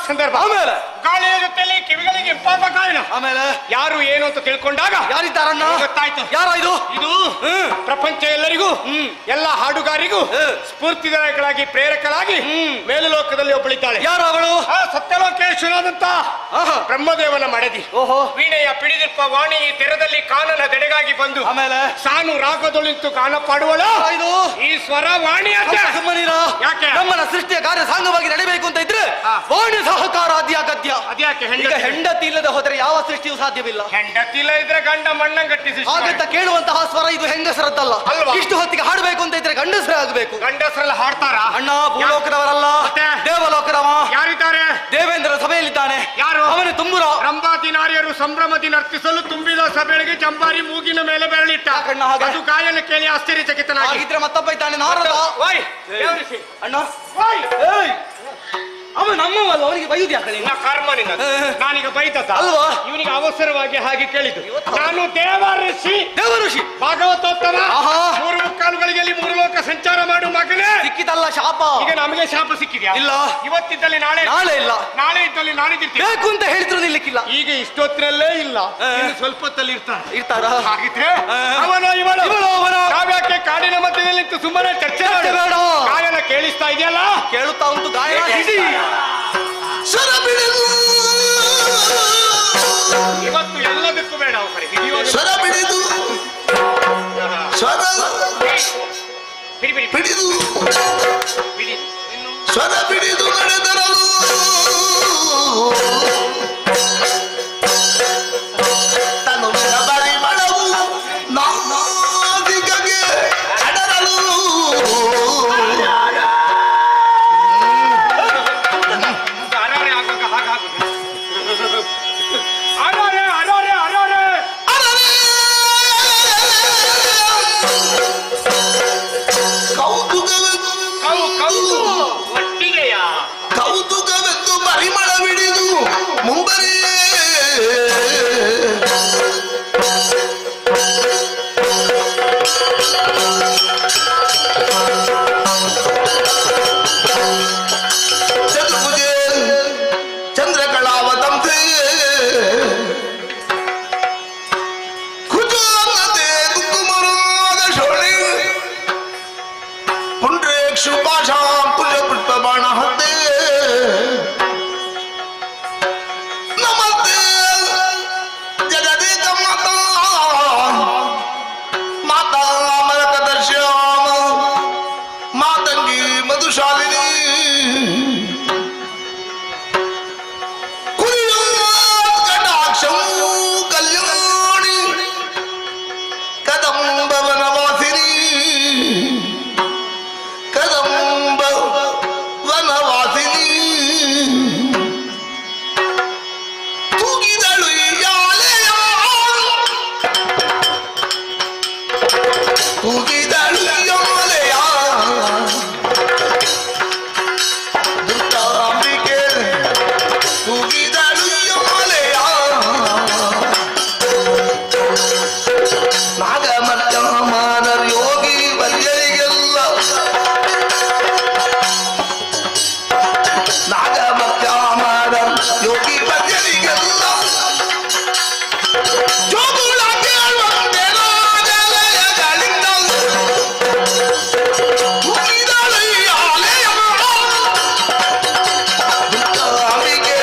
ಸಂದರ್ಭ. ಆಮೇಲೆ ಗಾಳಿಯ ಜೊತೆಯಲ್ಲಿ ಕಿವಿಗಳಿಗೆ ನಿರ್ಪಾಪಕಾಯನ.
ಆಮೇಲೆ
ಯಾರು ಏನು ಅಂತ ತಿಳ್ಕೊಂಡಾಗ
ಯಾರಿದ್ದಾರಣ್ಣ?
ಗೊತ್ತಾಯ್ತು.
ಯಾರೋ
ಇದು ಪ್ರಪಂಚ ಎಲ್ಲರಿಗೂ ಎಲ್ಲ ಹಾಡುಗಾರಿಗೂ ಸ್ಫೂರ್ತಿದಾಯಕಳಾಗಿ ಪ್ರೇರಕಳಾಗಿ ಮೇಲುಲೋಕದಲ್ಲಿ ಒಬ್ಬಳಿದ್ದಾಳೆ.
ಯಾರು ಅವಳು?
ಸತ್ಯಲೋಕೇಶ್ವರಾದಂತ ಬ್ರಹ್ಮದೇವನ ಮಡದಿ.
ಓಹೋ.
ವೀಣೆಯ ಪಿಡಿದಿಪ್ಪ ವಾಣಿ ತೆರದಲ್ಲಿ ಕಾನನ ದೆಡೆಗಾಗಿ ಬಂದು
ಆಮೇಲೆ
ಸಾನು ರಾಗದೊಳಿಂತು ಗಾನ ಪಾಡುವಳ
ಇದು
ಈ ಸ್ವರ ವಾಣಿ.
ಸುಮ್ಮನಿರ.
ಯಾಕೆ?
ನಮ್ಮನ ಸೃಷ್ಟಿಯ ಕಾರ್ಯ ಸಾಂಗವಾಗಿ ನಡೀಬೇಕು ಅಂತ ಇದ್ರೆ ವಾಣಿ ಸಹಕಾರ ಅದ್ಯಾಗತ್ಯ.
ಅದ್ಯಾಕೆ?
ಈಗ ಹೆಂಡತಿ ಇಲ್ಲದೆ ಹೋದರೆ ಯಾವ ಸೃಷ್ಟಿಯೂ ಸಾಧ್ಯವಿಲ್ಲ.
ಹೆಂಡತಿ ಇಲ್ಲ ಇದ್ರೆ ಗಂಡ ಮಣ್ಣಂಗಟ್ಟಿ
ಹಾಗಂತ ಕೇಳುವಂತಹ ಸ್ವರ ಇದು ಹೆಂಗಸರದ್ದಲ್ಲ.
ಅಲ್ವಾ?
ಇಷ್ಟು ಹೊತ್ತಿಗೆ ಹಾಡಬೇಕು ಅಂತ ಇದ್ರೆ ಗಂಡಸರೇ ಆಗಬೇಕು.
ಗಂಡಸರೆಲ್ಲ ಹಾಡ್ತಾರ?
ಅಣ್ಣ ಭೂಲೋಕದವರಲ್ಲ, ದೇವಲೋಕದವ.
ಯಾರಿದ್ದಾರೆ?
ದೇವೇಂದ್ರ ಸಭೆಯಲ್ಲಿದ್ದಾನೆ.
ಯಾರು?
ಅವನು ತುಂಬುರ.
ರಂಭಾದಿ ನಾರಿಯರು ಸಂಭ್ರಮದಿ ನರ್ತಿಸಲು ತುಂಬಿದ ಸಭೆಗಳಿಗೆ ಜಂಬಾರಿ ಮೂಗಿನ ಮೇಲೆ ಬೆರಳಿಟ್ಟ. ಅದು ಗಾಯನ ಕೇಳಿ ಆಶ್ಚರ್ಯಚಕಿತನಾಗಿ.
ಹಾಗಿದ್ರೆ ಮತ್ತೊಬ್ಬ ಇದ್ದಾನೆ ನಾರದ. ಅಣ್ಣ ಅವ ನಮ್ಮವಲ್ಲ, ಅವನಿಗೆ ಬೈಯುದು ಯಾಕೆ?
ಕರ್ಮ ನಿನ್ನ. ನಾನೀಗ ಬೈದತ್ತ
ಅಲ್ವಾ?
ಇವನಿಗೆ ಅವಸರವಾಗಿ ಹಾಗೆ ಕೇಳಿದ್ದು. ನಾನು ದೇವಋಷಿ ಭಾಗವತೋತ್ತಮ 3 ಮುಕ್ಕಾಲುಗಳಿಗೆ 3 ಲೋಕ ಸಂಚಾರ ಮಾಡು ಮಗನೇ.
ಸಿಕ್ಕಿತಲ್ಲ ಶಾಪ.
ಈಗ ನಮಗೆ ಶಾಪ ಸಿಕ್ಕಿದ್ಯಾ?
ಇಲ್ಲ.
ಇವತ್ತಿದ್ದಲ್ಲಿ ನಾಳೆ
ಇಲ್ಲ.
ನಾಳೆ ಇದ್ದಲ್ಲಿ ನಾಳಿದ್ದಿರ್ತೀವಿ.
ಬೇಕು ಅಂತ ಹೇಳಿದ್ರು ನಿಲ್ಲಿಕ್ಕಿಲ್ಲ.
ಈಗ ಇಷ್ಟೊತ್ತರಲ್ಲೇ ಇಲ್ಲ, ಸ್ವಲ್ಪ ಹೊತ್ತಲ್ಲಿ
ಇರ್ತಾರ.
ಹಾಗಿದ್ರೆ ಅವನು ಇವಳು ನಾವ್ಯಾಕೆ ಕಾಡಿನ ಮಧ್ಯದಲ್ಲಿ ನಿಂತು ಸುಮ್ಮನೆ ಚರ್ಚೆ
ಬೇಡ.
ಗಾಯನ ಕೇಳಿಸ್ತಾ ಇದೆಯಲ್ಲ?
ಕೇಳುತ್ತಾ ಉಂಟು ಗಾಯನ.
ಇವತ್ತು ಎಲ್ಲದಕ್ಕೂ ಬೇಡ ಅವಸರ.
ಸ್ವರ ಬಿಡಿದು ಸ್ವರ ಬಿಡಿದು ಸ್ವರ ಬಿಡಿದು ನಡೆದರಲು ತನುವಿನ ಪರಿಮಳವು ನಾಸಿಕೆಗೆ ಅಡರಲು.
ಅರಾರೆ ಆಗುವಾಗ ಹಾಗಾಗುದು.
ಕೌತುಕವೆಂದು ಪರಿಮಳವಿಡಿದು ಮುಂಬರೇ ಚತುರ್ಭುಜೆ ಚಂದ್ರಕಲಾವತಂತೆ ಕುಜೋನ್ನತೆ ಕುಂಕುಮರಾಗ ಶೋಣಿ ಪುಂಡ್ರೇಕ್ಷು ಪಾಶಾಂ ಕುಜ ಪುಷ್ಪ ಬಾಣ ಹತ್ತೆ ನಮಸ್ತೆ ಜಗದೇಕ ಮಾತಾ ಮಾತಾ ಮರಕದರ್ಶ್ಯಾಮ ಮಾತಂಗಿ ಮಧುಶಾಲಿನಿ ಕಟಾಕ್ಷಂ ಕಲ್ಯಾಣಿ ಕದಂಬ ವನವಾಸಿನಿ ಕದಂಬ ವನವಾಸಿನಿ ತೂಗಿದಳು ಯಾಲೆಯ ತೂಗಿದಳು ಯಾಲೆಯ ದುರ್ಗಾಂಬಿಕೆ ತೂಗಿದಳು ಯಾಲೆಯ ನಾಗಮರ್ಜಮಾನರ್ ಯೋಗಿ ವರ್ಯರಿಗೆಲ್ಲ ನಾಗಮರ್ಜಮಾನರ್ ಯೋಗಿ ವರ್ಯರಿಗೆಲ್ಲ ಜೋಗುಳ ಕೇಳುವಂತೆ ರಾಜಲಯಗಳಿಂದ ತೂಗಿದಳು ಯಾಲೆಯ ದುರ್ಗಾಂಬಿಕೆ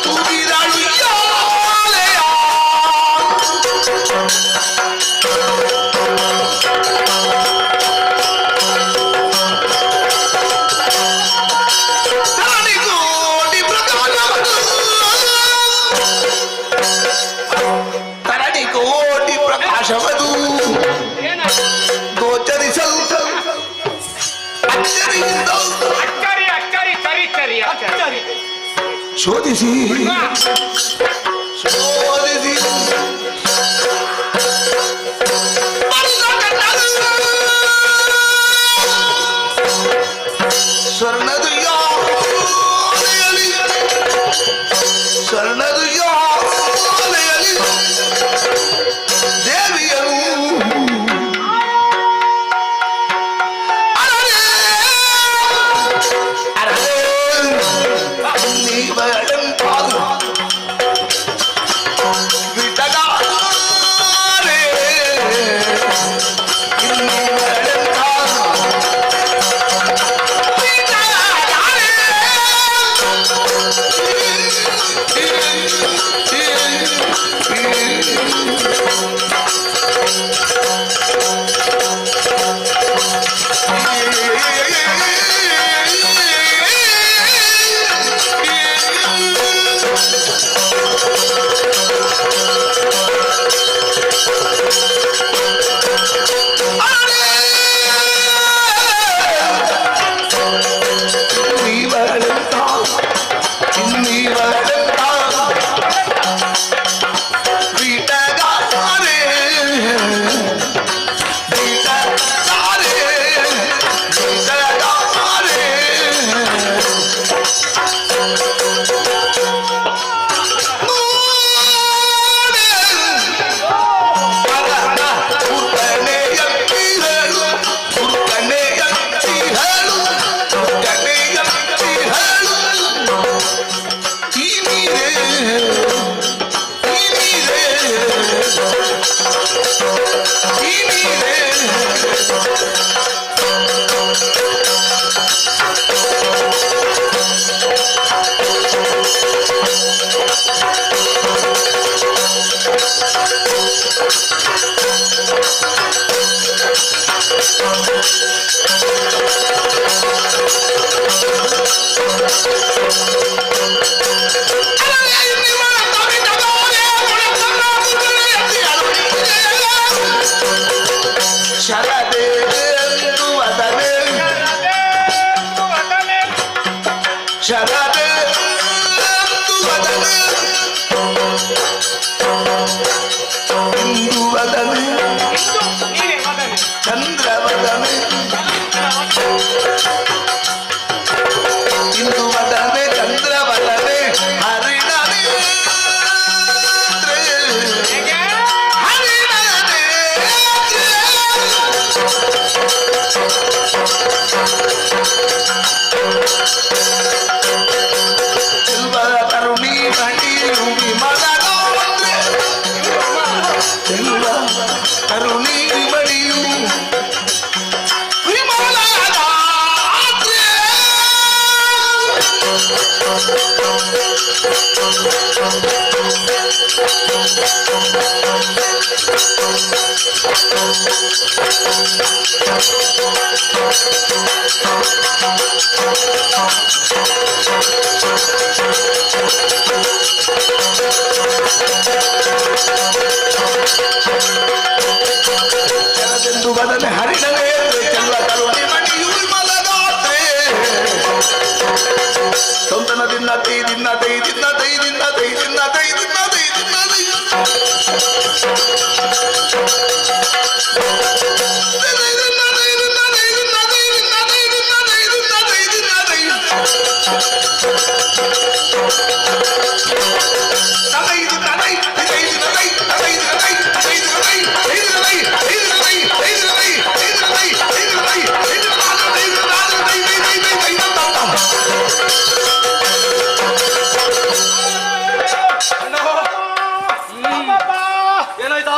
ತೂಗಿದಳು ಯಾಲೆಯ ತರಣಿಕೋಟಿ ಪ್ರಕಾಶವದು ತರಣಿಕೋಟಿ ಪ್ರಕಾಶವದು ಗೋಚರಿಸಲು ಅಚ್ಚರಿಯಿಂದ
ಅಚ್ಚರಿ ಅಚ್ಚರಿ ಚರಿ ಚರಿ ಅಚ್ಚರಿ.
ಶೋಧಿಸಿ ಶೋಧಿಸಿ ಸ್ವರ್ಣದು ಯಾಲೆಯಲ್ಲಿ ಸ್ವರ್ಣದು ಯಾಲೆಯಲ್ಲಿ ದೇವಿಯರು ಅರರೆ ಅರರೆ ನೀ ಬಯಲಂತಾದು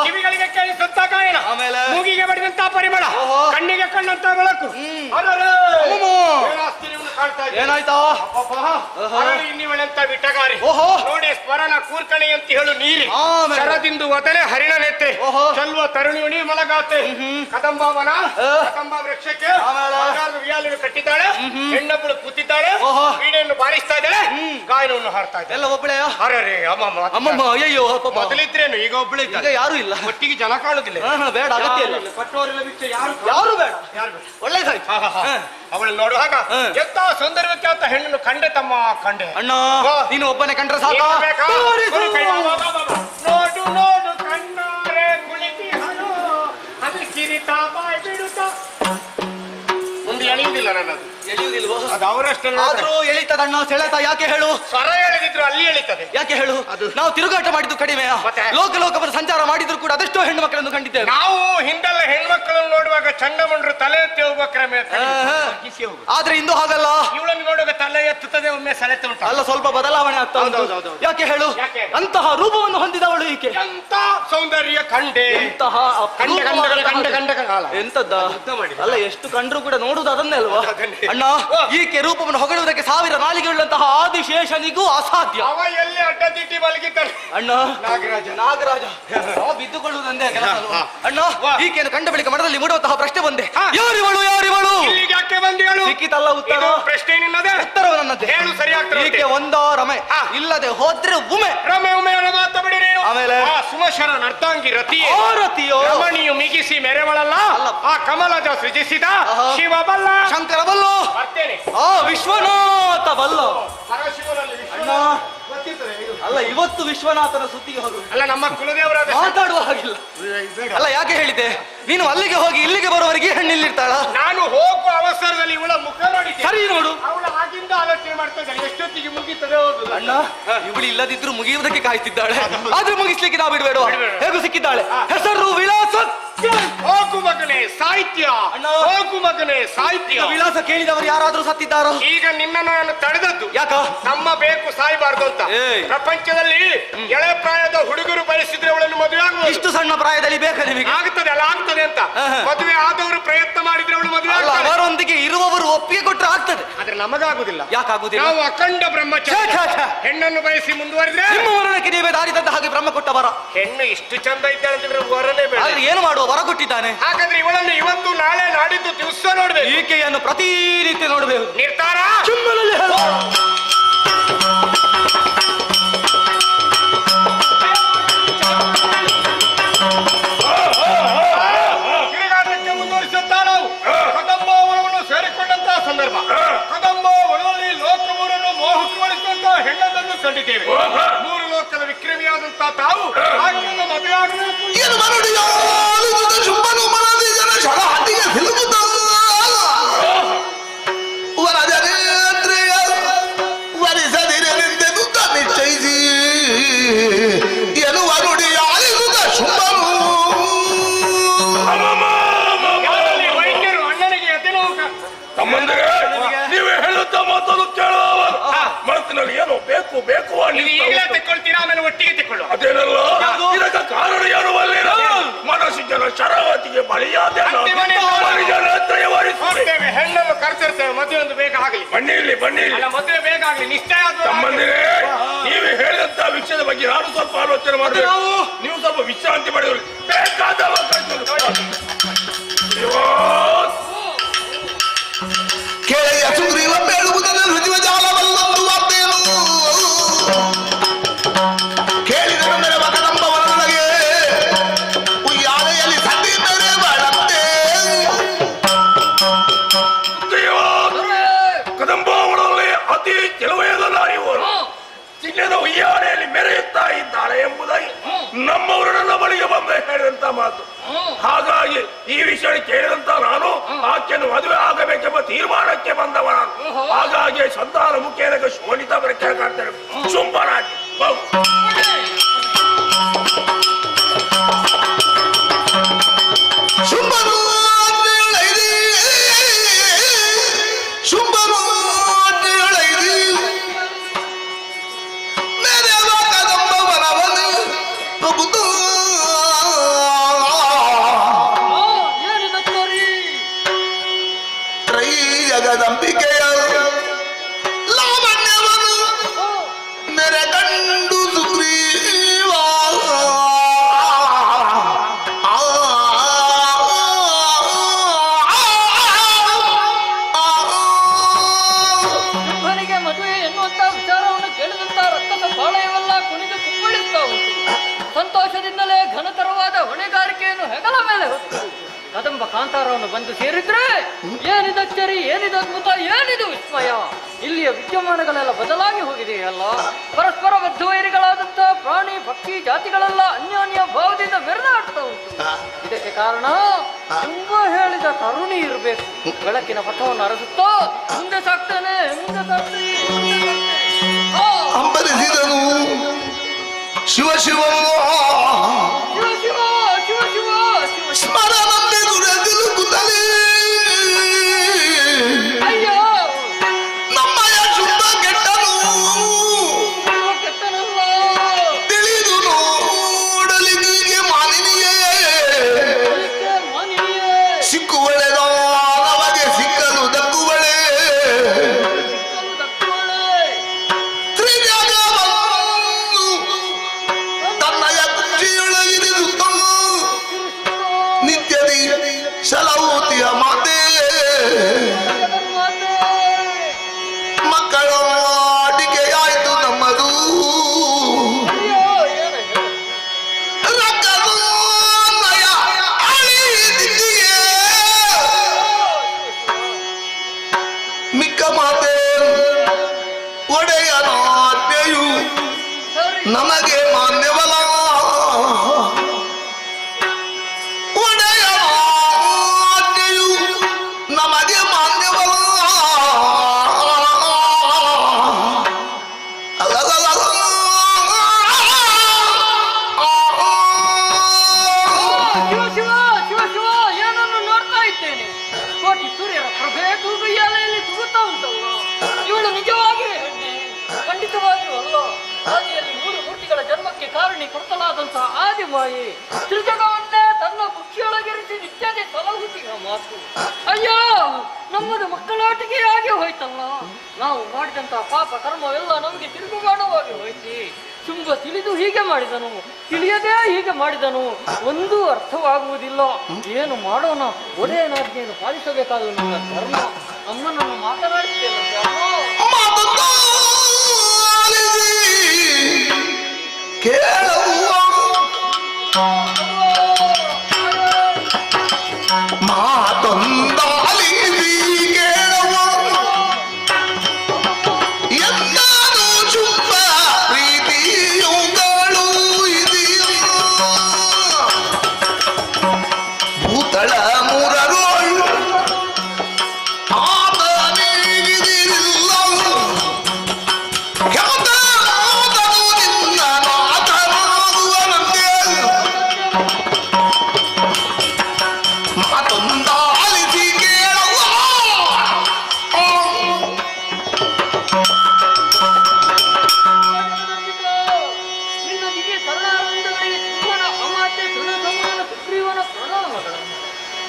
ಕಿವಿಗಳಿಗೆ ಕೇಳಿಸುತ್ತ ಗಾಯನ, ಮೂಗಿಗೆ ಬಡಿದಂತ ಪರಿಮಳ, ಕಣ್ಣಿಗೆ ಕಣ್ಣಂತ ಬೆಳಕು.
ಏನಾಯ್ತಾ?
ಇನ್ನಿವಳೆಂತ ಬಿಟ್ಟಗಾರಿ ನೋಡಿ ಸ್ವರನ ಕೂರ್ಕಣಿ ಅಂತ ಹೇಳು ನೀರಿ ಶರದಿಂದು ವತನೆ ಹರಿಣ ನೆತ್ತೆ ಚಲ್ವ ತರುಣಿಯುಣಿ ಮಲಗಾತೆ ಕದಂಬಾವನ ಕದಂಬ ವೃಕ್ಷಕ್ಕೆ ವಿಯಾಲಿನ ಕಟ್ಟಿದ್ದಾಳೆ, ಹೆಣ್ಣೊಬ್ಬಳು ಕೂತಿದ್ದಾಳೆ, ವೀಣೆಯನ್ನು ಬಾರಿಸ್ತಾ ಇದ್ದಾಳೆ, ಗಾಯನವನ್ನು ಹಾಡ್ತಾ ಇದ್ದಾಳೆ.
ಎಲ್ಲ ಒಬ್ಬಳೆಯ?
ಅರೆ ಅಮ್ಮಮ್ಮ
ಅಯ್ಯೋ
ಮೊದಲಿದ್ರೇನು ಈಗ ಒಬ್ಬಳೆ
ಈಗ ಯಾರು ಇಲ್ಲ,
ಒಟ್ಟಿಗೆ ಜನ ಕಾಣುದಿಲ್ಲ.
ಬೇಡ, ಅಗತ್ಯ ಇಲ್ಲ.
ಪಟ್ಟೋರೆಲ್ಲ ಬಿಚ್ಚ
ಯಾರು ಬೇಡ, ಒಳ್ಳೇದಾಯ್ತು.
ಅವಳು ನೋಡುವಾಗ ಎಂತ ಸೌಂದರ್ಯಕ್ಕೆ ಅಂತ ಹೆಣ್ಣನ್ನು ಕಂಡೆ ತಮ್ಮ ಕಂಡೆ.
ಅಣ್ಣ ನೀನು ಒಬ್ಬನೇ ಕಂಡ್ರೆ ಸಾಕ.
ನೋಡು ನೋಡು ಕಣ್ಣಾರೆ ಕುಳಿತಿ ಹನು ಅದು ಕಿರಿತಾ ಬಾಯ್ ಬಿಡುತ್ತಾ ಮುಂದೆ ಎಳೆಯುವುದಿಲ್ಲ ನನ್ನದು.
ಎಳೆಯುವುದಿಲ್ವೋ?
ಅದು ಅವರಷ್ಟನ್ನು
ಆದ್ರೂ ಎಳಿತದಣ್ಣ, ಸೆಳೆತ ಯಾಕೆ ಹೇಳು?
ಸ್ವರ ಎಳೆದಿದ್ರು ಅಲ್ಲಿ ಎಳಿತದೆ.
ಯಾಕೆ ಹೇಳು? ನಾವು ತಿರುಗಾಟ ಮಾಡಿದ್ದು ಕಡಿಮೆಯಾ? ಲೋಕಲೋಕವನ್ನು ಸಂಚಾರ ಮಾಡಿದ್ರು ಕೂಡ ಅದೆಷ್ಟೋ ಹೆಣ್ಣು ಮಕ್ಕಳನ್ನು ಕಂಡಿದ್ದೇವೆ.
ನಾವು ಹಿಂದೆಲ್ಲ ಹೆಣ್ಮಕ್ಕಳನ್ನು ನೋಡುವಾಗ ಚಂಡಮಂಡ್ರು ತಲೆ ಎತ್ತಿ ಹೋಗುವ ಕ್ರಮ,
ಆದ್ರೆ ಇಂದು ಹಾಗಲ್ಲ.
ಇವಳನ್ನು ನೋಡುವಾಗ ತಲೆ ಎತ್ತುತ್ತದೆ, ಒಮ್ಮೆ ಸೆಳೆತ ಉಂಟು.
ಅಲ್ಲ, ಸ್ವಲ್ಪ ಬದಲಾವಣೆ ಆಗ್ತಾ ಉಂಟು. ಯಾಕೆ ಹೇಳು? ಅಂತಹ ರೂಪವನ್ನು ಹೊಂದಿದವಳು ಈಕೆ.
ಎಂತ ಸೌಂದರ್ಯ ಕಂಡೆ,
ಎಂತಹ ಎಂತದ್ದ ಅಲ್ಲ, ಎಷ್ಟು ಕಂಡ್ರು ಕೂಡ ನೋಡುವುದು ಅದನ್ನೇ ಅಲ್ವಾ ಅಣ್ಣ. ಈಕೆ ರೂಪವನ್ನು ಹೊಗಳುವುದಕ್ಕೆ 1000 ನಾಲಿಗೆಯುಳ್ಳಂತಹ ಆದಿಶೇಷನಿಗೂ ಅಸಾಧ್ಯ.
ಅವ ಎಲ್ಲಿ ಅಡ್ಡದಿಟ್ಟಿ ಮಲಗಿದ್ದಾನೆ
ಅಣ್ಣ. ನಾಗರಾಜ ಅವ ಬಿದ್ದುಕೊಳ್ಳುವುದಂದೇ ಕೆಲಸ ಅಲ್ವಾ ಅಣ್ಣ. ಈಕೆಯನ್ನು ಕಂಡ ಬಳಿಕ ಮನದಲ್ಲಿ ಮೂಡುವಂತಹ ಪ್ರಶ್ನೆ ಬಂದೆ, ಯಾರಿವಳು ಯಾರಿವಳು?
ಯಾಕೆ ಬಂದಿಗಳು?
ಸಿಕ್ಕಿತಲ್ಲ ಉತ್ತರ.
ಪ್ರಶ್ನೆ ನಿನ್ನದೇ,
ಉತ್ತರವು ನನ್ನದೇ.
ಹೇಳು ಸರಿಯಾಗ್ತದೆ.
ಈಕೆ ಒಂದೋ ರಮೆ, ಇಲ್ಲದೆ ಹೋದ್ರೆ ಉಮೆ.
ರಮೆ ಉಮೆಯನ್ನು ಮಾತಬಿಡಿ ನೀನು.
ಆಮೇಲೆ
ಸುಮಶರ ನರ್ತಾಂಗಿ ರತಿಯೇ,
ರತಿಯೋ
ರಮಣಿಯು ಮಿಗಿಸಿ ಮೆರೆವಳಲ್ಲ, ಆ ಕಮಲಜ ಸೃಜಿಸಿದ ಶಿವ ಬಲ್ಲ,
ಶಂಕರ ಬಲ್ಲೋ,
ಬರ್ತೇನೆ.
ಆ ವಿಶ್ವನಾಥ ಬಲ್ಲೋ.
ಅಣ್ಣ
ಅಲ್ಲ, ಇವತ್ತು ವಿಶ್ವನಾಥನ ಸುದ್ದಿಗೆ ಹೋಗು.
ಅಲ್ಲ, ನಮ್ಮ ಕುಲದೇವರಾದ
ಮಾತಾಡುವ ಹಾಗಿಲ್ಲ. ಅಲ್ಲ, ಯಾಕೆ ಹೇಳಿದ್ದೆ? ನೀನು ಅಲ್ಲಿಗೆ ಹೋಗಿ ಇಲ್ಲಿಗೆ ಬರುವವರೆಗೆ ಹೆಣ್ಣಿಲ್ಲಿರ್ತಾಳ.
ನಾನು ಹೋಗುವ ಅವಸರದಲ್ಲಿ ಇವಳ ಮುಖ ನೋಡಿದ್ದೆ.
ಸರಿ ನೋಡು,
ಅವಳು ಆಗಿಂದ ಆಲೋಚನೆ ಮಾಡ್ತಾ ಇದ್ದಾಳೆ, ಎಷ್ಟೊತ್ತಿಗೆ ಮುಗಿತದೆ ಹೋಗುದು.
ಅಣ್ಣ, ಇವಳು ಇಲ್ಲದಿದ್ರು ಮುಗಿಯುವುದಕ್ಕೆ ಕಾಯ್ತಿದ್ದಾಳೆ. ಆದ್ರೆ ಮುಗಿಸ್ಲಿಕ್ಕೆ ನಾವು ಬಿಡಬೇಡ. ಹೇಗೂ ಸಿಕ್ಕಿದ್ದಾಳೆ. ಹೆಸರು ವಿಳಾಸ
ಹೋಗು ಮಗನೇ ಸಾಹಿತ್ಯ, ಹೋಗು ಮಗನೇ ಸಾಹಿತ್ಯ.
ವಿಳಾಸ ಕೇಳಿದವರು ಯಾರಾದ್ರೂ ಸತ್ತಿದ್ದಾರೋ?
ಈಗ ನಿನ್ನನ್ನು ನಾನು ತಡೆದದ್ದು
ಯಾಕ?
ನಮ್ಮ ಬೇಕು ಸಾಯಬಾರ್ದು ಅಂತ. ಪ್ರಪಂಚದಲ್ಲಿ ಎಳೆ ಪ್ರಾಯದ ಹುಡುಗರು ಬಯಸಿದ್ರೆ ಅವಳನ್ನು ಮದುವೆ ಆಗುವುದು.
ಇಷ್ಟು ಸಣ್ಣ ಪ್ರಾಯದಲ್ಲಿ ಬೇಕಾ ನಿಮಗೆ?
ಆಗ್ತದೆ ಅಲ್ಲ, ಆಗ್ತದೆ ಅಂತ. ಮದುವೆ ಆದವರು ಪ್ರಯತ್ನ ಮಾಡಿದ್ರೆ ಅವಳು ಮದುವೆ
ಅಲ್ಲ, ಅವರೊಂದಿಗೆ ಇರುವವರು ಒಪ್ಪಿಗೆ ಕೊಟ್ಟರೆ ಆಗ್ತದೆ.
ಆದ್ರೆ ನಮಗಾಗುದಿಲ್ಲ.
ಯಾಕಾಗುದಿಲ್ಲ?
ನಾವು ಅಖಂಡ ಬ್ರಹ್ಮಚಾರಿ. ಹೆಣ್ಣನ್ನು ಬಯಸಿ ಮುಂದುವರಿದ್ರೆ
ನಿಮ್ಮ ವರ್ಣಕ್ಕೆ ನೀವೇ ದಾರಿ ತಂದ ಹಾಗೆ ಬ್ರಹ್ಮ ಕೊಟ್ಟ ವರ.
ಹೆಣ್ಣು ಇಷ್ಟು ಚಂದ ಇದ್ದಾಳೆ ಅಂತಂದ್ರೆ ವರನೇ ಬೇಡ.
ಆದ್ರೆ ಏನು ಮಾಡುವ, ವರ ಕೊಟ್ಟಿದ್ದಾನೆ.
ಹಾಗಾದ್ರೆ ಇವಳನ್ನು ಇವತ್ತು ನಾಳೆ ನಾಡಿದ್ದು ದಿವಸ ನೋಡ್ಬೇಕು.
ಈಕೆಯನ್ನು ಪ್ರತಿನಿತ್ಯ ನೋಡಬೇಕು.
ನಿರ್ಧಾರ ತಿರುಗಾಟಕ್ಕೆ ಮುಂದುವರಿಸುತ್ತಾ ನಾವು ಕದಂಬ ವನವನ್ನು ಸೇರಿಕೊಂಡಂತಹ ಸಂದರ್ಭ. ಕದಂಬ ವನದಲ್ಲಿ ಲೋಕಮೂರನ್ನು ಮೋಹಕಗೊಳಿಸುವಂತಹ ಹೆಣ್ಣನ್ನು ಕಂಡಿದ್ದೇವೆ. 3 ಲೋಕದ ವಿಕ್ರಮಿಯಾದಂತಹ ತಾವು ಆಕೆಯನ್ನು ಮದುವೆಯಾಗಬೇಕು. ವೈದ್ಯರು ಅಣ್ಣನಿಗೆ
ತಮ್ಮಂದಿರೇ, ನೀವೇ ಹೇಳುತ್ತಾ ಮಾತನ್ನು ಕೇಳುವ ಮನಸ್ಸಿನಲ್ಲಿ ಏನೋ ಬೇಕು ಬೇಕು
ಈಗಲೇ ತೆಕ್ಕೊಳ್ತೀರಾ, ಆಮೇಲೆ ಒಟ್ಟಿಗೆ ತೆಕ್ಕೊಳ್ಳುವ.
ಅದೇನಲ್ಲ, ಇದಕ್ಕೆ ಕಾರಣ ಏನು ಅಲ್ಲಿರ? ಮನಸ್ಸಿನ ಶರಾವತಿಗೆ ಬಲಿಯಾದ
ಹೆಣ್ಣನ್ನು ಕರೆಸಿರ್ತೇವೆ, ಮದುವೆ ಒಂದು ಬೇಗ ಆಗಲಿ.
ಬನ್ನಿಲ್ಲಿ ಬನ್ನಿಲ್ಲಿ,
ಅಲ್ಲ ಮದುವೆ ಬೇಗ ಆಗಲಿ, ನಿಶ್ಚಯ ಆದ್ರೂ.
ತಮ್ಮಂದಿರೇ, ನೀವೇ ಹೇಳಿದಂತ ವಿಷಯದ ಬಗ್ಗೆ ನಾನು ಸ್ವಲ್ಪ ಆಲೋಚನೆ ಮಾಡಬೇಕು. ನೀವು ಸ್ವಲ್ಪ ವಿಶ್ರಾಂತಿ ಮಾಡಿದ್ರು ಬೇಕಾದ
ಕೆಳೆಯ ಸುಗ್ರೀವ ಬೇಡುವುದನ್ನು ಹೃದಯ ಜಾಲವಲ್ಲೊಂದು ವಾರ್ತೆಯನ್ನು ಕೇಳಿದ ಮೇಲೆ ಕದಂಬ ವನದೊಳಗೆ ಉಯ್ಯಾಲೆಯಲ್ಲಿ ಸದ್ದಿದ್ದರೆ ಬಾಳಂತೆ.
ಕದಂಬ ವನದಲ್ಲಿ ಅತಿ ಕೆಲವಯದ ನಾರಿಯವರು ಚಿನ್ನದ ಉಯ್ಯಾಲೆಯಲ್ಲಿ ಮೆರೆಯುತ್ತಾ ಇದ್ದಾಳೆ ಎಂಬುದಾಗಿ ನಮ್ಮವರು ನನ್ನ ಬಳಿಗೆ ಬಂದ ಹೇಳಿದಂತ ಮಾತು. ಹಾಗಾಗಿ ಈ ವಿಷಯ ಕೇಳಿದಂತ ನಾನು ಆಕೆಯನ್ನು ಮದುವೆ ಆಗಬೇಕೆಂಬ ತೀರ್ಮಾನಕ್ಕೆ ಬಂದವ ನಾನು. ಹಾಗಾಗಿ ಸಂತಾನ ಮುಖೇನ ಶೋಣಿತ ಬರಕ್ಕೆ ಕಾಡ್ತೇನೆ. ಶುಂಭನಾಗಿ
ಜಗದಂಬಿಕೆಯ ಲಾವಣ್ಯವನ್ನು ಮೆರೆಗಂಡು ಸುಗ್ರೀವ
ಶುಂಭನಿಗೆ ಮದುವೆ ಎನ್ನುವಂತ ವಿಚಾರವನ್ನು ಕೇಳಿದಂತ ರಕ್ತದ ಪಾಳಯವೆಲ್ಲ ಕುಣಿದು ಕುಪ್ಪಳಿಸ್ತಾ ಉಂಟು. ಸಂತೋಷದಿಂದಲೇ ಘನತರವಾದ ಹೊಣೆಗಾರಿಕೆಯನ್ನು ಹೆಗಲ ಮೇಲೆ ಹೊತ್ತು ಕದಂಬ ಕಾಂತಾರವನ್ನು ಬಂದು ಸೇರಿದ್ರೆ ಏನಿದು ಅಚ್ಚರಿ, ಏನಿದು ಅದ್ಭುತ, ಏನಿದು ವಿಸ್ಮಯ. ಇಲ್ಲಿಯ ವಿದ್ಯಮಾನಗಳೆಲ್ಲ ಬದಲಾಗಿ ಹೋಗಿದೆಯಲ್ಲ. ಪರಸ್ಪರ ಬದ್ಧವೈರಿಗಳಾದಂತ ಪ್ರಾಣಿ ಪಕ್ಷಿ ಜಾತಿಗಳೆಲ್ಲ ಅನ್ಯೋನ್ಯ ಭಾವದಿಂದ ಮೆರೆದಾಡ್ತಾ ಉಂಟು. ಇದಕ್ಕೆ ಕಾರಣ ತುಂಬಾ ಹೇಳಿದ ತರುಣಿ ಇರಬೇಕು. ಬೆಳಕಿನ ಪಥವನ್ನು ಅರಸುತ್ತಾ ಮುಂದೆ ಸಾಕ್ತಾನೆ, ಮುಂದೆ ಸಾಕ್ತೀನಿ,
ಅಂಬರಿಸಿದನು ಶಿವ ಶಿವ
ಶಿವ ಶಿವ ಶಿವ ಶಿವ ಶಿವ
ಸ್ಮರಣೆ ದುರದಿಲುಕುತ್ತಲೇ
ಅಯ್ಯೋ
ನಮ್ಮಯ ಶುದ್ಧ ಕೆಟ್ಟನು
ಕೆಟ್ಟನಲ್ಲ
ತಿಳಿದು ನೋಡಲಿಕ್ಕೆ ಮಾನಿನಿಯೇ ಸಿಕ್ಕುವಳೆದ ನಮಗೆ ಸಿಕ್ಕಲು ದಕ್ಕುವಳೆ ತ್ರಿಜಗವನ್ನು ತನ್ನಯ ಕುಂಚಿಯೊಳಗಿರಿಸುತ್ತ ನಿತ್ಯದಿ ಶಲವೂತಿಯ ಮಾತೆ ಮಕ್ಕಳ ಅಡಿಕೆಯಾಯಿತು ನಮ್ಮದು ರಕ್ಕನಯ ಅಳಿದಿದೆಯೇ ಮಿಕ್ಕ ಮಾತೆ ಒಡೆಯನ ಆಜ್ಞೆಯು ನಮಗೆ ಮಾನ್ಯವಲ್ಲ ಒಡೆಯನ ಆಜ್ಞೆಯು ನಮಗೆ ಮಾನ್ಯವಲ್ಲ
ಶಿವ ಶಿವ ಶಿವ ತ್ರಿಪುರಾಸುರಣಿ ಕೊಡ್ತಲಾದಂತಹ ಆದಿಮಾಯಿ ತ್ರಿಜಗವನ್ನೇ ತನ್ನ ಬುಕ್ಕಿಯೊಳಗಿರಿಸಿ ನಿತ್ಯದೆ ಸಲಹುತ್ತಿನ ಮಾತು. ಅಯ್ಯೋ, ನಮ್ಮದು ಮಕ್ಕಳಾಟಿಕೆಯಾಗಿ ಹೋಯ್ತಲ್ಲ. ನಾವು ಮಾಡಿದಂತಹ ಪಾಪ ಕರ್ಮವೆಲ್ಲ ನಮಗೆ ತಿರುಗುಗಾಣವಾಗಿ ಹೋಯ್ತಿ. ಶುಂಭ ತಿಳಿದು ಹೀಗೆ ಮಾಡಿದನು, ತಿಳಿಯದೇ ಹೀಗೆ ಮಾಡಿದನು, ಒಂದೂ ಅರ್ಥವಾಗುವುದಿಲ್ಲ. ಏನು ಮಾಡೋಣ? ಒಡೆಯನಾಜ್ಞೆಯನ್ನು ಪಾಲಿಸಬೇಕಾದ ನನ್ನ ಧರ್ಮ. ಅಮ್ಮನನ್ನು ಮಾತನಾಡುತ್ತೇನೆ.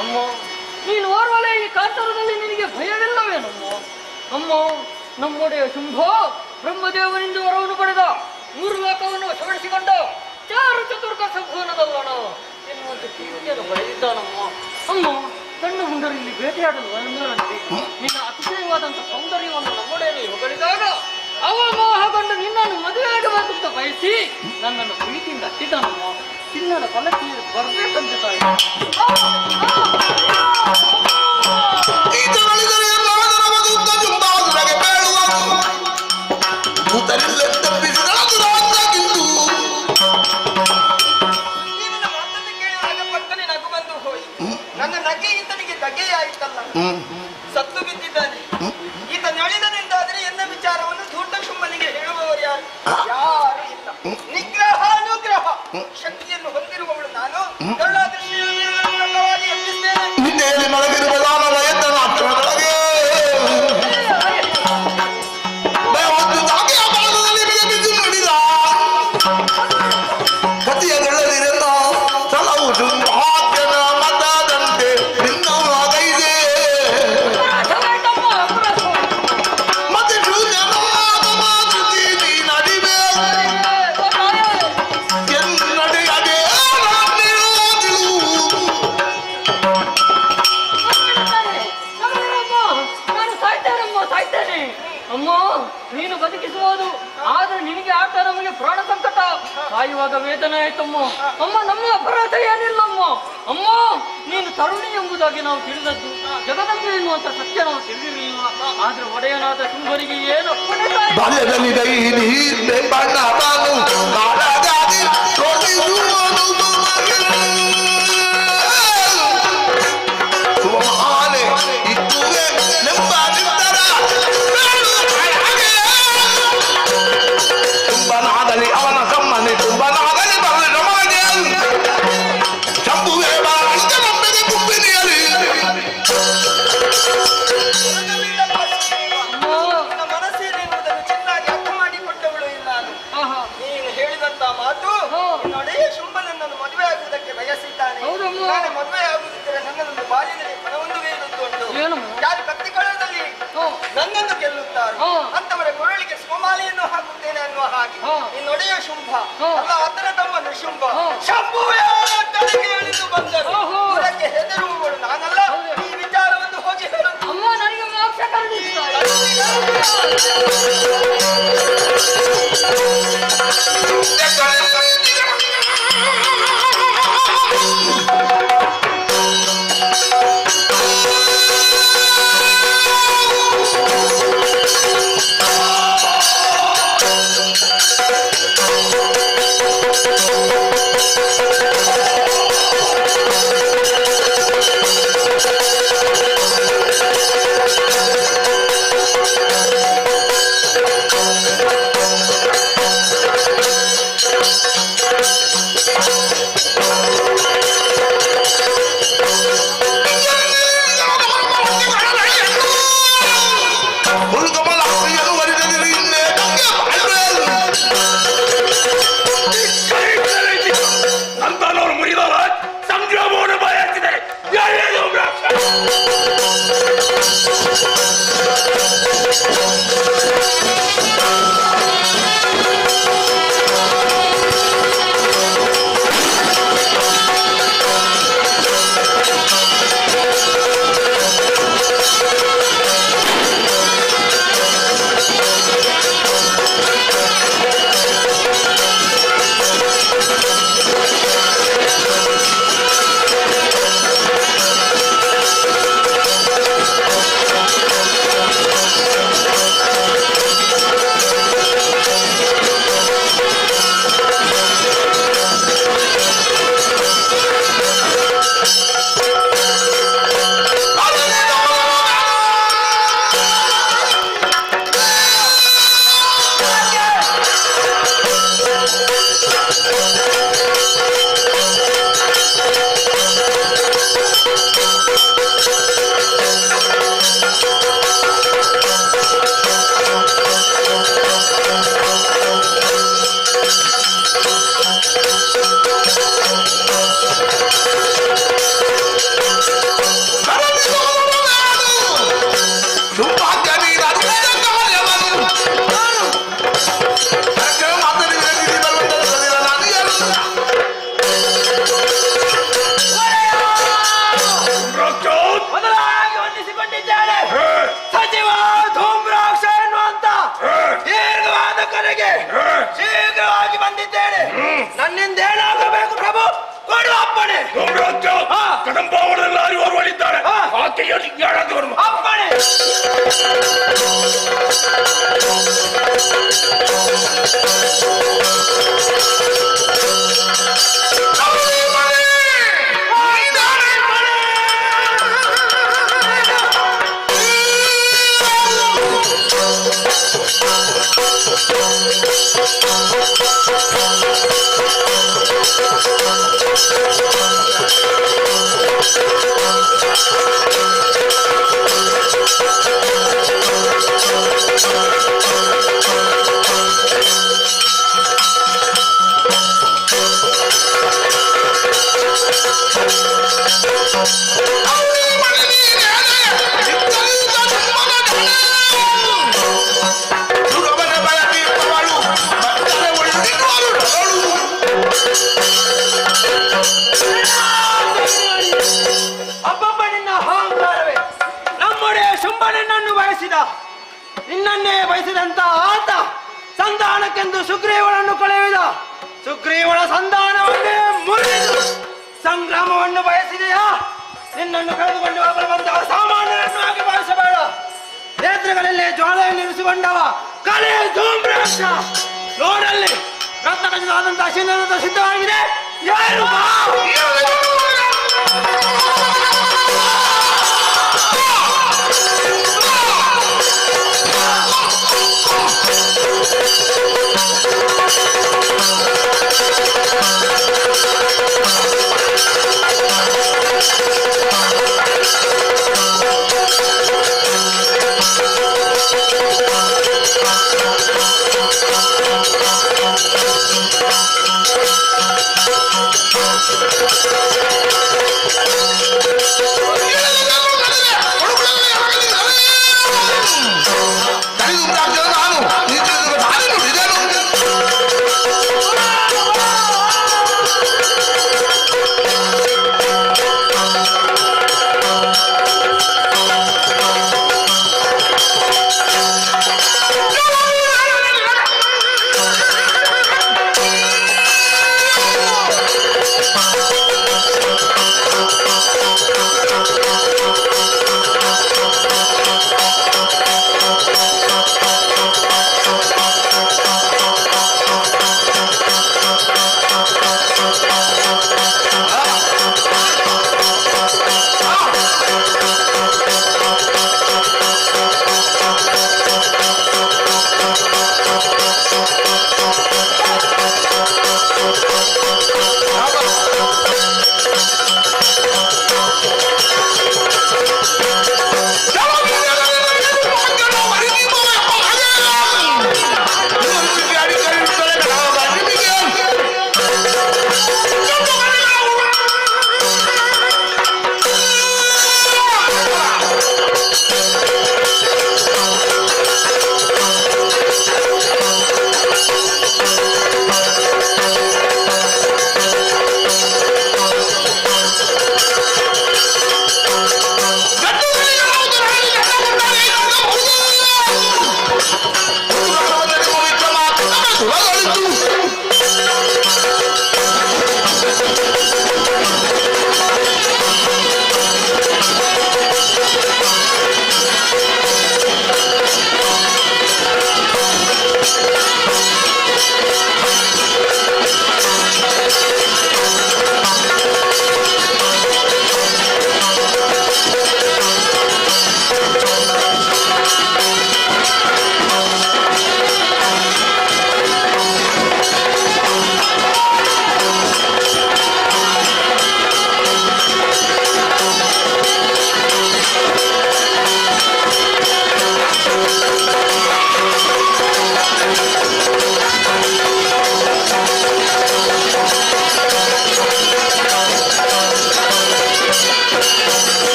ಅಮ್ಮ, ನೀನು ಓರ್ವಲೆ ಈ ಕಾತರದಲ್ಲಿ ನಿನಗೆ ಭಯವಿಲ್ಲವೇನಮ್ಮ? ಅಮ್ಮ, ನಮ್ಮೊಡೆಯ ಶುಂಭ ಬ್ರಹ್ಮದೇವನಿಂದ ವರವನ್ನು ಪಡೆದ, 3 ಲೋಕವನ್ನು ವಶಪಡಿಸಿಕೊಂಡ ಚಾರು ಚತುರ್ಕ ಸಂಭವನದಲ್ಲಣ ಎನ್ನುವಂತೆ ಕೀರ್ತಿಯನ್ನು ಪಡೆದಿದ್ದಾನಮ್ಮ. ಅಮ್ಮ, ಸಣ್ಣ ಹುಂಡರಲ್ಲಿ ಬೇಟೆಯಾಡಲು ಬಂದರಂತೆ ನಿನ್ನ ಅತಿಶಯವಾದಂಥ ಸೌಂದರ್ಯವನ್ನು ನಮ್ಮೊಡೆಯನ್ನು ಹೊಗಳಿದಾಗ ಅವ ಮೋಹಗೊಂಡು ನಿನ್ನನ್ನು ಮದುವೆಯಾಗಬೇಕಂತ ಬಯಸಿ ನನ್ನನ್ನು ಪ್ರೀತಿಯಿಂದ ಹತ್ತಿದ್ದಾನಮ್ಮ. ಚಿನ್ನದ ಫಲಕ್ಕೆ ಬರಬೇಕಂತ ತಾಯಿ.
ನನ್ನ ನಗೆ ಈತನಿಗೆ ನಗೆಯಾಯಿತಲ್ಲ, ಸತ್ತು ಬಿದ್ದಿದ್ದಾನೆ. ಈತ ನಳಿದನೆಂದಾದರೆ ಎನ್ನ ವಿಚಾರವನ್ನು ಧೂರ್ತ ಶುಂಭನಿಗೆ ಹೇಳುವವರು ಯಾರು? ಯಾರು ಇಲ್ಲ. ನಿಗ್ರಹ ಅನುಗ್ರಹ ಶಕ್ತಿಯನ್ನು ಹೊಂದಿರುವವಳು ನಾನು. ಕರುಣಾದೃಷ್ಟಿಯಲ್ಲಿ ಎಬ್ಬಿಸ್ತೇನೆ.
ಅಮ್ಮ, ನೀನು ಬದುಕಿಸುವುದು, ಆದ್ರೆ ನಿನಗೆ ಆಟ ನಮಗೆ ಪ್ರಾಣ ಸಂಕಟ. ಸಾಯುವಾಗ ವೇದನೆ ಆಯ್ತಮ್ಮ. ಅಮ್ಮ, ನಮ್ಮ ಅಪರಾಧ ಏನಿಲ್ಲಮ್ಮ. ಅಮ್ಮ, ನೀನು ತರುಣಿ ಎಂಬುದಾಗಿ ನಾವು ತಿಳಿದದ್ದು, ಜಗದಂಬೆ ಎನ್ನುವಂತ ಸತ್ಯ ನಾವು ತಿಳಿದಿರಲಿಲ್ಲ. ಆದ್ರೆ ಒಡೆಯನಾದ ಶುಂಭರಿಗೆ ಏನು
ಅವನ ಕಮ್ಮನೆ ತುಂಬನಾಗಲಿ ಬರಲಿ ನಮಗೆ ಶಂಭುವೇ ಬಾಳಿದ ನಮ್ಮೆಗೆ ಕುಂಬಿನಿಯಲಿ
ಮನಸ್ಸೇನೆನ್ನುವುದನ್ನು ಚೆನ್ನಾಗಿ ಅರ್ಥ ಮಾಡಿಕೊಟ್ಟವಳು ಇಲ್ಲ. ನೀನು ಹೇಳಿದಂತ ಮಾತು, ನೊಡೆಯ ಶುಂಭನನ್ನು ಮದುವೆ ಆಗುವುದಕ್ಕೆ ಬಯಸಿದ್ದಾನೆ. ನಾನು ಮದುವೆ ಆಗುವುದಿದ್ದರೆ ನನ್ನನ್ನು ಬಾಲ್ಯದಲ್ಲಿ ಮನವೊಂದುವೆಯುಂಟು. ಯಾರು ಕತ್ತಿಕೊಳ್ಳದಲ್ಲಿ ನನ್ನನ್ನು ಗೆಲ್ಲುತ್ತಾರೋ ಅಂತವರ ಕೊರಳಿಗೆ ಸ್ವಮಾಲೆಯನ್ನು ಹಾಕುತ್ತೇನೆ ಅನ್ನುವ ಹಾಗೆ ಈ ನೊಡೆಯ ಶುಂಭ ಅಲ್ಲ, ಆತನ ತಮ್ಮನು ಶುಂಭ ಶಂಭುವೇ ತಲೆಗೆ ಎಳೆದು ಬಂದರು. ಅದಕ್ಕೆ ಹೆದರುವವಳು ನಾನಲ್ಲ. ಈ ವಿಚಾರವನ್ನು ಹೋಗಿ ಹೇಳು.
ಅಮ್ಮ, ನನಗೆ ಮೋಕ್ಷ ಕರುಣಿಸ್ತಾರೆ.
ಮೊದಲಾಗಿ ವಂದಿಸಿಕೊಂಡಿದ್ದೇನೆ ಸಚಿವ ಧೂಮ್ರಾಕ್ಷ ಎನ್ನುವಂತ ದೀರ್ಘವಾದ ಕರೆಗೆ ಶೀಘ್ರವಾಗಿ ಬಂದಿದ್ದೇನೆ. ನನ್ನಿಂದ ಏನಾಗಬೇಕು ಪ್ರಭು? ಕೊಡು ಅಪ್ಪಣೆ.
ಕದಂಬಾವಣದಲ್ಲಿ ಹೊರವಳಿದ್ದಾರೆ
ಅಪ್ಪಣೆ. ಅಬ್ಬಬ್ಬ, ನಿನ್ನ ಅಹಂಕಾರವೇ ನಮ್ಮೊಡೆಯ ಶುಂಭನನ್ನು ಬಯಸಿದ. ನಿನ್ನನ್ನೇ ಬಯಸಿದಂತ ಆತ ಸಂಧಾನಕ್ಕೆಂದು ಸುಗ್ರೀವನನ್ನು ಕಳೆಯುವುದ. ಸುಗ್ರೀವನ ಸಂಧಾನವನ್ನೇ ಮುರಿದು ಸಂಗ್ರಾಮವನ್ನು ಬಯಸಿದೆಯಾ? ನಿನ್ನನ್ನು ಕಳೆದುಕೊಂಡು ಹೋಗಲು ಬಂದವ ಸಾಮಾನ್ಯರನ್ನು ಆಗಿ ಭಾವಿಸಬೇಡ. ನೇತ್ರಗಳಲ್ಲೇ ಜ್ವಾಲೆಯನ್ನು ಇರಿಸಿಕೊಂಡವ ಕಲೆ ಧೂಮ್ರಾಕ್ಷ. ನೋಡಲ್ಲಿ ರತ್ನಖಚಿತವಾದಂತಹ ಶಿಲೆಯನ್ನು ಸಿದ್ಧವಾಗಿದೆ. ಯಾರು ಬಾ?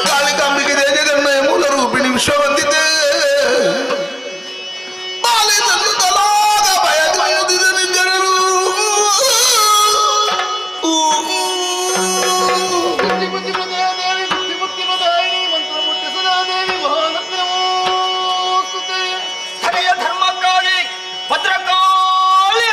ಕಾಳಿಕಾಂಬಿಕೆ ಜಗನ್ಮಯ ಮೂಲ ರೂಪಿಣಿ ವಿಶ್ವವಂದಿತೆ ಬಾಲ್ಯದಲ್ಲಿ ತಲಾಗ ಭಯದಿಂದ ನಿಂತರು
ಬುದ್ಧಿ ಬುದ್ಧಿ ದೇವಿ ಬುದ್ಧಿ ಮುಕ್ತಿ ಮದಾಯಿನಿ ಮಂತ್ರ ಮುಟ್ಟಿ ಸದಾದೇವಿ ಮಹಾಲಕ್ಷ್ಮೀ
ಹರಿಯ ಧರ್ಮಕ್ಕಾಗಿ ಭದ್ರಕಾಳಿ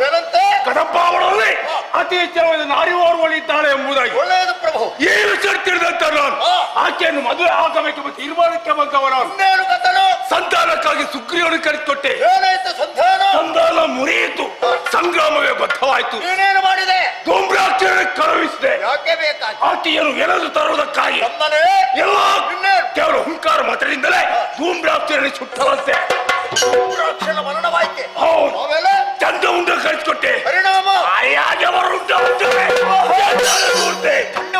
ಮಾತು ಕದಂಬಾವಳಲ್ಲಿ ಅತಿ ಹೆಚ್ಚಿನ ನಾರಿಯೋರ್ವಳಿ ಇದ್ದಾಳೆ ಎಂಬುದಾಗಿ
ಒಳ್ಳೆಯದು ಪ್ರಭು.
ಏನು ಚರ್ಚಿಸಿದಂತ ನಾನು ಆಕೆಯನ್ನು ಮದುವೆ ಆಗಬೇಕೆಂಬ ತೀರ್ಮಾನಕ್ಕೆ ಬಂದವರ ಸಂತಾನಕ್ಕಾಗಿ ಸುಗ್ರೀವನು ಕರೆಸಿಕೊಟ್ಟೆ. ಸಂತಾನ ಮುರಿಯಿತು, ಸಂಗ್ರಾಮವೇ ಬದ್ಧವಾಯಿತು.
ನೀನೇನು ಮಾಡಿದೆ?
ಧೂಮ್ರಾಕ್ಷರ ಕಳುಹಿಸಿದೆ.
ಯಾಕೆ ಬೇಕಾಗಿ?
ಆಕೆಯನ್ನು ಎಳೆದು ತರುವುದಕ್ಕಾಗಿ. ಎಲ್ಲ ಕೇವಲ ಹುಂಕಾರ ಮಾತ್ರದಿಂದಲೇ ಧೂಮ್ರಾಕ್ಷರನ್ನು ಸುಟ್ಟವಂತೆ.
ಮರಣವಾಯ್ತೆ.
ಹೌದು, ಚಂದ ಉಂಡ ಕಳಿಸ್ಕೊಟ್ಟೆ.
ಪರಿಣಾಮ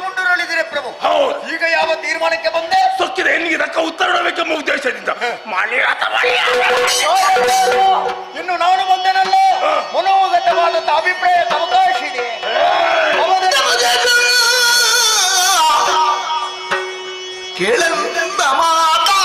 ಮುಂಡರಲ್ಲಿದ್ದೀರಿ
ಪ್ರಭು.
ಹೌದು.
ಈಗ ಯಾವ ತೀರ್ಮಾನಕ್ಕೆ ಬಂದೆ?
ಸೊಕ್ಕಿದ ಹೆಣ್ಣಿಗೆ ತಕ್ಕ ಉತ್ತರ ಬೇಕೆಂಬ ಉದ್ದೇಶದಿಂದ
ಇನ್ನು ನಾನು ಬಂದೆನಲ್ಲ, ಮನೋಗತವಾದ ಅಭಿಪ್ರಾಯಕ್ಕೆ ಅವಕಾಶ ಇದೆ.
ಕೇಳೆಂದ ಮಾತಾ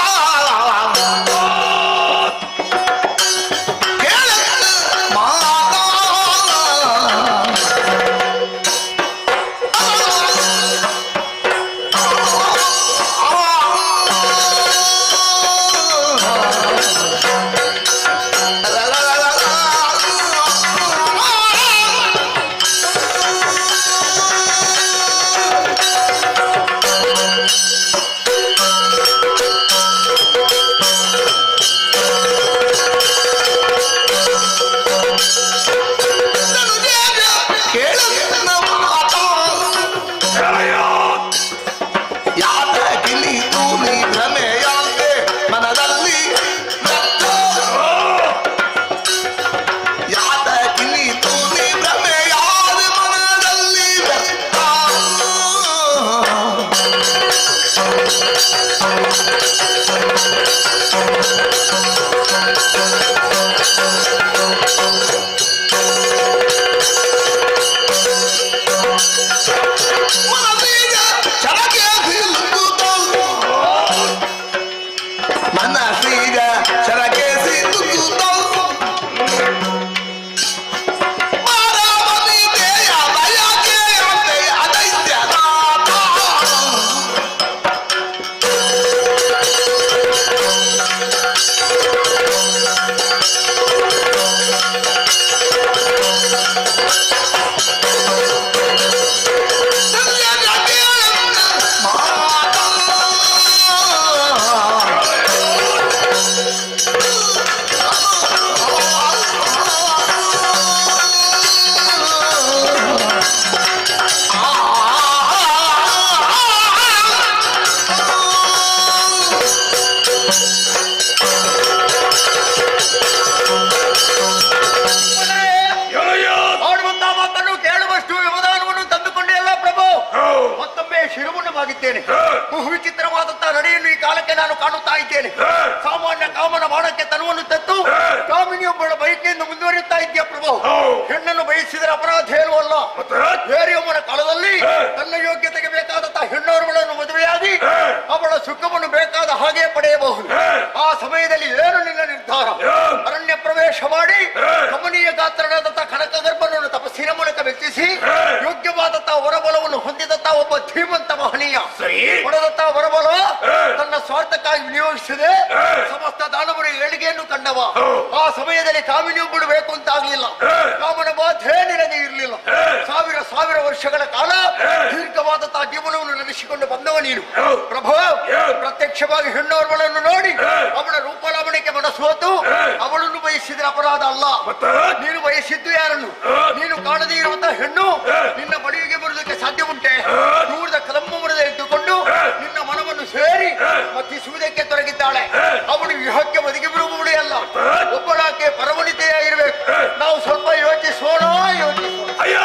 ವಿಚಿತ್ರವಾದಂತಹ ನಡೆಯನ್ನು ಈ ಕಾಲಕ್ಕೆ ನಾನು ಕಾಣುತ್ತಾ ಇದ್ದೇನೆ. ಸಾಮಾನ್ಯ ಕಾಮನ ಬಾಣಕ್ಕೆ ತನುವನ್ನು ತೆತ್ತು ಕಾಮಿನಿಯೊಬ್ಬಳ ಬಯಕೆಯಿಂದ ಮುಂದುವರಿಯುತ್ತಾ ಇದೆಯಾ ಪ್ರಭು? ಹೆಣ್ಣನ್ನು ಬಯಸಿದರೆ ಅಪರಾಧ ಹೇಳುವಲ್ಲ. ಬೇರೆಯೊಬ್ಬನ ಕಾಲದಲ್ಲಿ ತನ್ನ ಯೋಗ್ಯತೆಗೆ ಬೇಕಾದಂತಹ ಹೆಣ್ಣವರುಗಳನ್ನು ಮದುವೆಯಾಗಿ ಅವಳ ಸುಖವನ್ನು ಬೇಕಾದ ಹಾಗೆ ಪಡೆಯಬಹುದು. ಆ ಸಮಯದಲ್ಲಿ ಏನು ನಿನ್ನ ನಿರ್ಧಾರ? ಅರಣ್ಯ ಪ್ರವೇಶ ಮಾಡಿ ಕಮನೀಯ ಗಾತ್ರನಾದಂತಹ ಕನಕಗರ್ಭನನ್ನು ತಪಸ್ಸಿನ ಮೂಲಕ ವ್ಯಕ್ತಿಸಿ ಯೋಗ್ಯವಾದಂತಹ ವರಬಲವನ್ನು ಹೊಂದಿದಂತಹ ಒಬ್ಬ ಧೀಮಂತ ಮಹನೀಯ ಪಡೆದಂತಹ ವರಬಲ ತನ್ನ ಸ್ವಾರ್ಥಕ್ಕಾಗಿ ವಿನಿಯೋಗಿಸಿದೆ. ಸಮಸ್ತ ದಾನವರು ಏಳಿಗೆಯನ್ನು ಕಂಡವ. ಆ ಸಮಯದಲ್ಲಿ ಕಾಮಿನಿಯೊಬ್ಬಳು ಬೇಕು ಅಂತ ಆಗ್ಲಿಲ್ಲ. ಕಾಮನ ಬಾಧೆ ನಿನಗೆ ಇರಲಿಲ್ಲ. ಸಾವಿರ ವರ್ಷಗಳ ಕಾಲ ದೀರ್ಘವಾದಂತಹ ಜೀವನವನ್ನು ನಡೆಸಿಕೊಂಡು ಬಂದವ ನೀನು ಪ್ರಭು. ಪ್ರತ್ಯಕ್ಷವಾಗಿ ಹೆಣ್ಣೋರ್ವಳನ್ನು ನೋಡಿ ಅವಳ ರೂಪಲಾವಣೆಗೆ ಮನಸ್ಸೋತು ಅವಳನ್ನು ಬಯಸಿದ್ರೆ ಅಪರಾಧ ಅಲ್ಲ. ನೀನು ಬಯಸಿದ್ದು ಯಾರನ್ನು? ನೀನು ಕಾಣದೇ ಇರುವಂತಹ ಹೆಣ್ಣು ನಿನ್ನ ಬಳಿಗೆ ಬರುವುದಕ್ಕೆ ಸಾಧ್ಯ ಉಂಟೆ? ದೂರದ ಕದಂಬ ಮರದ ಎದ್ದುಕೊಂಡು ನಿನ್ನ ಮನವನ್ನು ಸೇರಿ ಮತ್ತಿಸುವುದಕ್ಕೆ ತೊಡಗಿದ್ದಾಳೆ. ಅವಳು ವಿಹಕ್ಕೆ ಬದಿಗೆ ಬರುವವಳೇ ಅಲ್ಲ, ಒಬ್ಬಳಾಕೆ ಪರವನಿತೆಯಾಗಿರ್ಬೇಕು. ನಾವು ಸ್ವಲ್ಪ ಯೋಚಿಸೋಣ.
ಅಯ್ಯೋ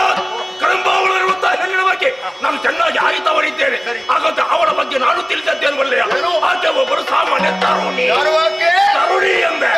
ಕರಂಬಾವಳಿರುವಂತಹ ಹೆಣ್ಣಿನ ಬಗ್ಗೆ ನಾನು ಚೆನ್ನಾಗಿ ಆಯ್ತವರಿದ್ದೇನೆ. ಹಾಗಾದ್ರೆ ಅವಳ ಬಗ್ಗೆ ನಾನು ತಿಳಿದದ್ದೇನು ಒಳ್ಳೆಯ? ಆಕೆ ಒಬ್ಬರು ಸಾಮಾನ್ಯ ತರುಣಿ. ತರುಣಿ ಎಂದೆ.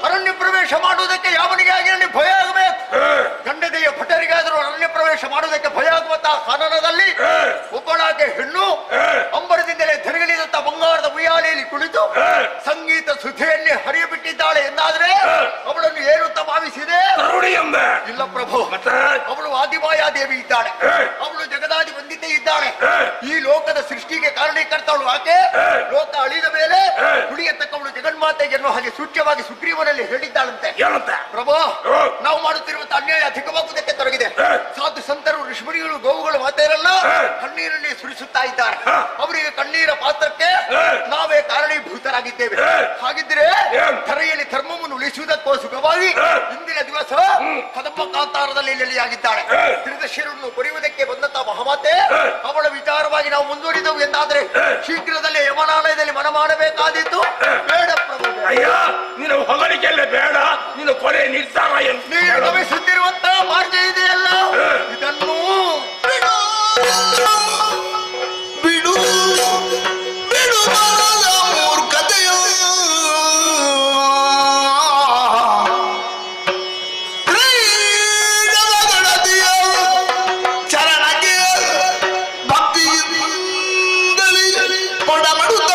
ಅರಣ್ಯ ಪ್ರವೇಶ ಮಾಡುವುದಕ್ಕೆ ಯಾವನಿಗೆ ಆಗಿರಲಿ ಭಯ ಆಗಬೇಕು. ಗಂಡದೆಯ ಭಟರಿಗಾದರೂ ಅರಣ್ಯ ಪ್ರವೇಶ ಮಾಡುವುದಕ್ಕೆ ಭಯ ಆಗುವಂತಹ ಕಾನೂನದಲ್ಲಿ ಒಬ್ಬಳಾಕೆ ಹೆಣ್ಣು ಅಂಬರದಿಂದಲೇ ಧರಿಗಳಿದಂತ ಬಂಗಾರದ ಉಯ್ಯಾಲೆಯಲ್ಲಿ ಕುಳಿತು ಸಂಗೀತ ಸುದ್ದಿಯಲ್ಲಿ ಹರಿಯಬಿಟ್ಟಿದ್ದಾಳೆ ಎಂದಾದ್ರೆ ಅವಳನ್ನು ಏನು ಅಂತ ಭಾವಿಸಿದೆ? ಇಲ್ಲ ಪ್ರಭು, ಅವಳು ಆದಿಮಾಯಾದೇವಿ ಇದ್ದಾಳೆ, ಅವಳು ಜಗದಾದಿ ವಂದಿತೆ ಇದ್ದಾಳೆ. ಈ ಲೋಕದ ಸೃಷ್ಟಿಗೆ ಕಾರಣೀಕರ್ತವಳು ಆಕೆ. ಲೋಕ ಅಳಿದ ಮೇಲೆ ಕುಡಿಯತಕ್ಕವಳು ಜಗನ್ಮಾತೆಗೆ ಎನ್ನುವ ಹಾಗೆ ಸೂಚ್ಯವಾಗಿ ಸುಗ್ರೀವನಲ್ಲಿ ಹೇಳಿದ್ದಾಳಂತೆ. ಪ್ರಭು, ನಾವು ಮಾಡುತ್ತಿರುವಂತಹ ಅನ್ಯಾಯ ಅಧಿಕವಾಗುವುದಕ್ಕೆ ತೊಡಗಿದೆ. ಸಾಧು ಸಂತರು, ಋಷಿಮುನಿಗಳು, ಗೋವುಗಳು ಮಾತೆಯರೆಲ್ಲ ಕಣ್ಣೀರಲ್ಲಿ ಸುರಿಸುತ್ತಾ ಇದ್ದಾರೆ. ಅವರಿಗೆ ಕಣ್ಣೀರ ಪಾತ್ರಕ್ಕೆ ನಾವೇ ಕಾರಣೀಭೂತರಾಗಿದ್ದೇವೆ. ಹಾಗಿದ್ರೆ ಧರೆಯಲ್ಲಿ ಧರ್ಮವನ್ನು ಉಳಿಸುವುದಕ್ಕೋಸ್ಕರವಾಗಿ ಇಂದಿನ ದಿವಸ ಕದಂಬ ಕಾಂತಾರದಲ್ಲಿ ನೆಲೆಯಾಗಿದ್ದಾಳೆ. ತ್ರಿದಶಿರನ್ನು ಕೊರೆಯುವುದಕ್ಕೆ ಬಂದಂತಹ ಮಹಾಮಾತೆ ಅವಳ ವಿಚಾರವಾಗಿ ನಾವು ಮುಂದುವರಿದೆವು ಎಂದಾದ್ರೆ ಶೀಘ್ರದಲ್ಲೇ ಯಮನಾಲಯದಲ್ಲಿ ಮನ ಮಾಡಬೇಕಾದೀತು. ಬೇಡ ಪ್ರಭು,
ನೀನು ಹೊಗಳಿಕೆಲ್ಲ ಬೇಡ, ನೀನು ಕೊನೆ ನಿರ್ಧಾರ
ನೀನು ಗಮನಿಸುತ್ತಿರುವಂತ ಮಾರ್ಗ ಇದೆಯಲ್ಲ, ಇದನ್ನು
ಬಿಡು ಬಿಡು ಮೂರ್ಖತೆಯೋ ಚರಣಕ್ಕೆ ಭಕ್ತಿಯಿಂದಲೇ ಕೊಡಬಡುತ್ತ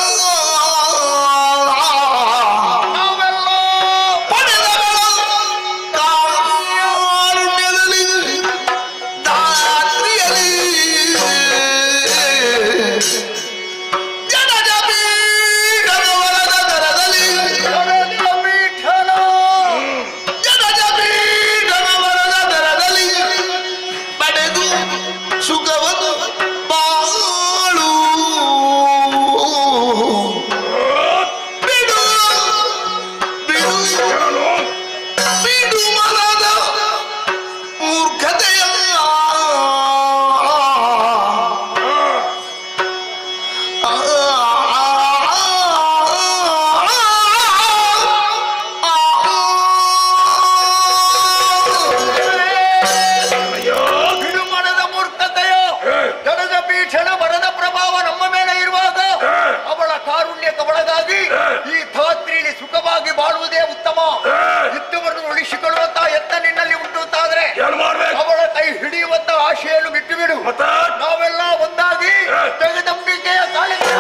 ನಾವೆಲ್ಲ ಒಂದಾಗಿ ಜಗದಂಬಿಕೆಯ ಕಾಲಿಗೆ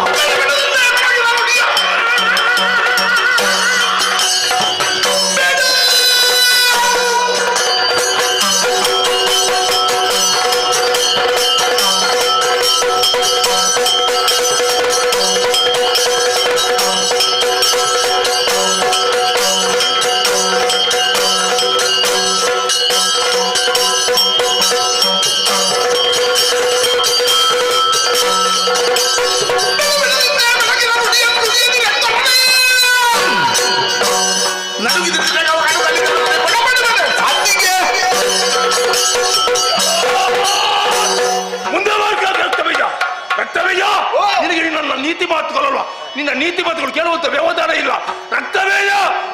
ನೀತಿ ಮಾತುಗಳಲ್ವಾ, ನಿನ್ನ ನೀತಿ ಮಾತುಗಳು ಕೇಳುವಂತ ವ್ಯವಧಾನ ಇಲ್ಲ. ರಕ್ತವೇಯ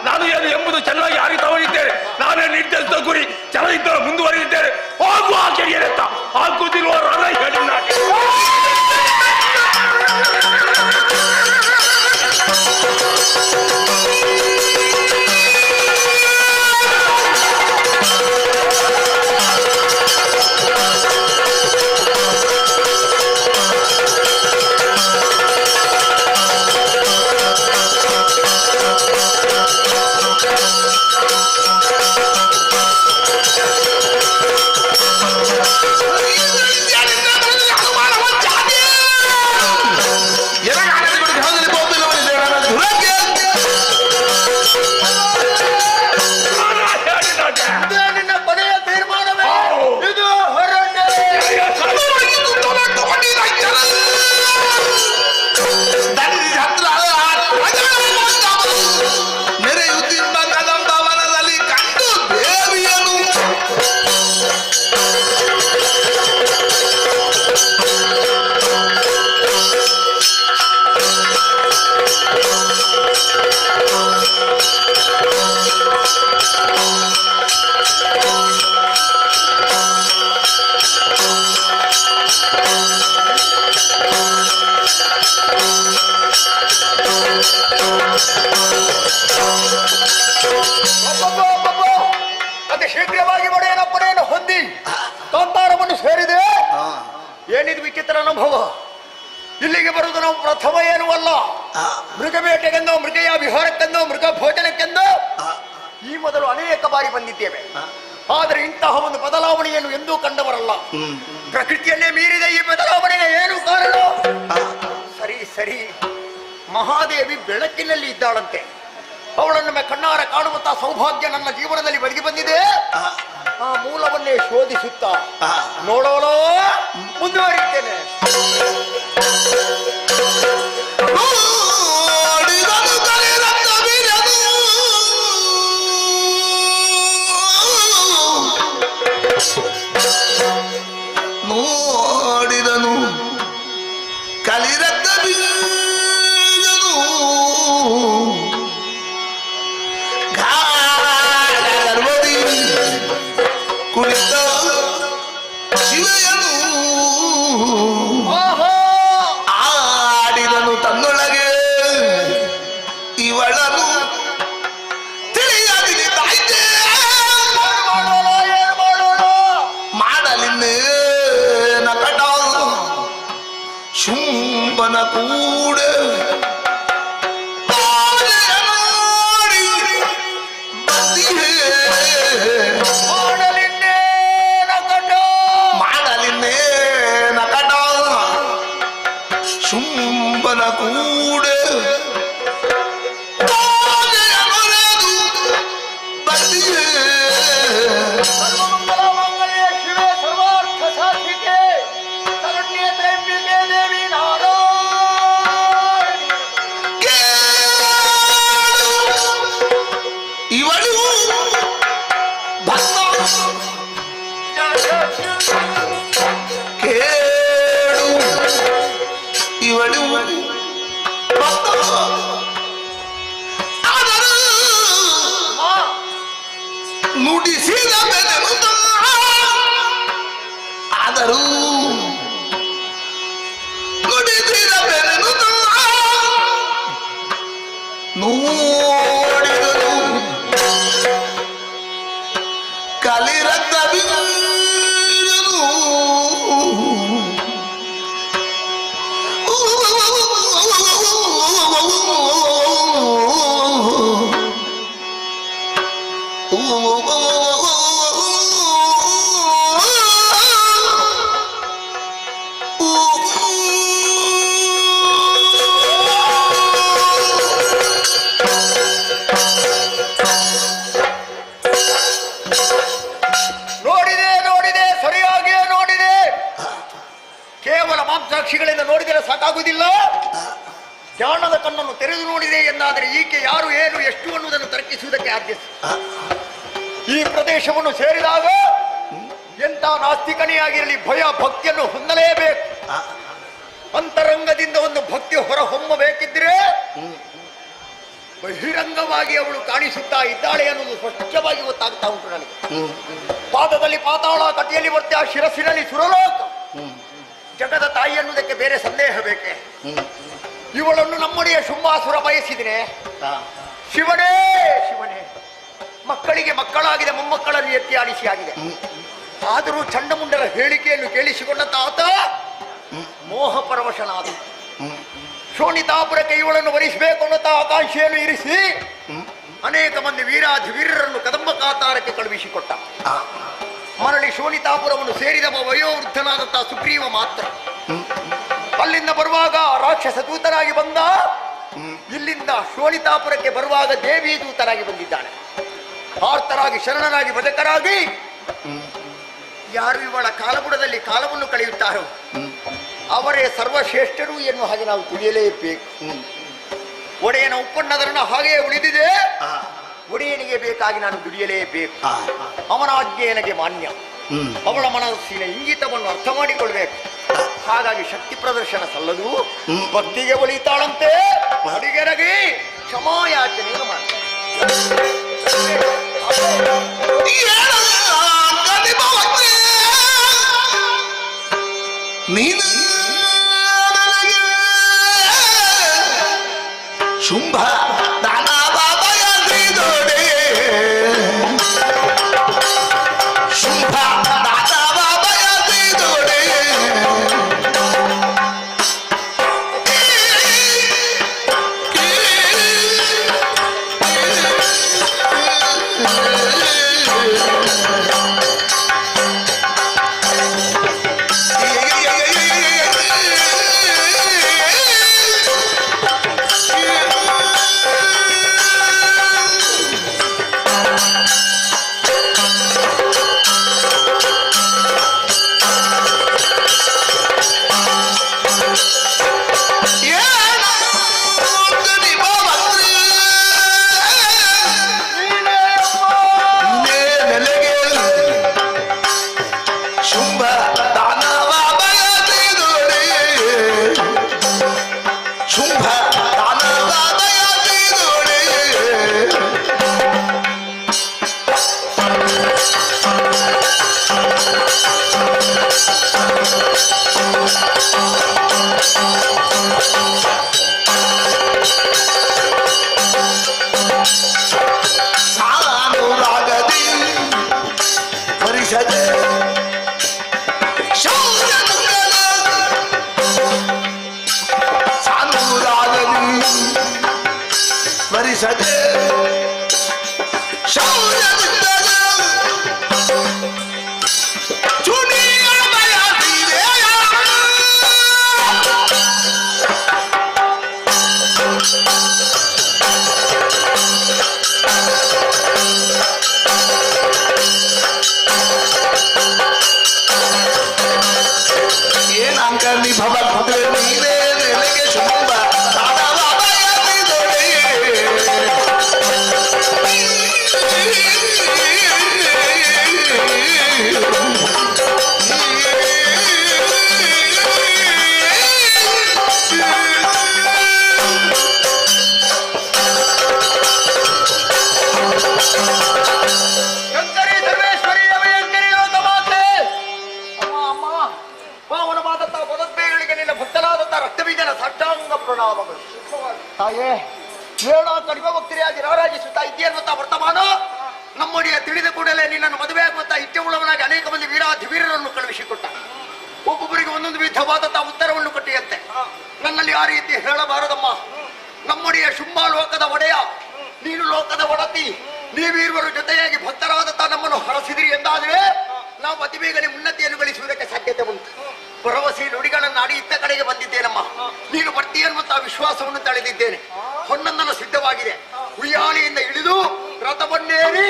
ನಾನು ಏನು ಎಂಬುದು ಚೆನ್ನಾಗಿ ಅರಿತವರಿದ್ದೇನೆ. ನಾನೇ ನಿರ್ಧರಿಸಿದ ಗುರಿ ಛಲ ಇದ್ದರೂ ಮುಂದುವರಿದಿದ್ದೇನೆ. ಹೋಗುವ ಆಕೆಗೆ ಹಾಕುತ್ತಿರುವ ರಣ ಹೇಳಿ
Yeah.
ಬಂದಿ ಕಾಂತಾರವನ್ನು ಸೇರಿದೆ. ಏನಿದು ವಿಚಿತ್ರ ಅನುಭವ. ಇಲ್ಲಿಗೆ ಬರುವುದು ನಾವು ಪ್ರಥಮ ಏನೂ ಅಲ್ಲ. ಮೃಗ ಬೇಟೆಗೆಂದೋ, ಮೃಗಯ ವಿಹಾರಕ್ಕೆಂದೋ, ಮೃಗ ಭೋಜನಕ್ಕೆಂದೋ ಈ ಮೊದಲು ಅನೇಕ ಬಾರಿ ಬಂದಿದ್ದೇವೆ. ಆದರೆ ಇಂತಹ ಒಂದು ಬದಲಾವಣೆಯನ್ನು ಎಂದೂ ಕಂಡವರಲ್ಲ. ಪ್ರಕೃತಿಯನ್ನೇ ಮೀರಿದ ಈ ಬದಲಾವಣೆಗೆ ಏನು ಕಾರಣ? ಸರಿ ಸರಿ, ಮಹಾದೇವಿ ಬೆಳಕಿನಲ್ಲಿ ಇದ್ದಾಳಂತೆ. ಅವಳನ್ನು ಕಣ್ಣಾರ ಕಾಣುವಂತಹ ಸೌಭಾಗ್ಯ ನನ್ನ ಜೀವನದಲ್ಲಿ ಒದಗಿ ಬಂದಿದೆ. ಆ ಮೂಲವನ್ನೇ ಶೋಧಿಸುತ್ತಾ ನೋಡೋಣ, ಮುಂದುವರಿಯುತ್ತೇನೆ.
ನೋಡಿದನು ಕಲಿರತ್ತ ಬೀಳನು ಗರ್ಭದಿ ಕುಳಿತ ಶಿವಯನು ಆಡಿದನು ತನ್ನೊಳಗೆ ಇವಳನು ತಿಳಿಯಲಿ ತಾಯ್ತೆ ಮಾಡಲಿನ್ನೇ ನಕಟ ಶುಂಭನ ಕೂಡ ಮಾಡಲಿನ್ನೇ ನಕಟ ಶುಂಭನ ಕೂಡ ನುಡಿಸಿದ ಬೆದರುತ್ತ ಆದರೂ ನುಡಿಸಿದ ಬೆದರುತ್ತ ನೋಡಿದರು ಕಲಿರತ್ತ ಬೀರನು
ನೋಡಿದೆ, ಸರಿಯಾಗಿಯೇ ನೋಡಿದೆ. ಕೇವಲ ಮಾಂಸಾಕ್ಷಿಗಳಿಂದ ನೋಡಿದರೆ ಸಾಕಾಗುವುದಿಲ್ಲ. ಜ್ಞಾನದ ಕಣ್ಣನ್ನು ತೆರೆದು ನೋಡಿದೆ ಎಂದಾದರೆ ಈಕೆ ಯಾರು, ಏನು, ಎಷ್ಟು ಅನ್ನುವುದನ್ನು ತರ್ಕಿಸುವುದಕ್ಕೆ ಆದ್ಯತೆ. ಈ ಪ್ರದೇಶವನ್ನು ಸೇರಿದಾಗ ಎಂಥ ನಾಸ್ತಿಕನೆಯಾಗಿರಲಿ ಭಯ ಭಕ್ತಿಯನ್ನು ಹೊಂದಲೇಬೇಕು. ಅಂತರಂಗದಿಂದ ಒಂದು ಭಕ್ತಿ ಹೊರ ಹೊಮ್ಮಬೇಕಿದ್ರೆ ಬಹಿರಂಗವಾಗಿ ಅವಳು ಕಾಣಿಸುತ್ತಾ ಇದ್ದಾಳೆ ಅನ್ನೋದು ಸ್ಪಷ್ಟವಾಗಿ ಗೊತ್ತಾಗ್ತಾ ಉಂಟು ನನಗೆ. ಪಾದದಲ್ಲಿ ಪಾತಾಳ, ಕಟಿಯಲ್ಲಿ ವರ್ತ್ಯ, ಶಿರಸ್ಸಿನಲ್ಲಿ ಸುರಲೋಕ. ಜಗದ ತಾಯಿ ಅನ್ನುವುದಕ್ಕೆ ಬೇರೆ ಸಂದೇಹ ಬೇಕೆ? ಇವಳನ್ನು ನಮ್ಮನೆಯ ಶುಂಭಾಸುರ ಬಯಸಿದ್ರೆ ಶಿವನೇ ಶಿವನೇ, ಮಕ್ಕಳಿಗೆ ಮಕ್ಕಳಾಗಿದೆ, ಮೊಮ್ಮಕ್ಕಳನ್ನು ಎತ್ತಿ ಆಡಿಸಿ ಆಗಿದೆ. ಆದರೂ ಚಂಡಮುಂಡರ ಹೇಳಿಕೆಯನ್ನು ಕೇಳಿಸಿಕೊಂಡಂತ ಆತ ಮೋಹ ಪರವಶನಾದ. ಶೋಣಿತಾಪುರಕ್ಕೆ ಇವಳನ್ನು ವರಿಸಬೇಕು ಅನ್ನುತ್ತಾ ಆಕಾಂಕ್ಷೆಯನ್ನು ಇರಿಸಿ ಅನೇಕ ಮಂದಿ ವೀರಾಧಿವೀರರನ್ನು ಕದಂಬ ಕಾತಾರಕ್ಕೆ ಕಳುಹಿಸಿಕೊಟ್ಟ. ಮರಳಿ ಶೋಣಿತಾಪುರವನ್ನು ಸೇರಿದ ವಯೋವೃದ್ಧನಾದಂತಹ ಸುಗ್ರೀವ ಮಾತ್ರ. ಅಲ್ಲಿಂದ ಬರುವಾಗ ರಾಕ್ಷಸ ದೂತನಾಗಿ ಬಂದ. ಇಲ್ಲಿಂದ ಶೋಣಿತಾಪುರಕ್ಕೆ ಬರುವಾಗ ದೇವಿ ದೂತನಾಗಿ ಬಂದಿದ್ದಾನೆ. ಆರ್ತರಾಗಿ, ಶರಣರಾಗಿ, ಬದಕರಾಗಿ ಯಾರು ಇವಳ ಕಾಲಬುಡದಲ್ಲಿ ಕಾಲವನ್ನು ಕಳೆಯುತ್ತಾರೋ ಅವರೇ ಸರ್ವಶ್ರೇಷ್ಠರು ಎನ್ನುವ ಹಾಗೆ ನಾವು ತಿಳಿಯಲೇಬೇಕು. ಒಡೆಯನ ಉಪ್ಪಣ್ಣದರನ್ನು ಹಾಗೆಯೇ ಉಳಿದಿದೆ. ಒಡೆಯನಿಗೆ ಬೇಕಾಗಿ ನಾನು ದುಡಿಯಲೇಬೇಕು. ಅವನ ಆಜ್ಞೆ ನನಗೆ ಮಾನ್ಯ. ಅವಳ ಮನಸ್ಸಿನ ಇಂಗಿತವನ್ನು ಅರ್ಥ ಮಾಡಿಕೊಳ್ಬೇಕು. ಹಾಗಾಗಿ ಶಕ್ತಿ ಪ್ರದರ್ಶನ ಸಲ್ಲದು. ಭಕ್ತಿಗೆ ಒಲಿತಾಳಂತೆ. ಅಡಿಗೆರಗಿ ಕ್ಷಮಾಯಾಚನೆಯನ್ನು ಮಾಡ್ತಾರೆ.
ನೀನು ಶುಂಭ ಶುಂಭ ಸದೆ ಶೌರ್ಯ ತಾಯೇ ಹೇಳೋ ಕಡಿಮೆ ಭಕ್ತರಿಯಾಗಿ ರಾರಾಜಿಸುತ್ತಾ ಇದೆಯನ್ನುತ್ತಾ ವರ್ತಮಾನ ನಮ್ಮೊಡೆಯ ತಿಳಿದ ಕೂಡಲೇ ನಿನ್ನನ್ನು ಮದುವೆ ಆಗುತ್ತಾ ಇಚ್ಛೆ ಉಳ್ಳವನಾಗಿ ಅನೇಕ ಮಂದಿ ವೀರರನ್ನು ಕಳುಹಿಸಿಕೊಟ್ಟ. ಒಬ್ಬೊಬ್ಬರಿಗೆ ಒಂದೊಂದು ವಿಧವಾದಂತಹ ಉತ್ತರವನ್ನು ಕೊಟ್ಟಿಯಂತೆ. ನನ್ನಲ್ಲಿ ಆ ರೀತಿ ಹೇಳಬಾರದಮ್ಮ. ನಮ್ಮೊಡೆಯ ಶುಂಭ ಲೋಕದ ಒಡೆಯ, ನೀನು ಲೋಕದ ಒಡತಿ, ನೀವೀರುವರು ಜೊತೆಯಾಗಿ ಭಕ್ತರಾದಂತಹ ನಮ್ಮನ್ನು ಹರಸಿದಿರಿ ಎಂದಾದರೆ ನಾವು ಅತಿ ಬೇಗನೆ ಉನ್ನತಿಯನ್ನು ಗಳಿಸುವುದಕ್ಕೆ ಸಾಧ್ಯತೆ ಉಂಟು. ಭರವಸೆ ನುಡಿಗಳನ್ನಾಡಿ ಇತ್ತ ಕಡೆಗೆ ಬಂದಿದ್ದೇನಮ್ಮ. ನೀನು ಬರ್ತೀಯನ್ನುವಂತಹ ವಿಶ್ವಾಸವನ್ನು ತಳೆದಿದ್ದೇನೆ. ಹೊನ್ನಂದನು ಸಿದ್ಧವಾಗಿದೆ. ಉಯ್ಯಾಲೆಯಿಂದ ಇಳಿದು ರಥವನ್ನೇರಿ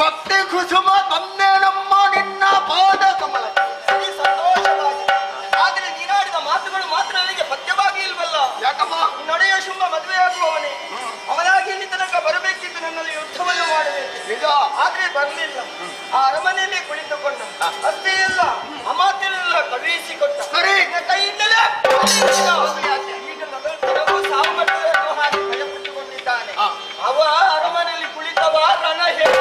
ಭಕ್ತಿ ಕುಸುಮ ತಂದೇನಮ್ಮ ನಿನ್ನ ಪಾದ ಕಮಲ. ಸಂತೋಷವಾಗಿದೆ. ಆದ್ರೆ ನೀನಾಡಿದ ಮಾತುಗಳು ಮಾತ್ರ ನನಗೆ ಪಥ್ಯವಾಗಿ ಇಲ್ವಲ್ಲ. ಯಾಕಮ್ಮ? ನಡೆಯ ಶುಂಭ ಮದುವೆಯಾಗುವವನೇ, ಅವನಾಗಿ ಇಲ್ಲಿ ತನಕ ಬರಬೇಕಿದ್ದು ನನ್ನಲ್ಲಿ ಯುದ್ಧವನ್ನು ಮಾಡಬೇಕು. ನಿಜ. ಆದ್ರೆ ಬರಲಿಲ್ಲ. ಆ ಅರಮನೆಯಲ್ಲಿ ಕುಳಿತುಕೊಂಡ. ಅಷ್ಟೇ ಅಲ್ಲ, ಅಮಾತ್ಯನೆಲ್ಲ ಕಳುಹಿಸಿಕೊಟ್ಟ. ಸರಿ, ಕೈಯಿಂದಲೇ ಈಗ ನಗರವು ಸಾಮರ್ಥ್ಯವನ್ನು ಹಾಕಿ ಭಯಪಟ್ಟುಕೊಂಡಿದ್ದಾನೆ. ಅವ ಅರಮನೆಯಲ್ಲಿ ಕುಳಿತವ ರಣ ಹೇಳ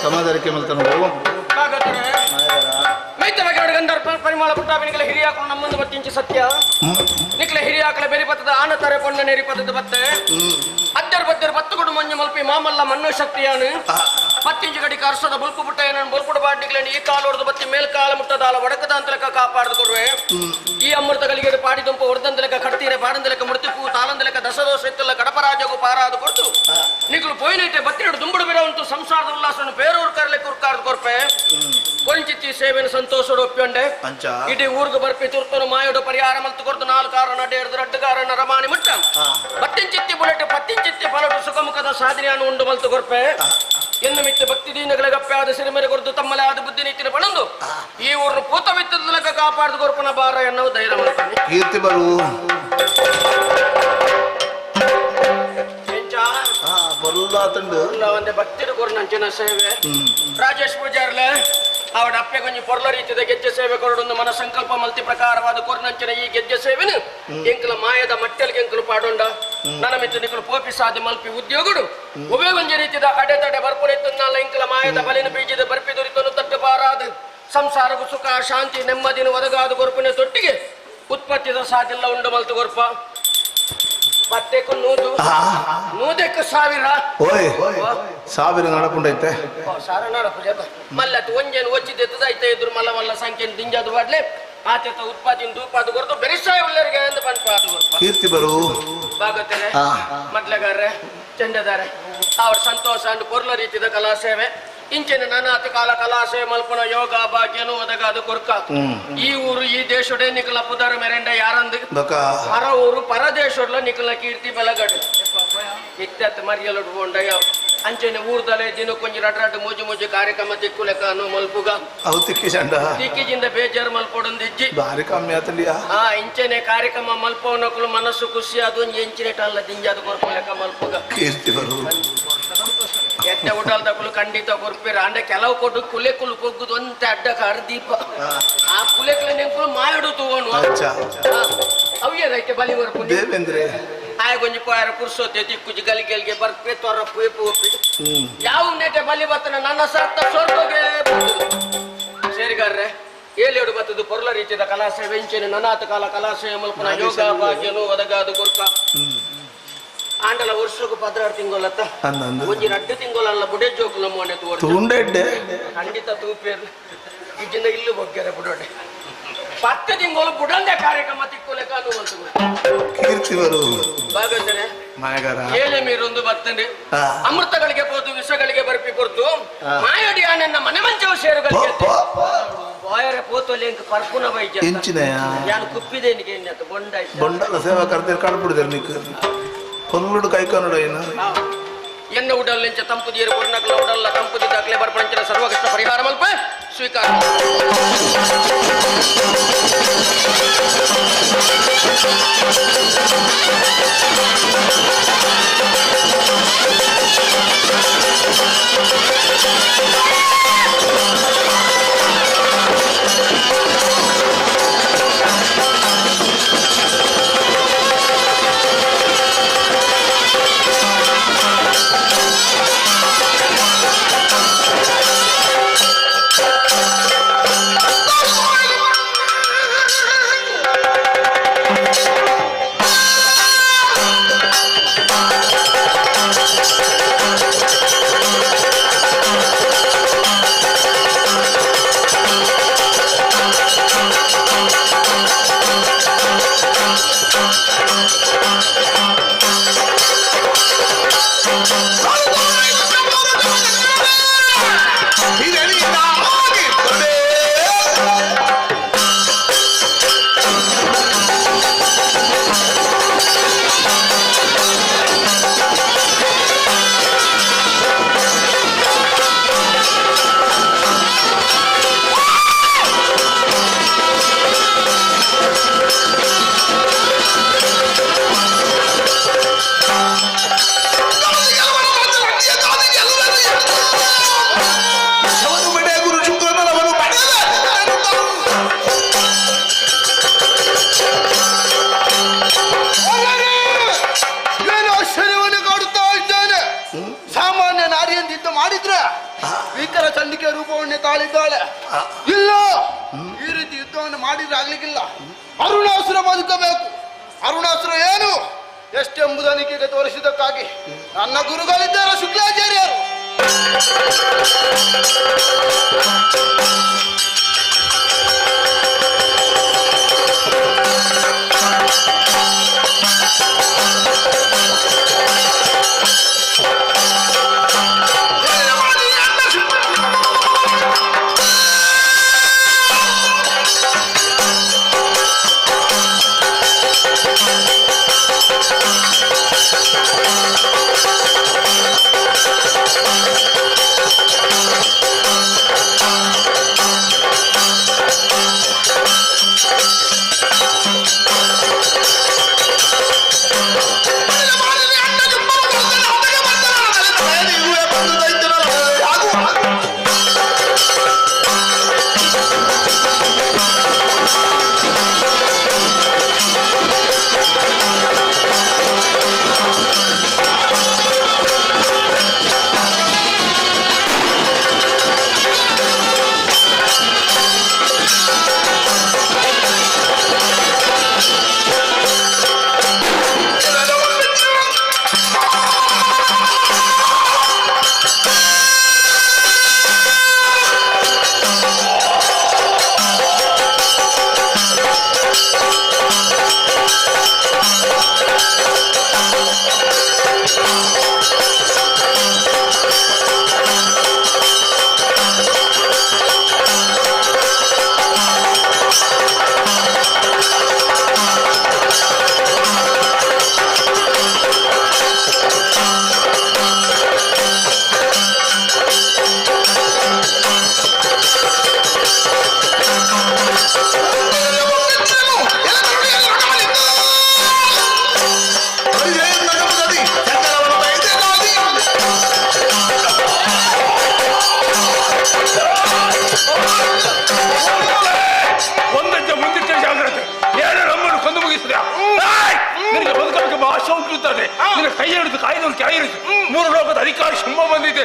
ಸಮಾಧಾನಕ್ಕೆ ಮಲ್ತಾನು
ಪರಿಮಳ ಪುಟ್ಟಾಪಿನಿಗಳ ಹಿರಿಯಾಕಲು ನಮ್ಮೊಂದು ಬತ್ತಿಂಚಿ ಸತ್ಯ ನಿಕ್ಲೆ ಹಿರಿಯಾಕಲ ಬೆರಿಪತ್ತದ ಆನತಾರೆ ಪೊಣ್ಣ ನೆರಿಪತ್ತದ ಬತ್ತೆ ಅದ್ದರ್ ಬದ್ದರ್ ಬತ್ತುಗುಡು ಮಂಜು ಮಲ್ಪಿ ಮಾಮಲ್ಲ ಮಣ್ಣು ಶಕ್ತಿಯಾನು ಪತ್ತಿಂಚು ಗಡಿ ಕರ್ಸದ ಬುಲ್ಪು ಪುಟ್ಟ ಏನನ್ನು ಬುಲ್ಪುಡು ಬಾಡ್ನಿಕ್ಲೆ ಈ ಕಾಲು ಹೊಡೆದು ಬತ್ತಿ ಮೇಲ್ಕಾಲ ಮುಟ್ಟದಾಲ ಒಡಕದ ಅಂತಲಕ ಕಾಪಾಡ್ದು ಕೊಡುವೆ ಈ ಅಮೃತಗಳಿಗೆ ಪಾಡಿದುಂಪು ಹೊಡೆದಂತಲಕ ಕಡ್ತೀರೆ ಪಾಡಂದಲಕ ಮುಡ್ತಿಪ್ಪು ತಾಳಂದಲಕ ದಸದೋಷ ಇತ್ತಲ್ಲ ಕಡಪರಾಜಗೂ ಪಾರಾದು ಕೊಟ್ಟು ನಿಕ್ಲು ಪೋಯಿನೈತೆ ಬತ್ತಿರಡು ದುಂಬುಡು ಬಿರೋ ಉಂಟು ಸಂಸಾರದ ಉಲ್ಲಾಸವನ್ನು ಬೇರೂರು ಕರ್ಲೆ ಕುರ್ಕಾರ್ದು ಕೊರ್ಪೆ ಕೊಂಚಿತ್ತಿ ಸೇವೆನ ಸಂತೋಷಡು ಒಪ್ಪಿಕೊಂಡೆ ಇಡೀ ಊರ್ಗು ಬರ್ಪಿ ತುರ್ತನು ಮಾಯೋಡು ಪರಿಹಾರ ಮಲ್ತು ಕೊರ್ದು ನಾಲ್ಕು ಕಾರಣ ಅಡ್ಡ ಹಿಡಿದು ರಡ್ಡುಗಾರನ ರಮಾಣಿ ಮುಟ್ಟ ಪತ್ತಿಂಚಿತ್ತಿ ಬುಲೆಟ್ ಪತ್ತಿಂಚಿತ್ತಿ ಬಲಟು ಸುಖಮುಖದ ಸಾಧನೆಯನ್ನು ಉಂಡು ಮಲ್ತು ಕೊರ್ಪೆ ಎನ್ನು ಮಿತ್ತ ಭಕ್ತಿ ದೀನಗಳ ಗಪ್ಪೆ ಆದ ಸಿರಿಮೆರೆ ಕೊರ್ದು ತಮ್ಮಲೆ ಆದ ಬುದ್ಧಿ ನೀತಿನ ಪಣಂದು ಈ ಊರನ್ನು ಪೂತವಿತ್ತದ ಲೆಕ್ಕ ಕಾಪಾಡ್ದು ಕೊರ್ಪನ ಬಾರ ಎನ್ನುವ ಧೈರ್ಯ ಮಾಡ್ತಾನೆ
ಕೀರ್ತಿ ಬರು
ಒಂದೇ ಭಕ್ತಿರು ಕೊರ್ನಂಚಿನ ಸೇವೆ ರಾಜೇಶ್ ಪೂಜಾರ್ಲೆ ಅವಡ ಅಪ್ಪೆ ಕೊಂಚ ಪೊರ್ಲ ರೀತಿಯ ಗೆಜ್ಜೆ ಸೇವೆ ಕೊರಡೊಂದು ಮನ ಸಂಕಲ್ಪ ಮಲ್ತಿ ಪ್ರಕಾರವಾದ ಕೊರ್ನಂಚಿನ ಈ ಗೆಜ್ಜೆ ಸೇವೆನು ಎಂಕಲ ಮಾಯದ ಮಟ್ಟೆಲ್ಗೆ ಎಂಕಲು ಪಾಡೊಂಡ ನನ್ನ ಮಿತ್ರ ನಿಕಲು ಪೋಪಿ ಸಾಧಿ ಮಲ್ಪಿ ಉದ್ಯೋಗುಡು ಉಭಯ ಒಂಜ ರೀತಿಯ ಅಡೆತಡೆ ಬರ್ಪುರೆತ್ತನ್ನಲ್ಲ ಎಂಕಲ ಮಾಯದ ಬಲಿನ ಬೀಜದ ಬರ್ಪಿ ದೊರಿತನು ತಟ್ಟು ಬಾರಾದ ಸಂಸಾರಗೂ ಸುಖ ಶಾಂತಿ ನೆಮ್ಮದಿನ ಒದಗಾದ ಗೊರ್ಪಿನ ತೊಟ್ಟಿಗೆ ಉತ್ಪತ್ತಿದ ಸಾಧಿಲ್ಲ ಉಂಡು ಮಲ್ತು ಗೊರ್ಪ ಪತ್ತೆಕು ನೂದೆಕ್ಕು ಸಾವಿರ
ಸಾವಿರ ನಡಪುಂಡೈತೆ
ಸಾರ ನಡಪು ಜತ ಮಲ್ಲತ್ತು ಒಂಜೇನು ಒಚ್ಚಿದ್ದೈತೆ ಇದ್ರು ಮಲ್ಲ ಮಲ್ಲ ಸಂಖ್ಯೆನ ದಿಂಜಾದು ಬಾಡ್ಲೆ ಆತ ಉತ್ಪಾದಿನ ದೂಪಾದು ಕೊರ್ದು ಬೆರಿಸಾಯ ಉಳ್ಳರಿಗೆ ಎಂದು ಪನ್ಪಾದು
ಕೀರ್ತಿ ಬರು
ಭಾಗವತರೆ ಮಡ್ಲಗಾರ್ರೆ ಚಂಡದಾರೆ ಅವ್ರ ಸಂತೋಷ ಅಂಡ್ ಪೊರ್ಲ ರೀತಿಯ ಕಲಾ ಸೇವೆ ಇಂಚಿನ ನಾನಾತ ಕಾಲ ಕಲಾಸೆ ಮಲ್ಪನ ಯೋಗ ಭಾಗ್ಯನು ಒದಗಾದ ಕೊರ್ಕ ಈ ಊರು ಈ ದೇಶಡೆ ನಿಕಲ ಪುದರ ಮೆರೆಂಡ ಯಾರಂದು ಪರ ಊರು ಪರ ದೇಶಡ್ಲ ನಿಕಲ ಕೀರ್ತಿ ಬೆಲಗಡು ಇತ್ಯತ್ ಮರಿಯಲಡು ಕೊಂಡಯ್ಯ ಅಂಚನೆ ಊರ್ದಲೆ ದಿನ ಕೊಂಚ ರಡ್ರಡ್ ಮೂಜು ಮೂಜು ಕಾರ್ಯಕ್ರಮ ತಿಕ್ಕುಲೆಕ ಅನ್ನು ಮಲ್ಪುಗ ತಿಕ್ಕಿಜಿಂದ ಬೇಜಾರು ಮಲ್ಪೊಡೊಂದು ಇಜ್ಜಿ
ಭಾರಿ ಕಮ್ಮಿ ಆತಲಿಯಾ
ಇಂಚನೆ ಕಾರ್ಯಕ್ರಮ ಮಲ್ಪವನಕಲು ಮನಸ್ಸು ಖುಷಿ ಅದು ಎಂಚಿನೆಟ ಅಲ್ಲ ದಿಂಜಾದ ಕೊರ್ಪುಲೆಕ ಮಲ್ಪುಗ
ಕೀರ್ತಿ ಬರು
ಎಟ್ಟ ಊಟಲ್ದಕ್ಕಳು ಖಂಡಿತ ಕೊರ್ಪಿರ ಅಂದ್ರೆ ಕೆಲವು ಕೊಟ್ಟು ಕುಲೆಕುಲು ಕೊಗ್ಗುದು ಒಂತೆ ಅಡ್ಡಕ ಅರ್ದೀಪ ಆ ಕುಲೆಕುಲ ನೆಂಕುಲು ಮಾಡು ತಗೊಂಡು ಅವ್ಯದೈತೆ ಬಲಿ ಬರ್ಪು
ದೇವೇಂದ್ರೆ
ಆಯ ಕೊಂಚ ಪೋಯಾರ ಪುರ್ಸೋತೆ ತಿಕ್ಕುಜಿ ಗಲಿಗೆಲ್ಗೆ ಬರ್ಪೆ ತೊರ ಪೇಪು ಒಪ್ಪಿ ಯಾವ ನೆಟ್ಟೆ ಬಲಿ ಬರ್ತನ ನನ್ನ ಸತ್ತ ಸ್ವರ್ಗಗೆ ಸೇರಿಗಾರ್ರೆ ಏಳೆರಡು ಬತ್ತದು ಪೊರ್ಲ ರೀತಿಯ ಕಲಾಸೆ ವೆಂಚನೆ ನನಾಥ ಕಾಲ ಕಲಾಸೆ ಮಲ್ಪನ ಯೋಗ ಭಾಗ್ಯನು ಒದಗಾದು ಕೊರ್ಕ ಆಂಡಲ ವರ್ಷಕ್ಕೂ 16 ತಿಂಗಳತ್ತ ಒಂಜಿ 2 ತಿಂಗಳಲ್ಲ ಬುಡೆ ಜೋಕು ನಮ್ಮ ಮನೆ
ತುಂಡೆಡ್ಡೆ
ಖಂಡಿತ ತೂಪೇರು ಈಗಿಂದ ಇಲ್ಲು ಬಗ್ಗೆರೆ ಬುಡೋಡೆ 10 ತಿಂಗಳು ಬುಡಂದೆ ಕಾರ್ಯಕ್ರಮ ತಿಕ್ಕೋಲೆಕ
ಕೀರ್ತಿ ಬರು
ಭಾಗವತರೆ ಏಳೆ ಮೀರೊಂದು ಬರ್ತಂಡೆ ಅಮೃತಗಳಿಗೆ ಹೋದು ವಿಷಗಳಿಗೆ ಬರ್ಪಿ ಕೊಡ್ತು ಮಾಯಡಿ ಆನೆನ್ನ ಮನೆ ಮಂಚವ ಸೇರುಗಳಿಗೆ ಬಾಯರೆ ಪೋತೋಲಿ ಎಂಕ ಪರ್ಪುನ ಬೈಜ ಯಾನು ಕುಪ್ಪಿದೇನಿಗೆ
ಬೊಂಡಲ ಸೇವಾ ಕರ್ತೀರಿ ಕಾಡ್ಬಿಡಿದಾರೆ ನಿಕ್ ಕೊಲ್ಲುಡು ಕೈಕಾನುಡ ಏನು
ಎನ್ನ ಉಡಲ್ಲೆಂಚ ತಂಪುದಿಯರು ಕೊರ್ನಕಲ ಉಡಲ್ಲ ತಂಪುದಿ ದಾಖಲೆ ಬರ್ಪಂಚನ ಸರ್ವಕಷ್ಟ ಪರಿಹಾರ ಮಲ್ಪ ಸ್ವೀಕಾರ
ಚಂಡಿಕೆ ರೂಪವನ್ನೇ ತಾಳಿದ್ದಾಳೆ. ಇಲ್ಲ, ಈ ರೀತಿ ಯುದ್ಧವನ್ನು ಮಾಡಿದ್ರೆ ಆಗ್ಲಿಕ್ಕಿಲ್ಲ. ಅರುಣಾಸುರ ಬದುಕಬೇಕು. ಅರುಣಾಸುರ ಏನು ಎಷ್ಟೆಂಬುದನಿಗೆ ತೋರಿಸಿದ್ದಕ್ಕಾಗಿ ನನ್ನ ಗುರುಗಳಿದ್ದಾರೆ ಶುಕ್ಲಾಚಾರ್ಯರು.
ಕೈ ಹಿಡಿದು ಕಾಯ್ದವ್ರು ಕೆಳಗಿರಿಸು. 3 ಲೋಕದ ಅಧಿಕಾರಿ ಶಂಭ ಬಂದಿದೆ.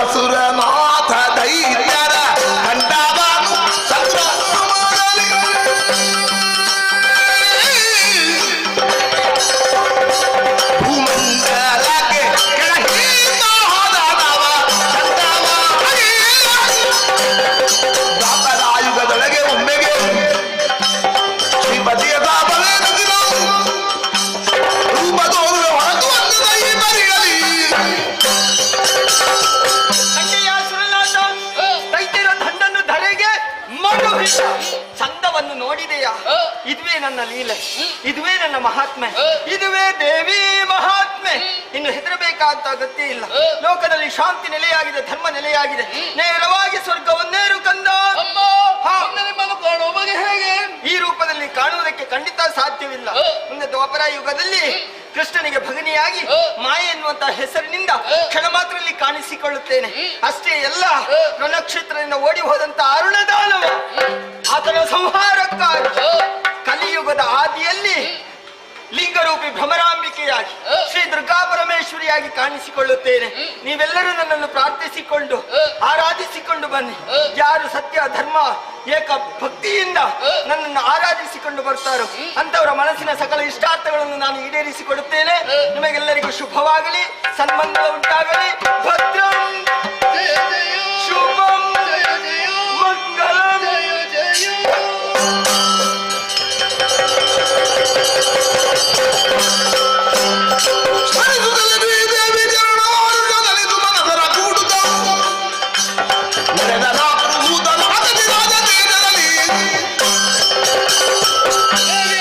ಅಸುರನಾಥ ದೈತ್ಯರ ಕಂಡವನು ಸಂಗ್ರಾಮದಲ್ಲಿ ಭೂಮಂಡಲಕ್ಕೆ ಕೆಳಗಿಂದ ಹೋದವ ಚಂದವ ದಾಪರಾಯುಗದೊಳಗೆ ಒಮ್ಮೆಗೆ ಶ್ರೀಪತಿಯ ತಾಪವೇ ನುಗ್ಗಿದವು ರೂಪದೋರು ಹೊರತು ಒಂದು ದೈ ಬರಿಯಲಿ
ದೈತ್ಯರ ದಂಡನ್ನು ಧರೆಗೆ ಮಡು ಹಿಡಿದ ಚಂದವನ್ನು ನೋಡಿದೆಯಾ? ಇದುವೇ ನನ್ನ ಲೀಲೆ, ಇದುವೇ ನನ್ನ ಮಹಾತ್ಮೆ, ಇದುವೇ ದೇವಿ ಮಹಾತ್ಮೆ. ಇನ್ನು ಹೆದರಬೇಕಾದ ಅಗತ್ಯ ಇಲ್ಲ. ಲೋಕದಲ್ಲಿ ಶಾಂತಿ ನೆಲೆಯಾಗಿದೆ, ಧರ್ಮ ನೆಲೆಯಾಗಿದೆ. ನೇರವಾಗಿ ಸ್ವರ್ಗವನ್ನೇರು ಕಂದ.
ಕಾಣುವ ಬಗೆ ಹೇಗೆ?
ಈ ರೂಪದಲ್ಲಿ ಕಾಣುವುದಕ್ಕೆ ಖಂಡಿತ ಸಾಧ್ಯವಿಲ್ಲ. ಮುಂದೆ ದ್ವಾಪರ ಯುಗದಲ್ಲಿ ಕೃಷ್ಣನಿಗೆ ಭಗಿನಿಯಾಗಿ ಮಾಯೆ ಎನ್ನುವಂತಹ ಹೆಸರಿನಿಂದ ಕ್ಷಣ ಮಾತ್ರದಲ್ಲಿ ಕಾಣಿಸಿಕೊಳ್ಳುತ್ತೇನೆ. ಅಷ್ಟೇ ಎಲ್ಲ ನಕ್ಷತ್ರದಿಂದ ಓಡಿ ಹೋದಂತ ಅರುಣದಾನವ ಆತನ ಸಂಹಾರಕ್ಕಾಗಿ ಕಲಿಯುಗದ ಆದಿಯಲ್ಲಿ ಲಿಂಗರೂಪಿ ಭ್ರಮರಾಂಬಿಕೆಯಾಗಿ ಶ್ರೀ ದುರ್ಗಾ ಪರಮೇಶ್ವರಿಯಾಗಿ ಕಾಣಿಸಿಕೊಳ್ಳುತ್ತೇನೆ. ನೀವೆಲ್ಲರೂ ನನ್ನನ್ನು ಪ್ರಾರ್ಥಿಸಿಕೊಂಡು ಆರಾಧಿಸಿಕೊಂಡು ಬನ್ನಿ. ಯಾರು ಸತ್ಯ ಧರ್ಮ ಏಕ ಭಕ್ತಿಯಿಂದ ನನ್ನನ್ನು ಆರಾಧಿಸಿಕೊಂಡು ಬರ್ತಾರೋ ಅಂತವರ ಮನಸ್ಸಿನ ಸಕಲ ಇಷ್ಟಾರ್ಥಗಳನ್ನು ನಾನು ಈಡೇರಿಸಿಕೊಡುತ್ತೇನೆ. ನಿಮಗೆಲ್ಲರಿಗೂ ಶುಭವಾಗಲಿ, ಸನ್ಮಂಗಲ ಉಂಟಾಗಲಿ. ಭದ್ರಂ ಶುಭಂ ಮಂಗಲಂ.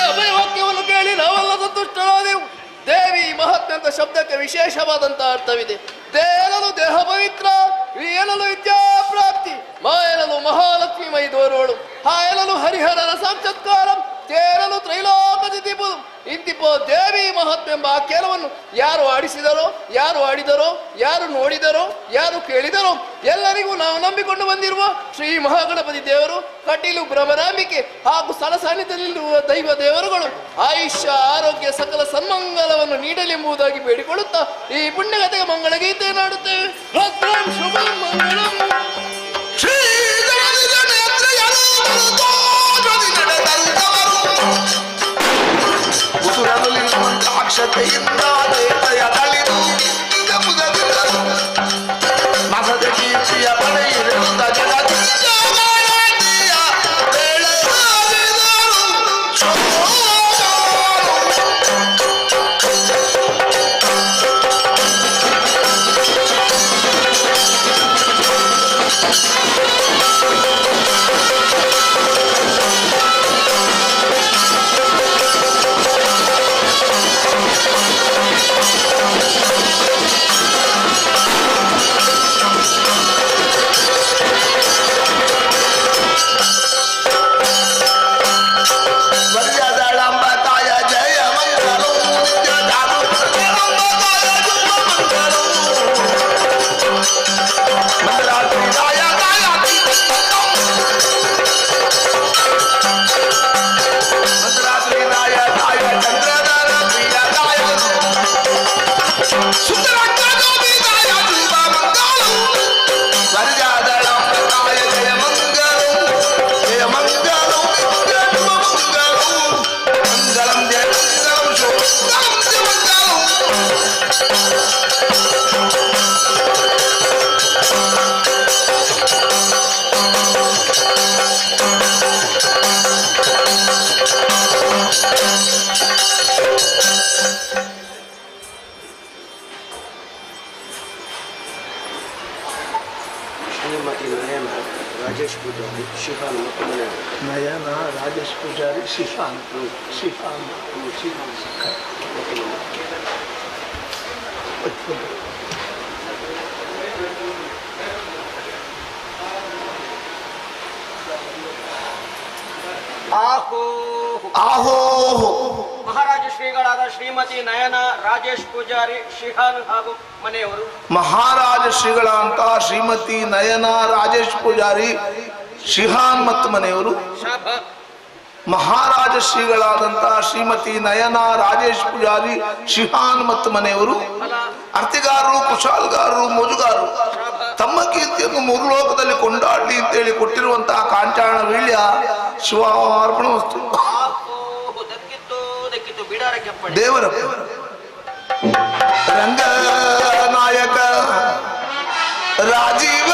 ಅಭಯವಾಕ್ಯವನ್ನು ಕೇಳಿ ನಾವೆಲ್ಲ ಸಂತುಷ್ಟರಾದೆವು. ದೇವಿ ಮಹಾತ್ಮೆ ಅಂತ ಶಬ್ದಕ್ಕೆ ವಿಶೇಷವಾದಂತಹ ಅರ್ಥವಿದೆ. ದೇನಲು ದೇಹ ಪವಿತ್ರ, ಏನಲು ವಿದ್ಯಾ ಪ್ರಾಪ್ತಿ, ಮಾಯನಲು ಮಹಾಲಕ್ಷ್ಮಿ ಮೈ ದೋರೋಳು, ಹಾಯನಲು ಹರಿಹರನ ಸಾಕ್ಷಾತ್ಕಾರ, ತೇರಲು ತ್ರೈಲೋಕದಿ ದಿಪುದು. ಇಂತಿಪೋ ದೇವಿ ಮಹಾತ್ಮೆ ಎಂಬ ಆಖ್ಯಾನವನ್ನು ಯಾರು ಆಡಿಸಿದರೋ, ಯಾರು ಆಡಿದರೋ, ಯಾರು ನೋಡಿದರೋ, ಯಾರು ಕೇಳಿದರೋ ಎಲ್ಲರಿಗೂ ನಾವು ನಂಬಿಕೊಂಡು ಬಂದಿರುವ ಶ್ರೀ ಮಹಾಗಣಪತಿ ದೇವರು, ಕಟೀಲು ಭ್ರಮರಾಂಬಿಕೆ ಹಾಗೂ ಸ್ಥಳ ಸಾನ್ನಿಧ್ಯದಲ್ಲಿರುವ ದೈವ ದೇವರುಗಳು ಆಯುಷ್ಯ ಆರೋಗ್ಯ ಸಕಲ ಸನ್ಮಂಗಲವನ್ನು ನೀಡಲೆಂಬುದಾಗಿ ಬೇಡಿಕೊಳ್ಳುತ್ತಾ ಈ ಪುಣ್ಯಗತೆಗೆ ಮಂಗಳ ಗೀತೆ ನಾಡುತ್ತೇವೆ. ಭದ್ರಂ ಶುಭಂ ಮಂಗಳಂ.
ಅಕ್ಷತೆಯಿಂದ ದೇವತೆಯದಳಿದು ಮಸದ ಕೀರ್ತಿಯ ಪಡೆಯಿರುವುದ
ರಾಜೇಶ್ ಪೂಜಾರಿ ಶಿಫಾನ್ ನಯನ ರಾಜೇಶ್ ಪೂಜಾರಿ ಶಿಫಾನ್
ಆಹೋ ಮಹಾರಾಜ ಶ್ರೀಗಳಾದ ಶ್ರೀಮತಿ ನಯನ ರಾಜೇಶ್ ಪೂಜಾರಿ ಶಿಹಾನ್ ಹಾಗೂ ಮನೆಯವರು.
ಮಹಾರಾಜ ಶ್ರೀಗಳಂತ ಶ್ರೀಮತಿ ನಯನ ರಾಜೇಶ್ ಪೂಜಾರಿ ಶಿಹಾನ್ ಮತ್ತು ಮನೆಯವರು. ಮಹಾರಾಜ ಶ್ರೀಗಳಾದಂತ ಶ್ರೀಮತಿ ನಯನ ರಾಜೇಶ್ ಪೂಜಾರಿ ಶಿಹಾನ್ ಮತ್ತು ಮನೆಯವರು. ಅರ್ತಿಗಾರರು, ಕುಶಾಲ್ಗಾರರು, ಮೋಜುಗಾರರು ತಮ್ಮ ಕೀರ್ತಿಯನ್ನು ಮೂರು ಲೋಕದಲ್ಲಿ ಕೊಂಡಾಡಲಿ ಅಂತೇಳಿ ಕೊಟ್ಟಿರುವಂತಹ ಕಾಂಚಾಣ ವೀಳ್ಯ ಶಿವಾರ್ಪಣ ವಸ್ತು. ದೇವರ ರಂಗನಾಯಕ ರಾಜೀವ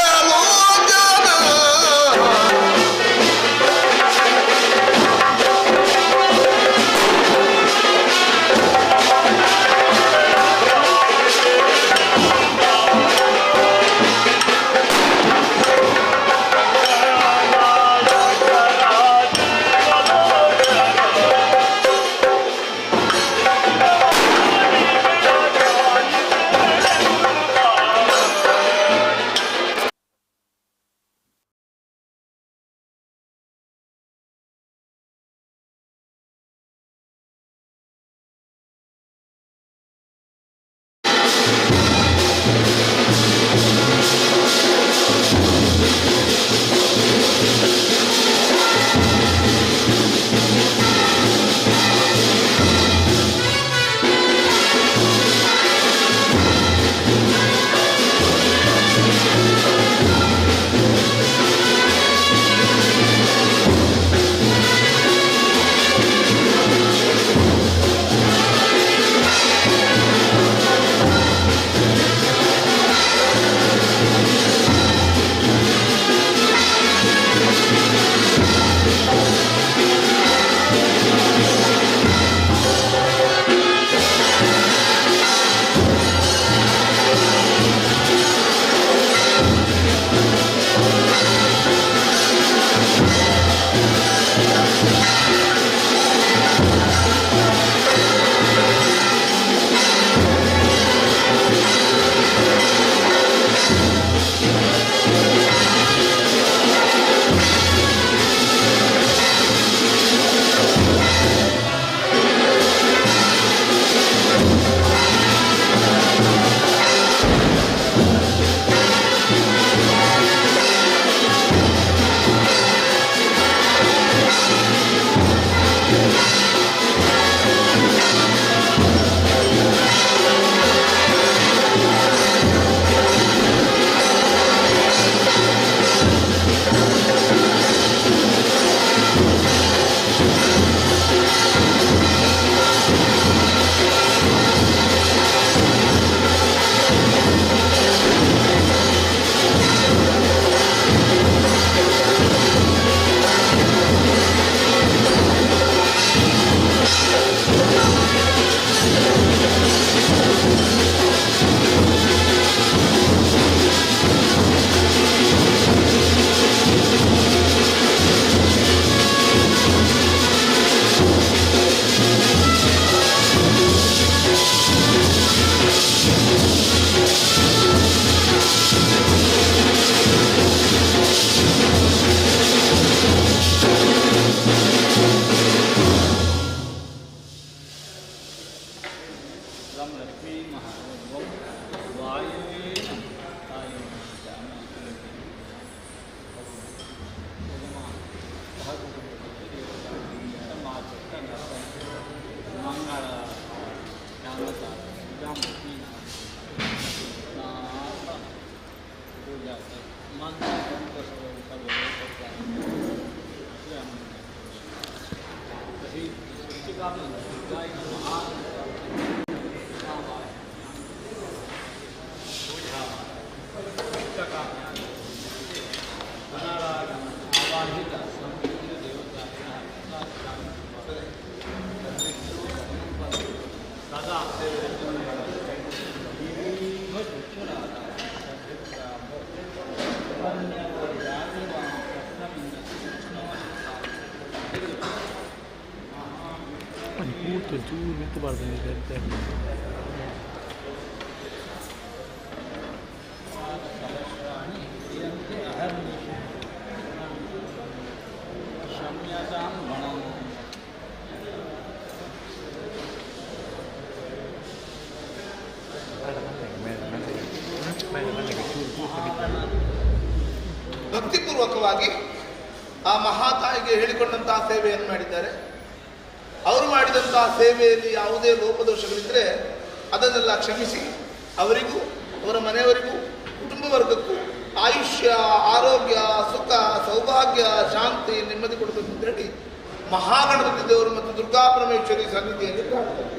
ಭಕ್ತಿಪೂರ್ವಕವಾಗಿ ಆ ಮಹಾತಾಯಿಗೆ ಹೇಳಿಕೊಂಡಂತಹ ಸೇವೆಯನ್ನು ಮಾಡಿದ್ದಾರೆ. ಅವರು ಮಾಡಿದಂತಹ ಸೇವೆಯಲ್ಲಿ ಯಾವುದೇ ಲೋಪದೋಷಗಳಿದ್ದರೆ ಅದನ್ನೆಲ್ಲ ಕ್ಷಮಿಸಿ ಅವರಿಗೂ ಅವರ ಮನೆಯವರಿಗೂ ಕುಟುಂಬ ವರ್ಗಕ್ಕೂ ಆಯುಷ್ಯ, ಆರೋಗ್ಯ, ಸುಖ, ಸೌಭಾಗ್ಯ, ಶಾಂತಿ, ನೆಮ್ಮದಿ ಕೊಡಬೇಕು ಅಂತ ಹೇಳಿ ಮಹಾಗಣಪತಿ ದೇವರು ಮತ್ತು ದುರ್ಗಾ ಪರಮೇಶ್ವರಿ ಸನ್ನಿಧಿಯಲ್ಲಿ ಪ್ರಾರ್ಥನೆ.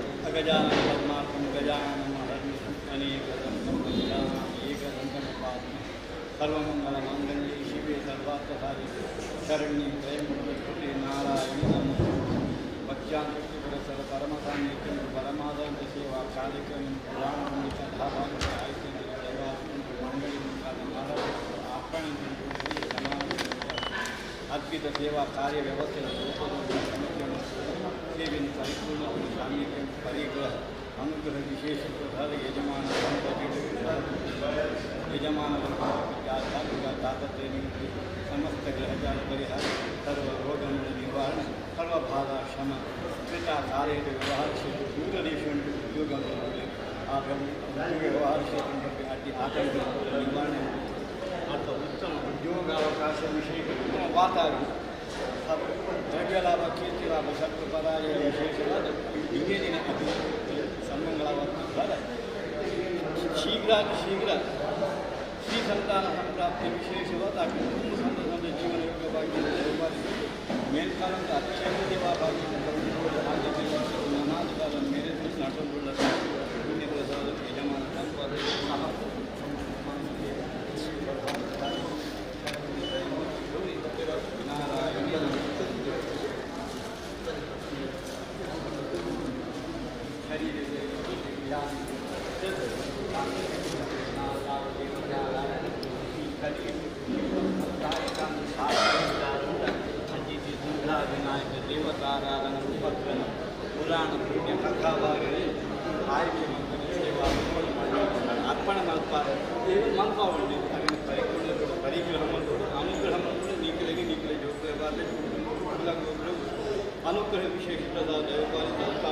ಸರ್ವಮಂಗಲ ಮಾಂಗಲ್ಯೆ ಶಿವೆ ಸರ್ವಾರ್ಥಧಾರಿ ಶರಣ್ಯೆ ತ್ರಯಂಬಕೆ ನಾರಾಯಣಿ ನಮೋಸ್ತುತೆ. ಭಕ್ತ್ಯಾಸಕ್ತಿ ಪುರಸರ ಪರಮಸಾನ್ನಿಧ್ಯಂ ಪರಮಾದಂತ ಸೇವಾ ಕಾರ್ಯಕ್ರಮ ಪುರಾಣ ಪಂಡಿತ ಧಾರಾವಾಹಿಕ ಆಯ್ಕೆ ಮಂಗಳಿ ಮುಂತಾದ ಅರ್ಪಣೆ ಅದ್ಭುತ ಸೇವಾ ಕಾರ್ಯ ವ್ಯವಸ್ಥೆಯ ಸಮಿತಿಯನ್ನು ಸೇವೆಯನ್ನು ಪರಿಪೂರ್ಣ ಸಾನ್ನಿಧ್ಯ ಪರಿಗ್ರಹ ಅನುಗ್ರಹ ವಿಶೇಷ ಪ್ರಸಾದ ಯಜಮಾನ ಯಜಮಾನ ಆಧ್ಯಾತ್ಮಿಕ ತಾಕತ್ತೇನು ಸಮಸ್ತ ಗ್ರಹಜಾಲ ಪರಿಹಾರ ಸರ್ವ ರೋಗಗಳ ನಿವಾರಣೆ ಸರ್ವಭಾಗ ಶಮ ಕೃತ ಕಾರ್ಯದ ವ್ಯವಹಾರ ಕ್ಷೇತ್ರ ದೂರದೇಶವನ್ನು ಉದ್ಯೋಗ ಆ ಉದ್ಯೋಗ ವ್ಯವಹಾರ ಕ್ಷೇತ್ರ ಬಗ್ಗೆ ಅಡ್ಡಿ ಆತಂಕಗಳ ನಿವಾರಣೆ ಅಥವಾ ಉತ್ತಮ ಉದ್ಯೋಗಾವಕಾಶ ವಿಷಯಕ್ಕೆ ಉತ್ತಮ ವಾತಾವರಣ ದ್ರವ್ಯ ಲಾಭ, ಕೀರ್ತಿ ಲಾಭ, ಶತ್ರು ಪರಾಜಯ ವಿಶೇಷವಾದ ಇಂದಿನ ಅಭಿವೃದ್ಧಿ ಸನ್ಮಂಗಳವಾದ ಶೀಘ್ರ ಶ್ರೀ ಸಂತಾನ ಸಂಪ್ರಾಪ್ತಿ ವಿಶೇಷವಾದ ಕುಟುಂಬ ಸಂತಸದ ಜೀವನ ಯೋಗ್ಯವಾಗಿ ಮೇಲ್ಕಾಲದ ಅತ್ಯಂತ ದೇವಾಭಾಗಿ ನಾನಾದ ಮೇಲೆ ನಡೆದುಕೊಳ್ಳ ಪುಣ್ಯ ಪ್ರಸಾದ ಯಜಮಾನ ವಿನಾಯಕ ದೇವತಾರಾಧನ ಉಪಕ್ರಮ ಪುರಾಣ ಪುಣ್ಯ ಕಥಾಭಾಗದಲ್ಲಿ ಆಯ್ಕೆ ಸೇವಾ ಅರ್ಪಣ ಮಲ್ಪಾವಳಿ ಅದನ್ನು ಪರಿಗ್ರಹ ಮಂತ್ರೋಡು ಅನುಗ್ರಹ ಮಂತ್ರೋಡು ನೀಕಲಿಗೆ ಜೋಗ್ಯವಾದ ಅನುಗ್ರಹ ವಿಶೇಷ ದೈವಪಾಲಿತ